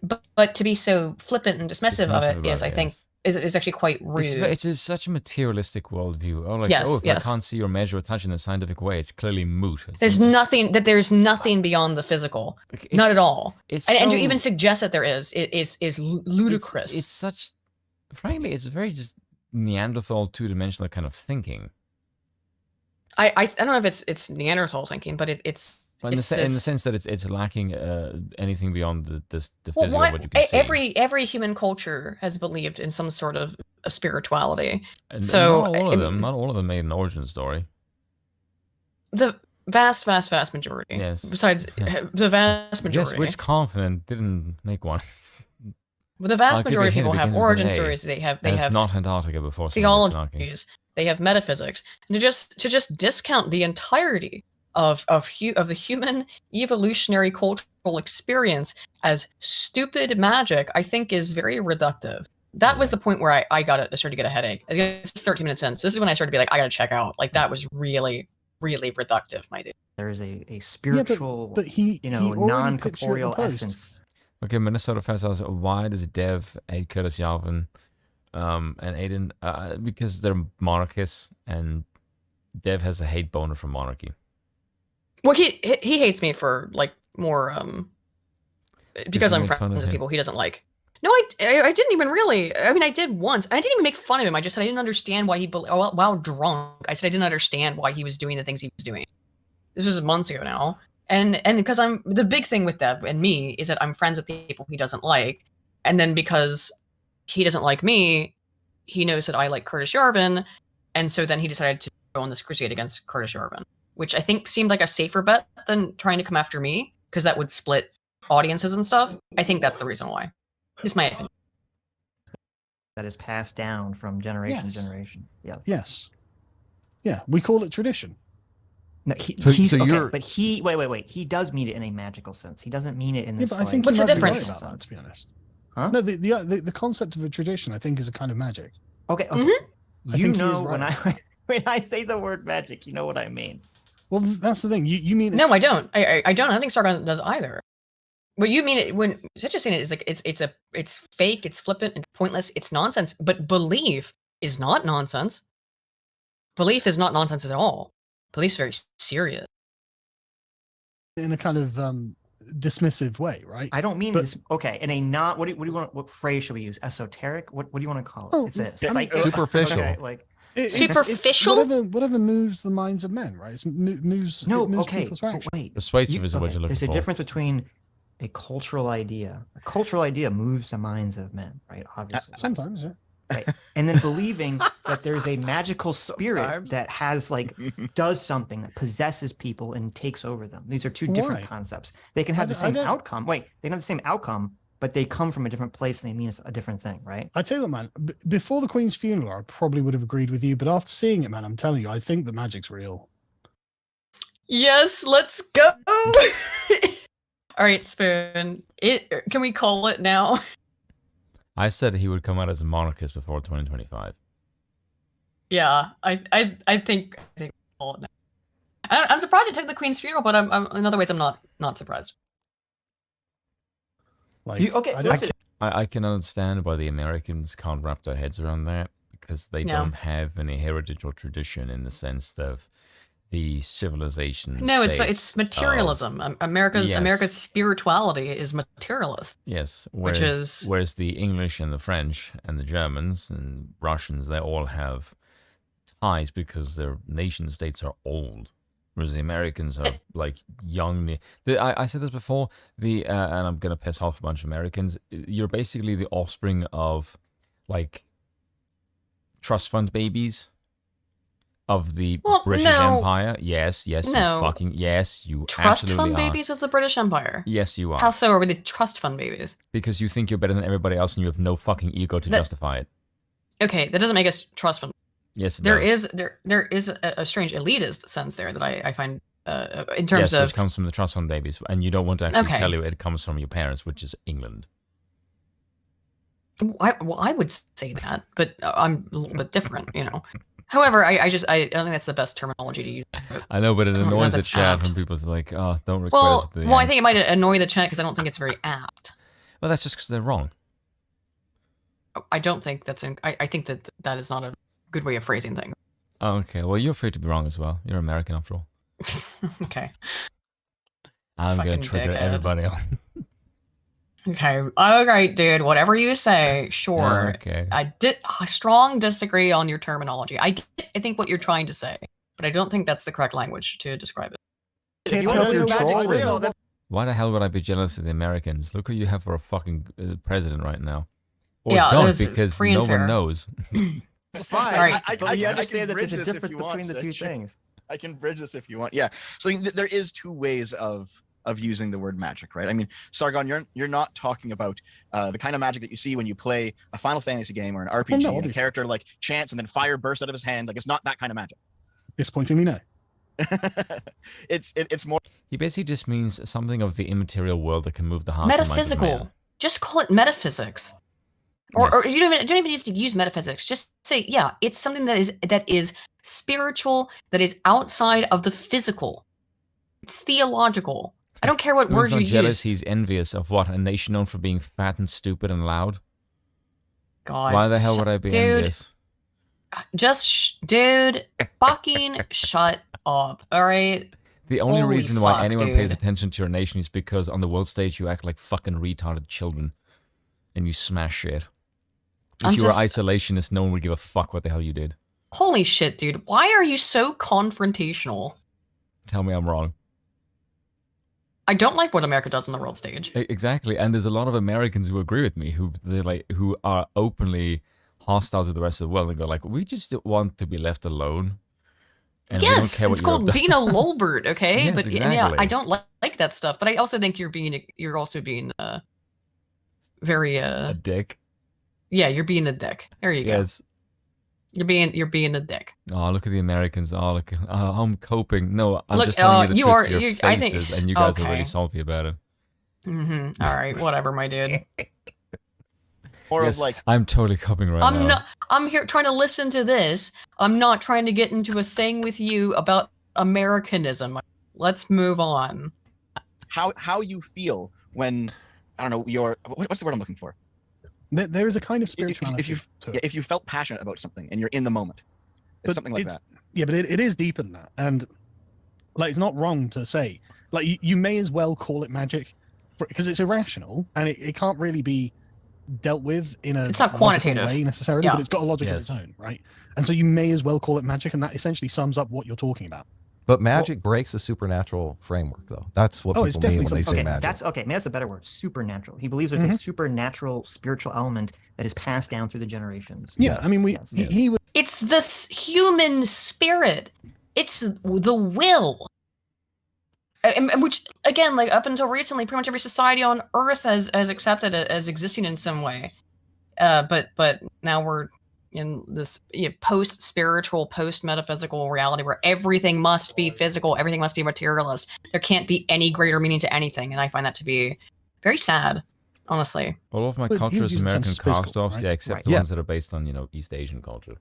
but to be so flippant and dismissive of it is, I think, is actually quite rude. It's such a materialistic worldview. Oh, like, if I can't see or measure or touch in a scientific way, it's clearly moot. There's nothing beyond the physical. Not at all. And to even suggest that there is ludicrous. It's such, frankly, it's very just Neanderthal two-dimensional kind of thinking. I don't know if it's Neanderthal thinking, but it's in the sense that it's lacking anything beyond the physical what you can see. Every human culture has believed in some sort of spirituality. And so not all of them made an origin story. The vast majority. Yes. Besides the vast majority. Yes, which continent didn't make one? Well, the vast majority of people have origin stories. They have not Antarctica before theologies. They have metaphysics, and to just discount the entirety of the human evolutionary cultural experience as stupid magic, I think is very reductive. That was the point where I started to get a headache. I guess 13 minutes in. So this is when I started to be like, I gotta check out. Like that was really, really reductive, my dude. There's a spiritual, but he non-corporeal essence. Okay, Minnesota Fest asks, why does Dev hate Curtis Yarvin and Aiden? Because they're monarchists, and Dev has a hate boner for monarchy. Well, he hates me for like more because I'm friends with people he doesn't like. No, I didn't even really. I mean, I did once. I didn't even make fun of him. I just said I didn't understand why while drunk. I said I didn't understand why he was doing the things he was doing. This was months ago now. And because the big thing with Dev and me is that I'm friends with people he doesn't like, and then because he doesn't like me, he knows that I like Curtis Yarvin, and so then he decided to go on this crusade against Curtis Yarvin, which I think seemed like a safer bet than trying to come after me, because that would split audiences and stuff. I think that's the reason why. Just my opinion. That is passed down from generation to generation. Yeah. Yes. Yeah, we call it tradition. No, he's okay, but wait. He does mean it in a magical sense. He doesn't mean it in this. Yeah, but I think what's the difference? Right about that, to be honest. Huh? No, the concept of a tradition, I think, is a kind of magic. Okay. Mm-hmm. You know when I say the word magic, you know what I mean. Well, that's the thing. You mean it. No, I don't. I don't. I don't think Sargon does either. What you mean it when such a saying is like it's fake, it's flippant, it's pointless, it's nonsense. But belief is not nonsense. Belief is not nonsense at all. Belief's very serious. In a kind of dismissive way, right? I don't mean this. Okay, in a not. What do you want? What phrase should we use? Esoteric? What do you want to call it? Oh, it's a superficial. Okay, like superficial. It's whatever moves the minds of men, right? It moves people's reaction. Wait. Persuasive is what you're looking for. There's a difference between a cultural idea. A cultural idea moves the minds of men, right? Obviously. Sometimes, yeah. Right. And then believing that there's a magical spirit that has does something that possesses people and takes over them. These are two different concepts. They can have the same outcome. Wait, they can have the same outcome, but they come from a different place and they mean a different thing, right? I tell you what, man, before the Queen's funeral, I probably would have agreed with you, but after seeing it, man, I'm telling you, I think the magic's real. Yes, let's go. All right, Spoon. Can we call it now? I said he would come out as a monarchist before 2025. Yeah, I think call it now. I'm surprised it took the Queen's funeral, but I'm in other ways I'm not surprised. I can understand why the Americans can't wrap their heads around that, because they don't have any heritage or tradition in the sense of the civilization. No, it's materialism. America's spirituality is materialist. Yes, whereas the English and the French and the Germans and Russians, they all have ties because their nation states are old, whereas the Americans are like young. I said this before. And I'm gonna piss off a bunch of Americans. You're basically the offspring of like trust fund babies of the British Empire. Yes, you trust fund babies of the British Empire. Yes, you are. How so are we the trust fund babies? Because you think you're better than everybody else and you have no fucking ego to justify it. Okay, that doesn't make us trust fund. Yes, there is a strange elitist sense there that I find in terms of which comes from the trust fund babies, and you don't want to actually tell you it comes from your parents, which is England. I would say that, but I'm a little bit different, you know. However, I don't think that's the best terminology to use. I know, but it annoys the chat when people are like, "Oh, don't request Well, I think it might annoy the chat because I don't think it's very apt. Well, that's just because they're wrong. I don't think that's I think that is not a good way of phrasing things. Okay, well, you're free to be wrong as well. You're American after all. Okay. I'm going Fucking to trigger dickhead. everybody else. Okay. All right, dude. Whatever you say. Sure. Okay. I strong disagree on your terminology. I think what you're trying to say, but I don't think that's the correct language to describe it. Can't tell if you're trolling. Why the hell would I be jealous of the Americans? Look who you have for a fucking president right now. Or Yeah, don't, there's because free and no fair. one knows. It's fine. All right. But you understand that bridge there's a this if difference you want, between the two Sitch. things. I can bridge this if you want. Yeah. So there is two ways of using the word magic, right? I mean, Sargon, you're not talking about the kind of magic that you see when you play a Final Fantasy game or an RPG, and a character like chants and then fire bursts out of his hand. Like, it's not that kind of magic. Disappointingly, no. It's more. He basically just means something of the immaterial world that can move the hearts and minds of Metaphysical. man. Just call it metaphysics. Or you don't even have to use metaphysics. Just say, yeah, it's something that is spiritual, that is outside of the physical. It's theological. I don't care what Spoon's words not you jealous, use. he's envious of what? A nation known for being fat and stupid and loud? God. Why the hell would I be envious? Dude, fucking shut up, all right? The only Holy reason why fuck, anyone dude. pays attention to your nation is because on the world stage you act like fucking retarded children. And you smash shit. If you were isolationist, no one would give a fuck what the hell you did. Holy shit, dude. Why are you so confrontational? Tell me I'm wrong. I don't like what America does on the world stage. Exactly, and there's a lot of Americans who agree with me, who are openly hostile to the rest of the world and go like, we just want to be left alone. And we don't care what it's called being a lolbert, okay? Yes, but exactly. yeah, I don't like that stuff. But I also think you're also being very a dick. Yeah, you're being a dick. There you go. Yes. You're being a dick. Oh, look at the Americans. Oh, look. I'm coping. No, I'm Look, just telling you the truth to your faces, I think, and you guys are really salty about it. Mm-hmm. All right, whatever, my dude. Or Yes, like, I'm totally coping right now. I'm here trying to listen to this. I'm not trying to get into a thing with you about Americanism. Let's move on. How you feel when, I don't know, what's the word I'm looking for? There is a kind of spirituality. If you felt passionate about something and you're in the moment, it's something like that. Yeah, but it is deeper than that, and like it's not wrong to say like you may as well call it magic, because it's irrational and it can't really be dealt with in a it's not quantitative way necessarily, yeah. but it's got a logic of its own, right? And so you may as well call it magic, and that essentially sums up what you're talking about. But magic breaks a supernatural framework, though. That's what people mean when they say magic. That's okay. Maybe that's a better word. Supernatural. He believes there's a supernatural spiritual element that is passed down through the generations. Yeah, I mean, he would. It's the human spirit. It's the will. And which, again, like up until recently, pretty much every society on Earth has accepted it as existing in some way. But now we're in this post-spiritual, post-metaphysical reality where everything must be physical, everything must be materialist. There can't be any greater meaning to anything, and I find that to be very sad, honestly. All of my culture is American cast-offs, yeah, except the ones that are based on, East Asian culture.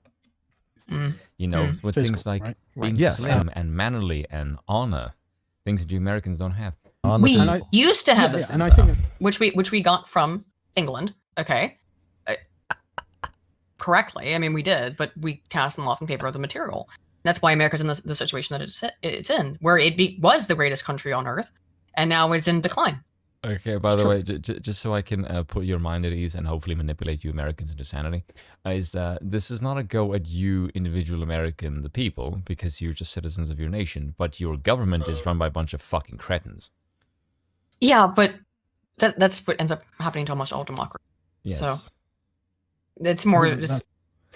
With things like being slim and mannerly and honor, things that you Americans don't have. We used to have those things, and I think which we got from England, okay? Correctly, I mean we did, but we cast them off in favor of the material. That's why America's in the situation that it's in, where it was the greatest country on Earth, and now is in decline. Okay, by the way, just so I can put your mind at ease and hopefully manipulate you Americans into sanity, this is not a go at you, individual American, the people, because you're just citizens of your nation, but your government is run by a bunch of fucking cretins. Yeah, but that's what ends up happening to almost all democracy. Yes. So it's more it's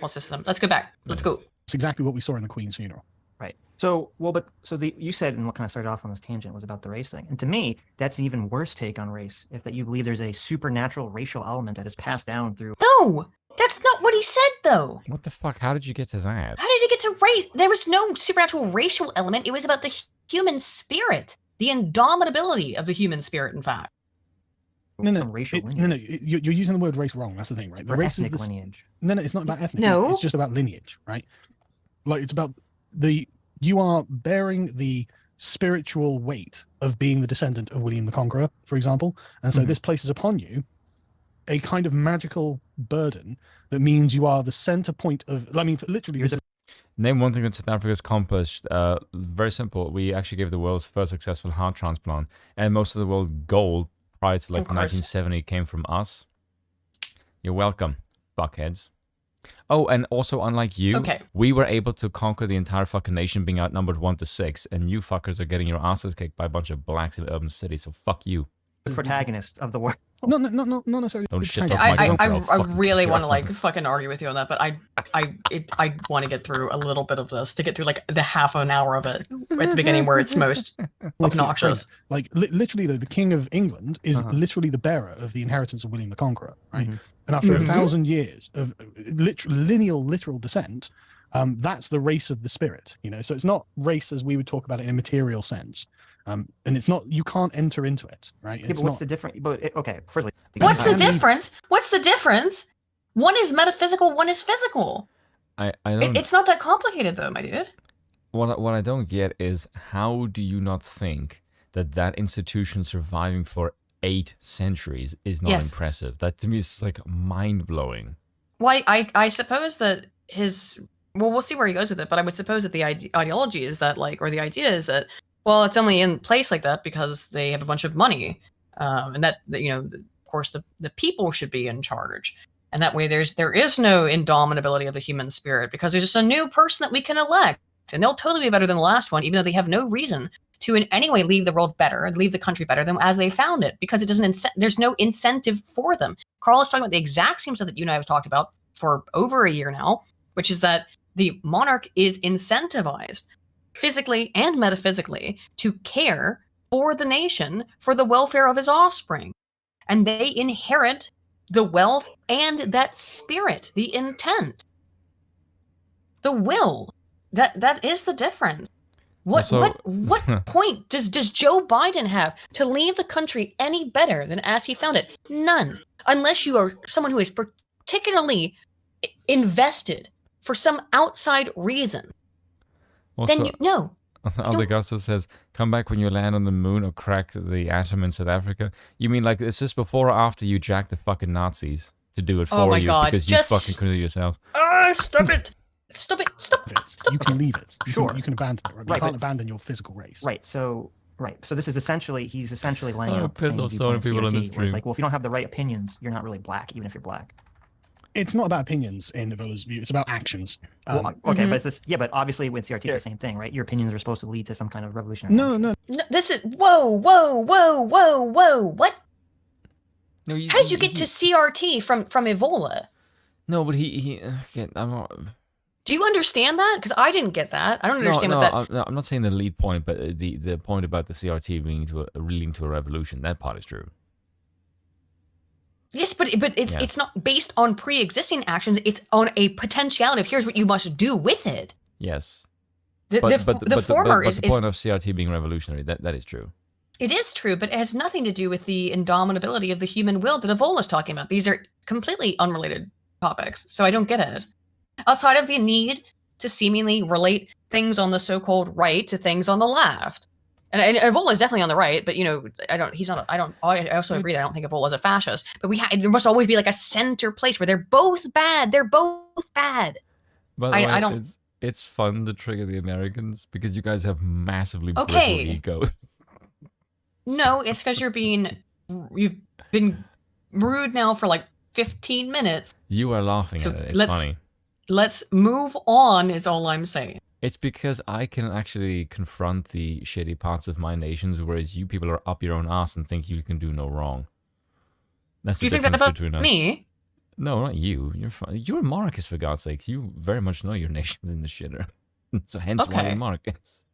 whole system. Let's go back. Let's go. It's exactly what we saw in the Queen's funeral. Right. You said, and what kind of started off on this tangent was about the race thing. And to me, that's an even worse take on race, that you believe there's a supernatural racial element that is passed down through. No, that's not what he said, though. What the fuck? How did you get to that? How did he get to race? There was no supernatural racial element. It was about the human spirit, the indomitability of the human spirit, in fact. No, you're using the word race wrong. That's the thing, right? The race ethnic lineage. No, it's not about ethnic. No, it's just about lineage, right? Like it's about you are bearing the spiritual weight of being the descendant of William the Conqueror, for example, and so this places upon you a kind of magical burden that means you are the center point of. I mean, literally, Name one thing that South Africa's accomplished. Very simple. We actually gave the world's first successful heart transplant, and most of the world's gold prior to like 1970 came from us. You're welcome, fuckheads. Oh, and also, unlike you, we were able to conquer the entire fucking nation, being outnumbered 1-6, and you fuckers are getting your asses kicked by a bunch of blacks in urban cities. So fuck you. The protagonist of the world. Not necessarily. Don't shit talk I really want to like fucking argue with you on that, but I want to get through a little bit of this to get through like the half an hour of it at the beginning where it's most obnoxious. Like literally, though, the King of England is literally the bearer of the inheritance of William the Conqueror, right? And after 1,000 years of literal descent, that's the race of the spirit, you know. So it's not race as we would talk about it in a material sense. And it's not, you can't enter into it, right? Yeah, but what's the difference? But okay, firstly, what's the difference? What's the difference? One is metaphysical, one is physical. I don't. It's not that complicated, though, my dude. What I don't get is, how do you not think that institution surviving for 8 centuries is not impressive? That to me is like mind blowing. Well, I suppose that we'll see where he goes with it, but I would suppose that the ideology is that or the idea is that, well, it's only in place like that because they have a bunch of money, and that of course the people should be in charge, and that way there is no indomitability of the human spirit because there's just a new person that we can elect, and they'll totally be better than the last one, even though they have no reason to in any way leave the world better and leave the country better than as they found it, because it doesn't there's no incentive for them. Carl is talking about the exact same stuff that you and I have talked about for over a year now, which is that the monarch is incentivized physically and metaphysically to care for the nation, for the welfare of his offspring. And they inherit the wealth and that spirit, the intent, the will. That is the difference. What point does Joe Biden have to leave the country any better than as he found it? None. Unless you are someone who is particularly invested for some outside reason. Also, then no. Aldegasso says, come back when you land on the moon or crack the atom in South Africa. You mean like it's just before or after you jack the fucking Nazis to do it for you because you fucking couldn't do it yourself? Stop it! Stop it! Stop it! You can leave it. Sure. You can abandon it. Right? You can't abandon your physical race. Right. So this is he's essentially laying out the piss same off so many people in this stream. It's like, well, if you don't have the right opinions, you're not really black, even if you're black. It's not about opinions in Evola's view. It's about actions. But but obviously with CRT it's the same thing, right? Your opinions are supposed to lead to some kind of revolutionary. No. This is whoa. What? No, how did you get to CRT from Evola? No, but I'm not. Do you understand that? Because I didn't get that. I don't understand what that. I'm not saying the lead point, but the point about the CRT being leading to a revolution. That part is true. Yes, but it's not based on pre-existing actions. It's on a potentiality of here's what you must do with it. Yes. The former is the point of CRT being revolutionary. That is true. It is true, but it has nothing to do with the indomitability of the human will that Evola is talking about. These are completely unrelated topics, so I don't get it. Outside of the need to seemingly relate things on the so-called right to things on the left. And Evola is definitely on the right, but I also agree that I don't think Evola is a fascist. But there must always be like a center place where they're both bad. They're both bad. By the way, I don't. It's fun to trigger the Americans because you guys have massively brutal egos. No, it's because you've been rude now for like 15 minutes. You are laughing at it. It's funny. Let's move on. Is all I'm saying. It's because I can actually confront the shitty parts of my nations, whereas you people are up your own ass and think you can do no wrong. That's the difference between us. Me? No, not you. You're a monarchist, for God's sakes. You very much know your nation's in the shitter. So hence why you're monarchists.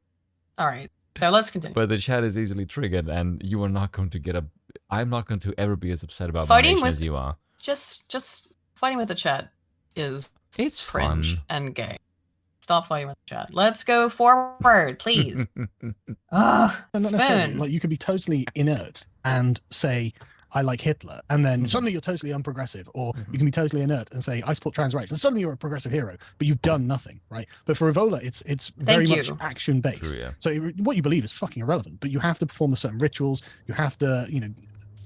All right. So let's continue. But the chat is easily triggered, and you are not going to I'm not going to ever be as upset about my nation as you are. Just fighting with the chat is cringe and gay. Stop fighting with the chat. Let's go forward, please. Not necessarily. Like you could be totally inert and say, I like Hitler, and then suddenly you're totally unprogressive, or you can be totally inert and say, I support trans rights, and suddenly you're a progressive hero, but you've done nothing, right? But for Evola, it's very much action based. True, yeah. So what you believe is fucking irrelevant, but you have to perform the certain rituals. You have to,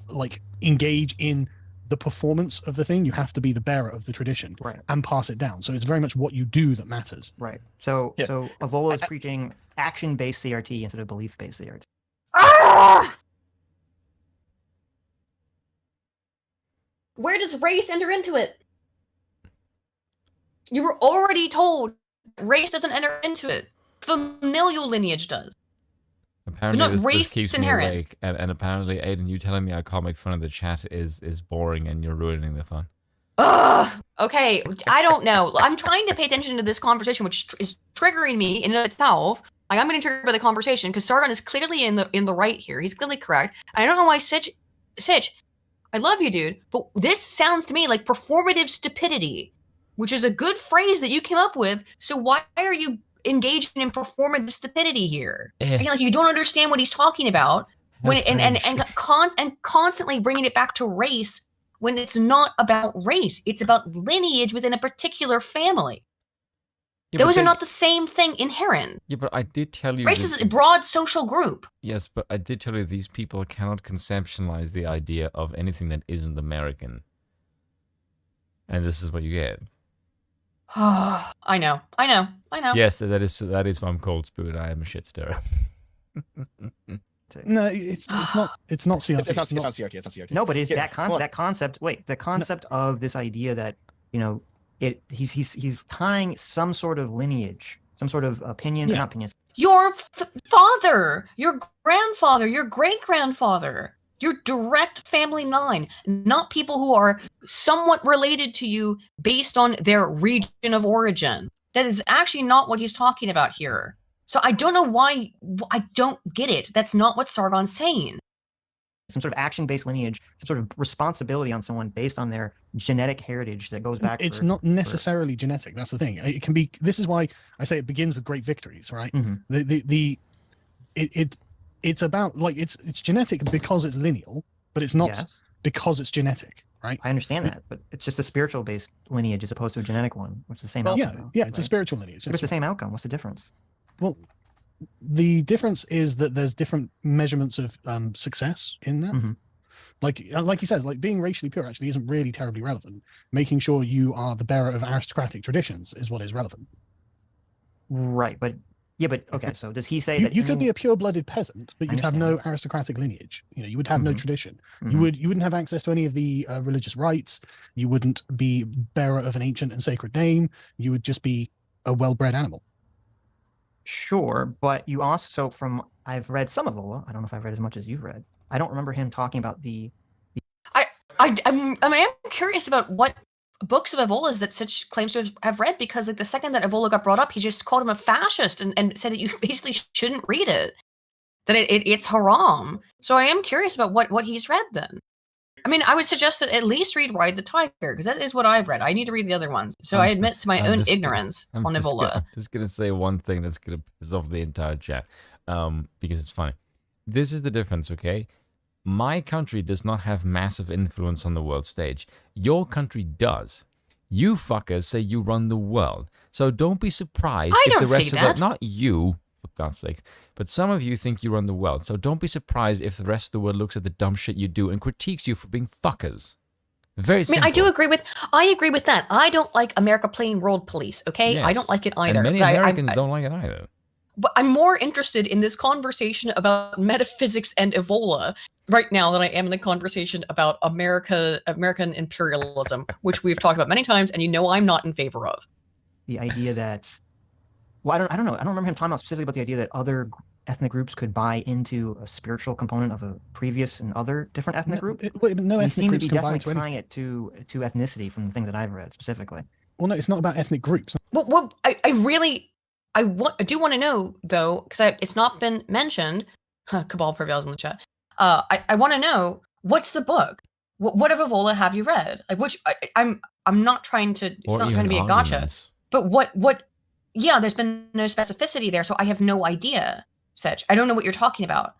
like engage in the performance of the thing. You have to be the bearer of the tradition and pass it down. So it's very much what you do that matters. Right. So Evola is preaching action-based CRT instead of belief-based CRT. Where does race enter into it? You were already told race doesn't enter into it. Familial lineage does. Apparently this keeps inherent. me awake, and apparently, Aiden, you telling me I can't make fun of the chat is boring, and you're ruining the fun. Ugh. Okay, I don't know. I'm trying to pay attention to this conversation, which is triggering me in and of itself. Like, I'm getting triggered by the conversation because Sargon is clearly in the right here. He's clearly correct. And I don't know why Sitch, I love you, dude, but this sounds to me like performative stupidity, which is a good phrase that you came up with. So why are you engaging in performative stupidity here? Again, like, you don't understand what he's talking about when and constantly bringing it back to race when it's not about race. It's about lineage within a particular family. Yeah, those are not the same thing inherent. Yeah, but I did tell you... Race is a broad social group. Yes, but I did tell you these people cannot conceptualize the idea of anything that isn't American. And this is what you get. I know. Yes, that is why I'm cold spoon. I am a shit stirrer. No, it's not CRT. It's not CRT. It's not CRT. No, but it's that concept. Wait, the concept of this idea that, you know, he's tying some sort of lineage, some sort of opinion, not opinion. Your father, your grandfather, your great-grandfather, your direct family line, not people who are somewhat related to you based on their region of origin. That is actually not what he's talking about here. So I don't know why, I don't get it. That's not what Sargon's saying. Some sort of action-based lineage, some sort of responsibility on someone based on their genetic heritage that goes back. It's not necessarily genetic. That's the thing. It can be. This is why I say it begins with great victories, right? Mm-hmm. It's about, like, it's genetic because it's lineal, but it's not because it's genetic, right? I understand that, but it's just a spiritual-based lineage as opposed to a genetic one, which is the same outcome. It's a spiritual lineage. But it's the same outcome. What's the difference? Well, the difference is that there's different measurements of success in that. Mm-hmm. Like he says, like, being racially pure actually isn't really terribly relevant. Making sure you are the bearer of aristocratic traditions is what is relevant. Right, but okay. So does he say that you could be a pure-blooded peasant, but you'd have no aristocratic lineage? You know, you would have no tradition. Mm-hmm. You wouldn't have access to any of the religious rites. You wouldn't be bearer of an ancient and sacred name. You would just be a well-bred animal. Sure, but you also, I've read some of Ola. I don't know if I've read as much as you've read. I don't remember him talking about I'm curious about what books of Evola's that Sitch claims to have read, because, like, the second that Evola got brought up, he just called him a fascist and said that you basically shouldn't read it, that it's haram. So I am curious about what he's read then. I mean, I would suggest that at least read Ride the Tiger, because that is what I've read. I need to read the other ones. So I admit to my own ignorance on Evola. I'm just going to say one thing that's going to piss off the entire chat, because it's funny. This is the difference, okay? My country does not have massive influence on the world stage. Your country does. You fuckers say you run the world. So don't be surprised if the rest of the... Not you, for God's sakes. But some of you think you run the world. So don't be surprised if the rest of the world looks at the dumb shit you do and critiques you for being fuckers. Very simple. I mean, I agree with that. I don't like America playing world police, okay? Yes. I don't like it either. And many Americans don't like it either. But I'm more interested in this conversation about metaphysics and Evola right now than I am in the conversation about American imperialism, which we've talked about many times, and you know I'm not in favor of. The idea that, well, I don't know. I don't remember him talking about specifically about the idea that other ethnic groups could buy into a spiritual component of a previous and other different ethnic group. No ethnic groups can buy definitely tying it to ethnicity from the things that I've read specifically. Well, no, it's not about ethnic groups. Well, I do want to know, though, because it's not been mentioned. Cabal prevails in the chat. I want to know, what's the book? What of Evola have you read? Like, which I'm not trying to. It's not trying to be a gotcha. But what? Yeah, there's been no specificity there, so I have no idea. Sitch, I don't know what you're talking about.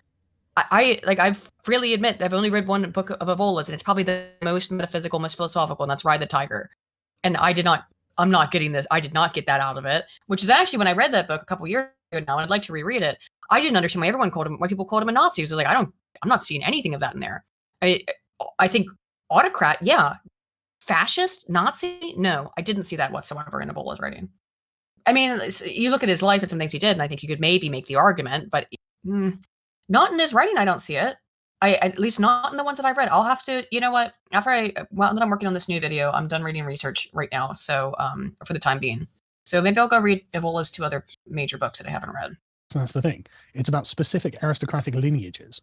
I freely admit I've only read one book of Evola's, and it's probably the most metaphysical, most philosophical, and that's Ride the Tiger. And I'm not getting this. I did not get that out of it, which is actually when I read that book a couple years ago now, and I'd like to reread it. I didn't understand why people called him a Nazi. Because like, I'm not seeing anything of that in there. I think autocrat, yeah. Fascist, Nazi, no, I didn't see that whatsoever in Ebola's writing. I mean, you look at his life and some things he did, and I think you could maybe make the argument, but not in his writing. I don't see it. At least not in the ones that I've read. I'll have to, you know what? After that I'm working on this new video, I'm done reading research right now. So, for the time being, so maybe I'll go read Ebola's 2 other major books that I haven't read. So that's the thing. It's about specific aristocratic lineages.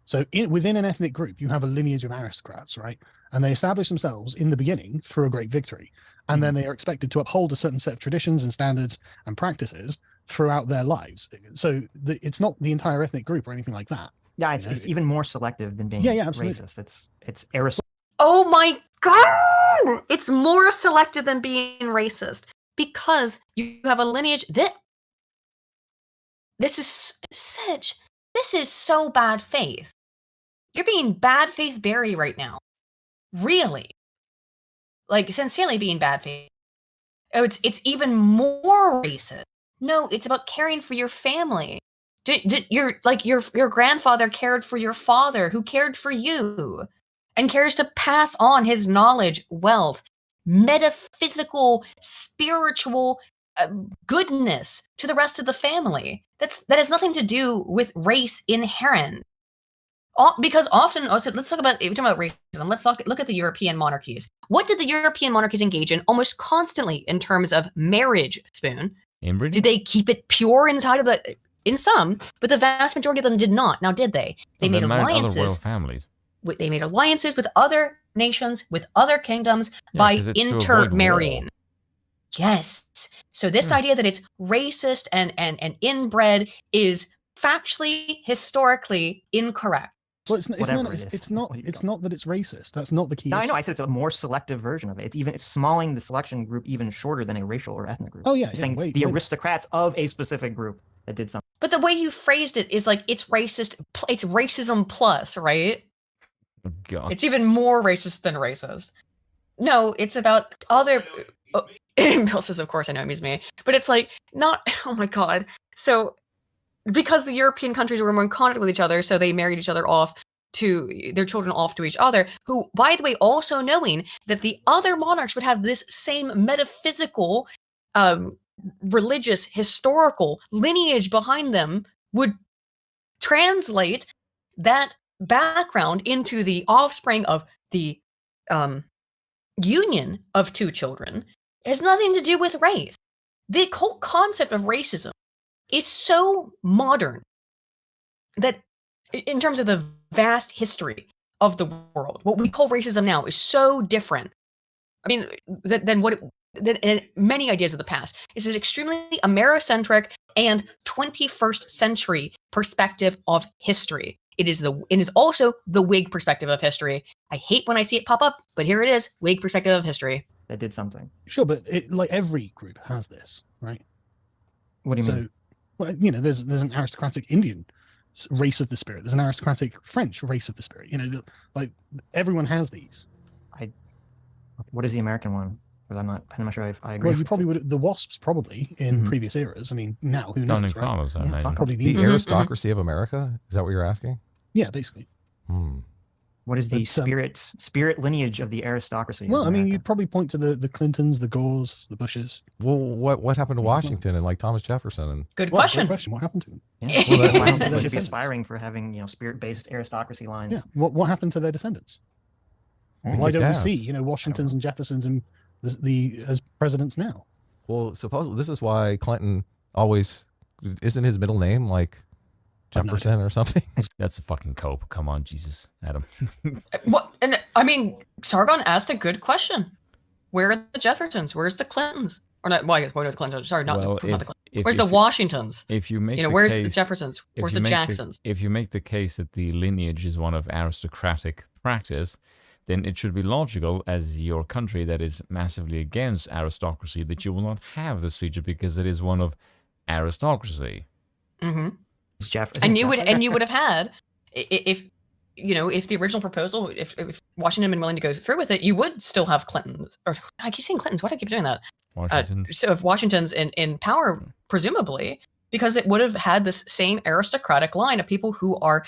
So within an ethnic group, you have a lineage of aristocrats, right? And they establish themselves in the beginning through a great victory. And then they are expected to uphold a certain set of traditions and standards and practices throughout their lives. So it's not the entire ethnic group or anything like that. Yeah, it's even more selective than being racist. It's aristocratic. Oh my God! It's more selective than being racist because you have a lineage that this is so bad faith. You're being bad faith Barry right now. Really. Like, sincerely being bad faith. Oh, it's even more racist. No, it's about caring for your family. Your grandfather cared for your father, who cared for you, and cares to pass on his knowledge, wealth, metaphysical, spiritual goodness to the rest of the family. That has nothing to do with race inherent. Because often, also, let's talk about racism. Let's look at the European monarchies. What did the European monarchies engage in almost constantly in terms of marriage, Spoon? Inbreeding? Did they keep it pure inside of the? In some, but the vast majority of them did not. Now, did they? They made alliances. Other royal families. They made alliances with other nations, with other kingdoms by intermarrying. Yes. So this idea that it's racist and inbred is factually, historically incorrect. Well, it's not that it's racist. That's not the key. No, I know. I said it's a more selective version of it. It's smalling the selection group even shorter than a racial or ethnic group. Oh yeah, saying the aristocrats of a specific group that did something. But the way you phrased it is like it's racist. It's racism plus, right? Oh, God. It's even more racist than racist. No, it's about other. Bill says, "Of course, I know it means me," but it's like not. Oh my God. So. Because the European countries were more in contact with each other, so they married each other off to their children off to each other, who, by the way, also knowing that the other monarchs would have this same metaphysical, religious, historical lineage behind them, would translate that background into the offspring of the union of 2 children. It has nothing to do with race. The whole concept of racism is so modern that in terms of the vast history of the world, what we call racism now is so different. I mean, than many ideas of the past. It's an extremely Amerocentric and 21st century perspective of history. It is also the Whig perspective of history. I hate when I see it pop up, but here it is, Whig perspective of history. That did something. Sure, but like every group has this, right? What do you mean? Well, you know, there's an aristocratic Indian race of the spirit. There's an aristocratic French race of the spirit. You know, like everyone has these. What is the American one? Because I'm not sure I agree. Well, you probably would. The WASPs probably in previous eras. I mean, now who knows? Right? Follows, probably the aristocracy of America. Is that what you're asking? Yeah, basically. What is the spirit lineage of the aristocracy? Well, I mean, you'd probably point to the Clintons, the Gores, the Bushes. Well, what happened to Washington and like Thomas Jefferson? And Good question. What happened to them? Yeah. Well, they should be aspiring for having spirit-based aristocracy lines. Yeah. What happened to their descendants? Why don't we see Washingtons and Jeffersons and as presidents now? Well, supposedly this is why Clinton always isn't his middle name like Jefferson or something. That's a fucking cope. Come on, Jesus, Adam. What? And I mean, Sargon asked a good question. Where are the Jeffersons? Where's the Clintons? Or not? Well, I guess where are the Clintons? Sorry, not the Clintons. Where's the Washingtons? If you make, where's the Jeffersons? Where's the Jacksons? If you make the case that the lineage is one of aristocratic practice, then it should be logical, as your country that is massively against aristocracy, that you will not have this feature because it is one of aristocracy. Mm-hmm. And you would have had, if the original proposal, if Washington had been willing to go through with it, you would still have Clintons. Or I keep saying Clintons. Why do I keep doing that? Washingtons. So if Washington's in power, presumably, because it would have had this same aristocratic line of people who are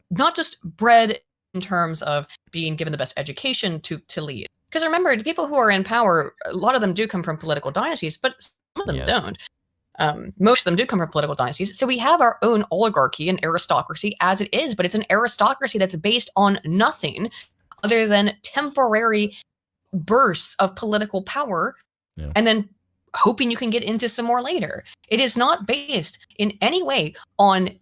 not just bred in terms of being given the best education to lead. Because remember, the people who are in power, a lot of them do come from political dynasties, but some of them don't. Most of them do come from political dynasties. So we have our own oligarchy and aristocracy as it is, but it's an aristocracy that's based on nothing other than temporary bursts of political power, and then hoping you can get into some more later. It is not based in any way on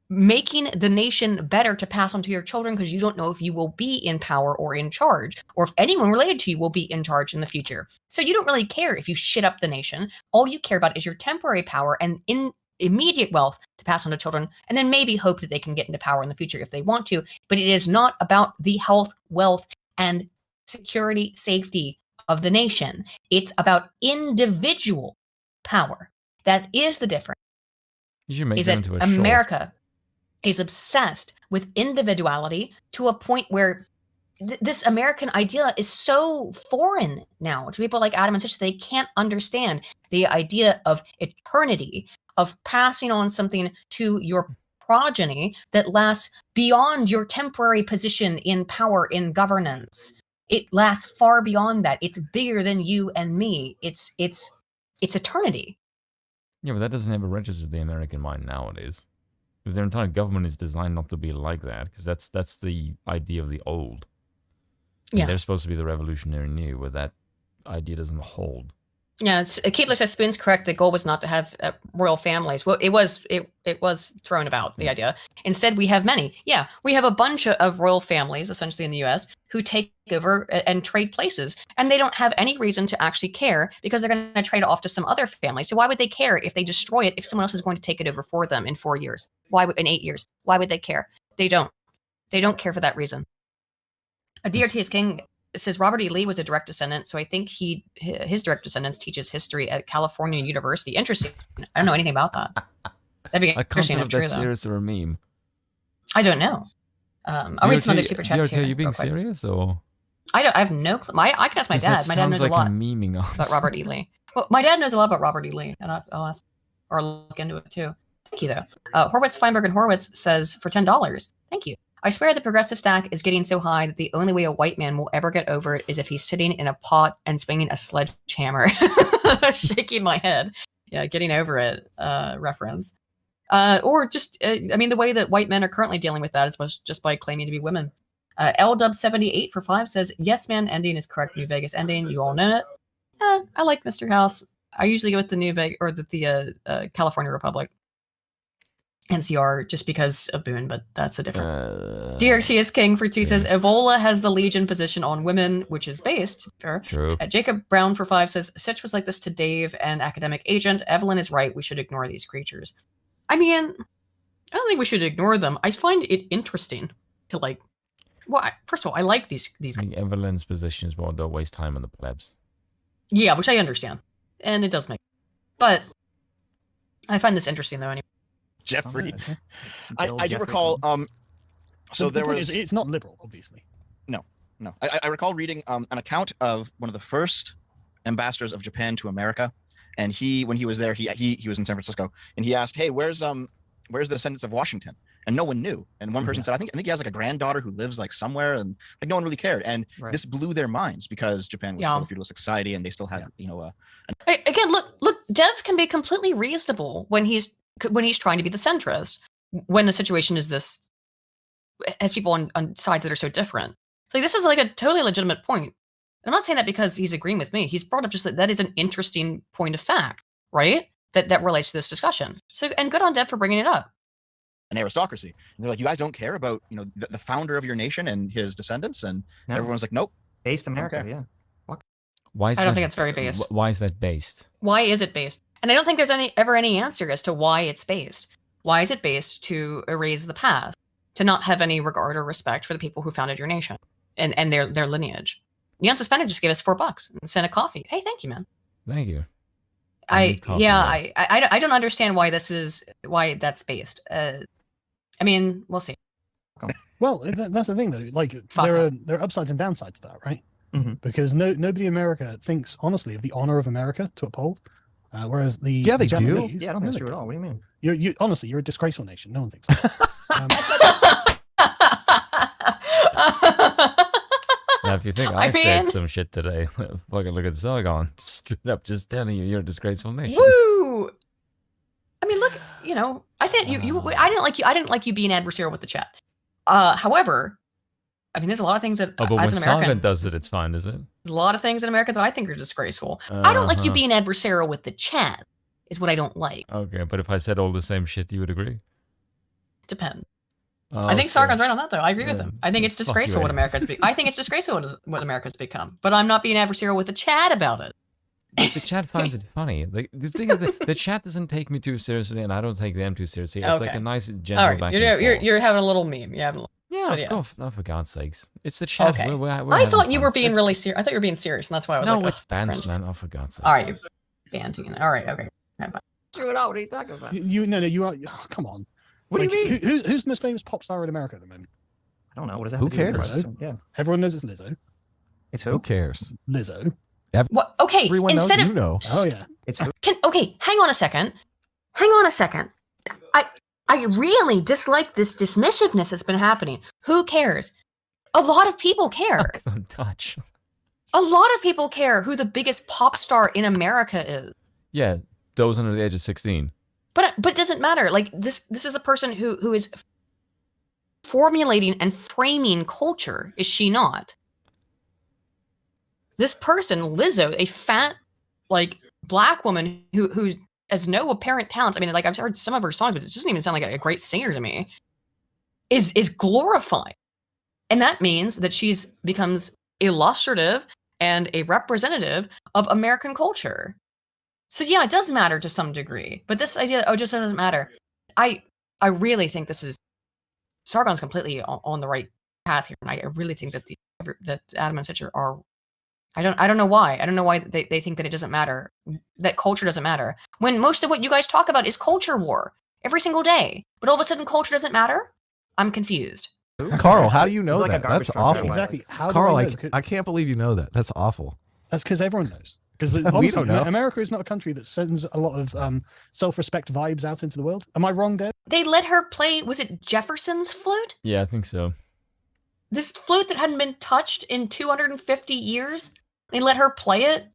making the nation better to pass on to your children, because you don't know if you will be in power or in charge, or if anyone related to you will be in charge in the future. So you don't really care if you shit up the nation. All you care about is your temporary power and immediate wealth to pass on to children, and then maybe hope that they can get into power in the future if they want to. But it is not about the health, wealth, and security, safety of the nation. It's about individual power. That is the difference. You should make is that that into a America is obsessed with individuality to a point where this American idea is so foreign now to people like Adam and Tish. They can't understand the idea of eternity, of passing on something to your progeny that lasts beyond your temporary position in power, in governance. It lasts far beyond that. It's bigger than you and me. It's eternity. Yeah, but that doesn't ever register the American mind nowadays, because their entire government is designed not to be like that. Because that's the idea of the old. And they're supposed to be the revolutionary new, where that idea doesn't hold. Yeah, Keebler says Spoon's correct. The goal was not to have royal families. Well, it was thrown about, the idea. Instead, we have many. Yeah, we have a bunch of royal families, essentially in the U.S., who take over and trade places, and they don't have any reason to actually care, because they're going to trade it off to some other family. So why would they care if they destroy it if someone else is going to take it over for them in 4 years? In 8 years? Why would they care? They don't. They don't care for that reason. DRT is King says Robert E. Lee was a direct descendant, so I think his direct descendants teaches history at California University. Interesting. I don't know anything about that. That'd be interesting if true, though. Serious or a meme? I don't know. I'll read some other super chats here. Are you being serious, or? I have no clue. I can ask my dad. My dad knows a lot about Robert E. Lee. Well, my dad knows a lot about Robert E. Lee, and I'll ask or look into it too. Thank you, though. Horwitz, Feinberg, and Horwitz says for $10. Thank you. I swear the progressive stack is getting so high that the only way a white man will ever get over it is if he's sitting in a pot and swinging a sledgehammer. Shaking my head. Yeah, getting over it reference. Or just, the way that white men are currently dealing with that is just by claiming to be women. LW78 for 5 says, yes, man, ending is correct. New Vegas ending. You all know it. I like Mr. House. I usually go with the New Vegas or the California Republic. NCR just because of Boone, but that's a different. DRT is King for 2 says Evola has the Legion position on women, which is based. Fair. True. Jacob Brown for 5 says Sitch was like this to Dave and Academic Agent. Evelyn is right. We should ignore these creatures. I mean, I don't think we should ignore them. I find it interesting to like. Well, first of all, I like these. I think Evelyn's position is more don't waste time on the plebs. Yeah, which I understand, and it does make. But I find this interesting though. Anyway. Jeffrey, I do recall. So there was. It's not liberal, obviously. No. I recall reading an account of one of the first ambassadors of Japan to America, and when he was there, he was in San Francisco, and he asked, "Hey, where's the descendants of Washington?" And no one knew. And one person said, "I think he has like a granddaughter who lives like somewhere," and like no one really cared. And this blew their minds because Japan was still a feudalistic society, and they still had Again, look, Dev can be completely reasonable when he's trying to be the centrist, when the situation is this, has people on sides that are so different. So this is like a totally legitimate point. I'm not saying that because he's agreeing with me. He's brought up just that is an interesting point of fact, right? That relates to this discussion. So, and good on Dev for bringing it up. An aristocracy. And they're like, you guys don't care about, the founder of your nation and his descendants? And everyone's like, nope. Based America, yeah. Why is I don't think it's very based. Why is that based? Why is it based? And I don't think there's ever any answer as to why it's based. Why is it based to erase the past, to not have any regard or respect for the people who founded your nation and their lineage? Neon Suspended just gave us $4 and sent a coffee. Hey, thank you, man. Thank you. I don't understand why that's based. I mean, we'll see. Well, that's the thing though. Like there are upsides and downsides to that, right? Mm-hmm. Because nobody in America thinks honestly of the honor of America to uphold. Whereas the they Japanese, do. Yeah, I don't think that's true at all. What do you mean? You honestly, you're a disgraceful nation. No one thinks that. if you think I said some shit today, fucking look at Sargon. Straight up just telling you you're a disgraceful nation. Woo! I mean, look, I think I didn't like you being adversarial with the chat. However, I mean, there's a lot of things that but as when an American Sargon does it, it's fine, is it? There's a lot of things in America that I think are disgraceful. I don't like you being adversarial with the chat, is what I don't like. Okay, but if I said all the same shit, you would agree? Depends. I think Sargon's right on that, though. I agree with him. I think it's disgraceful what America's I think it's disgraceful what America's become. But I'm not being adversarial with the chat about it. The chat finds it funny. Like the thing is, the chat doesn't take me too seriously, and I don't take them too seriously. It's like a nice, gentle back and forth. You're having a little meme. For God's sakes, it's the chat. Okay. We're I thought you were being really serious. I thought you were being serious, and that's why I was like, no, it's bans, man. Oh, for God's sake. All right, you're banting. All right, okay. Screw it out. What are you talking about? You are. Oh, come on. What do you mean? Who's the most famous pop star in America at the moment? I don't know. What does that? Who cares? Yeah, everyone knows it's Lizzo. It's who cares? Lizzo. What? Okay. Everyone instead knows, of you know. Oh yeah. It's okay. Hang on a second. I really dislike this dismissiveness that's been happening. Who cares? A lot of people care. Don't touch. A lot of people care who the biggest pop star in America is. Yeah, those under the age of 16. But it doesn't matter. Like this is a person who is formulating and framing culture, is she not? This person, Lizzo, a fat, like, black woman who has no apparent talents. I mean, like, I've heard some of her songs, but it doesn't even sound like a great singer to me. Is glorified, and that means that she's becomes illustrative and a representative of American culture. So yeah, it does matter to some degree, but this idea that, just doesn't matter. I really think this is Sargon's completely on the right path here, and I really think that that Adam and Stitcher are. I don't know why. I don't know why they think that it doesn't matter, that culture doesn't matter, when most of what you guys talk about is culture war every single day. But all of a sudden, culture doesn't matter. I'm confused. Carl, how do you know that? That's awful. Exactly. How Carl, do I can't believe you know that. That's awful. That's because everyone knows. Because we don't know. America is not a country that sends a lot of self-respect vibes out into the world. Am I wrong, Deb? They let her play, was it Jefferson's flute? Yeah, I think so. This flute that hadn't been touched in 250 years? They let her play it?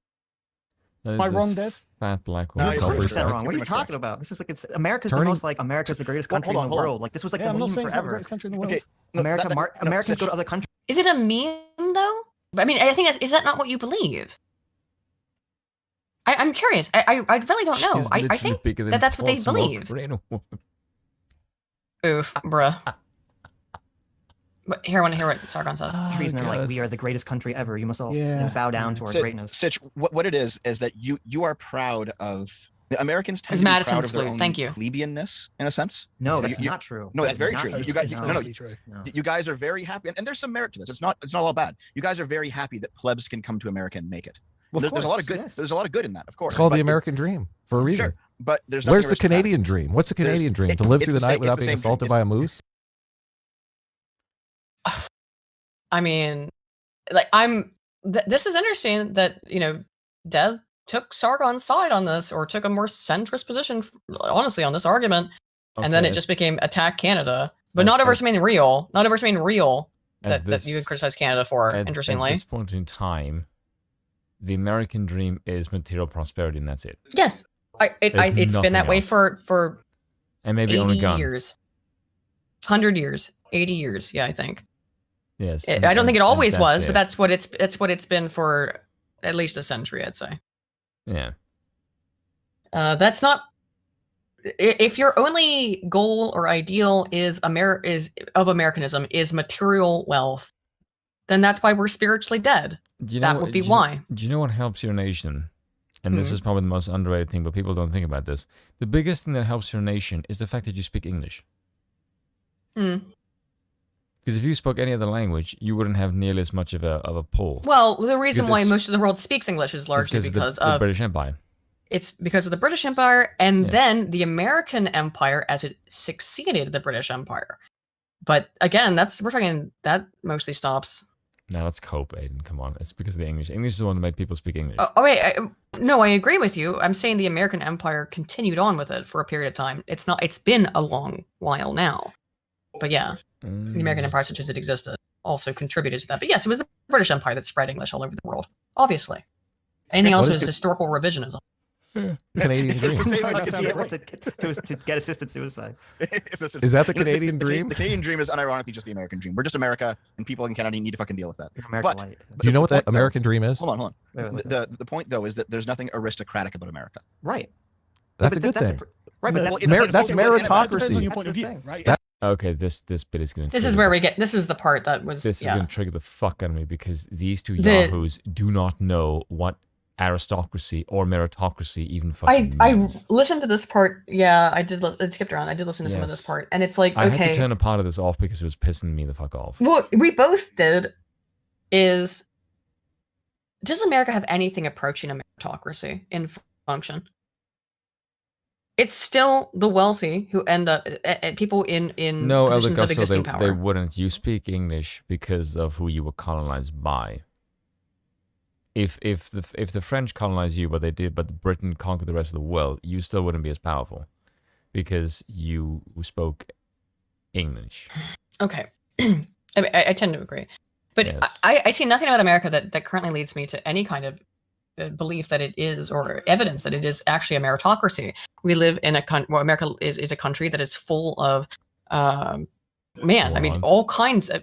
Am I wrong, Deb? Fat black No, woman. you're 100% wrong. What are you talking about? This is like America's the most like America's the greatest country in the world. Like this was like the meme forever. Country in the world. Okay, Americans go to other countries. Is it a meme though? I mean, I think is that not what you believe? I'm curious. I really don't know. I think that's what they believe. Oof, bruh. But here, I want to hear what Sargon says. Trees, and they're like, we are the greatest country ever. You must all bow down to our greatness. Sitch, what it is that you are proud of. The Americans tend to be Madison's proud of their own Thank you. plebeianness, in a sense. No, that's not true. No, that's very not true. true. You guys, No. you guys are very happy, and there's some merit to this. It's not all bad. You guys are very happy that plebs can come to America and make it. Well, there's a lot of good. Yes. There's a lot of good in that, of course. It's called the American dream for a reason. Sure, but there's where's the Canadian dream? What's the Canadian dream? To live through the night without being assaulted by a moose? I mean, like this is interesting that Dev took Sargon's side on this, or took a more centrist position, honestly, on this argument, and then it just became attack Canada, but not over something real. Not over something real that you would criticize Canada for. Interestingly, at this point in time, the American dream is material prosperity, and that's it. Yes, it's been that way for and maybe 80 only gone. years, 100 years, 80 years. Yeah, I think. Yes, I don't think it always was, it. but that's what it's been for at least a century, I'd say. Yeah. That's not. If your only goal or ideal is Americanism is material wealth, then that's why we're spiritually dead. That would be why. Do you know what helps your nation? And this is probably the most underrated thing, but people don't think about this. The biggest thing that helps your nation is the fact that you speak English. Because if you spoke any other language, you wouldn't have nearly as much of a pull. Well, the reason why most of the world speaks English is largely because of the British Empire. It's because of the British Empire, and then the American Empire as it succeeded the British Empire. But again, we're talking that mostly stops. No, let's cope, Aiden. Come on, it's because of the English. English is the one that made people speak English. Oh wait, no, I agree with you. I'm saying the American Empire continued on with it for a period of time. It's been a long while now. But yeah, the American Empire, such as it existed, also contributed to that. But yes, it was the British Empire that spread English all over the world. Obviously, anything else is historical revisionism. Canadian dream. It's the same as to be able to get assisted suicide. Is that the Canadian dream? The Canadian dream is unironically just the American dream. We're just America, and people in Canada need to fucking deal with that. But do you know what that American dream is? Hold on. The point though is that there's nothing aristocratic about America. Right. That's a good thing. Right, but that's meritocracy. Right? Okay, this bit is going to. This is where we get. This is the part that was. This is going to trigger the fuck out of me because these two yahoos do not know what aristocracy or meritocracy even fucking means. I listened to this part. Yeah, I did. It skipped around. I did listen to some of this part, and it's like, I okay. had to turn a part of this off because it was pissing me the fuck off. What we both did is, does America have anything approaching a meritocracy in function? It's still the wealthy who end up people in positions of existing power. They wouldn't. You speak English because of who you were colonized by. If the French colonized you, but Britain conquered the rest of the world, you still wouldn't be as powerful because you spoke English. Okay, I tend to agree, but yes. I see nothing about America that currently leads me to any kind of belief that it is, or evidence that it is actually a meritocracy. We live in America is a country that is full of, I mean, all kinds of,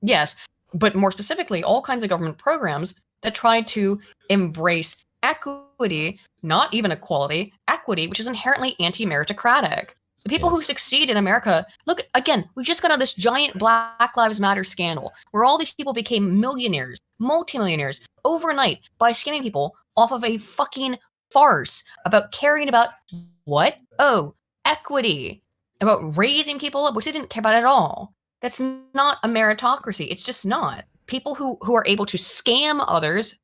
yes, but more specifically, all kinds of government programs that try to embrace equity, not even equality, equity, which is inherently anti-meritocratic. The people who succeed in America, look, again, we just got out of this giant Black Lives Matter scandal where all these people became millionaires, multimillionaires overnight by scamming people off of a fucking farce about caring about what? Oh, equity, about raising people up, which they didn't care about at all. That's not a meritocracy. It's just not. People who are able to scam others,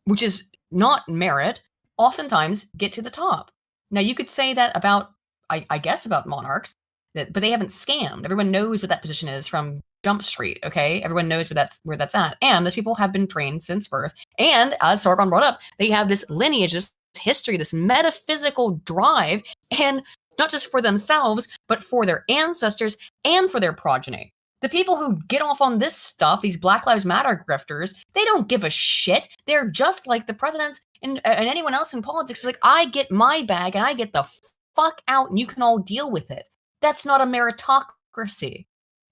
which is not merit, oftentimes get to the top. Now, you could say that about, I guess, about monarchs, but they haven't scammed. Everyone knows what that position is from Jump Street, okay? Everyone knows where that's at. And those people have been trained since birth. And as Sargon brought up, they have this lineage, this history, this metaphysical drive, and not just for themselves, but for their ancestors and for their progeny. The people who get off on this stuff, these Black Lives Matter grifters, they don't give a shit. They're just like the presidents and anyone else in politics. It's like, I get my bag and I get the fuck out and you can all deal with it. That's not a meritocracy.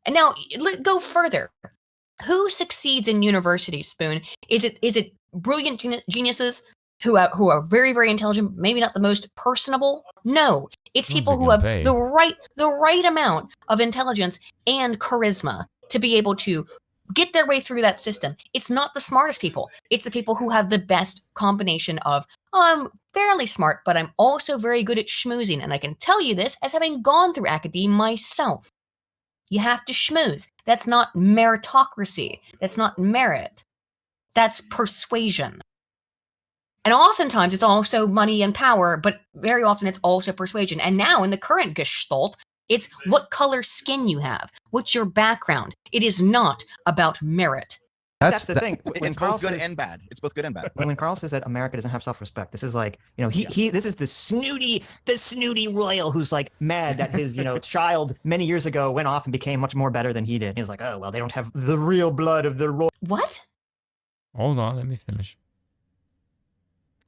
And now, go further. Who succeeds in university, Spoon? Is it brilliant geniuses who are very, very intelligent, maybe not the most personable? No. It's people who have the right amount of intelligence and charisma to be able to get their way through that system. It's not the smartest people. It's the people who have the best combination of, I'm fairly smart, but I'm also very good at schmoozing. And I can tell you this as having gone through academia myself. You have to schmooze. That's not meritocracy. That's not merit. That's persuasion. And oftentimes it's also money and power, but very often it's also persuasion. And now in the current gestalt, it's what color skin you have. What's your background? It is not about merit. That's the thing. It's both good and bad. It's both good and bad. When Carl says that America doesn't have self-respect, this is like, this is the snooty royal who's like mad that his, child many years ago went off and became much more better than he did. He's like, oh, well, they don't have the real blood of the royal. What? Hold on, let me finish.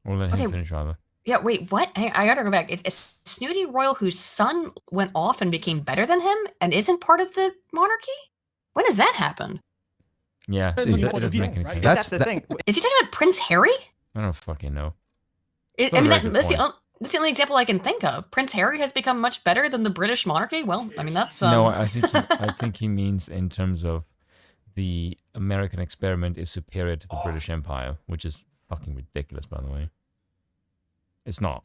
Or let him finish, rather. Yeah, wait, what? I gotta go back. It's a snooty royal whose son went off and became better than him and isn't part of the monarchy? When does that happen? Yeah, see, that doesn't make any sense. That's the thing. Is he talking about Prince Harry? I don't fucking know. That's the only example I can think of. Prince Harry has become much better than the British monarchy? Well, I mean, that's... No, I think he means in terms of the American experiment is superior to the British Empire, which is fucking ridiculous, by the way. It's not.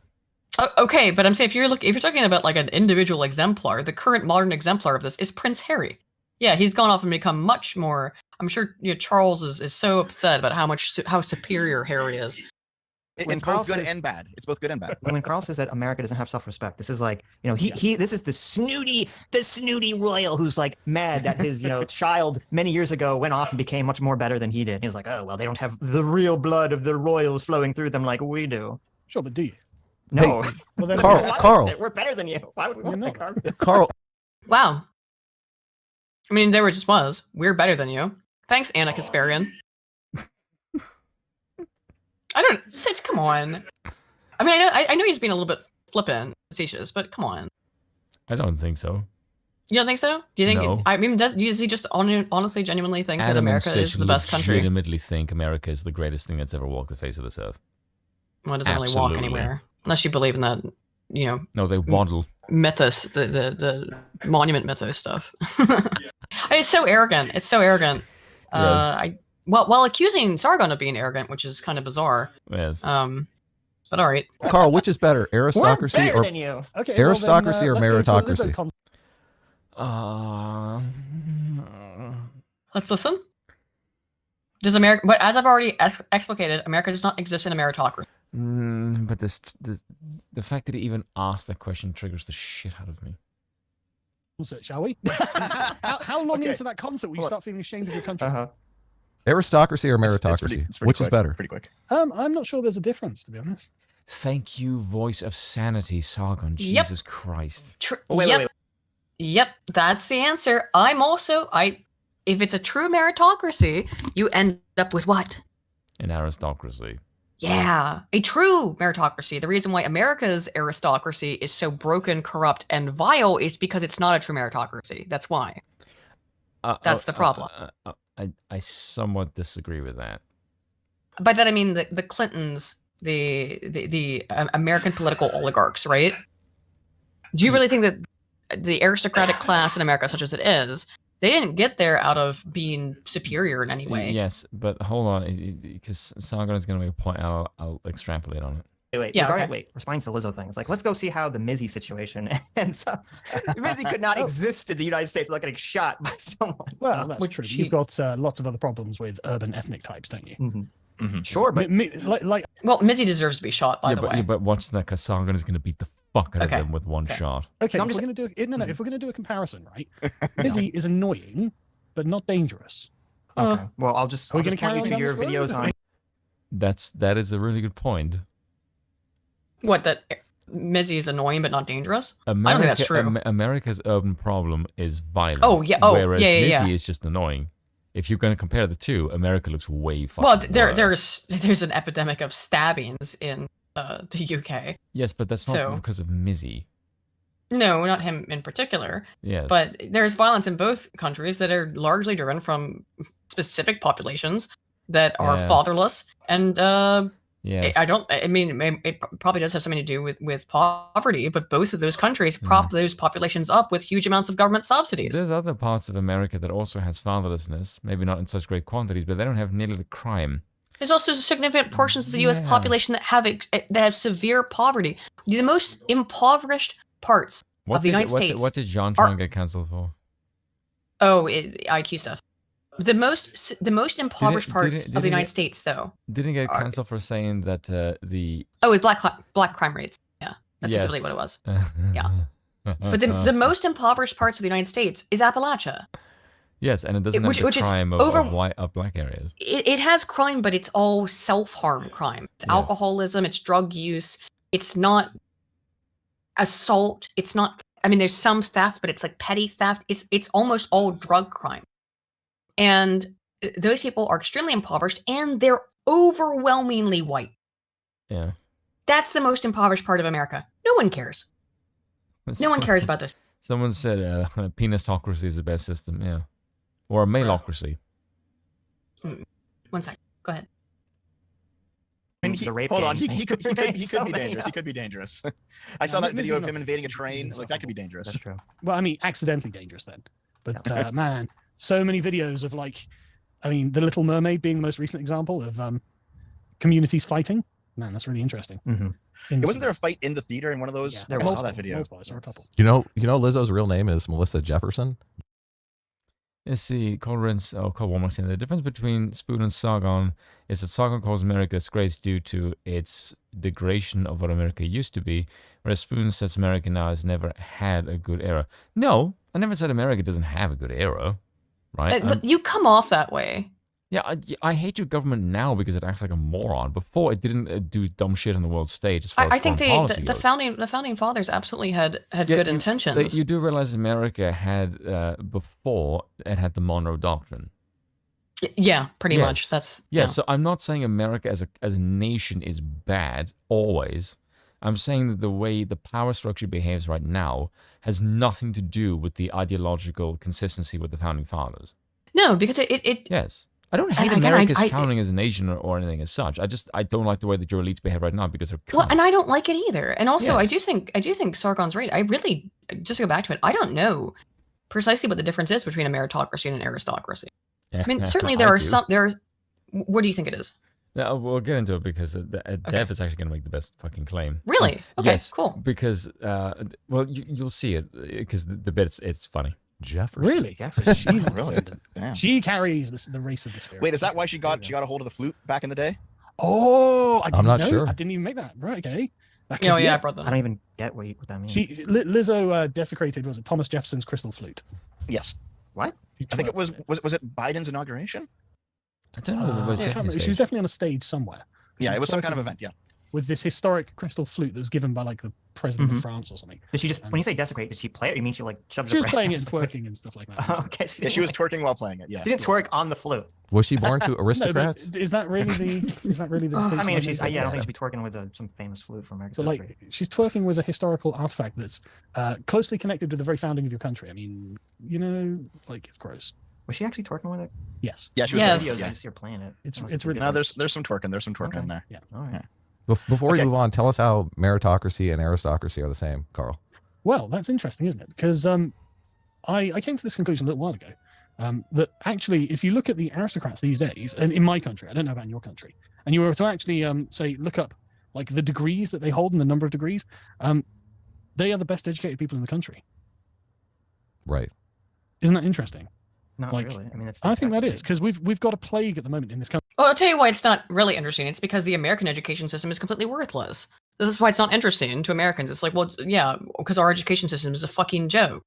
Okay, but I'm saying if you're talking about like an individual exemplar, the current modern exemplar of this is Prince Harry. Yeah, he's gone off and become much more. I'm sure Charles is so upset about how superior Harry is. It's both good and bad. It's both good and bad. When Carl says that America doesn't have self-respect, this is like, this is the snooty royal who's like mad that his, child many years ago went off and became much more better than he did. He's like, oh, well, they don't have the real blood of the royals flowing through them like we do. Sure, but do you? No. Hey, well, then Carl. We're better than you. Why would we want Carl. Wow. I mean, there just was. We're better than you. Thanks, Anna Kasparian. I don't. Sitch, come on. I mean, I know he's being a little bit flippant, facetious, but come on. I don't think so. You don't think so? Do you think? No. I mean, does he just honestly, genuinely think that America is the best country? I legitimately think America is the greatest thing that's ever walked the face of this earth. Well, it doesn't really walk anywhere unless you believe in that. No, they waddle. Mythos, the monument mythos stuff. It's so arrogant. It's so arrogant. Yes. While accusing Sargon of being arrogant, which is kind of bizarre. Yes. But all right. Carl, which is better, aristocracy or aristocracy or meritocracy? Let's listen. Does America? But as I've already explicated, America does not exist in a meritocracy. But the fact that he even asked that question triggers the shit out of me. Shall we? How long into that concert will you start feeling ashamed of your country? Aristocracy or meritocracy? It's which is better? Pretty quick. I'm not sure there's a difference, to be honest. Thank you, voice of sanity, Sargon. Jesus Christ. Yep, that's the answer. If it's a true meritocracy, you end up with what? An aristocracy. Yeah, a true meritocracy. The reason why America's aristocracy is so broken, corrupt, and vile is because it's not a true meritocracy. That's why. That's the problem. I somewhat disagree with that. By that I mean the Clintons, the American political oligarchs, right? Do you really think that the aristocratic class in America, such as it is, they didn't get there out of being superior in any way? Yes, but hold on, because Sargon is going to make a point. I'll extrapolate on it. Wait. Responding to the Lizzo thing, it's like, let's go see how the Mizzy situation ends up. Mizzy could not exist in the United States without getting shot by someone. Well, that's true. You've got lots of other problems with urban ethnic types, don't you? Mm-hmm. Sure, but well, Mizzy deserves to be shot, by the way. But watch that, because Sargon is going to beat the fuck out of him with one shot. Okay, if we're going to do a comparison, right? Mizzy is annoying, but not dangerous. Okay. Well, I'll just point you to your videos on. That is a really good point. What, that Mizzy is annoying but not dangerous? I don't think that's true. America's urban problem is violent. Whereas Mizzy is just annoying. If you're going to compare the two, America looks way fucking worse. There's an epidemic of stabbings in the UK. Yes, but that's not because of Mizzy. No, not him in particular. Yes. But there's violence in both countries that are largely driven from specific populations that are fatherless. And yes. It probably does have something to do with poverty, but both of those countries prop those populations up with huge amounts of government subsidies. There's other parts of America that also has fatherlessness, maybe not in such great quantities, but they don't have nearly the crime. There's also significant portions of the U.S. population that have severe poverty. The most impoverished parts of the United States. What did John Tron get canceled for? IQ stuff. The most impoverished parts of the United States, though. Didn't get canceled for saying that it's black crime rates. Yeah, that's specifically what it was. Yeah, but the most impoverished parts of the United States is Appalachia. Yes, and it doesn't have the crime of black areas. It has crime, but it's all self-harm crime. It's alcoholism, it's drug use, it's not assault, it's not, there's some theft, but it's like petty theft. It's almost all drug crime. And those people are extremely impoverished, and they're overwhelmingly white. Yeah. That's the most impoverished part of America. No one cares. No one cares about this. Someone said penistocracy is the best system, yeah. Or a maleocracy. 1 second. Go ahead. Hold on, he could be dangerous. He could be dangerous. I saw that video of him invading a train. It's like, that could be dangerous. That's true. Well, accidentally dangerous then. But man, so many videos of The Little Mermaid being the most recent example of communities fighting. Man, that's really interesting. Mm-hmm. Wasn't there a fight in the theater in one of those? Yeah. I saw that video. I saw a couple. You know Lizzo's real name is Melissa Jefferson. Let's see, Cole Womack saying the difference between Spoon and Sargon is that Sargon calls America disgrace due to its degradation of what America used to be, whereas Spoon says America now has never had a good era. No, I never said America doesn't have a good era, right? But you come off that way. Yeah, I hate your government now because it acts like a moron. Before, it didn't do dumb shit on the world stage. As far as I think the founding fathers absolutely had good intentions. You do realize America had before it had the Monroe Doctrine. Yeah, pretty much. That's So I'm not saying America as a nation is bad always. I'm saying that the way the power structure behaves right now has nothing to do with the ideological consistency with the founding fathers. No, because it Yes. I don't hate America's founding as a nation or anything as such. I don't like the way that your elites behave right now because they're cunts. Well, and I don't like it either. And also, I do think Sargon's right. I really, just to go back to it, I don't know precisely what the difference is between a meritocracy and an aristocracy. I mean, certainly there are some. What do you think it is? Yeah, we'll get into it because Dev is actually going to make the best fucking claim. Really? Okay, yes, cool. Because, you'll see it because the bit, it's funny. Jefferson. Really? Yes, she's really. Damn. She carries the race of the spirit. Wait, is that why she got a hold of the flute back in the day? Oh, I'm not sure. I didn't even make that. Right, okay. I brought that. I don't even get what that means. Lizzo desecrated, was it Thomas Jefferson's crystal flute? Yes. What? I think it was it Biden's inauguration? I don't know. She was definitely on a stage somewhere. Yeah, it was some kind of event, yeah. With this historic crystal flute that was given by like the president of France or something. Did she just, when you say desecrate, did she play it? You mean she like shoved it? She was playing it and twerking and stuff like that. Okay. Yeah, she was twerking while playing it. Yeah. She didn't twerk on the flute. Was she born to aristocrats? No, is that really the? I mean, if she's, I don't think she'd be twerking with some famous flute from America. So like, she's twerking with a historical artifact that's closely connected to the very founding of your country. I mean, like it's gross. Was she actually twerking with it? Yes. Yeah, she was. Yes. I just see her playing it. It's really. No, there's some twerking. There's some twerking in there. Yeah. All right. Before we move on, tell us how meritocracy and aristocracy are the same, Carl. Well, that's interesting, isn't it? Because I came to this conclusion a little while ago that actually, if you look at the aristocrats these days, and in my country, I don't know about in your country, and you were to actually say look up like the degrees that they hold and the number of degrees, they are the best educated people in the country. Right. Isn't that interesting? Not really. I mean, I think that is because we've got a plague at the moment in this country. Well, I'll tell you why it's not really interesting. It's because the American education system is completely worthless. This is why it's not interesting to Americans. It's like, well, yeah, because our education system is a fucking joke.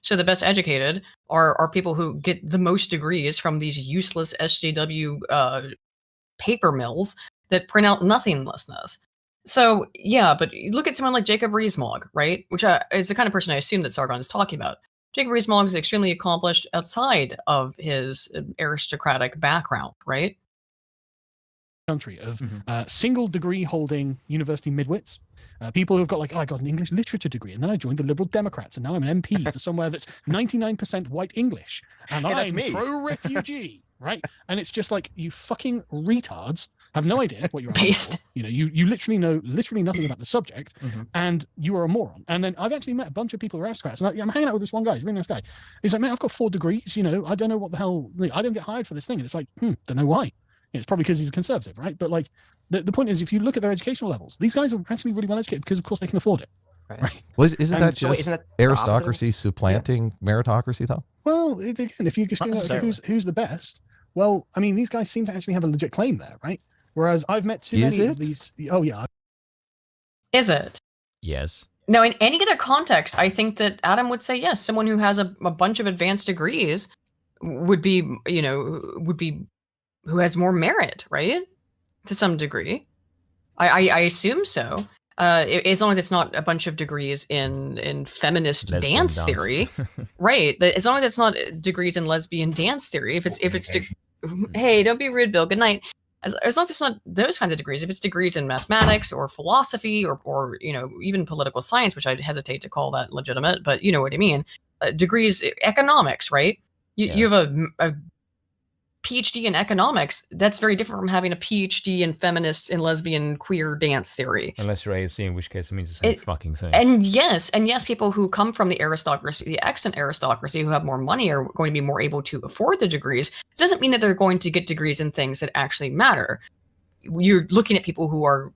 So the best educated are people who get the most degrees from these useless SJW paper mills that print out nothingnessness. So yeah, but look at someone like Jacob Rees-Mogg, right? Which is the kind of person I assume that Sargon is talking about. Jacob Rees-Mogg is extremely accomplished outside of his aristocratic background, right? Country of single degree holding university midwits, people who've got like, I got an English literature degree and then I joined the Liberal Democrats and now I'm an MP for somewhere that's 99% white English and I'm pro-refugee, right? And it's just like, you fucking retards have no idea what you're based. You literally know nothing about the subject, and you are a moron. And then I've actually met a bunch of people who are aristocrats, and I'm hanging out with this one guy. He's a really nice guy. He's like, man, I've got 4 degrees. I don't know what the hell. I don't get hired for this thing. And it's like, don't know why. It's probably because he's a conservative, right? But like, the point is, if you look at their educational levels, these guys are actually really well educated because, of course, they can afford it. Right? Well, isn't that just aristocracy supplanting meritocracy, though? Well, again, if you just who's the best, well, I mean, these guys seem to actually have a legit claim there, right? Whereas I've met too many of these. Oh yeah. Is it? Yes. Now, in any other context, I think that Adam would say yes. Someone who has a bunch of advanced degrees would be, who has more merit, right? To some degree, I assume so. As long as it's not a bunch of degrees in feminist dance theory, right? As long as it's not degrees in lesbian dance theory. If it's hey, don't be rude, Bill. Good night. As long as it's not those kinds of degrees, if it's degrees in mathematics or philosophy or even political science, which I hesitate to call that legitimate, but you know what I mean. Degrees, economics, right? You have a PhD in economics. That's very different from having a PhD in feminist and lesbian queer dance theory. Unless you're ASC, in which case it means the same fucking thing. And yes, people who come from the aristocracy, the excellent aristocracy, who have more money are going to be more able to afford the degrees. It doesn't mean that they're going to get degrees in things that actually matter. You're looking at people who are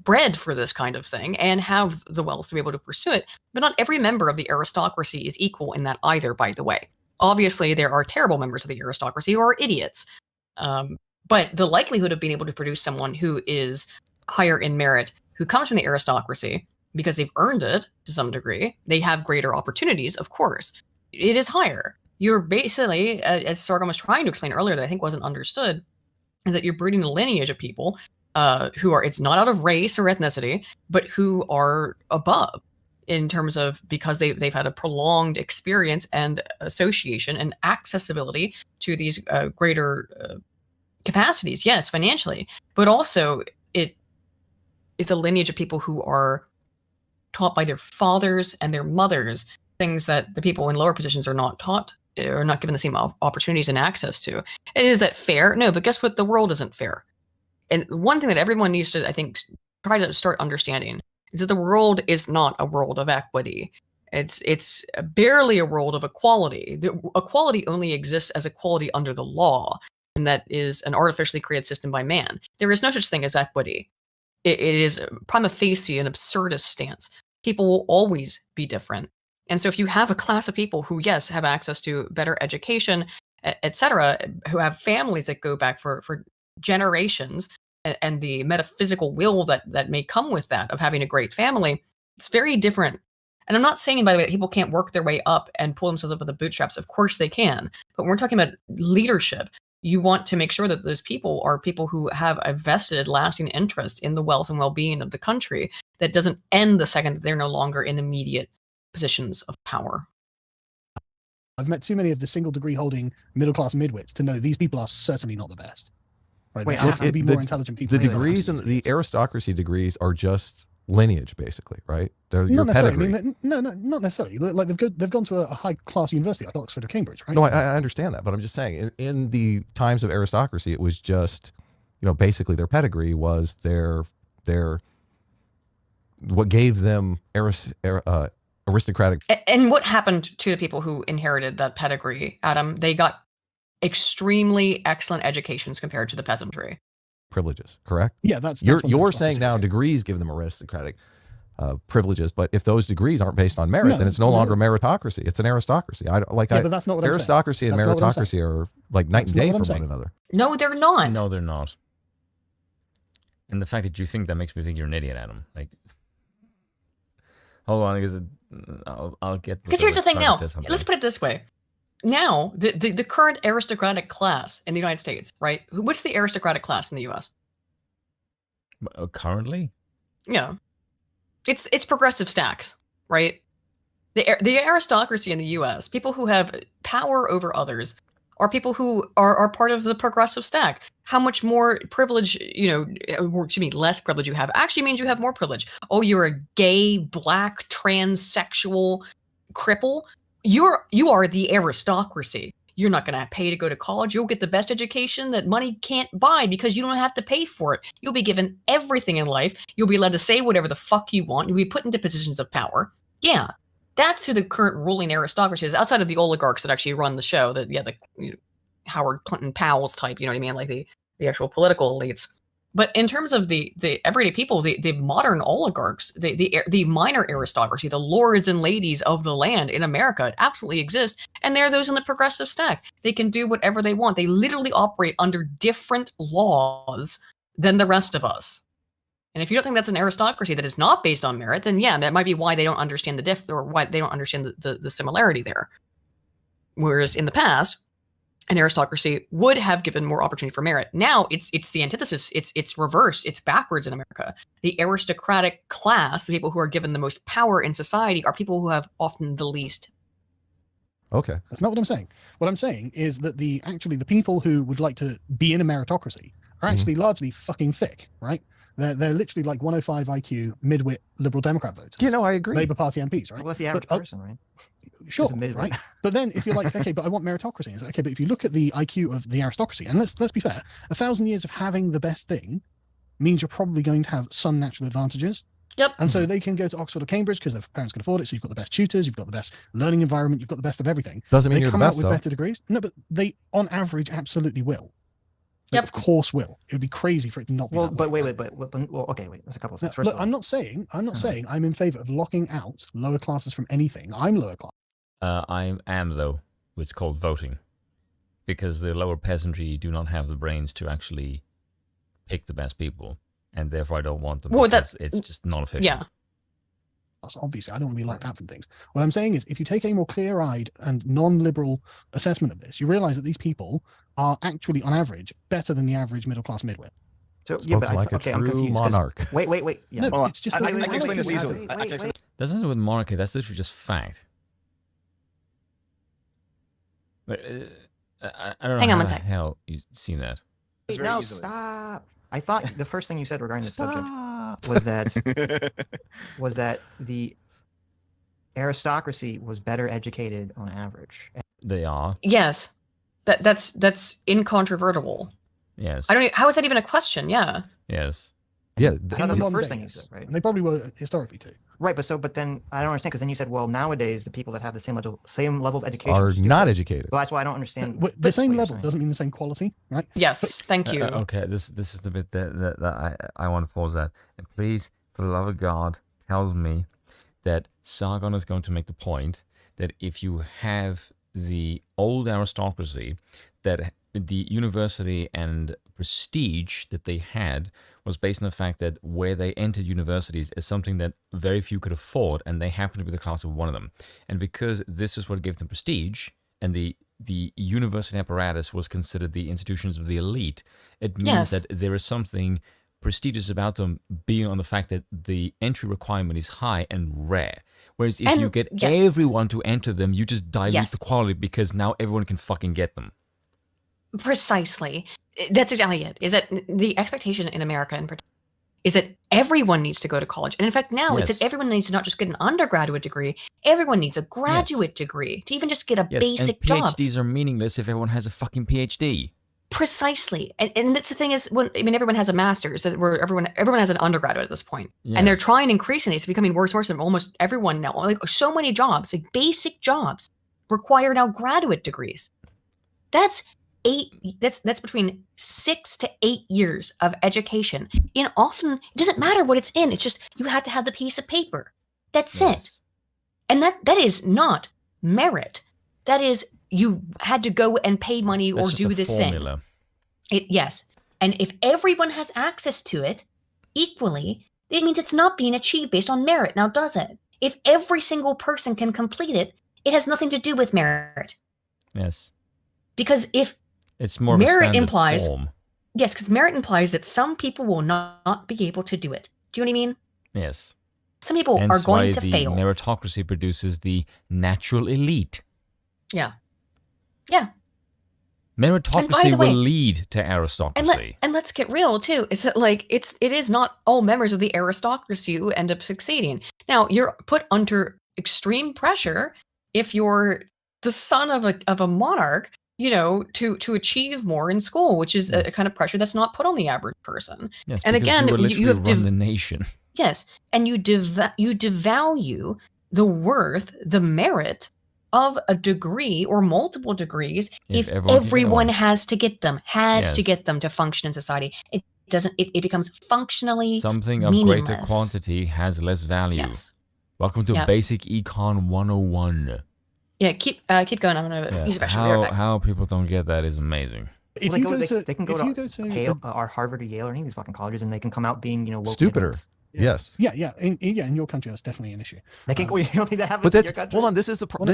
bred for this kind of thing and have the wealth to be able to pursue it. But not every member of the aristocracy is equal in that either, by the way. Obviously, there are terrible members of the aristocracy who are idiots. But the likelihood of being able to produce someone who is higher in merit, who comes from the aristocracy, because they've earned it to some degree, they have greater opportunities, of course. It is higher. You're basically, as Sargon was trying to explain earlier that I think wasn't understood, is that you're breeding a lineage of people who are, it's not out of race or ethnicity, but who are above. in terms of because they've had a prolonged experience and association and accessibility to these greater capacities, yes, financially, but also it is a lineage of people who are taught by their fathers and their mothers things that the people in lower positions are not taught or not given the same opportunities and access to. And is that fair? No, but guess what? The world isn't fair. And one thing that everyone needs to, I think, try to start understanding is that the world is not a world of equity. It's barely a world of equality. The equality only exists as equality under the law, and that is an artificially created system by man. There is no such thing as equity. It is prima facie an absurdist stance. People will always be different. And so if you have a class of people who, yes, have access to better education, etc., who have families that go back for generations, and the metaphysical will that may come with that of having a great family, it's very different. And I'm not saying, by the way, that people can't work their way up and pull themselves up with the bootstraps. Of course they can. But when we're talking about leadership, you want to make sure that those people are people who have a vested, lasting interest in the wealth and well-being of the country that doesn't end the second that they're no longer in immediate positions of power. I've met too many of the single degree holding middle-class midwits to know these people are certainly not the best. Right? Wait, have to be more intelligent people. The degrees and the aristocracy degrees are just lineage, basically, right? They're your pedigree. No, not necessarily. Like they've gone to a high-class university like Oxford or Cambridge, right? No, I understand that, but I'm just saying, in the times of aristocracy, it was just, basically their pedigree was their what gave them aristocratic. And what happened to the people who inherited that pedigree, Adam? They got extremely excellent educations compared to the peasantry. Privileges, correct? Yeah, that's you're saying now degrees give them aristocratic privileges, but if those degrees aren't based on merit, then it's no longer meritocracy. It's an aristocracy. But that's not what aristocracy and meritocracy are like night and day from one another. No, they're not. No, they're not. And the fact that you think that makes me think you're an idiot, Adam. Like, hold on, because I'll get. Because here's the thing. Now, let's put it this way. Now, the current aristocratic class in the United States, right? What's the aristocratic class in the U.S.? Currently? Yeah. It's progressive stacks, right? The aristocracy in the U.S., people who have power over others, are people who are part of the progressive stack. How much more privilege, less privilege you have actually means you have more privilege. Oh, you're a gay, black, transsexual cripple? You are the aristocracy. You're not going to pay to go to college. You'll get the best education that money can't buy because you don't have to pay for it. You'll be given everything in life. You'll be allowed to say whatever the fuck you want. You'll be put into positions of power. Yeah, that's who the current ruling aristocracy is, outside of the oligarchs that actually run the show. Howard Clinton Powell's type, you know what I mean? Like the actual political elites. But in terms of the everyday people, the modern oligarchs, the minor aristocracy, the lords and ladies of the land in America absolutely exist. And they're those in the progressive stack. They can do whatever they want. They literally operate under different laws than the rest of us. And if you don't think that's an aristocracy that is not based on merit, then yeah, that might be why they don't understand why they don't understand the similarity there. Whereas in the past, an aristocracy would have given more opportunity for merit. Now it's the antithesis. It's reverse. It's backwards in America. The aristocratic class, the people who are given the most power in society, are people who have often the least. Okay, that's not what I'm saying. What I'm saying is that the people who would like to be in a meritocracy are actually largely fucking thick, right? They're literally like 105 IQ midwit liberal Democrat voters. I agree. Labour Party MPs, right? Well, that's the average person, right? Sure, right? But then if you're like, okay, but I want meritocracy. It's like, okay, but if you look at the IQ of the aristocracy, and let's be fair, 1,000 years of having the best thing means you're probably going to have some natural advantages. Yep. And so they can go to Oxford or Cambridge because their parents can afford it. So you've got the best tutors, you've got the best learning environment, you've got the best of everything. Doesn't mean you're the best, with better degrees. No, but they, on average, absolutely will. Yep. Of course will. It would be crazy for it to not be. Well, but wait. Okay, wait. There's a couple of things. Look, I'm not saying I'm in favor of locking out lower classes from anything. I'm lower class. I am, though. It's called voting. Because the lower peasantry do not have the brains to actually pick the best people. And therefore I don't want them because it's just not efficient. Yeah. Obviously, I don't want to be locked out from things. What I'm saying is, if you take a more clear-eyed and non-liberal assessment of this, you realize that these people are actually, on average, better than the average middle-class midwit. So yeah, but like okay, a I'm true confused. monarch. Wait. Yeah. No, it's just I can explain this easily. Wait. That's not with monarchy. That's literally just fact. But, I don't know Hang on how one the sec. hell you've seen that. No, stop. I thought the first thing you said regarding the subject was that the aristocracy was better educated on average. They are. Yes, that's incontrovertible. Yes. I don't. How is that even a question? Yeah. Yes. Yeah. That's the first thing you said, right? And they probably were historically too. Right, but then I don't understand because then you said, well, nowadays the people that have the same level of education Are not educated. Well, that's why I don't understand. The same level doesn't mean the same quality, right? Yes, thank you. Okay, this is the bit that I want to pause at. And please, for the love of God, tells me that Sargon is going to make the point that if you have the old aristocracy, that the university and prestige that they had was based on the fact that where they entered universities is something that very few could afford, and they happened to be the class of one of them. And because this is what gave them prestige, and the university apparatus was considered the institutions of the elite, it means that there is something prestigious about them being on the fact that the entry requirement is high and rare. Whereas if you get everyone to enter them, you just dilute the quality because now everyone can fucking get them. Precisely. That's exactly it. Is that the expectation in America in particular is that everyone needs to go to college. And in fact, now it's that everyone needs to not just get an undergraduate degree, everyone needs a graduate degree to even just get a basic and job. PhDs are meaningless if everyone has a fucking PhD. Precisely. And that's the thing is, everyone has a master's, where everyone has an undergraduate at this point. And they're trying increasingly, it's becoming worse and worse, and almost everyone now, like so many jobs, like basic jobs, require now graduate degrees. That's between 6 to 8 years of education. And often it doesn't matter what it's in, it's just you have to have the piece of paper. That's it. And that is not merit. That is, you had to go and pay money or do this formula. Thing. Yes. And if everyone has access to it equally, it means it's not being achieved based on merit. Now, does it? If every single person can complete it, it has nothing to do with merit. Yes. Because if it's more merit of a implies form. Yes, because merit implies that some people will not be able to do it. Do you know what I mean? Yes. Some people are going to fail. Meritocracy produces the natural elite. Yeah. Yeah. Meritocracy will lead to aristocracy. And let's get real too. Is that it is not all members of the aristocracy who end up succeeding. Now you're put under extreme pressure if you're the son of a monarch, to achieve more in school, which is a kind of pressure that's not put on the average person. Yes, and again, you have run the nation. Yes, and you devalue the worth, the merit of a degree or multiple degrees if everyone has to get them, to get them to function in society. It doesn't. It becomes functionally something of meaningless. Greater quantity has less value. Yes. Welcome to Basic Econ 101. Yeah, keep going. I'm gonna use a special. How people don't get that is amazing. They can go to or Harvard or Yale or any of these fucking colleges, and they can come out being local stupider. idiots. Yes. Yeah. In your country, that's definitely an issue. They can. You don't think that happens? But in your country? hold on. This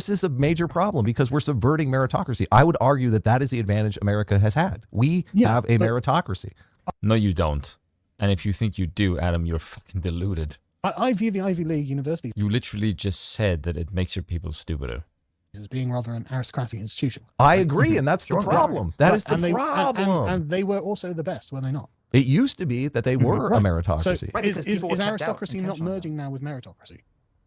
is the major problem because we're subverting meritocracy. I would argue that is the advantage America has had. We have a meritocracy. No, you don't. And if you think you do, Adam, you're fucking deluded. I view the Ivy League universities. You literally just said that it makes your people stupider. As being rather an aristocratic institution. I agree, and that's the problem. That is the problem. And they were also the best, were they not? It used to be that they were a meritocracy. So is aristocracy not merging now with meritocracy?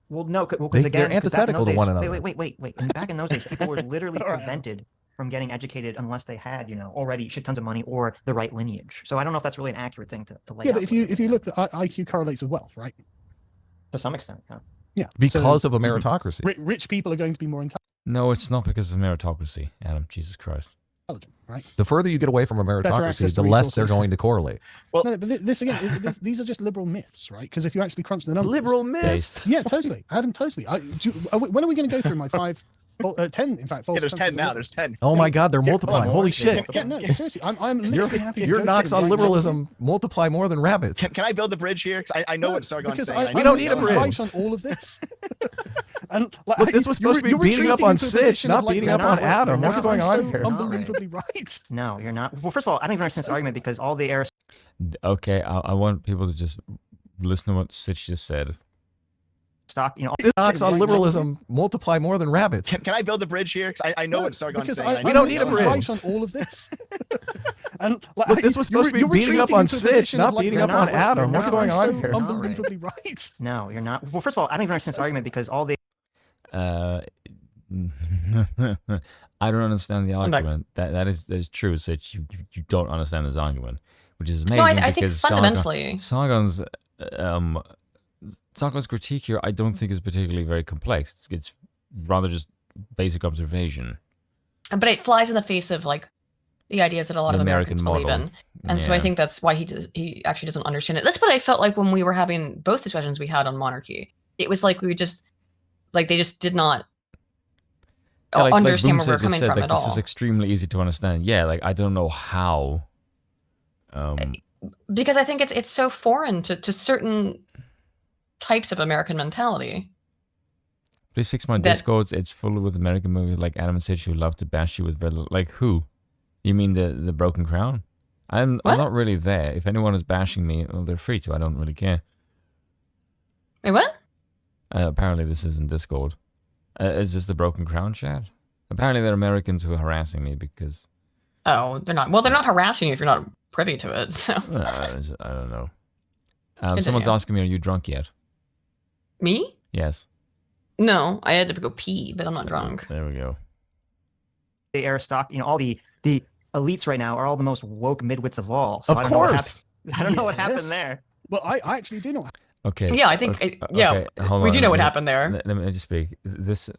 Well, no, because again, they're antithetical to one another. Wait. And back in those days, people were literally prevented from getting educated unless they had, already shit tons of money or the right lineage. So I don't know if that's really an accurate thing to lay out. Yeah, but if you look, at IQ correlates with wealth, right? To some extent, yeah. Yeah, because of a meritocracy. Rich people are going to be more intelligent. No, it's not because of meritocracy, Adam. Jesus Christ. Right? The further you get away from a meritocracy, the less they're going to correlate. Well, no, but these are just liberal myths, right? Because if you actually crunch the numbers, liberal myths. Yeah, totally, Adam, totally. When are we going to go through my 10? In fact, there's 10 now. There's 10. Oh my God, they're multiplying. Holy shit! Yeah, no, seriously, I'm literally happy. Your knocks on liberalism multiply more than rabbits. Can I build the bridge here? Because I know what Sargon's saying. We don't need a bridge on all of this. Look, this was supposed to be beating up on Sitch, not beating up on Adam. What's going on here? Unbelievably right. No, you're not. Well, first of all, I don't even understand this argument because all the Okay, I want people to just listen to what Sitch just said. Stocks on liberalism multiply more than rabbits. Can I build the bridge here? Because I know what Sargon's saying. We don't need a bridge. On all of this. And look, this was supposed to be beating up on Sitch, not beating up on Adam. What's going on here? Unbelievably right. No, you're not. Well, first of all, I don't even understand this argument because all the. I don't understand the argument. That is true, Sitch. You don't understand this argument, which is amazing. No, I think fundamentally, Sargon's critique here, I don't think is particularly very complex. It's rather just basic observation. But it flies in the face of like the ideas that a lot of Americans believe in, and so I think that's why he actually doesn't understand it. That's what I felt like when we were having both discussions we had on monarchy. It was like they just did not understand where we're coming from at all. This is extremely easy to understand. Yeah, like I don't know how. Because I think it's so foreign to certain types of American mentality. Please fix my Discords. It's full with American movies like Adam and Sitch who love to bash you with red. Like who? You mean the Broken Crown? I'm not really there. If anyone is bashing me, well, they're free to. I don't really care. Wait, what? Apparently this isn't Discord. Is this the Broken Crown chat? Apparently they're Americans who are harassing me because... Oh, they're not. Well, they're not harassing you if you're not privy to it, so... I don't know. Someone's asking me, are you drunk yet? Me? Yes. No, I had to go pee, but I'm not drunk. There we go. The aristocracy, all the elites right now are all the most woke midwits of all. So of course. I don't know what happened there. Well, I actually do know. Okay. Yeah, I think we do know what happened there. Let me just speak. This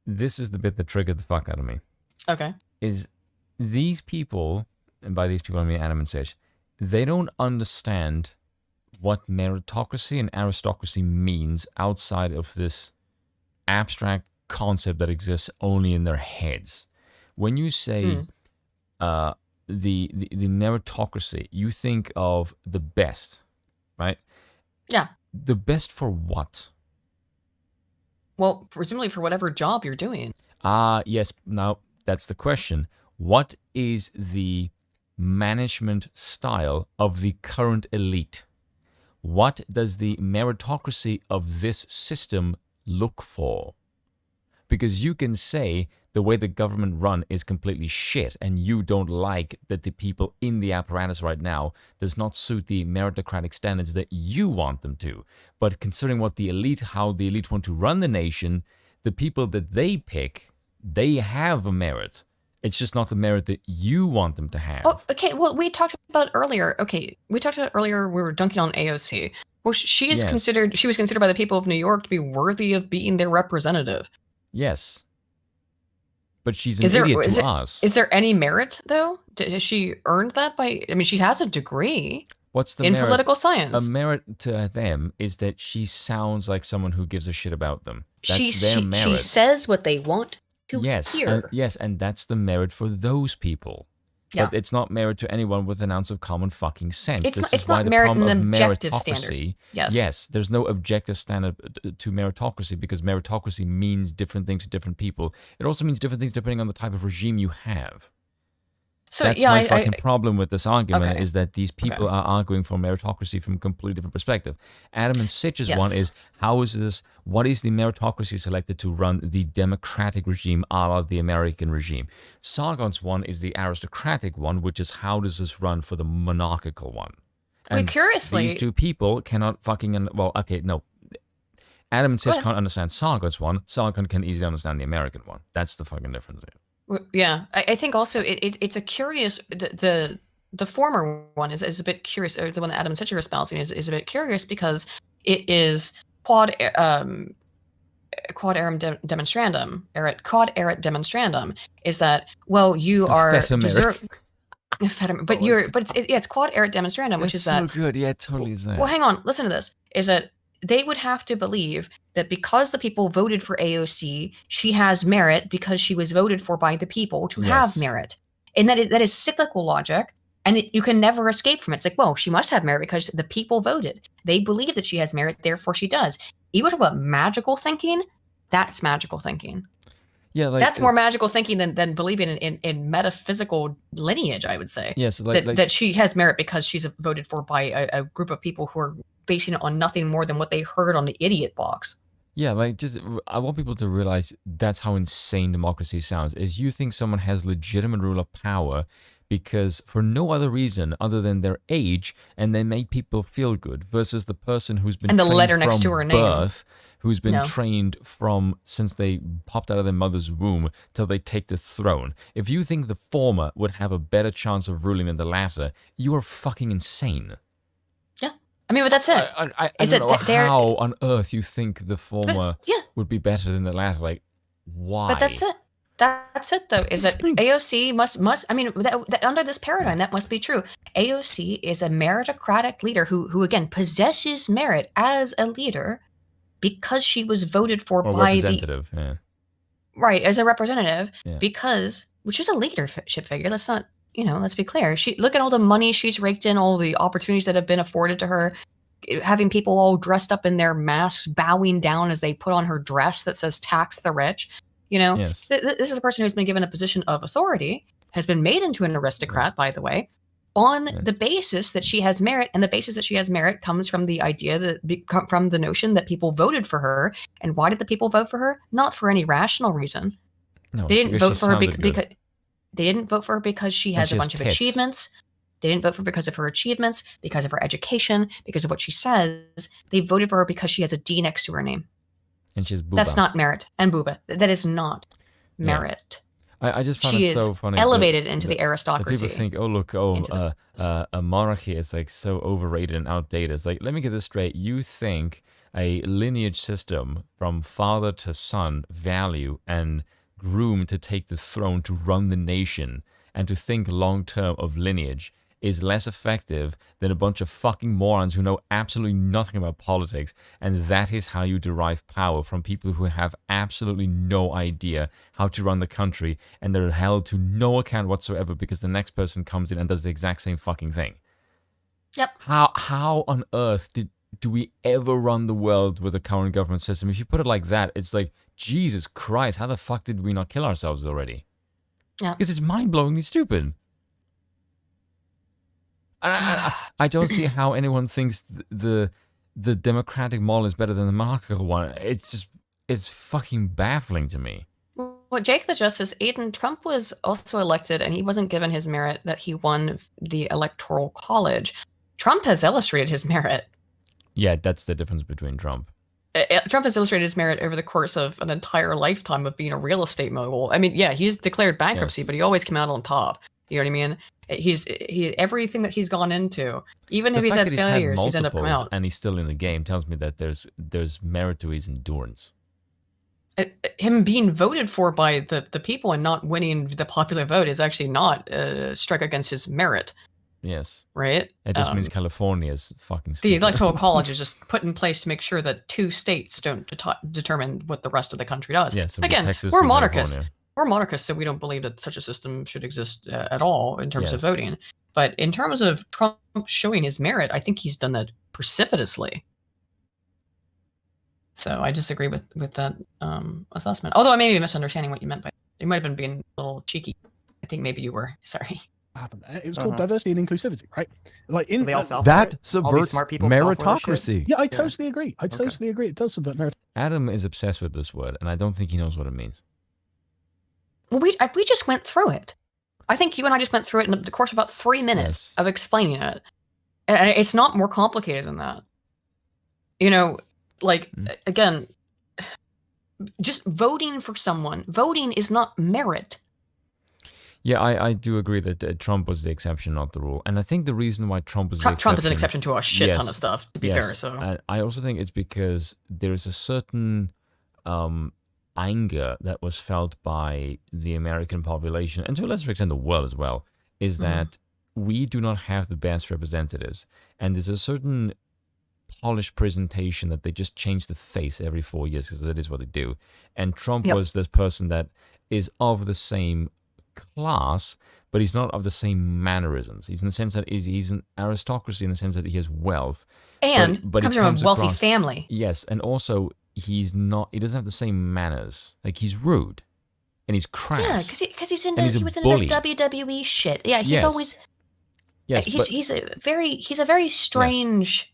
is the bit that triggered the fuck out of me. Okay. Is these people, and by these people I mean Adam and Sitch, they don't understand what meritocracy and aristocracy means outside of this abstract concept that exists only in their heads. When you say the meritocracy, you think of the best, right? Yeah. The best for what? Well, presumably for whatever job you're doing. Yes. Now, that's the question. What is the management style of the current elite? What does the meritocracy of this system look for? Because you can say the way the government run is completely shit and you don't like that the people in the apparatus right now does not suit the meritocratic standards that you want them to. But considering how the elite want to run the nation, the people that they pick, they have a merit. It's just not the merit that you want them to have. Oh, okay. Well, we talked about earlier. We were dunking on AOC. Well, she was considered by the people of New York to be worthy of being their representative. Yes. But she's an idiot to us. Is there any merit, though? Has she earned that by... I mean, she has a degree in political science. A merit to them is that she sounds like someone who gives a shit about them. That's their merit. She says what they want to hear. Yes, and that's the merit for those people. Yeah. But it's not merit to anyone with an ounce of common fucking sense. It's not merit in an objective standard. Yes, there's no objective standard to meritocracy because meritocracy means different things to different people. It also means different things depending on the type of regime you have. So that's my fucking problem with this argument is that these people are arguing for meritocracy from a completely different perspective. Adam and Sitch's one is, what is the meritocracy selected to run the democratic regime a la the American regime? Sargon's one is the aristocratic one, which is how does this run for the monarchical one? And curiously, these two people cannot fucking, Adam and Sitch can't understand Sargon's one. Sargon can easily understand the American one. That's the fucking difference here. Yeah, I think also it's a curious the former one is a bit curious, or the one that Adam and Sitch are espousing is a bit curious because it is quad eram demonstrandum, quad erat demonstrandum is that you are but it's quad erat demonstrandum, which is that so good. Yeah, it totally is that. Well, hang on, listen to this. Is that they would have to believe that because the people voted for AOC, she has merit because she was voted for by the people to have merit. And that is cyclical logic, and you can never escape from it. It's like, she must have merit because the people voted. They believe that she has merit, therefore she does. You talk about magical thinking, that's magical thinking. Yeah, like that's more magical thinking than believing in metaphysical lineage, I would say. Yes, that she has merit because she's voted for by a group of people who are basing it on nothing more than what they heard on the idiot box. Yeah, like I want people to realize that's how insane democracy sounds. Is you think someone has legitimate rule of power because for no other reason other than their age, and they make people feel good, versus the person who's been and the trained letter next to her birth, name. who's been trained from since they popped out of their mother's womb till they take the throne. If you think the former would have a better chance of ruling than the latter, you are fucking insane. Yeah, I mean, but that's it. I don't know how on earth you think the former would be better than the latter. Like, why? But that's it. That's it, though. Is that AOC must? I mean, under this paradigm, that must be true. AOC is a meritocratic leader who again possesses merit as a leader because she was voted for by the right as a representative because which is a leadership figure. Let's not let's be clear. Look at all the money she's raked in, all the opportunities that have been afforded to her. Having people all dressed up in their masks, bowing down as they put on her dress that says "Tax the Rich." This is a person who's been given a position of authority, has been made into an aristocrat, by the way, on the basis that she has merit. And the basis that she has merit comes from the idea from the notion that people voted for her. And why did the people vote for her? Not for any rational reason. No, they didn't vote for her because they didn't vote for her because she has a bunch of achievements. They didn't vote for her because of her achievements, because of her education, because of what she says. They voted for her because she has a D next to her name. And she's booba. That's not merit. And booba. That is not merit. I just find it so funny. Elevated into the aristocracy. People think, a monarchy is like so overrated and outdated. It's like, let me get this straight. You think a lineage system from father to son, value and groom to take the throne to run the nation and to think long term of lineage is less effective than a bunch of fucking morons who know absolutely nothing about politics, and that is how you derive power from people who have absolutely no idea how to run the country, and they're held to no account whatsoever because the next person comes in and does the exact same fucking thing. Yep. How on earth do we ever run the world with a current government system? If you put it like that, it's like, Jesus Christ, how the fuck did we not kill ourselves already? Yeah. Because it's mind-blowingly stupid. I don't see how anyone thinks the democratic model is better than the monarchical one. It's fucking baffling to me. Well, Jake the Justice, Aiden, Trump was also elected and he wasn't given his merit that he won the Electoral College. Trump has illustrated his merit. Yeah, that's the difference between Trump. Trump has illustrated his merit over the course of an entire lifetime of being a real estate mogul. I mean, yeah, he's declared bankruptcy, but he always came out on top. You know what I mean? He everything that he's gone into, even if he's had failures, he's ended up coming out. And he's still in the game tells me that there's merit to his endurance. Him being voted for by the people and not winning the popular vote is actually not a strike against his merit. Yes. Right? It just means California is fucking stupid. The Electoral College is just put in place to make sure that two states don't determine what the rest of the country does. Yeah, so again, Texas we're and monarchists. California. We're monarchists, so we don't believe that such a system should exist at all in terms of voting. But in terms of Trump showing his merit, I think he's done that precipitously. So I disagree with that assessment. Although I may be misunderstanding what you meant by it. You might have been being a little cheeky. I think maybe you were. Sorry. It was called diversity and inclusivity, right? Like that subverts meritocracy. Yeah, I totally agree. I totally agree. It does subvert meritocracy. Adam is obsessed with this word, and I don't think he knows what it means. Well, we just went through it. I think you and I just went through it in the course of about 3 minutes of explaining it. And it's not more complicated than that. Again, just voting for someone. Voting is not merit. Yeah, I do agree that Trump was the exception, not the rule. And I think the reason why Trump was the exception... Trump is an exception to a shit ton of stuff, to be fair. So and I also think it's because there is a certain anger that was felt by the American population, and to a lesser extent the world as well, is that we do not have the best representatives. And there's a certain polished presentation that they just change the face every 4 years, because that is what they do. And Trump was this person that is of the same class, but he's not of the same mannerisms. He's in the sense that he's an aristocracy in the sense that he has wealth. And but comes from a wealthy family. Yes, and also he doesn't have the same manners. Like, he's rude. and he's crass. Yeah, because he was into bully. WWE shit. Yeah, he's always. Yes, he's a very strange.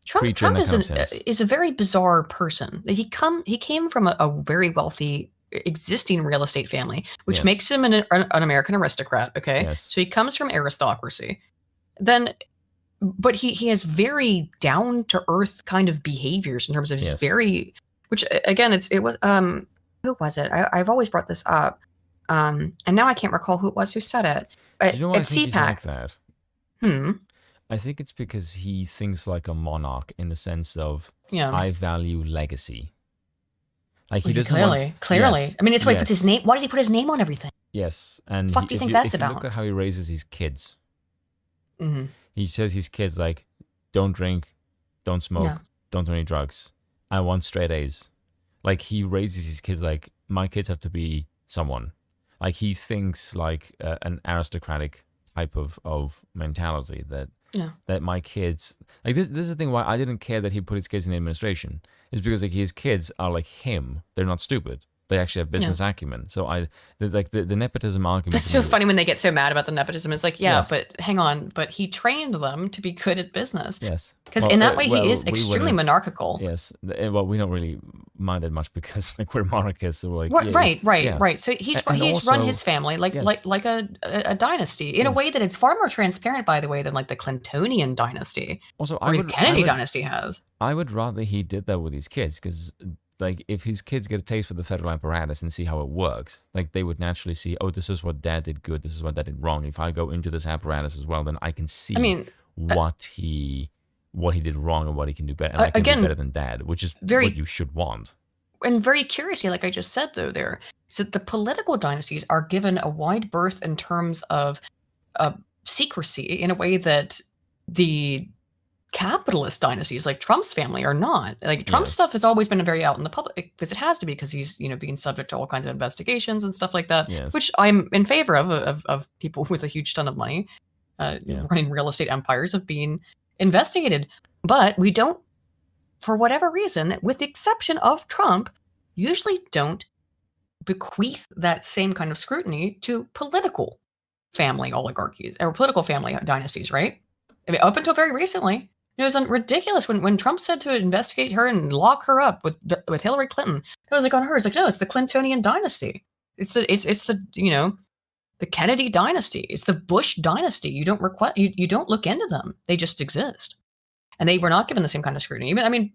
Yes. Trump is a very bizarre person. He came from a very wealthy existing real estate family, which makes him an American aristocrat. Okay, so he comes from aristocracy. But he has very down to earth kind of behaviors in terms of his which again it was who was it? I've always brought this up, and now I can't recall who it was who said it. You know why I think CPAC. he's like that? I think it's because he thinks like a monarch in the sense of I value legacy. Like he doesn't clearly. Yes, I mean, it's why he puts his name. Why does he put his name on everything? Yes, and Fuck do you think that's about? Look at how he raises his kids. Mm-hmm. He says his kids like, don't drink, don't smoke, don't do any drugs. I want straight A's. Like he raises his kids like my kids have to be someone. Like he thinks like an aristocratic type of mentality that my kids like this is the thing why I didn't care that he put his kids in the administration is because like his kids are like him. They're not stupid. They actually have business acumen. So the nepotism argument. That's so funny when they get so mad about the nepotism. It's like, but hang on, but he trained them to be good at business. Yes. Because in that way he is extremely monarchical. Yes. Well, we don't really mind it much because like we're monarchists. So like right. So he's run his family like a dynasty in a way that it's far more transparent, by the way, than like the Clintonian dynasty. Also, the Kennedy dynasty has. I would rather he did that with his kids because. Like, if his kids get a taste for the federal apparatus and see how it works, like, they would naturally see, oh, this is what dad did good, this is what dad did wrong. If I go into this apparatus as well, then I can see what he did wrong and what he can do better. And I can do better than dad, which is what you should want. And very curiously, like I just said, though, there, is that the political dynasties are given a wide berth in terms of secrecy in a way that the capitalist dynasties like Trump's family are not. Like Trump's stuff has always been very out in the public because it has to be because he's being subject to all kinds of investigations and stuff like that, which I'm in favor of people with a huge ton of money running real estate empires of being investigated. But we don't, for whatever reason, with the exception of Trump, usually don't bequeath that same kind of scrutiny to political family oligarchies or political family dynasties, right? I mean, up until very recently, it was ridiculous when Trump said to investigate her and lock her up with Hillary Clinton. It was like on her. It's like, no, it's the Clintonian dynasty. It's the the Kennedy dynasty. It's the Bush dynasty. You don't you don't look into them. They just exist, and they were not given the same kind of scrutiny. Even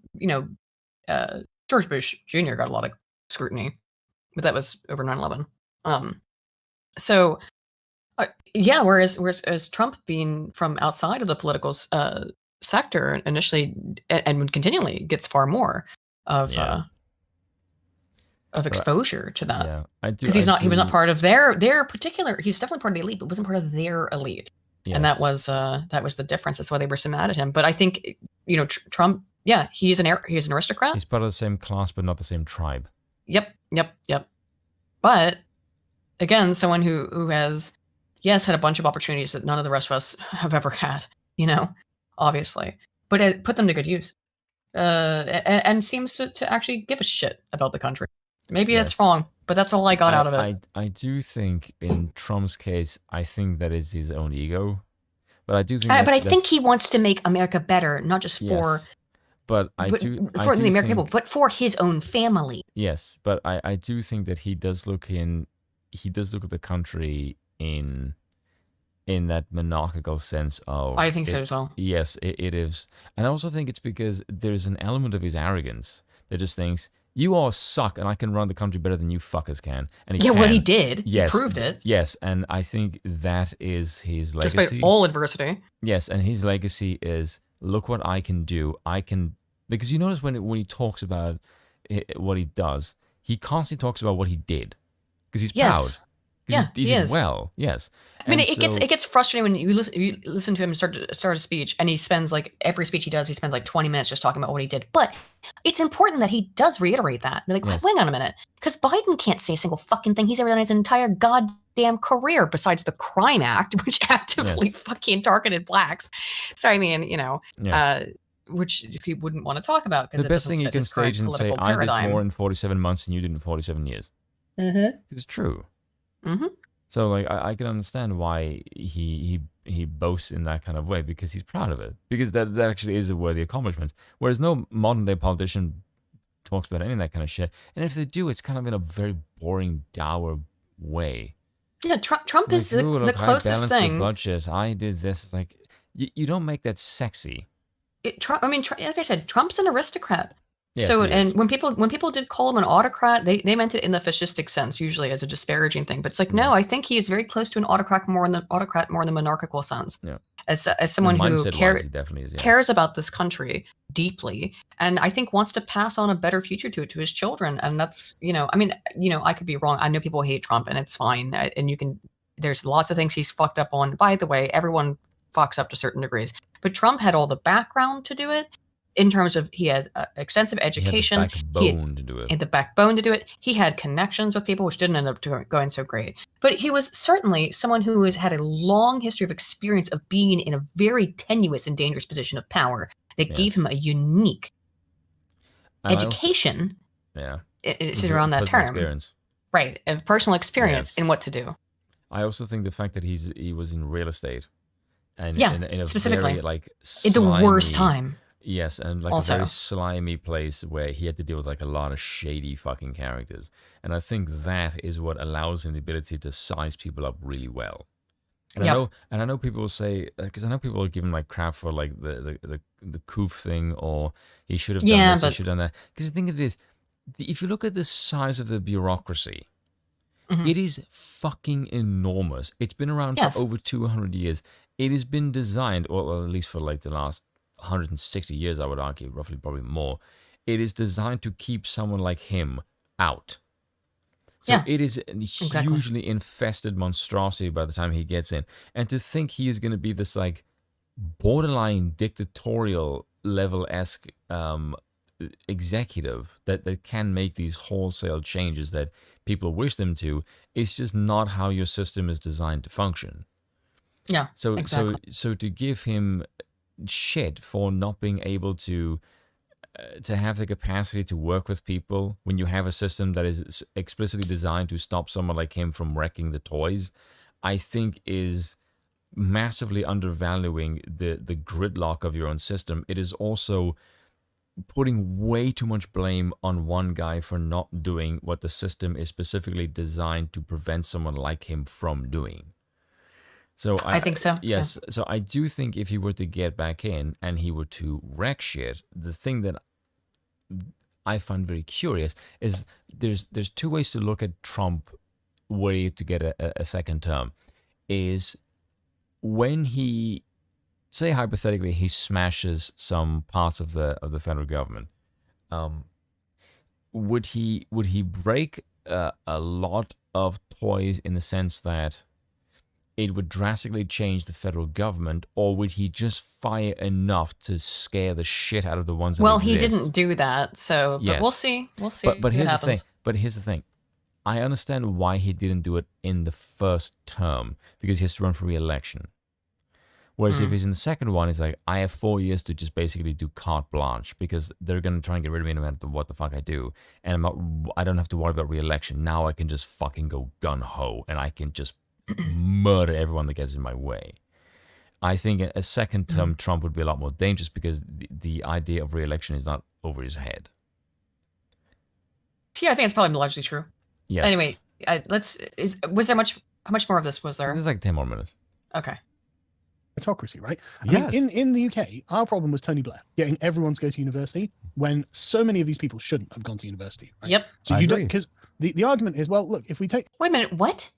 George Bush Jr. got a lot of scrutiny, but that was over 9/11. Whereas Trump being from outside of the political sector initially and continually gets far more of exposure to that. Because he was not part of their particular. He's definitely part of the elite, but wasn't part of their elite. Yes. And that was the difference. That's why they were so mad at him. But I think Trump. Yeah, he's an aristocrat. He's part of the same class, but not the same tribe. Yep. But again, someone who has had a bunch of opportunities that none of the rest of us have ever had, obviously, but it put them to good use, and seems to actually give a shit about the country. Maybe that's wrong, but that's all I got out of it. I do think in Trump's case, I think that is his own ego, but I do think. But I think he wants to make America better, not just for. But the American people, but for his own family. Yes, but I do think that he does look at the country in that monarchical sense of. I think so as well. Yes, it is, and I also think it's because there's an element of his arrogance that just thinks you all suck, and I can run the country better than you fuckers can. And he well, he did. Yes, he proved it. Yes, and I think that is his legacy. Despite all adversity. Yes, and his legacy is look what I can do. Because you notice when he talks about what he does, he constantly talks about what he did because he's proud. Yeah, he did well. Yes, I mean, it gets frustrating when you listen to him start a speech, and he spends every speech he does, he spends 20 minutes just talking about what he did. But it's important that he does reiterate that. Be like, wait on a minute, because Biden can't say a single fucking thing he's ever done in his entire goddamn career besides the Crime Act, which actively fucking targeted blacks. So I mean, which he wouldn't want to talk about because the best thing you can stage and say, I did more in 47 months than you did in 47 years. It's true. So like I can understand why he boasts in that kind of way, because he's proud of it, because that actually is a worthy accomplishment. Whereas no modern day politician talks about any of that kind of shit, and if they do, it's kind of in a very boring, dour way. Yeah, Trump is like, the closest I thing. The budget. I did this. It's like you don't make that sexy. Trump, like I said, Trump's an aristocrat. Yes, So, and when people did call him an autocrat, they meant it in the fascistic sense, usually as a disparaging thing. But it's like, no, I think he is very close to an autocrat more in the monarchical sense. Yeah. As someone who he definitely is, yes. cares about this country deeply, and I think wants to pass on a better future to his children. And that's, I could be wrong. I know people hate Trump, and it's fine. And there's lots of things he's fucked up on. By the way, everyone fucks up to certain degrees, but Trump had all the background to do it. In terms of, he has extensive education. He had the backbone to do it. He had the backbone to do it. He had connections with people, which didn't end up going so great. But he was certainly someone who has had a long history of experience of being in a very tenuous and dangerous position of power that gave him a unique education. It's around that term. Experience. Right, of personal experience in what to do. I also think the fact that he was in real estate, and in a specifically very, in the worst time. Yes, and a very slimy place where he had to deal with a lot of shady fucking characters. And I think that is what allows him the ability to size people up really well. And I know people will say, because I know people will give him crap for the coof thing, or he should have done this, he should have done that. Because the thing it is, if you look at the size of the bureaucracy, it is fucking enormous. It's been around for over 200 years. It has been designed, or at least for the last 160 years, I would argue, roughly, probably more. It is designed to keep someone like him out. So it is a hugely infested monstrosity by the time he gets in. And to think he is going to be this borderline dictatorial level-esque executive that can make these wholesale changes that people wish them to, is just not how your system is designed to function. Yeah. So to give him shit for not being able to have the capacity to work with people when you have a system that is explicitly designed to stop someone like him from wrecking the toys, I think is massively undervaluing the gridlock of your own system. It is also putting way too much blame on one guy for not doing what the system is specifically designed to prevent someone like him from doing. So I think so. Yes. Yeah. So I do think if he were to get back in and he were to wreck shit, the thing that I find very curious is there's two ways to look at Trump were he to get a second term. Is when he, say hypothetically, he smashes some parts of the federal government, would he break a lot of toys in the sense that it would drastically change the federal government, or would he just fire enough to scare the shit out of the ones that exist? He didn't do that, so but we'll see. We'll see. But here's the thing. Here's the thing. I understand why he didn't do it in the first term, because he has to run for re-election. Whereas if he's in the second one, he's like, I have 4 years to just basically do carte blanche, because they're going to try and get rid of me no matter what the fuck I do. And I don't have to worry about re-election. Now I can just fucking go gun-ho, and I can just murder everyone that gets in my way. I think a second term Trump would be a lot more dangerous, because the idea of re-election is not over his head. Yeah, I think it's probably largely true. Yes. Anyway, was there how much more of this was there? There's 10 more minutes. Okay. Meritocracy, right? Yes. I mean, in the UK, our problem was Tony Blair getting everyone to go to university when so many of these people shouldn't have gone to university. Right? Yep. So you don't, because the argument is, well, look, if we take... Wait a minute, what?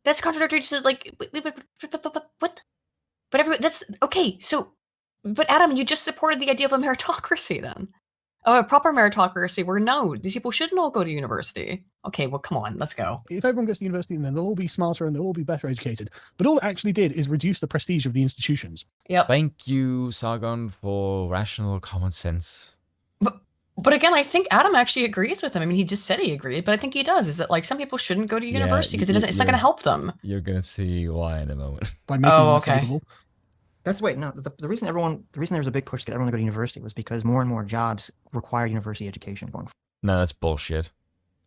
That's contradictory to what? But that's okay. So, but Adam, you just supported the idea of a meritocracy then. Oh, a proper meritocracy where no, these people shouldn't all go to university. Okay, well, come on, let's go. If everyone goes to university, then they'll all be smarter and they'll all be better educated. But all it actually did is reduce the prestige of the institutions. Yep. Thank you, Sargon, for rational common sense. But again, I think Adam actually agrees with him. I mean, he just said he agreed, but I think he does. Is that some people shouldn't go to university because it's not going to help them. You're going to see why in a moment. By making okay. The reason there was a big push to get everyone to go to university was because more and more jobs require university education going forward. No, that's bullshit.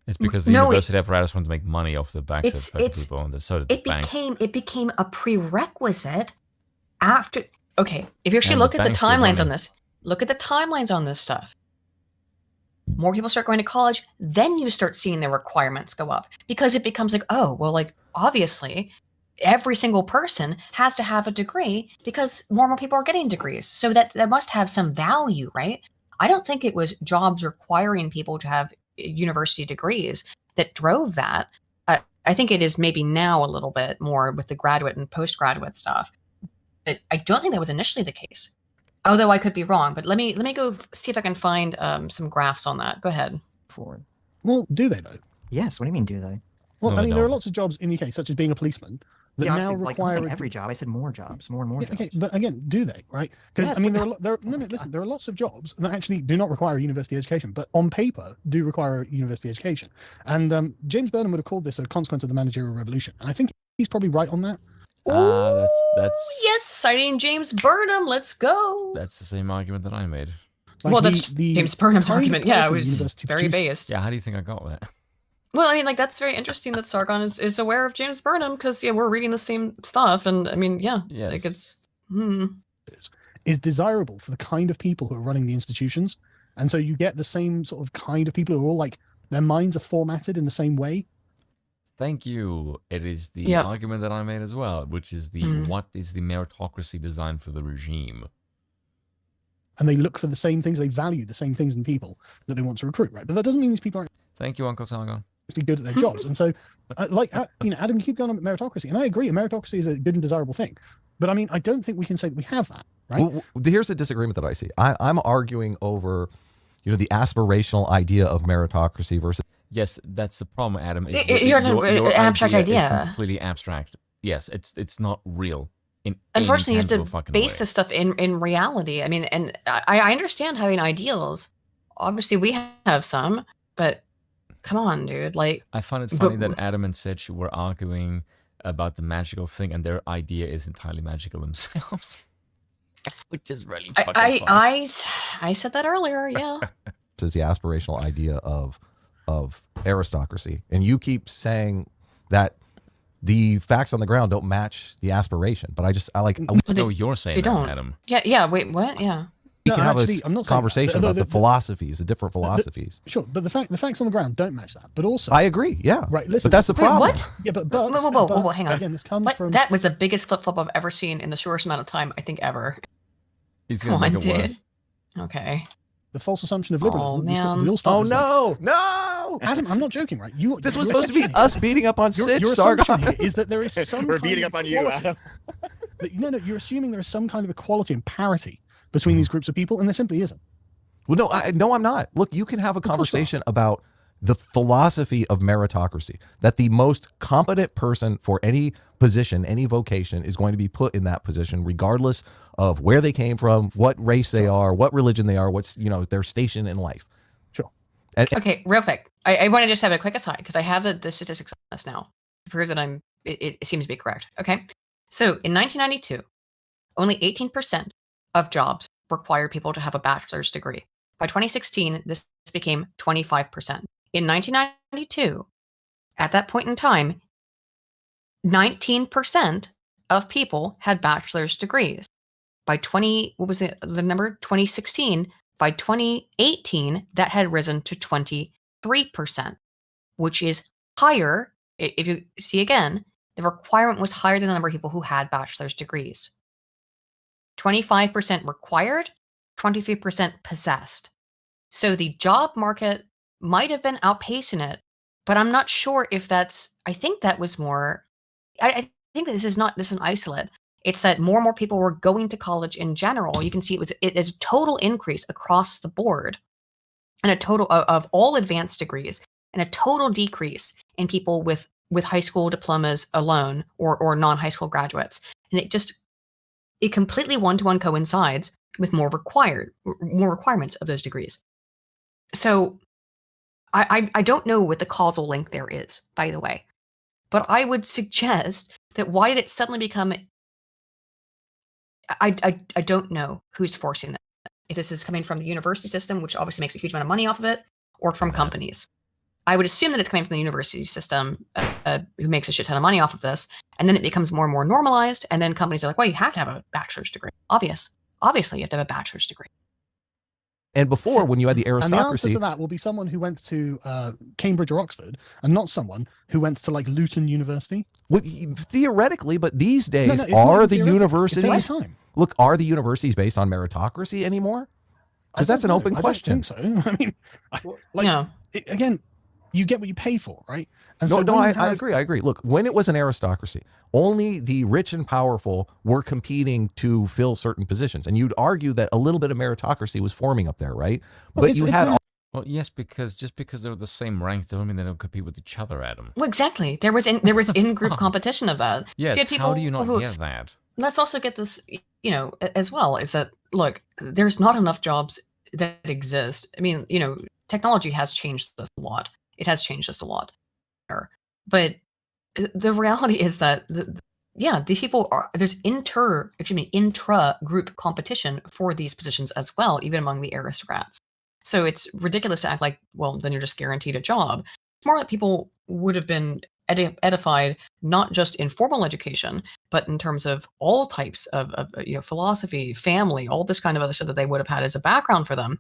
It's because the university apparatus wanted to make money off the backs of people, and so did the banks. It became a prerequisite after. Okay, if you actually look at the timelines on this, look at the timelines on this stuff. More people start going to college, then you start seeing the requirements go up, because it becomes like, oh, well, like, obviously every single person has to have a degree because more and more people are getting degrees. So that must have some value, right? I don't think it was jobs requiring people to have university degrees that drove that. I think it is maybe now a little bit more with the graduate and postgraduate stuff. But I don't think that was initially the case. Although I could be wrong, but let me go see if I can find some graphs on that. Go ahead. Well, do they though? Yes. What do you mean, do they? Well, I mean, there are lots of jobs in the UK, such as being a policeman, that now require like, every job. I said more jobs, more and more jobs. Okay, but again, do they? Right? Because I mean, there are lots of jobs that actually do not require a university education, but on paper do require a university education. And James Burnham would have called this a consequence of the managerial revolution, and I think he's probably right on that. That's yes, citing James Burnham. Let's go. That's the same argument that I made. Well, that's James Burnham's argument. Yeah, it was very based. Yeah, how do you think I got that? Well, I mean, like, that's very interesting that Sargon is aware of James Burnham, because we're reading the same stuff, and I mean, like it's is desirable for the kind of people who are running the institutions, and so you get the same sort of kind of people who are all like, their minds are formatted in the same way. Thank you. It is the argument that I made as well, which is what is the meritocracy designed for the regime? And they look for the same things, they value the same things in people that they want to recruit, right? But that doesn't mean these people aren't. Thank you, Uncle Sargon. Good at their jobs. And so, Adam, you keep going on with meritocracy, and I agree, meritocracy is a good and desirable thing. But I mean, I don't think we can say that we have that, right? Well, here's a disagreement that I see. I'm arguing over, the aspirational idea of meritocracy versus. Yes, that's the problem, Adam. Is your abstract idea is completely abstract. Yes, it's not real. Unfortunately, you have to base this stuff in reality. I mean, and I understand having ideals. Obviously, we have some, but come on, dude. Like, I find it funny that Adam and Sitch were arguing about the magical thing, and their idea is entirely magical themselves, which is really fucking funny. I said that earlier. Yeah, this is the aspirational idea of aristocracy, and you keep saying that the facts on the ground don't match the aspiration, but I like. No, you're saying that, Adam. Yeah. Wait, what? Yeah. We can have a conversation about the philosophies, the different philosophies. Sure, but the facts on the ground don't match that. But also, I agree. Yeah, right. Listen, but that's the problem. What? Yeah, but whoa, hang on. Again, this comes from that was the biggest flip flop I've ever seen in the shortest amount of time I think ever. He's gonna make it worse. Okay. The false assumption of liberalism. Oh, man. No! Adam, I'm not joking, right? This was supposed to be us beating up on Sitch, your assumption here is that there is some. We're beating up on you, Adam. No, you're assuming there is some kind of equality and parity between these groups of people, and there simply isn't. Well, no, I'm not. Look, you can have a conversation about the philosophy of meritocracy, that the most competent person for any position, any vocation, is going to be put in that position, regardless of where they came from, what race they are, what religion they are, what's their station in life. Sure. Okay, real quick. I want to just have a quick aside, because I have the statistics on this now to prove that it seems to be correct. Okay, so in 1992, only 18% of jobs required people to have a bachelor's degree. By 2016, this became 25%. In 1992, at that point in time, 19% of people had bachelor's degrees. By 2016, by 2018, that had risen to 23%, which is higher. If you see again, the requirement was higher than the number of people who had bachelor's degrees. 25% required, 23% possessed. So the job market might have been outpacing it, but I'm not sure if that's. I think that was more. I think that this is an isolate. It's that more and more people were going to college in general. You can see it is a total increase across the board, and a total of all advanced degrees, and a total decrease in people with high school diplomas alone or non-high school graduates. And it completely one-to-one coincides with more requirements of those degrees. So I don't know what the causal link there is, by the way, but I would suggest that why did it suddenly become? I don't know who's forcing that. If this is coming from the university system, which obviously makes a huge amount of money off of it, or from companies. I would assume that it's coming from the university system, who makes a shit ton of money off of this, and then it becomes more and more normalized, and then companies are like, well, you have to have a bachelor's degree. Obviously, you have to have a bachelor's degree. And before, when you had the aristocracy, and the answer to that will be someone who went to Cambridge or Oxford, and not someone who went to like Luton University. Well, theoretically, but these days, are the universities? Look, are the universities based on meritocracy anymore? Because that's an open question. I don't think so. I mean, again, you get what you pay for, right? And I agree. Look, when it was an aristocracy, only the rich and powerful were competing to fill certain positions. And you'd argue that a little bit of meritocracy was forming up there, right? Well, but you had... Well, yes, because just because they're the same rank doesn't mean they don't compete with each other, Adam. Well, exactly. There was in-group competition of that. Yes, so how do you not get that? Let's also get this, as well, is that, look, there's not enough jobs that exist. I mean, technology has changed this a lot. It has changed this a lot. But the reality is that, these people there's intra-group competition for these positions as well, even among the aristocrats. So it's ridiculous to act like, well, then you're just guaranteed a job. It's more that people would have been edified, not just in formal education, but in terms of all types of philosophy, family, all this kind of other stuff that they would have had as a background for them.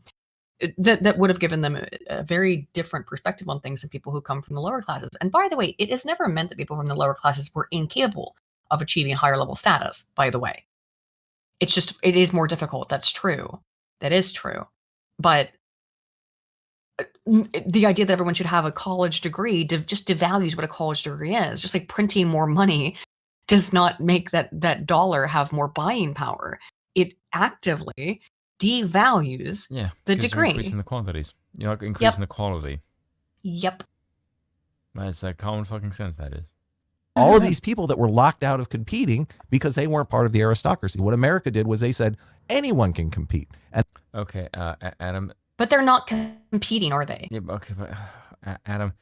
That would have given them a very different perspective on things than people who come from the lower classes. And by the way, it has never meant that people from the lower classes were incapable of achieving higher level status, by the way. It's just, it is more difficult. That's true. That is true. But the idea that everyone should have a college degree just devalues what a college degree is. Just like printing more money does not make that dollar have more buying power. It actively devalues the degree. You're increasing the quantities. You're not increasing the quality. Yep. That's common fucking sense, that is. All of these people that were locked out of competing because they weren't part of the aristocracy. What America did was they said anyone can compete. And okay, Adam. But they're not competing, are they? Yeah, okay, but Adam,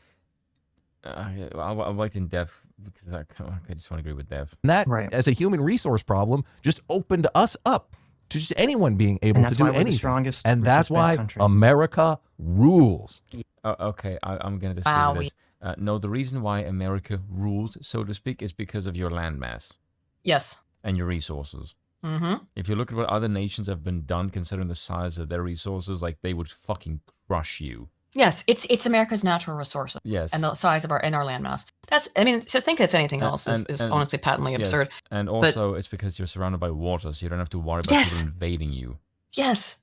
I liked in Dev because I just want to agree with Dev. And that, as a human resource problem, just opened us up to just anyone being able to do anything. And that's why America rules. Okay, I'm going to disagree with this. No, the reason why America rules, so to speak, is because of your landmass. Yes. And your resources. Mm-hmm. If you look at what other nations have been done, considering the size of their resources, like they would fucking crush you. Yes, it's America's natural resources. Yes. And the size of our landmass. To think it's anything else is honestly patently absurd. And also, it's because you're surrounded by water, so you don't have to worry about people invading you. Yes.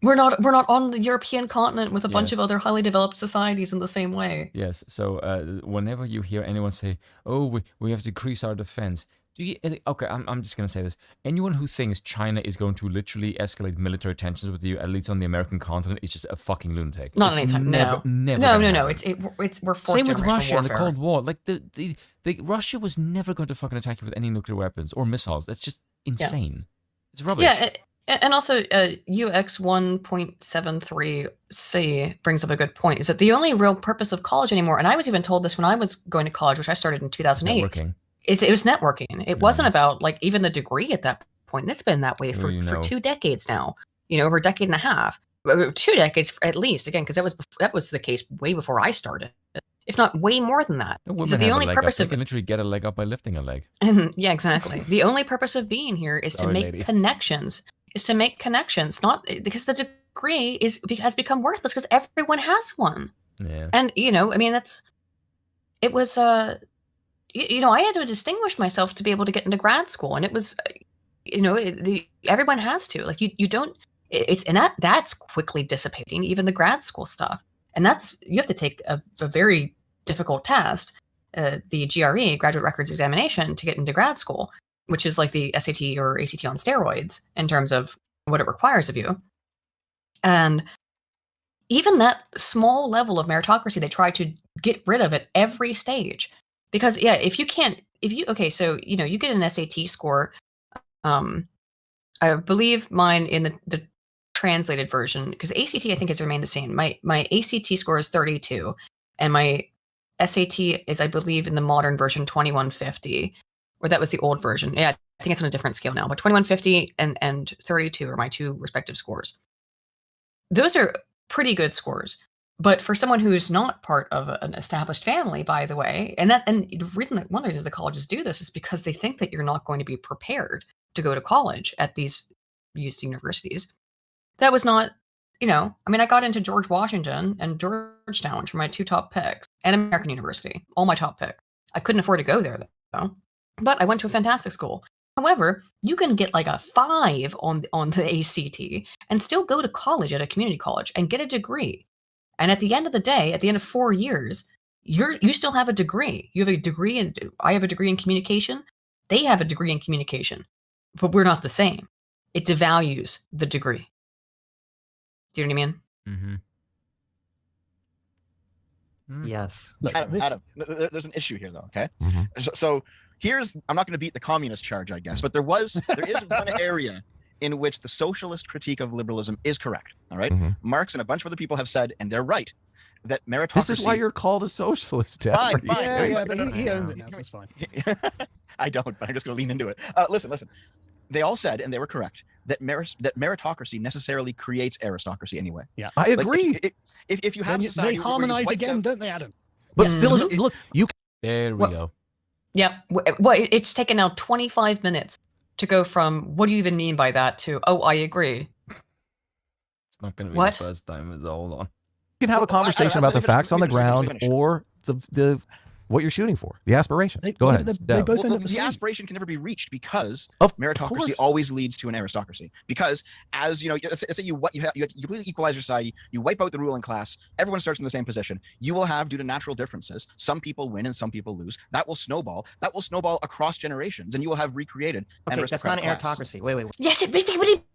We're not on the European continent with a bunch of other highly developed societies in the same way. Yes. So whenever you hear anyone say, "Oh, we have to decrease our defense," okay, I'm just going to say this. Anyone who thinks China is going to literally escalate military tensions with you, at least on the American continent, is just a fucking lunatic. Not anytime. Never. No. We're forced same with Russia warfare. and the Cold War. Like the Russia was never going to fucking attack you with any nuclear weapons or missiles. That's just insane. It's rubbish. Yeah. And also, UX 1.73C brings up a good point, is that the only real purpose of college anymore, and I was even told this when I was going to college, which I started in 2008, it was networking. It wasn't about, like, even the degree at that point. And it's been that way for 2 decades now, over a decade and a half. 2 decades at least, again, because that was the case way before I started, if not way more than that. So the only purpose of... They can literally get a leg up by lifting a leg. Yeah, exactly. The only purpose of being here is to make connections. Not because the degree has become worthless because everyone has one. Yeah. And I mean, it was I had to distinguish myself to be able to get into grad school, and it was everyone has to, like, you don't, that's quickly dissipating, even the grad school stuff, and you have to take a very difficult test, the GRE, Graduate Records Examination, to get into grad school, which is like the SAT or ACT on steroids in terms of what it requires of you. And even that small level of meritocracy, they try to get rid of at every stage. Because, so you get an SAT score, I believe mine in the translated version, because ACT I think has remained the same. My ACT score is 32, and my SAT is, I believe, in the modern version 2150. Or that was the old version. Yeah, I think it's on a different scale now. But 2150 and 32 are my 2 respective scores. Those are pretty good scores. But for someone who's not part of an established family, by the way, and the reason that one of the reasons the colleges do this is because they think that you're not going to be prepared to go to college at these used universities. That was not, I mean, I got into George Washington and Georgetown, which were my 2 top picks, and American University, all my top picks. I couldn't afford to go there though, but I went to a fantastic school. However, you can get like a 5 on the ACT and still go to college at a community college and get a degree. And at the end of the day, at the end of 4 years, you still have a degree. You have a degree, and I have a degree in communication. They have a degree in communication, but we're not the same. It devalues the degree. Do you know what I mean? Mm-hmm. Yes. Adam, there's an issue here, though. Okay, so I'm not going to beat the communist charge, I guess, but there is one area in which the socialist critique of liberalism is correct. All right, Marx and a bunch of other people have said, and they're right, that meritocracy. This is why you're called a socialist. Fine. Yeah, but he owns it now, so it's fine. I don't, but I'm just going to lean into it. Listen. They all said, and they were correct, that meritocracy necessarily creates aristocracy anyway. Yeah, I agree. If you have society, they harmonize again, don't they, Adam? But Phyllis, look, you. There we go. Yeah. Well, it's taken now 25 minutes to go from "what do you even mean by that" to "oh, I agree." It's not going to be the first time. Hold on. You can have a conversation about the facts on the ground or the what you're shooting for, the aspiration. Go ahead. The aspiration can never be reached because meritocracy always leads to an aristocracy. Because as let's say you completely equalize your society, you wipe out the ruling class, everyone starts in the same position. You will have, due to natural differences, some people win and some people lose. That will snowball. That will snowball across generations, and you will have recreated an aristocratic that's not an aristocracy. Wait. Yes, it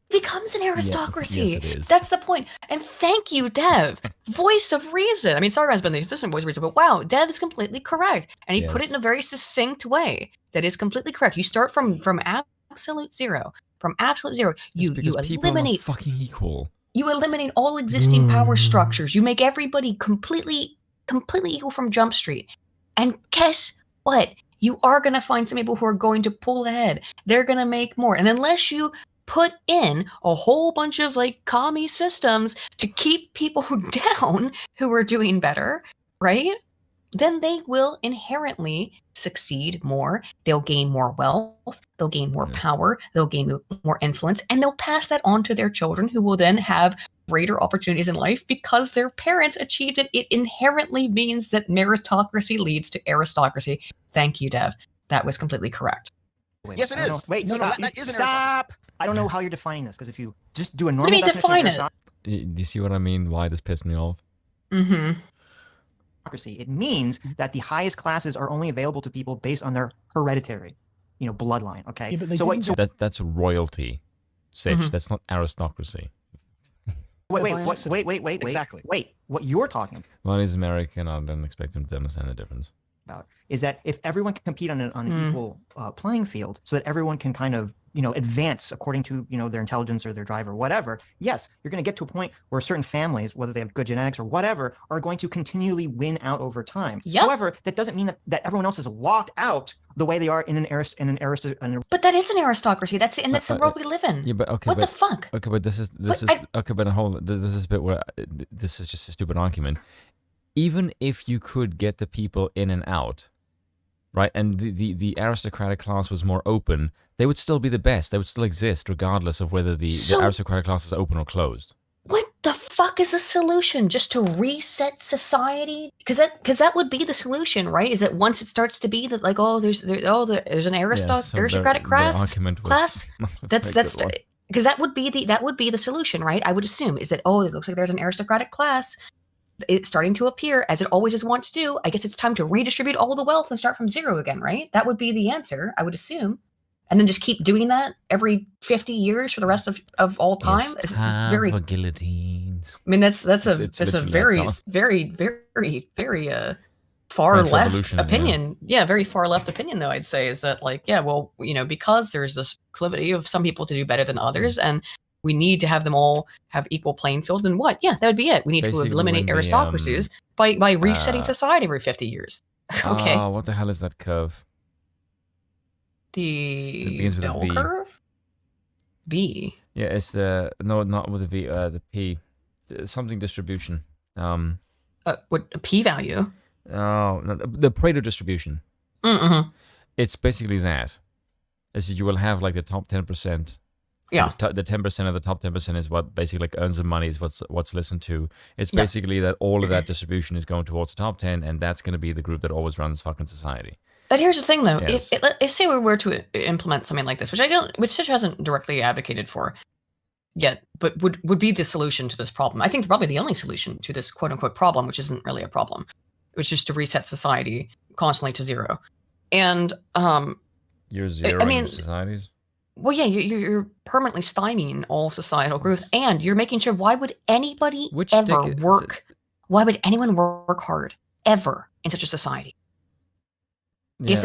becomes an aristocracy. Yes, it is. That's the point. And thank you, Dev. Voice of reason. I mean, Sargon's been the consistent voice of reason, but wow, Dev is completely correct. And he put it in a very succinct way that is completely correct. You start from absolute zero. From absolute zero. You eliminate fucking equal. You eliminate all existing power structures. You make everybody completely equal from Jump Street. And guess what? You are going to find some people who are going to pull ahead. They're going to make more. And unless you put in a whole bunch of commie systems to keep people down who are doing better, right? Then they will inherently succeed more. They'll gain more wealth. They'll gain more power. They'll gain more influence, and they'll pass that on to their children, who will then have greater opportunities in life because their parents achieved it. It inherently means that meritocracy leads to aristocracy. Thank you, Dev. That was completely correct. Yes, it is. Wait, no, stop. That is Stop. I don't know how you're defining this, because if you just do a normal definition, define it. You see what I mean? Why this pissed me off? It means that the highest classes are only available to people based on their hereditary, bloodline. Okay. Yeah, but That's royalty, Sitch. That's not aristocracy. Wait. Exactly. Wait. What you're talking Well, he's American. I don't expect him to understand the difference. about is that if everyone can compete on an equal playing field, so that everyone can kind of advance according to their intelligence or their drive or whatever, yes, you're going to get to a point where certain families, whether they have good genetics or whatever, are going to continually win out over time. Yep. However, that doesn't mean that everyone else is locked out the way they are in an aristocracy. But that is an aristocracy. That's the world we live in. Yeah, but okay. What the fuck? Okay, but this is okay. But this is a bit where this is just a stupid argument. Even if you could get the people in and out, right, and the aristocratic class was more open, they would still be the best. They would still exist regardless of whether the aristocratic class is open or closed. What the fuck is the solution? Just to reset society? Because that would be the solution, right? Is that once it starts to be that there's an aristocratic class. That's because that would be the solution, right? I would assume is that it looks like there's an aristocratic class. It's starting to appear, as it always is wont to do. I guess it's time to redistribute all the wealth and start from zero again, right? That would be the answer, I would assume. And then just keep doing that every 50 years for the rest of all time. It's very for guillotines. I mean, that's a very very far left opinion. Yeah, very far left opinion, though, I'd say, is that because there's this proclivity of some people to do better than others, and we need to have them all have equal playing field. And that would be it. We need to eliminate aristocracies by resetting society every 50 years. Okay. What the hell is that curve? The bell curve? V. Yeah, it's not with the V, the P. Something distribution. what a p-value? Oh, no, the Pareto distribution. Mm-hmm. It's basically that. As you will have like the top 10%. Yeah. The 10% of the top 10% is what basically like earns the money, is what's listened to. It's basically that all of that distribution is going towards the top 10, and that's going to be the group that always runs fucking society. But here's the thing, though. Yes. If say we were to implement something like this, which Stitch hasn't directly advocated for yet, but would be the solution to this problem. I think probably the only solution to this quote unquote problem, which isn't really a problem, which is to reset society constantly to zero. And you're zeroing societies. Well, yeah, you're permanently stymieing all societal growth, and you're making sure. Why would anybody ever work? Why would anyone work hard ever in such a society? Yeah,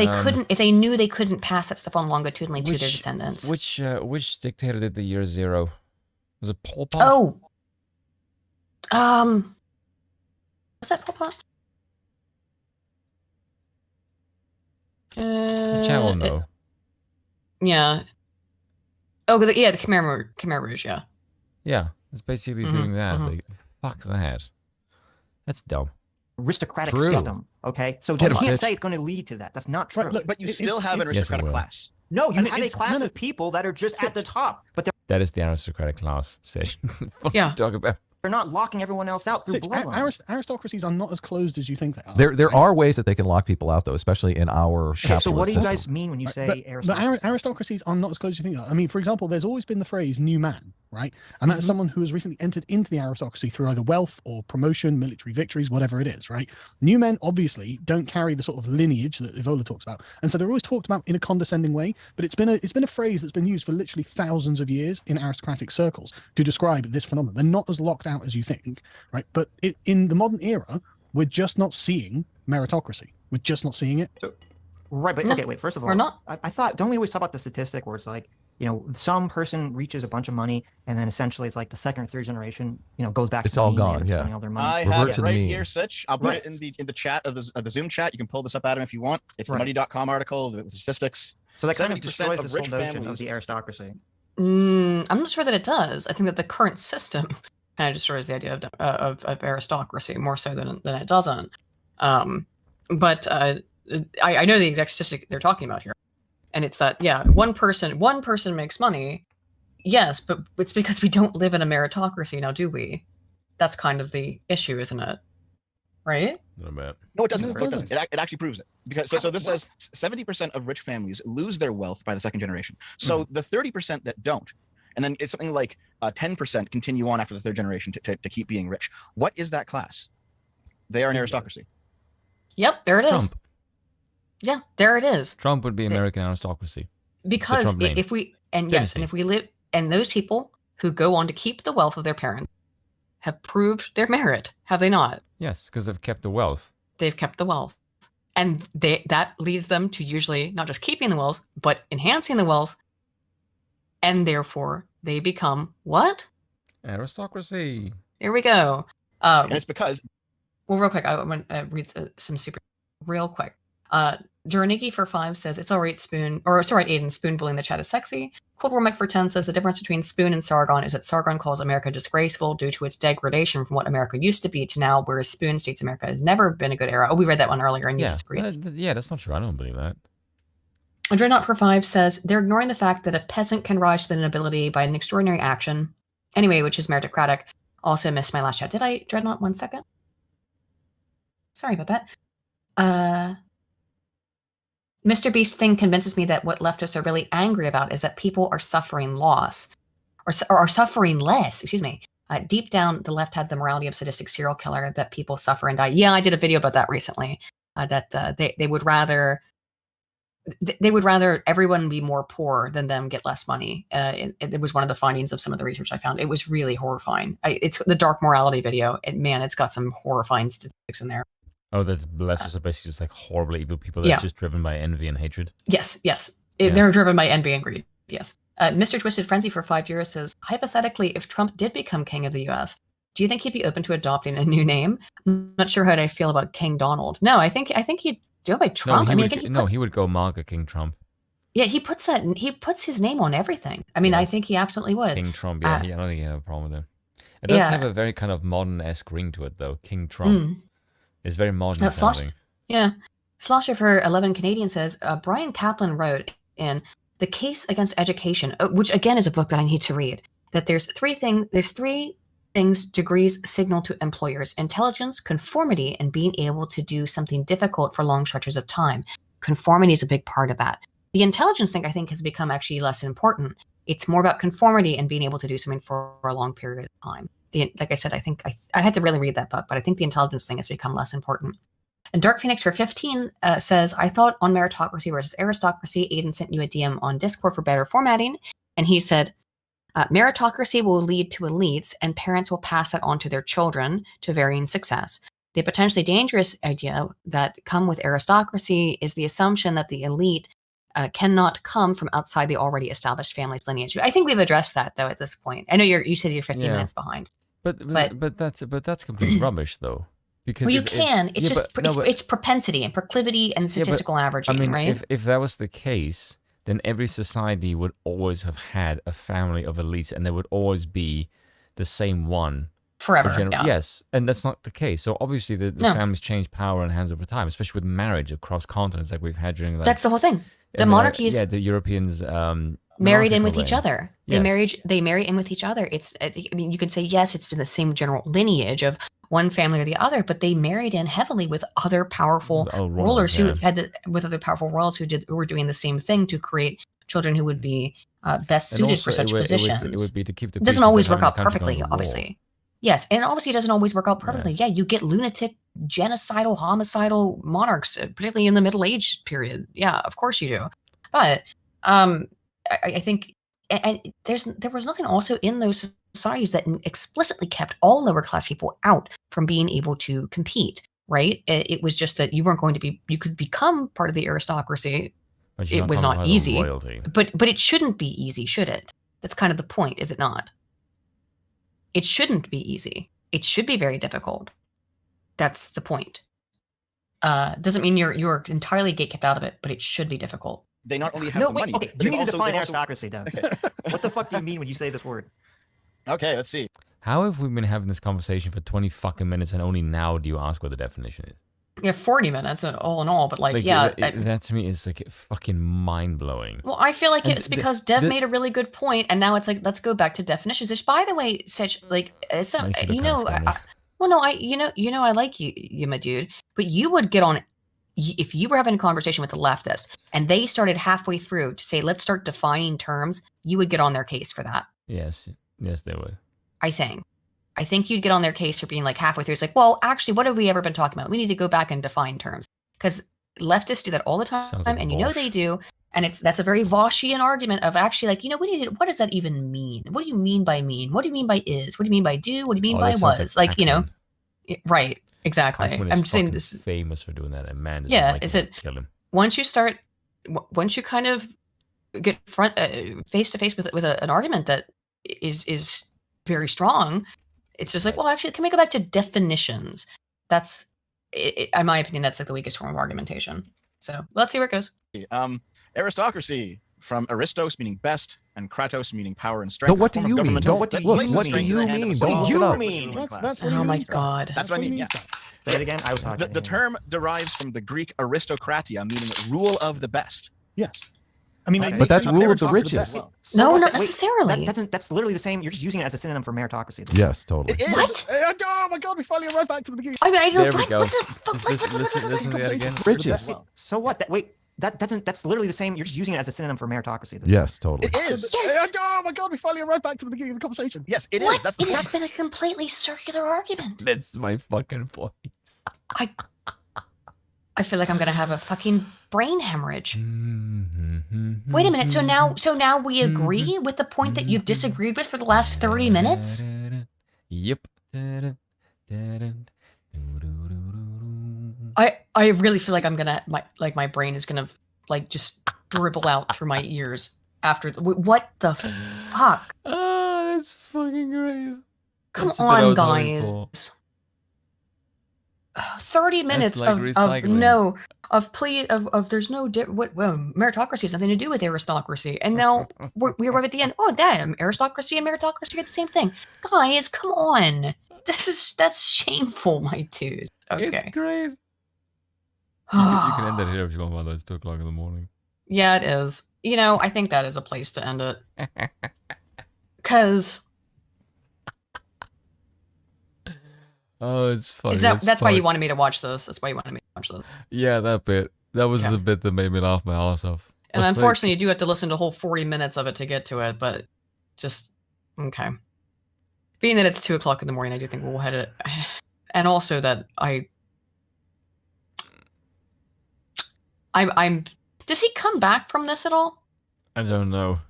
if they knew they couldn't pass that stuff on longitudinally to their descendants. Which dictator did the year zero? Was it Pol Pot? Oh, was that Pol Pot? Chat will know. Yeah. Oh, the Khmer Rouge, yeah. Yeah, it's basically doing that. Like, fuck that. That's dumb. Aristocratic system. Okay, so you can't say it's going to lead to that. That's not true. Right, but you still have an aristocratic class. No, you have a class of people that are just at the top, but that is the aristocratic class station. Yeah, talk about. They're not locking everyone else out through bloodline. Aristocracies are not as closed as you think they are. There are ways that they can lock people out, though, especially in our capitalist So what do you system. guys mean when you say aristocracy? The aristocracies are not as closed as you think they are. I mean, for example, there's always been the phrase new man, right? And that's someone who has recently entered into the aristocracy through either wealth or promotion, military victories, whatever it is, right? New men obviously don't carry the sort of lineage that Evola talks about. And so they're always talked about in a condescending way, but it's been a phrase that's been used for literally thousands of years in aristocratic circles to describe this phenomenon. They're not as locked out as you think. Right, but in the modern era, we're just not seeing meritocracy. We're just not seeing it. Right, but okay, wait. First of all, we're not. I thought, don't we always talk about the statistic where it's like, some person reaches a bunch of money, and then essentially it's like the second or third generation, goes back. It's to all the gone. Yeah, all their money. I have it right here, Sitch. I'll put it in the chat of the Zoom chat. You can pull this up, Adam, if you want. It's the money.com article, the statistics. So that kind of 70% destroys of this rich whole notion families of the aristocracy. I'm not sure that it does. I think that the current system kind of destroys the idea of aristocracy more so than it doesn't. But I know the exact statistic they're talking about here, and it's that one person makes money, yes, but it's because we don't live in a meritocracy now, do we? That's kind of the issue, isn't it? Right? No, it doesn't. No, it doesn't. It actually proves it, because so this says 70% of rich families lose their wealth by the second generation. So the 30% that don't. And then it's something like 10% continue on after the third generation to keep being rich. What is that class? They are an aristocracy. Yep, there it is. Trump. Yeah, there it is. Trump would be American aristocracy. Because if we live, and those people who go on to keep the wealth of their parents have proved their merit, have they not? Yes, because they've kept the wealth. They've kept the wealth. And that leads them to usually not just keeping the wealth, but enhancing the wealth. And therefore, they become what? Aristocracy. There we go. And it's because... Well, real quick, I want to read some super... Real quick. Journiki for 5 says, it's alright, Spoon... Or it's alright, Aiden. Spoon bullying the chat is sexy. Cold War Mike for 10 says, the difference between Spoon and Sargon is that Sargon calls America disgraceful due to its degradation from what America used to be to now, whereas Spoon states America has never been a good era. Oh, we read that one earlier and you disagreed. Yeah, that's not true. I don't believe that. Dreadnought for 5 says, they're ignoring the fact that a peasant can rise to the nobility by an extraordinary action. Anyway, which is meritocratic. Also missed my last chat. Did I, Dreadnought, 1 second? Sorry about that. Mr. Beast thing convinces me that what leftists are really angry about is that people are suffering loss. Or are suffering less, excuse me. Deep down, the left had the morality of sadistic serial killer that people suffer and die. Yeah, I did a video about that recently. That they would rather... They would rather everyone be more poor than them get less money. It was one of the findings of some of the research I found. It was really horrifying. It's the dark morality video. It's got some horrifying statistics in there. Oh, that lefters are basically just like horrible evil people that's just driven by envy and hatred. Yes. They're driven by envy and greed. Yes. Mr. Twisted Frenzy for 5 years says, hypothetically, if Trump did become king of the U.S., do you think he'd be open to adopting a new name? I'm not sure how I feel about King Donald. No, I think he'd go by Trump. He would go MAGA King Trump. Yeah, he puts his name on everything. I mean, I think he absolutely would. King Trump, I don't think he have a problem with it. It does have a very kind of modern-esque ring to it, though. King Trump. It's very modern sounding. Yeah. Slosher for 11 Canadian says, Brian Kaplan wrote in The Case Against Education, which again is a book that I need to read, that there's three things degrees signal to employers: intelligence, conformity, and being able to do something difficult for long stretches of time. Conformity is a big part of that. The intelligence thing, I think, has become actually less important. It's more about conformity and being able to do something for a long period of time. Like I said, I think I had to really read that book, but I think the intelligence thing has become less important. And Dark Phoenix for 15 says, I thought on Meritocracy versus Aristocracy, Aiden sent you a DM on Discord for better formatting. And he said, meritocracy will lead to elites, and parents will pass that on to their children to varying success. The potentially dangerous idea that come with aristocracy is the assumption that the elite cannot come from outside the already established family's lineage. I think we've addressed that, though, at this point. I know you said you're 15 minutes behind. But that's complete rubbish, though. Because well, it's propensity and proclivity and statistical averaging, right? If that was the case, then every society would always have had a family of elites, and there would always be the same one forever. Yes, and that's not the case. So obviously, the families change power and hands over time, especially with marriage across continents, like we've had during. That's the whole thing. The monarchies. The Europeans. Married in with each other. They marry in with each other. You could say yes, it's in the same general lineage of one family or the other, but they married in heavily with other powerful rulers who were doing the same thing to create children who would be best suited for such positions. It would be to keep the. It doesn't always work out perfectly, obviously. Yes, and obviously it doesn't always work out perfectly. Yes. Yeah, you get lunatic, genocidal, homicidal monarchs, particularly in the Middle Age period. Yeah, of course you do. But I think, and there was nothing also in those societies that explicitly kept all lower class people out from being able to compete, right? It was just that you weren't going to be, you could become part of the aristocracy. It was not easy, but it shouldn't be easy, should it? That's kind of the point, is it not? It shouldn't be easy. It should be very difficult. That's the point. Doesn't mean you're entirely gatekept out of it, but it should be difficult. They not only have the money. Okay, you need to define aristocracy, Doug. What the fuck do you mean when you say this word? Okay, let's see. How have we been having this conversation for 20 fucking minutes, and only now do you ask what the definition is? Yeah, 40 minutes all in all, but that to me is like fucking mind blowing. Well, I feel like it's because Dev made a really good point, and now it's like, let's go back to definitions. Which, by the way, Sitch, like, I like you, my dude, but you would get on if you were having a conversation with the leftist, and they started halfway through to say, let's start defining terms. You would get on their case for that. Yes, they would. I think you'd get on their case for being like halfway through. It's like, well, actually, what have we ever been talking about? We need to go back and define terms, because leftists do that all the time, like and you know they do. And that's a very Voschian argument of actually like, what does that even mean? What do you mean by mean? What do you mean by is? What do you mean by do? What do you mean by was? Like, right, exactly. I'm saying this is famous for doing that. And man, kill him. Once you kind of get face to face with an argument that is very strong, it's just like, well, actually, can we go back to definitions? That's, in my opinion, that's like the weakest form of argumentation. So let's see where it goes. Aristocracy, from aristos meaning best and kratos meaning power and strength. But what do you mean? What do you mean? Oh my god. That's what I mean. Yeah. Say it again. I was talking. The term derives from the Greek aristokratia, meaning rule of the best. Yes. I mean, but that's rule of the richest. No, not necessarily. That's literally the same. You're just using it as a synonym for meritocracy. Yes, totally. It is. What? Oh my god, we finally went back to the beginning. There we go. Listen to that again. Richest. So what? That's literally the same. You're just using it as a synonym for meritocracy. Yes, totally. It is. Yes. Oh my god, we finally went back to the beginning of the conversation. Yes, it is. That's it has been a completely circular argument. That's my fucking point. I feel like I'm gonna have a fucking brain hemorrhage. Wait a minute. So now we agree with the point that you've disagreed with for the last 30 minutes? Yep. I really feel like I'm gonna my brain is gonna like just dribble out through my ears after. What the fuck? Oh, that's fucking great. Come on, guys. Cool. 30 minutes like of there's no meritocracy has nothing to do with aristocracy, and now we're at the end. Oh, damn, aristocracy and meritocracy are the same thing. Guys, come on, that's shameful, my dude. Okay, it's great. You can end that here if you want, while it's 2 o'clock in the morning. Yeah, it is. You know, I think that is a place to end it, because. Oh, it's funny. That's why you wanted me to watch this. That's why you wanted me to watch this. Yeah, that bit. That was the bit that made me laugh my ass off. And unfortunately, you do have to listen to a whole 40 minutes of it to get to it, but just, okay. Being that it's 2 o'clock in the morning, I do think we'll head it. And also that I'm, does he come back from this at all? I don't know.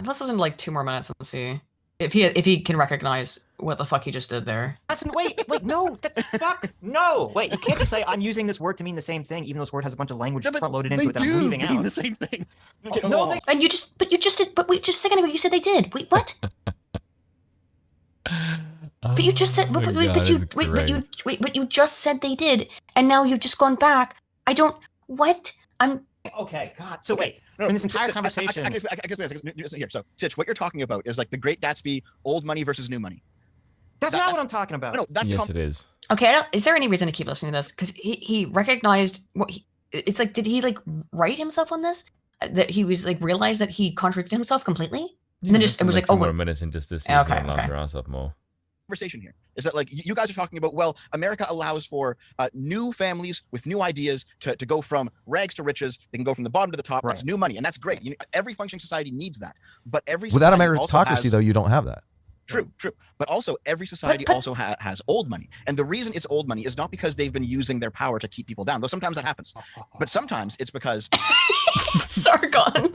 Let's listen to like 2 more minutes and see if he can recognize what the fuck he just did there. Wait, no, fuck, no. Wait, you can't just say I'm using this word to mean the same thing, even though this word has a bunch of language front loaded into it that I'm leaving out. The same thing. And you just a second ago you said they did. Wait, what? But you just said, but you just said they did, and now you've just gone back. I don't. What? Okay, God. So wait, in this entire conversation, I guess here. So, Sitch, what you're talking about is like the Great Gatsby, old money versus new money. That's not what I'm talking about. No, that's yes, it is. Okay, is there any reason to keep listening to this? Because he recognized what it's like. Did he like write himself on this? That he was like realized that he contradicted himself completely, and then just it was like, oh, 2 more minutes and just this. Okay. Your ass off more. Conversation here is that like you guys are talking about, well, America allows for new families with new ideas to go from rags to riches. They can go from the bottom to the top. Right. That's new money, and that's great. Every functioning society needs that, but without a meritocracy though, you don't have that. True. But also every society also has old money, and the reason it's old money is not because they've been using their power to keep people down, though sometimes that happens, but sometimes it's because Sargon.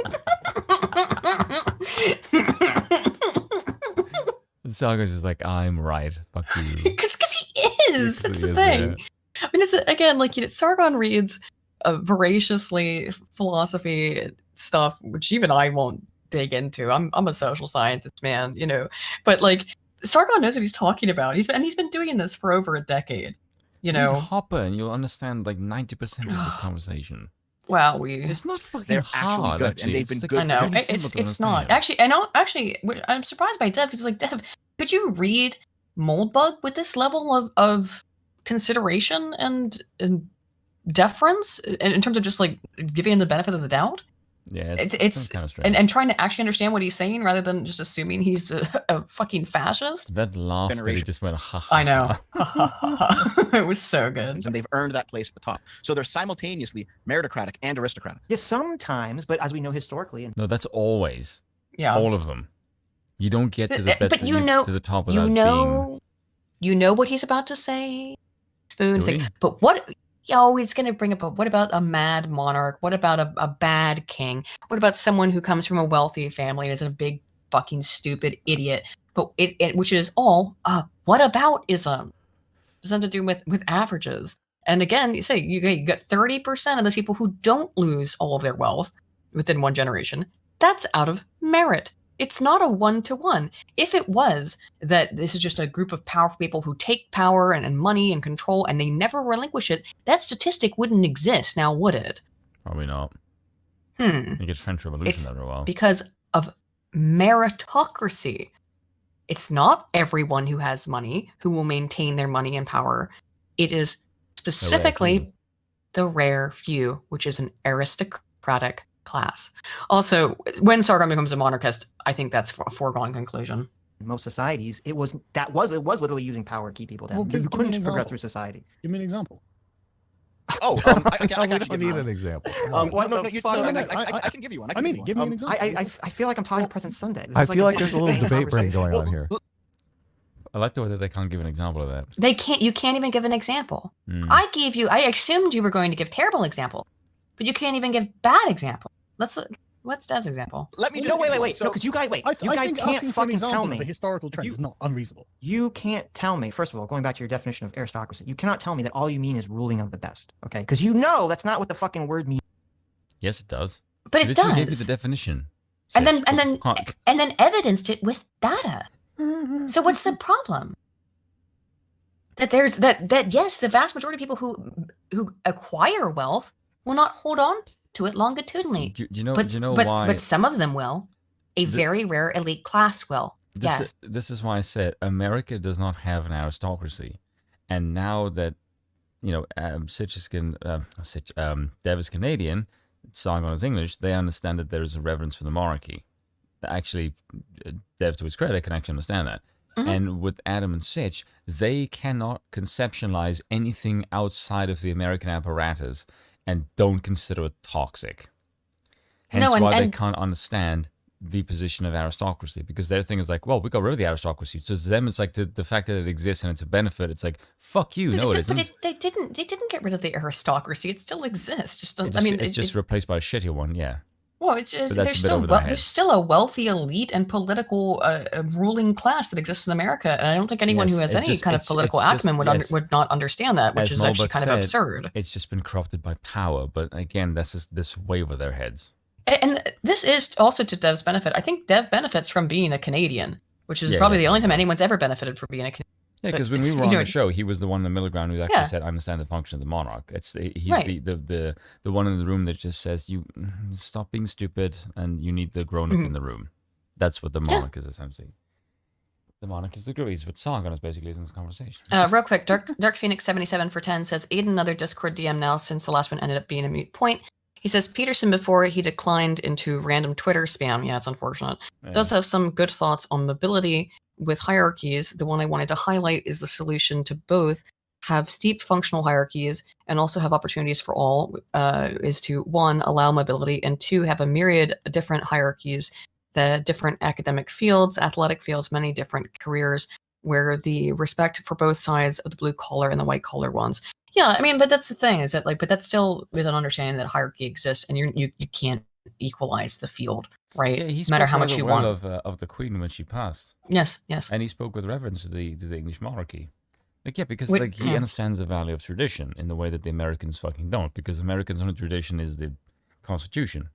Sargon's just like, I'm right. Fuck you. Because he is. That's the thing. Yeah. I mean, it's again like Sargon reads voraciously philosophy stuff, which even I won't dig into. I'm a social scientist, man, but like Sargon knows what he's talking about. He's been doing this for over a decade. Hopper, and you'll understand like 90% of this conversation. Well, it's not fucking they're hard, actually good, and they've been good. I know it's not actually. I'm surprised by Dev because Dev, could you read Moldbug with this level of consideration and deference in terms of just like giving him the benefit of the doubt? Yeah, it's kind of strange. And trying to actually understand what he's saying rather than just assuming he's a fucking fascist. That laugh that he just went, ha ha. I know. It was so good. And they've earned that place at the top. So they're simultaneously meritocratic and aristocratic. Yeah, sometimes, but as we know historically. No, that's always. Yeah. All of them. You don't get to the to the top of that being... You know what he's about to say? Spoon's like, but what... he's going to bring up, what about a mad monarch? What about a bad king? What about someone who comes from a wealthy family and is a big fucking stupid idiot? But which is all, what about ism? It's nothing to do with averages. And again, you got 30% of those people who don't lose all of their wealth within one generation. That's out of merit. It's not a one-to-one. If it was that this is just a group of powerful people who take power and money and control and they never relinquish it, that statistic wouldn't exist now, would it? Probably not. You get French Revolution after a while. Because of meritocracy. It's not everyone who has money who will maintain their money and power. It is specifically the rare few, which is an aristocratic class. Also, when Sargon becomes a monarchist, I think that's a foregone conclusion. In most societies, it was literally using power to keep people down. You couldn't progress through society. Give me an example. Oh, I don't need an example. I can give you one. Give me an example. I feel like I'm talking Present Sunday. I feel like there's a little debate brain going on here. I like the way that they can't give an example of that. They can't. You can't even give an example. I assumed you were going to give terrible example, but you can't even give bad example. What's Dad's example? Let me wait. No, because you guys can't fucking tell me. The historical trend is not unreasonable. You can't tell me. First of all, going back to your definition of aristocracy, you cannot tell me that all you mean is ruling of the best. Okay, because that's not what the fucking word means. Yes, it does. But it does. Gave you the definition. And then evidenced it with data. So what's the problem? that yes, the vast majority of people who acquire wealth will not hold on to it longitudinally. Do you know why? But some of them will. A very rare elite class will. Yes. This is why I said America does not have an aristocracy, and now that Dev is Canadian, Sargon is English, they understand that there is a reverence for the monarchy. Actually, Dev, to his credit, can actually understand that. And with Adam and Sitch, they cannot conceptualize anything outside of the American apparatus and don't consider it toxic. Hence why they can't understand the position of aristocracy, because their thing is like, well, we got rid of the aristocracy. So to them, it's like the fact that it exists and it's a benefit. It's like, fuck you. No, it isn't. But they didn't get rid of the aristocracy. It still exists. It's just replaced by a shittier one. Yeah. Well, there's still a wealthy elite and political ruling class that exists in America, and I don't think anyone who has any kind of political acumen would not understand that, which is actually kind of absurd. It's just been corrupted by power, but again, that's just this way over their heads. And this is also to Dev's benefit. I think Dev benefits from being a Canadian, which is probably the only time anyone's ever benefited from being a Canadian. Yeah, because when we were on the show, he was the one in the middle ground who actually said, "I understand the function of the monarch." He's the one in the room that just says, "You stop being stupid, and you need the grown up in the room." That's what the monarch is essentially. The monarch is the agrees what Sargon is basically in this conversation. Real quick, Dark Phoenix 77 for 10 says, "Aid another Discord DM now since the last one ended up being a moot point." He says Peterson, before he declined into random Twitter spam, it's unfortunate, does have some good thoughts on mobility with hierarchies. The one I wanted to highlight is the solution to both have steep functional hierarchies and also have opportunities for all, is to 1, allow mobility, and 2, have a myriad of different hierarchies, the different academic fields, athletic fields, many different careers, where the respect for both sides of the blue collar and the white collar ones. Yeah, I mean, but that's the thing, is that but that still is an understanding that hierarchy exists, and you can't equalize the field, right? Yeah, he no matter how much you want of the Queen when she passed. Yes. And he spoke with reverence to the English monarchy. Because he understands the value of tradition in the way that the Americans fucking don't, because Americans' only tradition is the Constitution.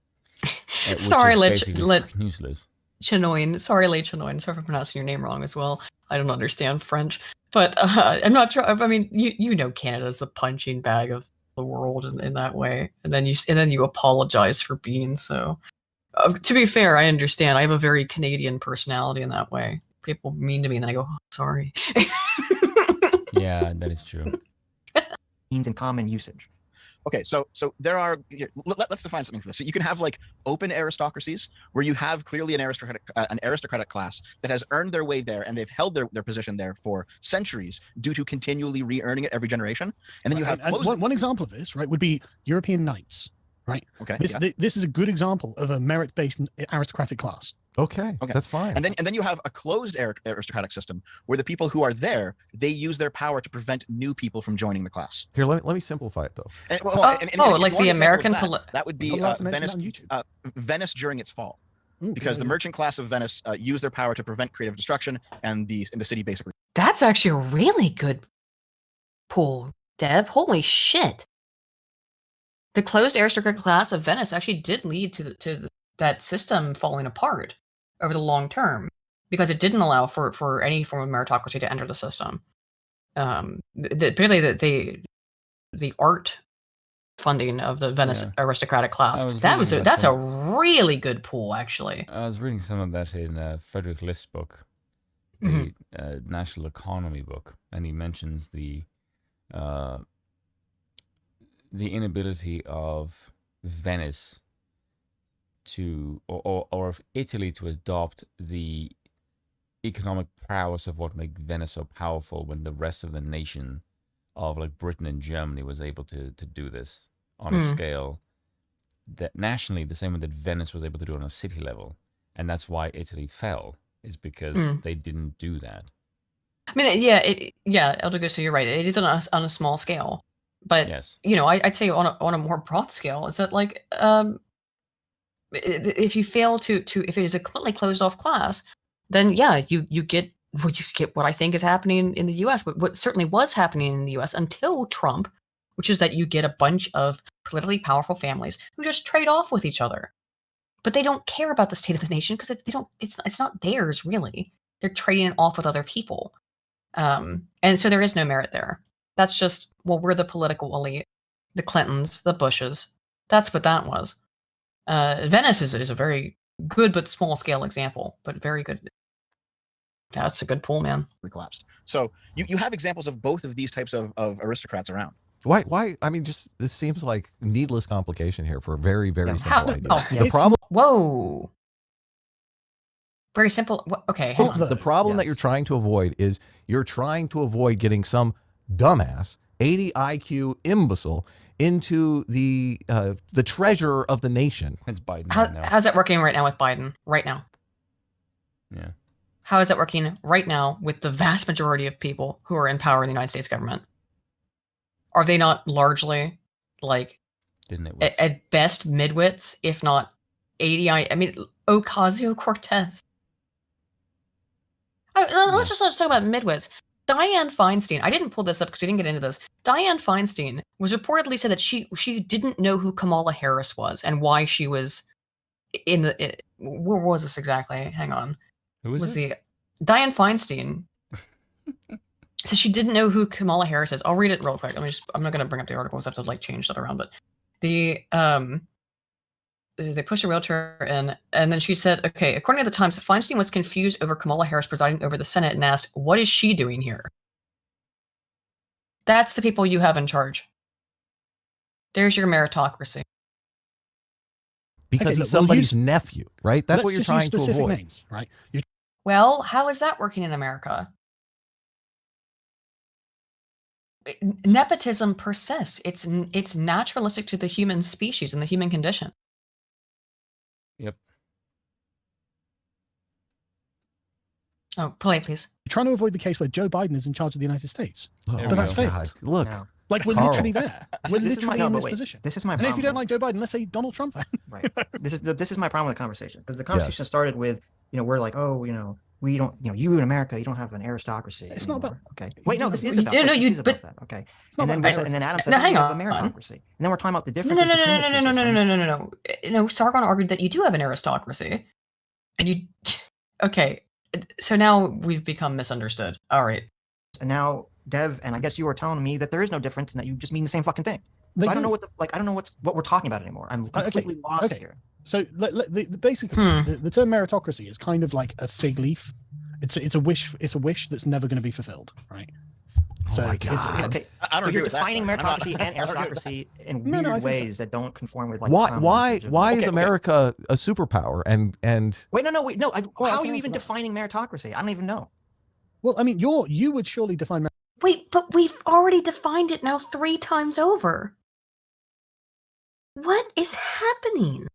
Sorry, useless. Chanoin. Sorry, Le Chanoin. Sorry for pronouncing your name wrong as well. I don't understand French, but I'm not sure. I mean, you know, Canada's the punching bag of the world in that way, and then you apologize for being so. To be fair, I understand. I have a very Canadian personality in that way. People mean to me, and then I go, oh, sorry. Yeah, that is true. Means in common usage. Okay, so there are. Let's define something for this. So you can have like open aristocracies where you have clearly an aristocratic class that has earned their way there, and they've held their position there for centuries due to continually re-earning it every generation. And then you have one example of this, right, would be European knights, right? Okay, this is a good example of a merit-based aristocratic class. Okay, that's fine. And then you have a closed aristocratic system where the people who are there, they use their power to prevent new people from joining the class. Here, let me simplify it though. Like the American that would be Venice during its fall, because the merchant class of Venice used their power to prevent creative destruction, and the city basically. That's actually a really good pool, Dev. Holy shit! The closed aristocratic class of Venice actually did lead to that system falling apart over the long term, because it didn't allow for any form of meritocracy to enter the system. Particularly the art funding of the Venice aristocratic class. That's a really good pool, actually. I was reading some of that in Frederick List's book, the National Economy book, and he mentions the inability of Venice to or of Italy to adopt the economic prowess of what made Venice so powerful, when the rest of the nation of like Britain and Germany was able to do this on a scale that nationally the same way that Venice was able to do it on a city level. And that's why Italy fell, is because they didn't do that. I mean, Elder, so you're right. It is on a small scale, but I'd say on a more broad scale, is that like if you fail to if it is a completely closed off class, then you get what I think is happening in the U.S. What certainly was happening in the U.S. until Trump, which is that you get a bunch of politically powerful families who just trade off with each other, but they don't care about the state of the nation because it's not theirs really. They're trading it off with other people. And so there is no merit there. That's just, well, we're the political elite, the Clintons, the Bushes. That's what that was. Venice is a very good but small scale example, but very good. That's a good pool, man. Collapsed. So you have examples of both of these types of aristocrats around. Why? I mean, just this seems like needless complication here for a very, very simple idea. Oh, the problem. Whoa. Very simple. Okay, hang on. The problem that you're trying to avoid is you're trying to avoid getting some dumbass 80 IQ imbecile into the treasurer of the nation. It's Biden. How's that working right now with Biden? Right now. Yeah. How is that working right now with the vast majority of people who are in power in the United States government? Are they not largely like at best midwits, if not 80? I mean, Ocasio-Cortez. Let's just talk about midwits. Dianne Feinstein. I didn't pull this up because we didn't get into this. Dianne Feinstein was reportedly said that she didn't know who Kamala Harris was and why she was in the. Where was this exactly? Hang on. Who was the Dianne Feinstein? So she didn't know who Kamala Harris is. I'll read it real quick. I'm not gonna bring up the article because I have to like change stuff around. But they pushed a wheelchair in, and then she said, okay, according to the Times, Feinstein was confused over Kamala Harris presiding over the Senate and asked, what is she doing here? That's the people you have in charge. There's your meritocracy. Because he's somebody's nephew, right? That's what you're trying to avoid. Names, right? Well, how is that working in America? Nepotism persists. It's naturalistic to the human species and the human condition. Yep. Oh, play, please. You're trying to avoid the case where Joe Biden is in charge of the United States. Oh, but that's failed. Look. No. Like, we're literally there. We're literally in this position. This is my and problem. if you don't like Joe Biden, let's say Donald Trump. Right. This is my problem with the conversation. Because the conversation started with, we're like, we don't, you in America, you don't have an aristocracy. It's not about. Okay. Wait, no, this is about that. This is about that. Okay. And then Adam said, hang on. on. A meritocracy. And then we're talking about the differences No, Sargon argued that you do have an aristocracy. And you, okay. So now we've become misunderstood. All right. And now, Dev, and I guess you were telling me that there is no difference and that you just mean the same fucking thing. So I don't know what we're talking about anymore. I'm completely lost here. So basically, the term meritocracy is kind of like a fig leaf. It's a wish. It's a wish that's never going to be fulfilled, right? So oh my God. Okay. I don't agree you're with defining that. meritocracy and aristocracy in weird ways that don't conform with like. Why is America a superpower? And wait, no. How are you even defining meritocracy? I don't even know. Well, I mean, you would surely define. Wait, but we've already defined it now 3 times over. What is happening?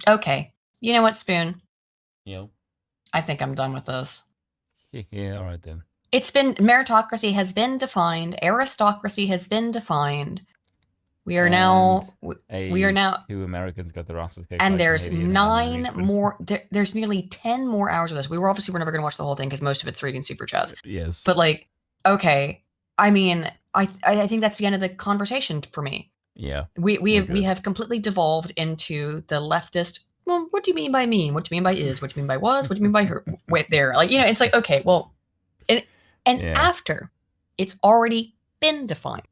Okay, you know what, Spoon? Yep. I think I'm done with this. Yeah, all right then. It's been meritocracy has been defined. Aristocracy has been defined. We are now. 2 Americans got their asses kicked. And there's 9 more. There's nearly 10 more hours of this. We're never going to watch the whole thing because most of it's reading super chats. Yes. But like, okay, I mean, I think that's the end of the conversation for me. Yeah. We have completely devolved into the leftist. Well, what do you mean by mean? What do you mean by is? What do you mean by was? What do you mean by her? Wait, there. Like, it's like, okay, well, and after it's already been defined.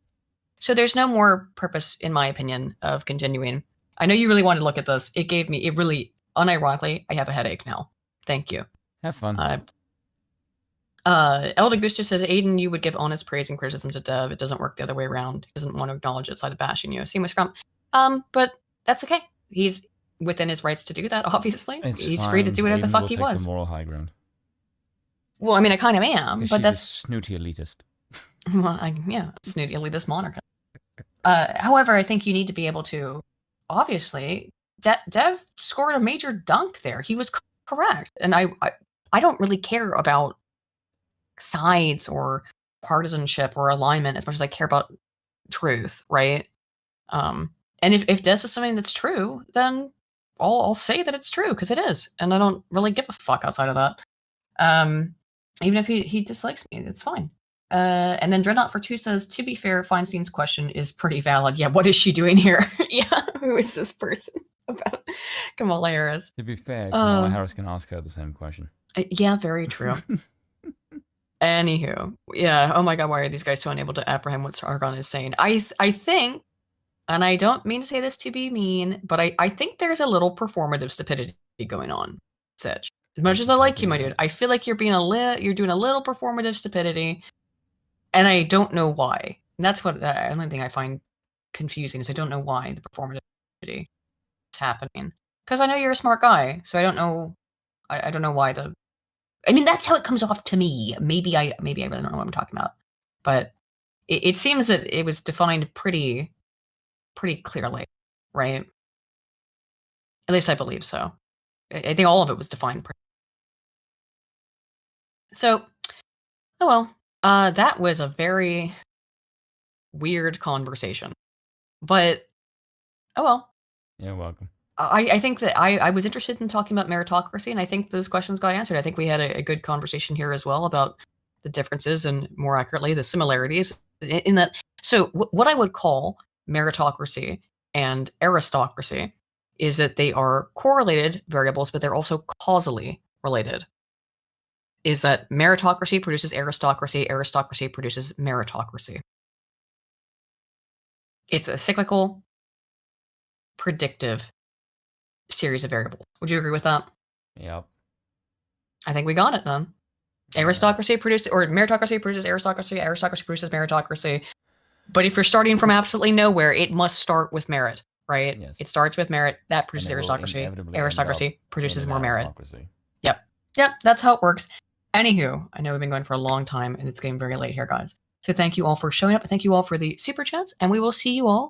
So there's no more purpose, in my opinion, of continuing. I know you really wanted to look at this. It really, unironically, I have a headache now. Thank you. Have fun. Elder Guster says, Aiden, you would give honest praise and criticism to Dev. It doesn't work the other way around. He doesn't want to acknowledge it side of bashing you. Same with Scrum. But that's okay. He's within his rights to do that, obviously. He's free to do whatever the fuck he was. The moral high ground. Well, I mean, I kind of am, but that's a snooty elitist. Well, snooty elitist monarch. However, I think you need to be able to, obviously, Dev scored a major dunk there. He was correct. And I don't really care about sides or partisanship or alignment as much as I care about truth, right? And if Des is something that's true, then I'll say that it's true because it is. And I don't really give a fuck outside of that. Even if he dislikes me, it's fine. And then Dreadnought for 2 says, to be fair, Feinstein's question is pretty valid. Yeah, what is she doing here? Yeah, who is this person about Kamala Harris? To be fair, Kamala Harris can ask her the same question. Yeah, very true. Anywho, yeah. Oh my god, why are these guys so unable to apprehend what Sargon is saying? I think, and I don't mean to say this to be mean, but I think there's a little performative stupidity going on, Sitch. As much as I like you, my dude, I feel like you're doing a little performative stupidity, and I don't know why. And that's what the only thing I find confusing is I don't know why the performative stupidity is happening. Because I know you're a smart guy, so I don't know. I don't know why the. I mean, that's how it comes off to me. Maybe I really don't know what I'm talking about, but it seems that it was defined pretty clearly, right? At least I believe so. I think all of it was defined pretty. So, oh well, that was a very weird conversation, but oh well. You're welcome. I think that I was interested in talking about meritocracy, and I think those questions got answered. I think we had a good conversation here as well about the differences and, more accurately, the similarities in that. So what I would call meritocracy and aristocracy is that they are correlated variables, but they're also causally related. Is that meritocracy produces aristocracy, aristocracy produces meritocracy. It's a cyclical, predictive series of variables. Would you agree with that? Yep. I think we got it then. Aristocracy produces, or meritocracy produces aristocracy, aristocracy produces meritocracy. But if you're starting from absolutely nowhere, it must start with merit, right? Yes. It starts with merit, that produces aristocracy. Aristocracy produces more merit. Yep. Yep, that's how it works. Anywho, I know we've been going for a long time and it's getting very late here, guys. So thank you all for showing up, and thank you all for the super chats, and we will see you all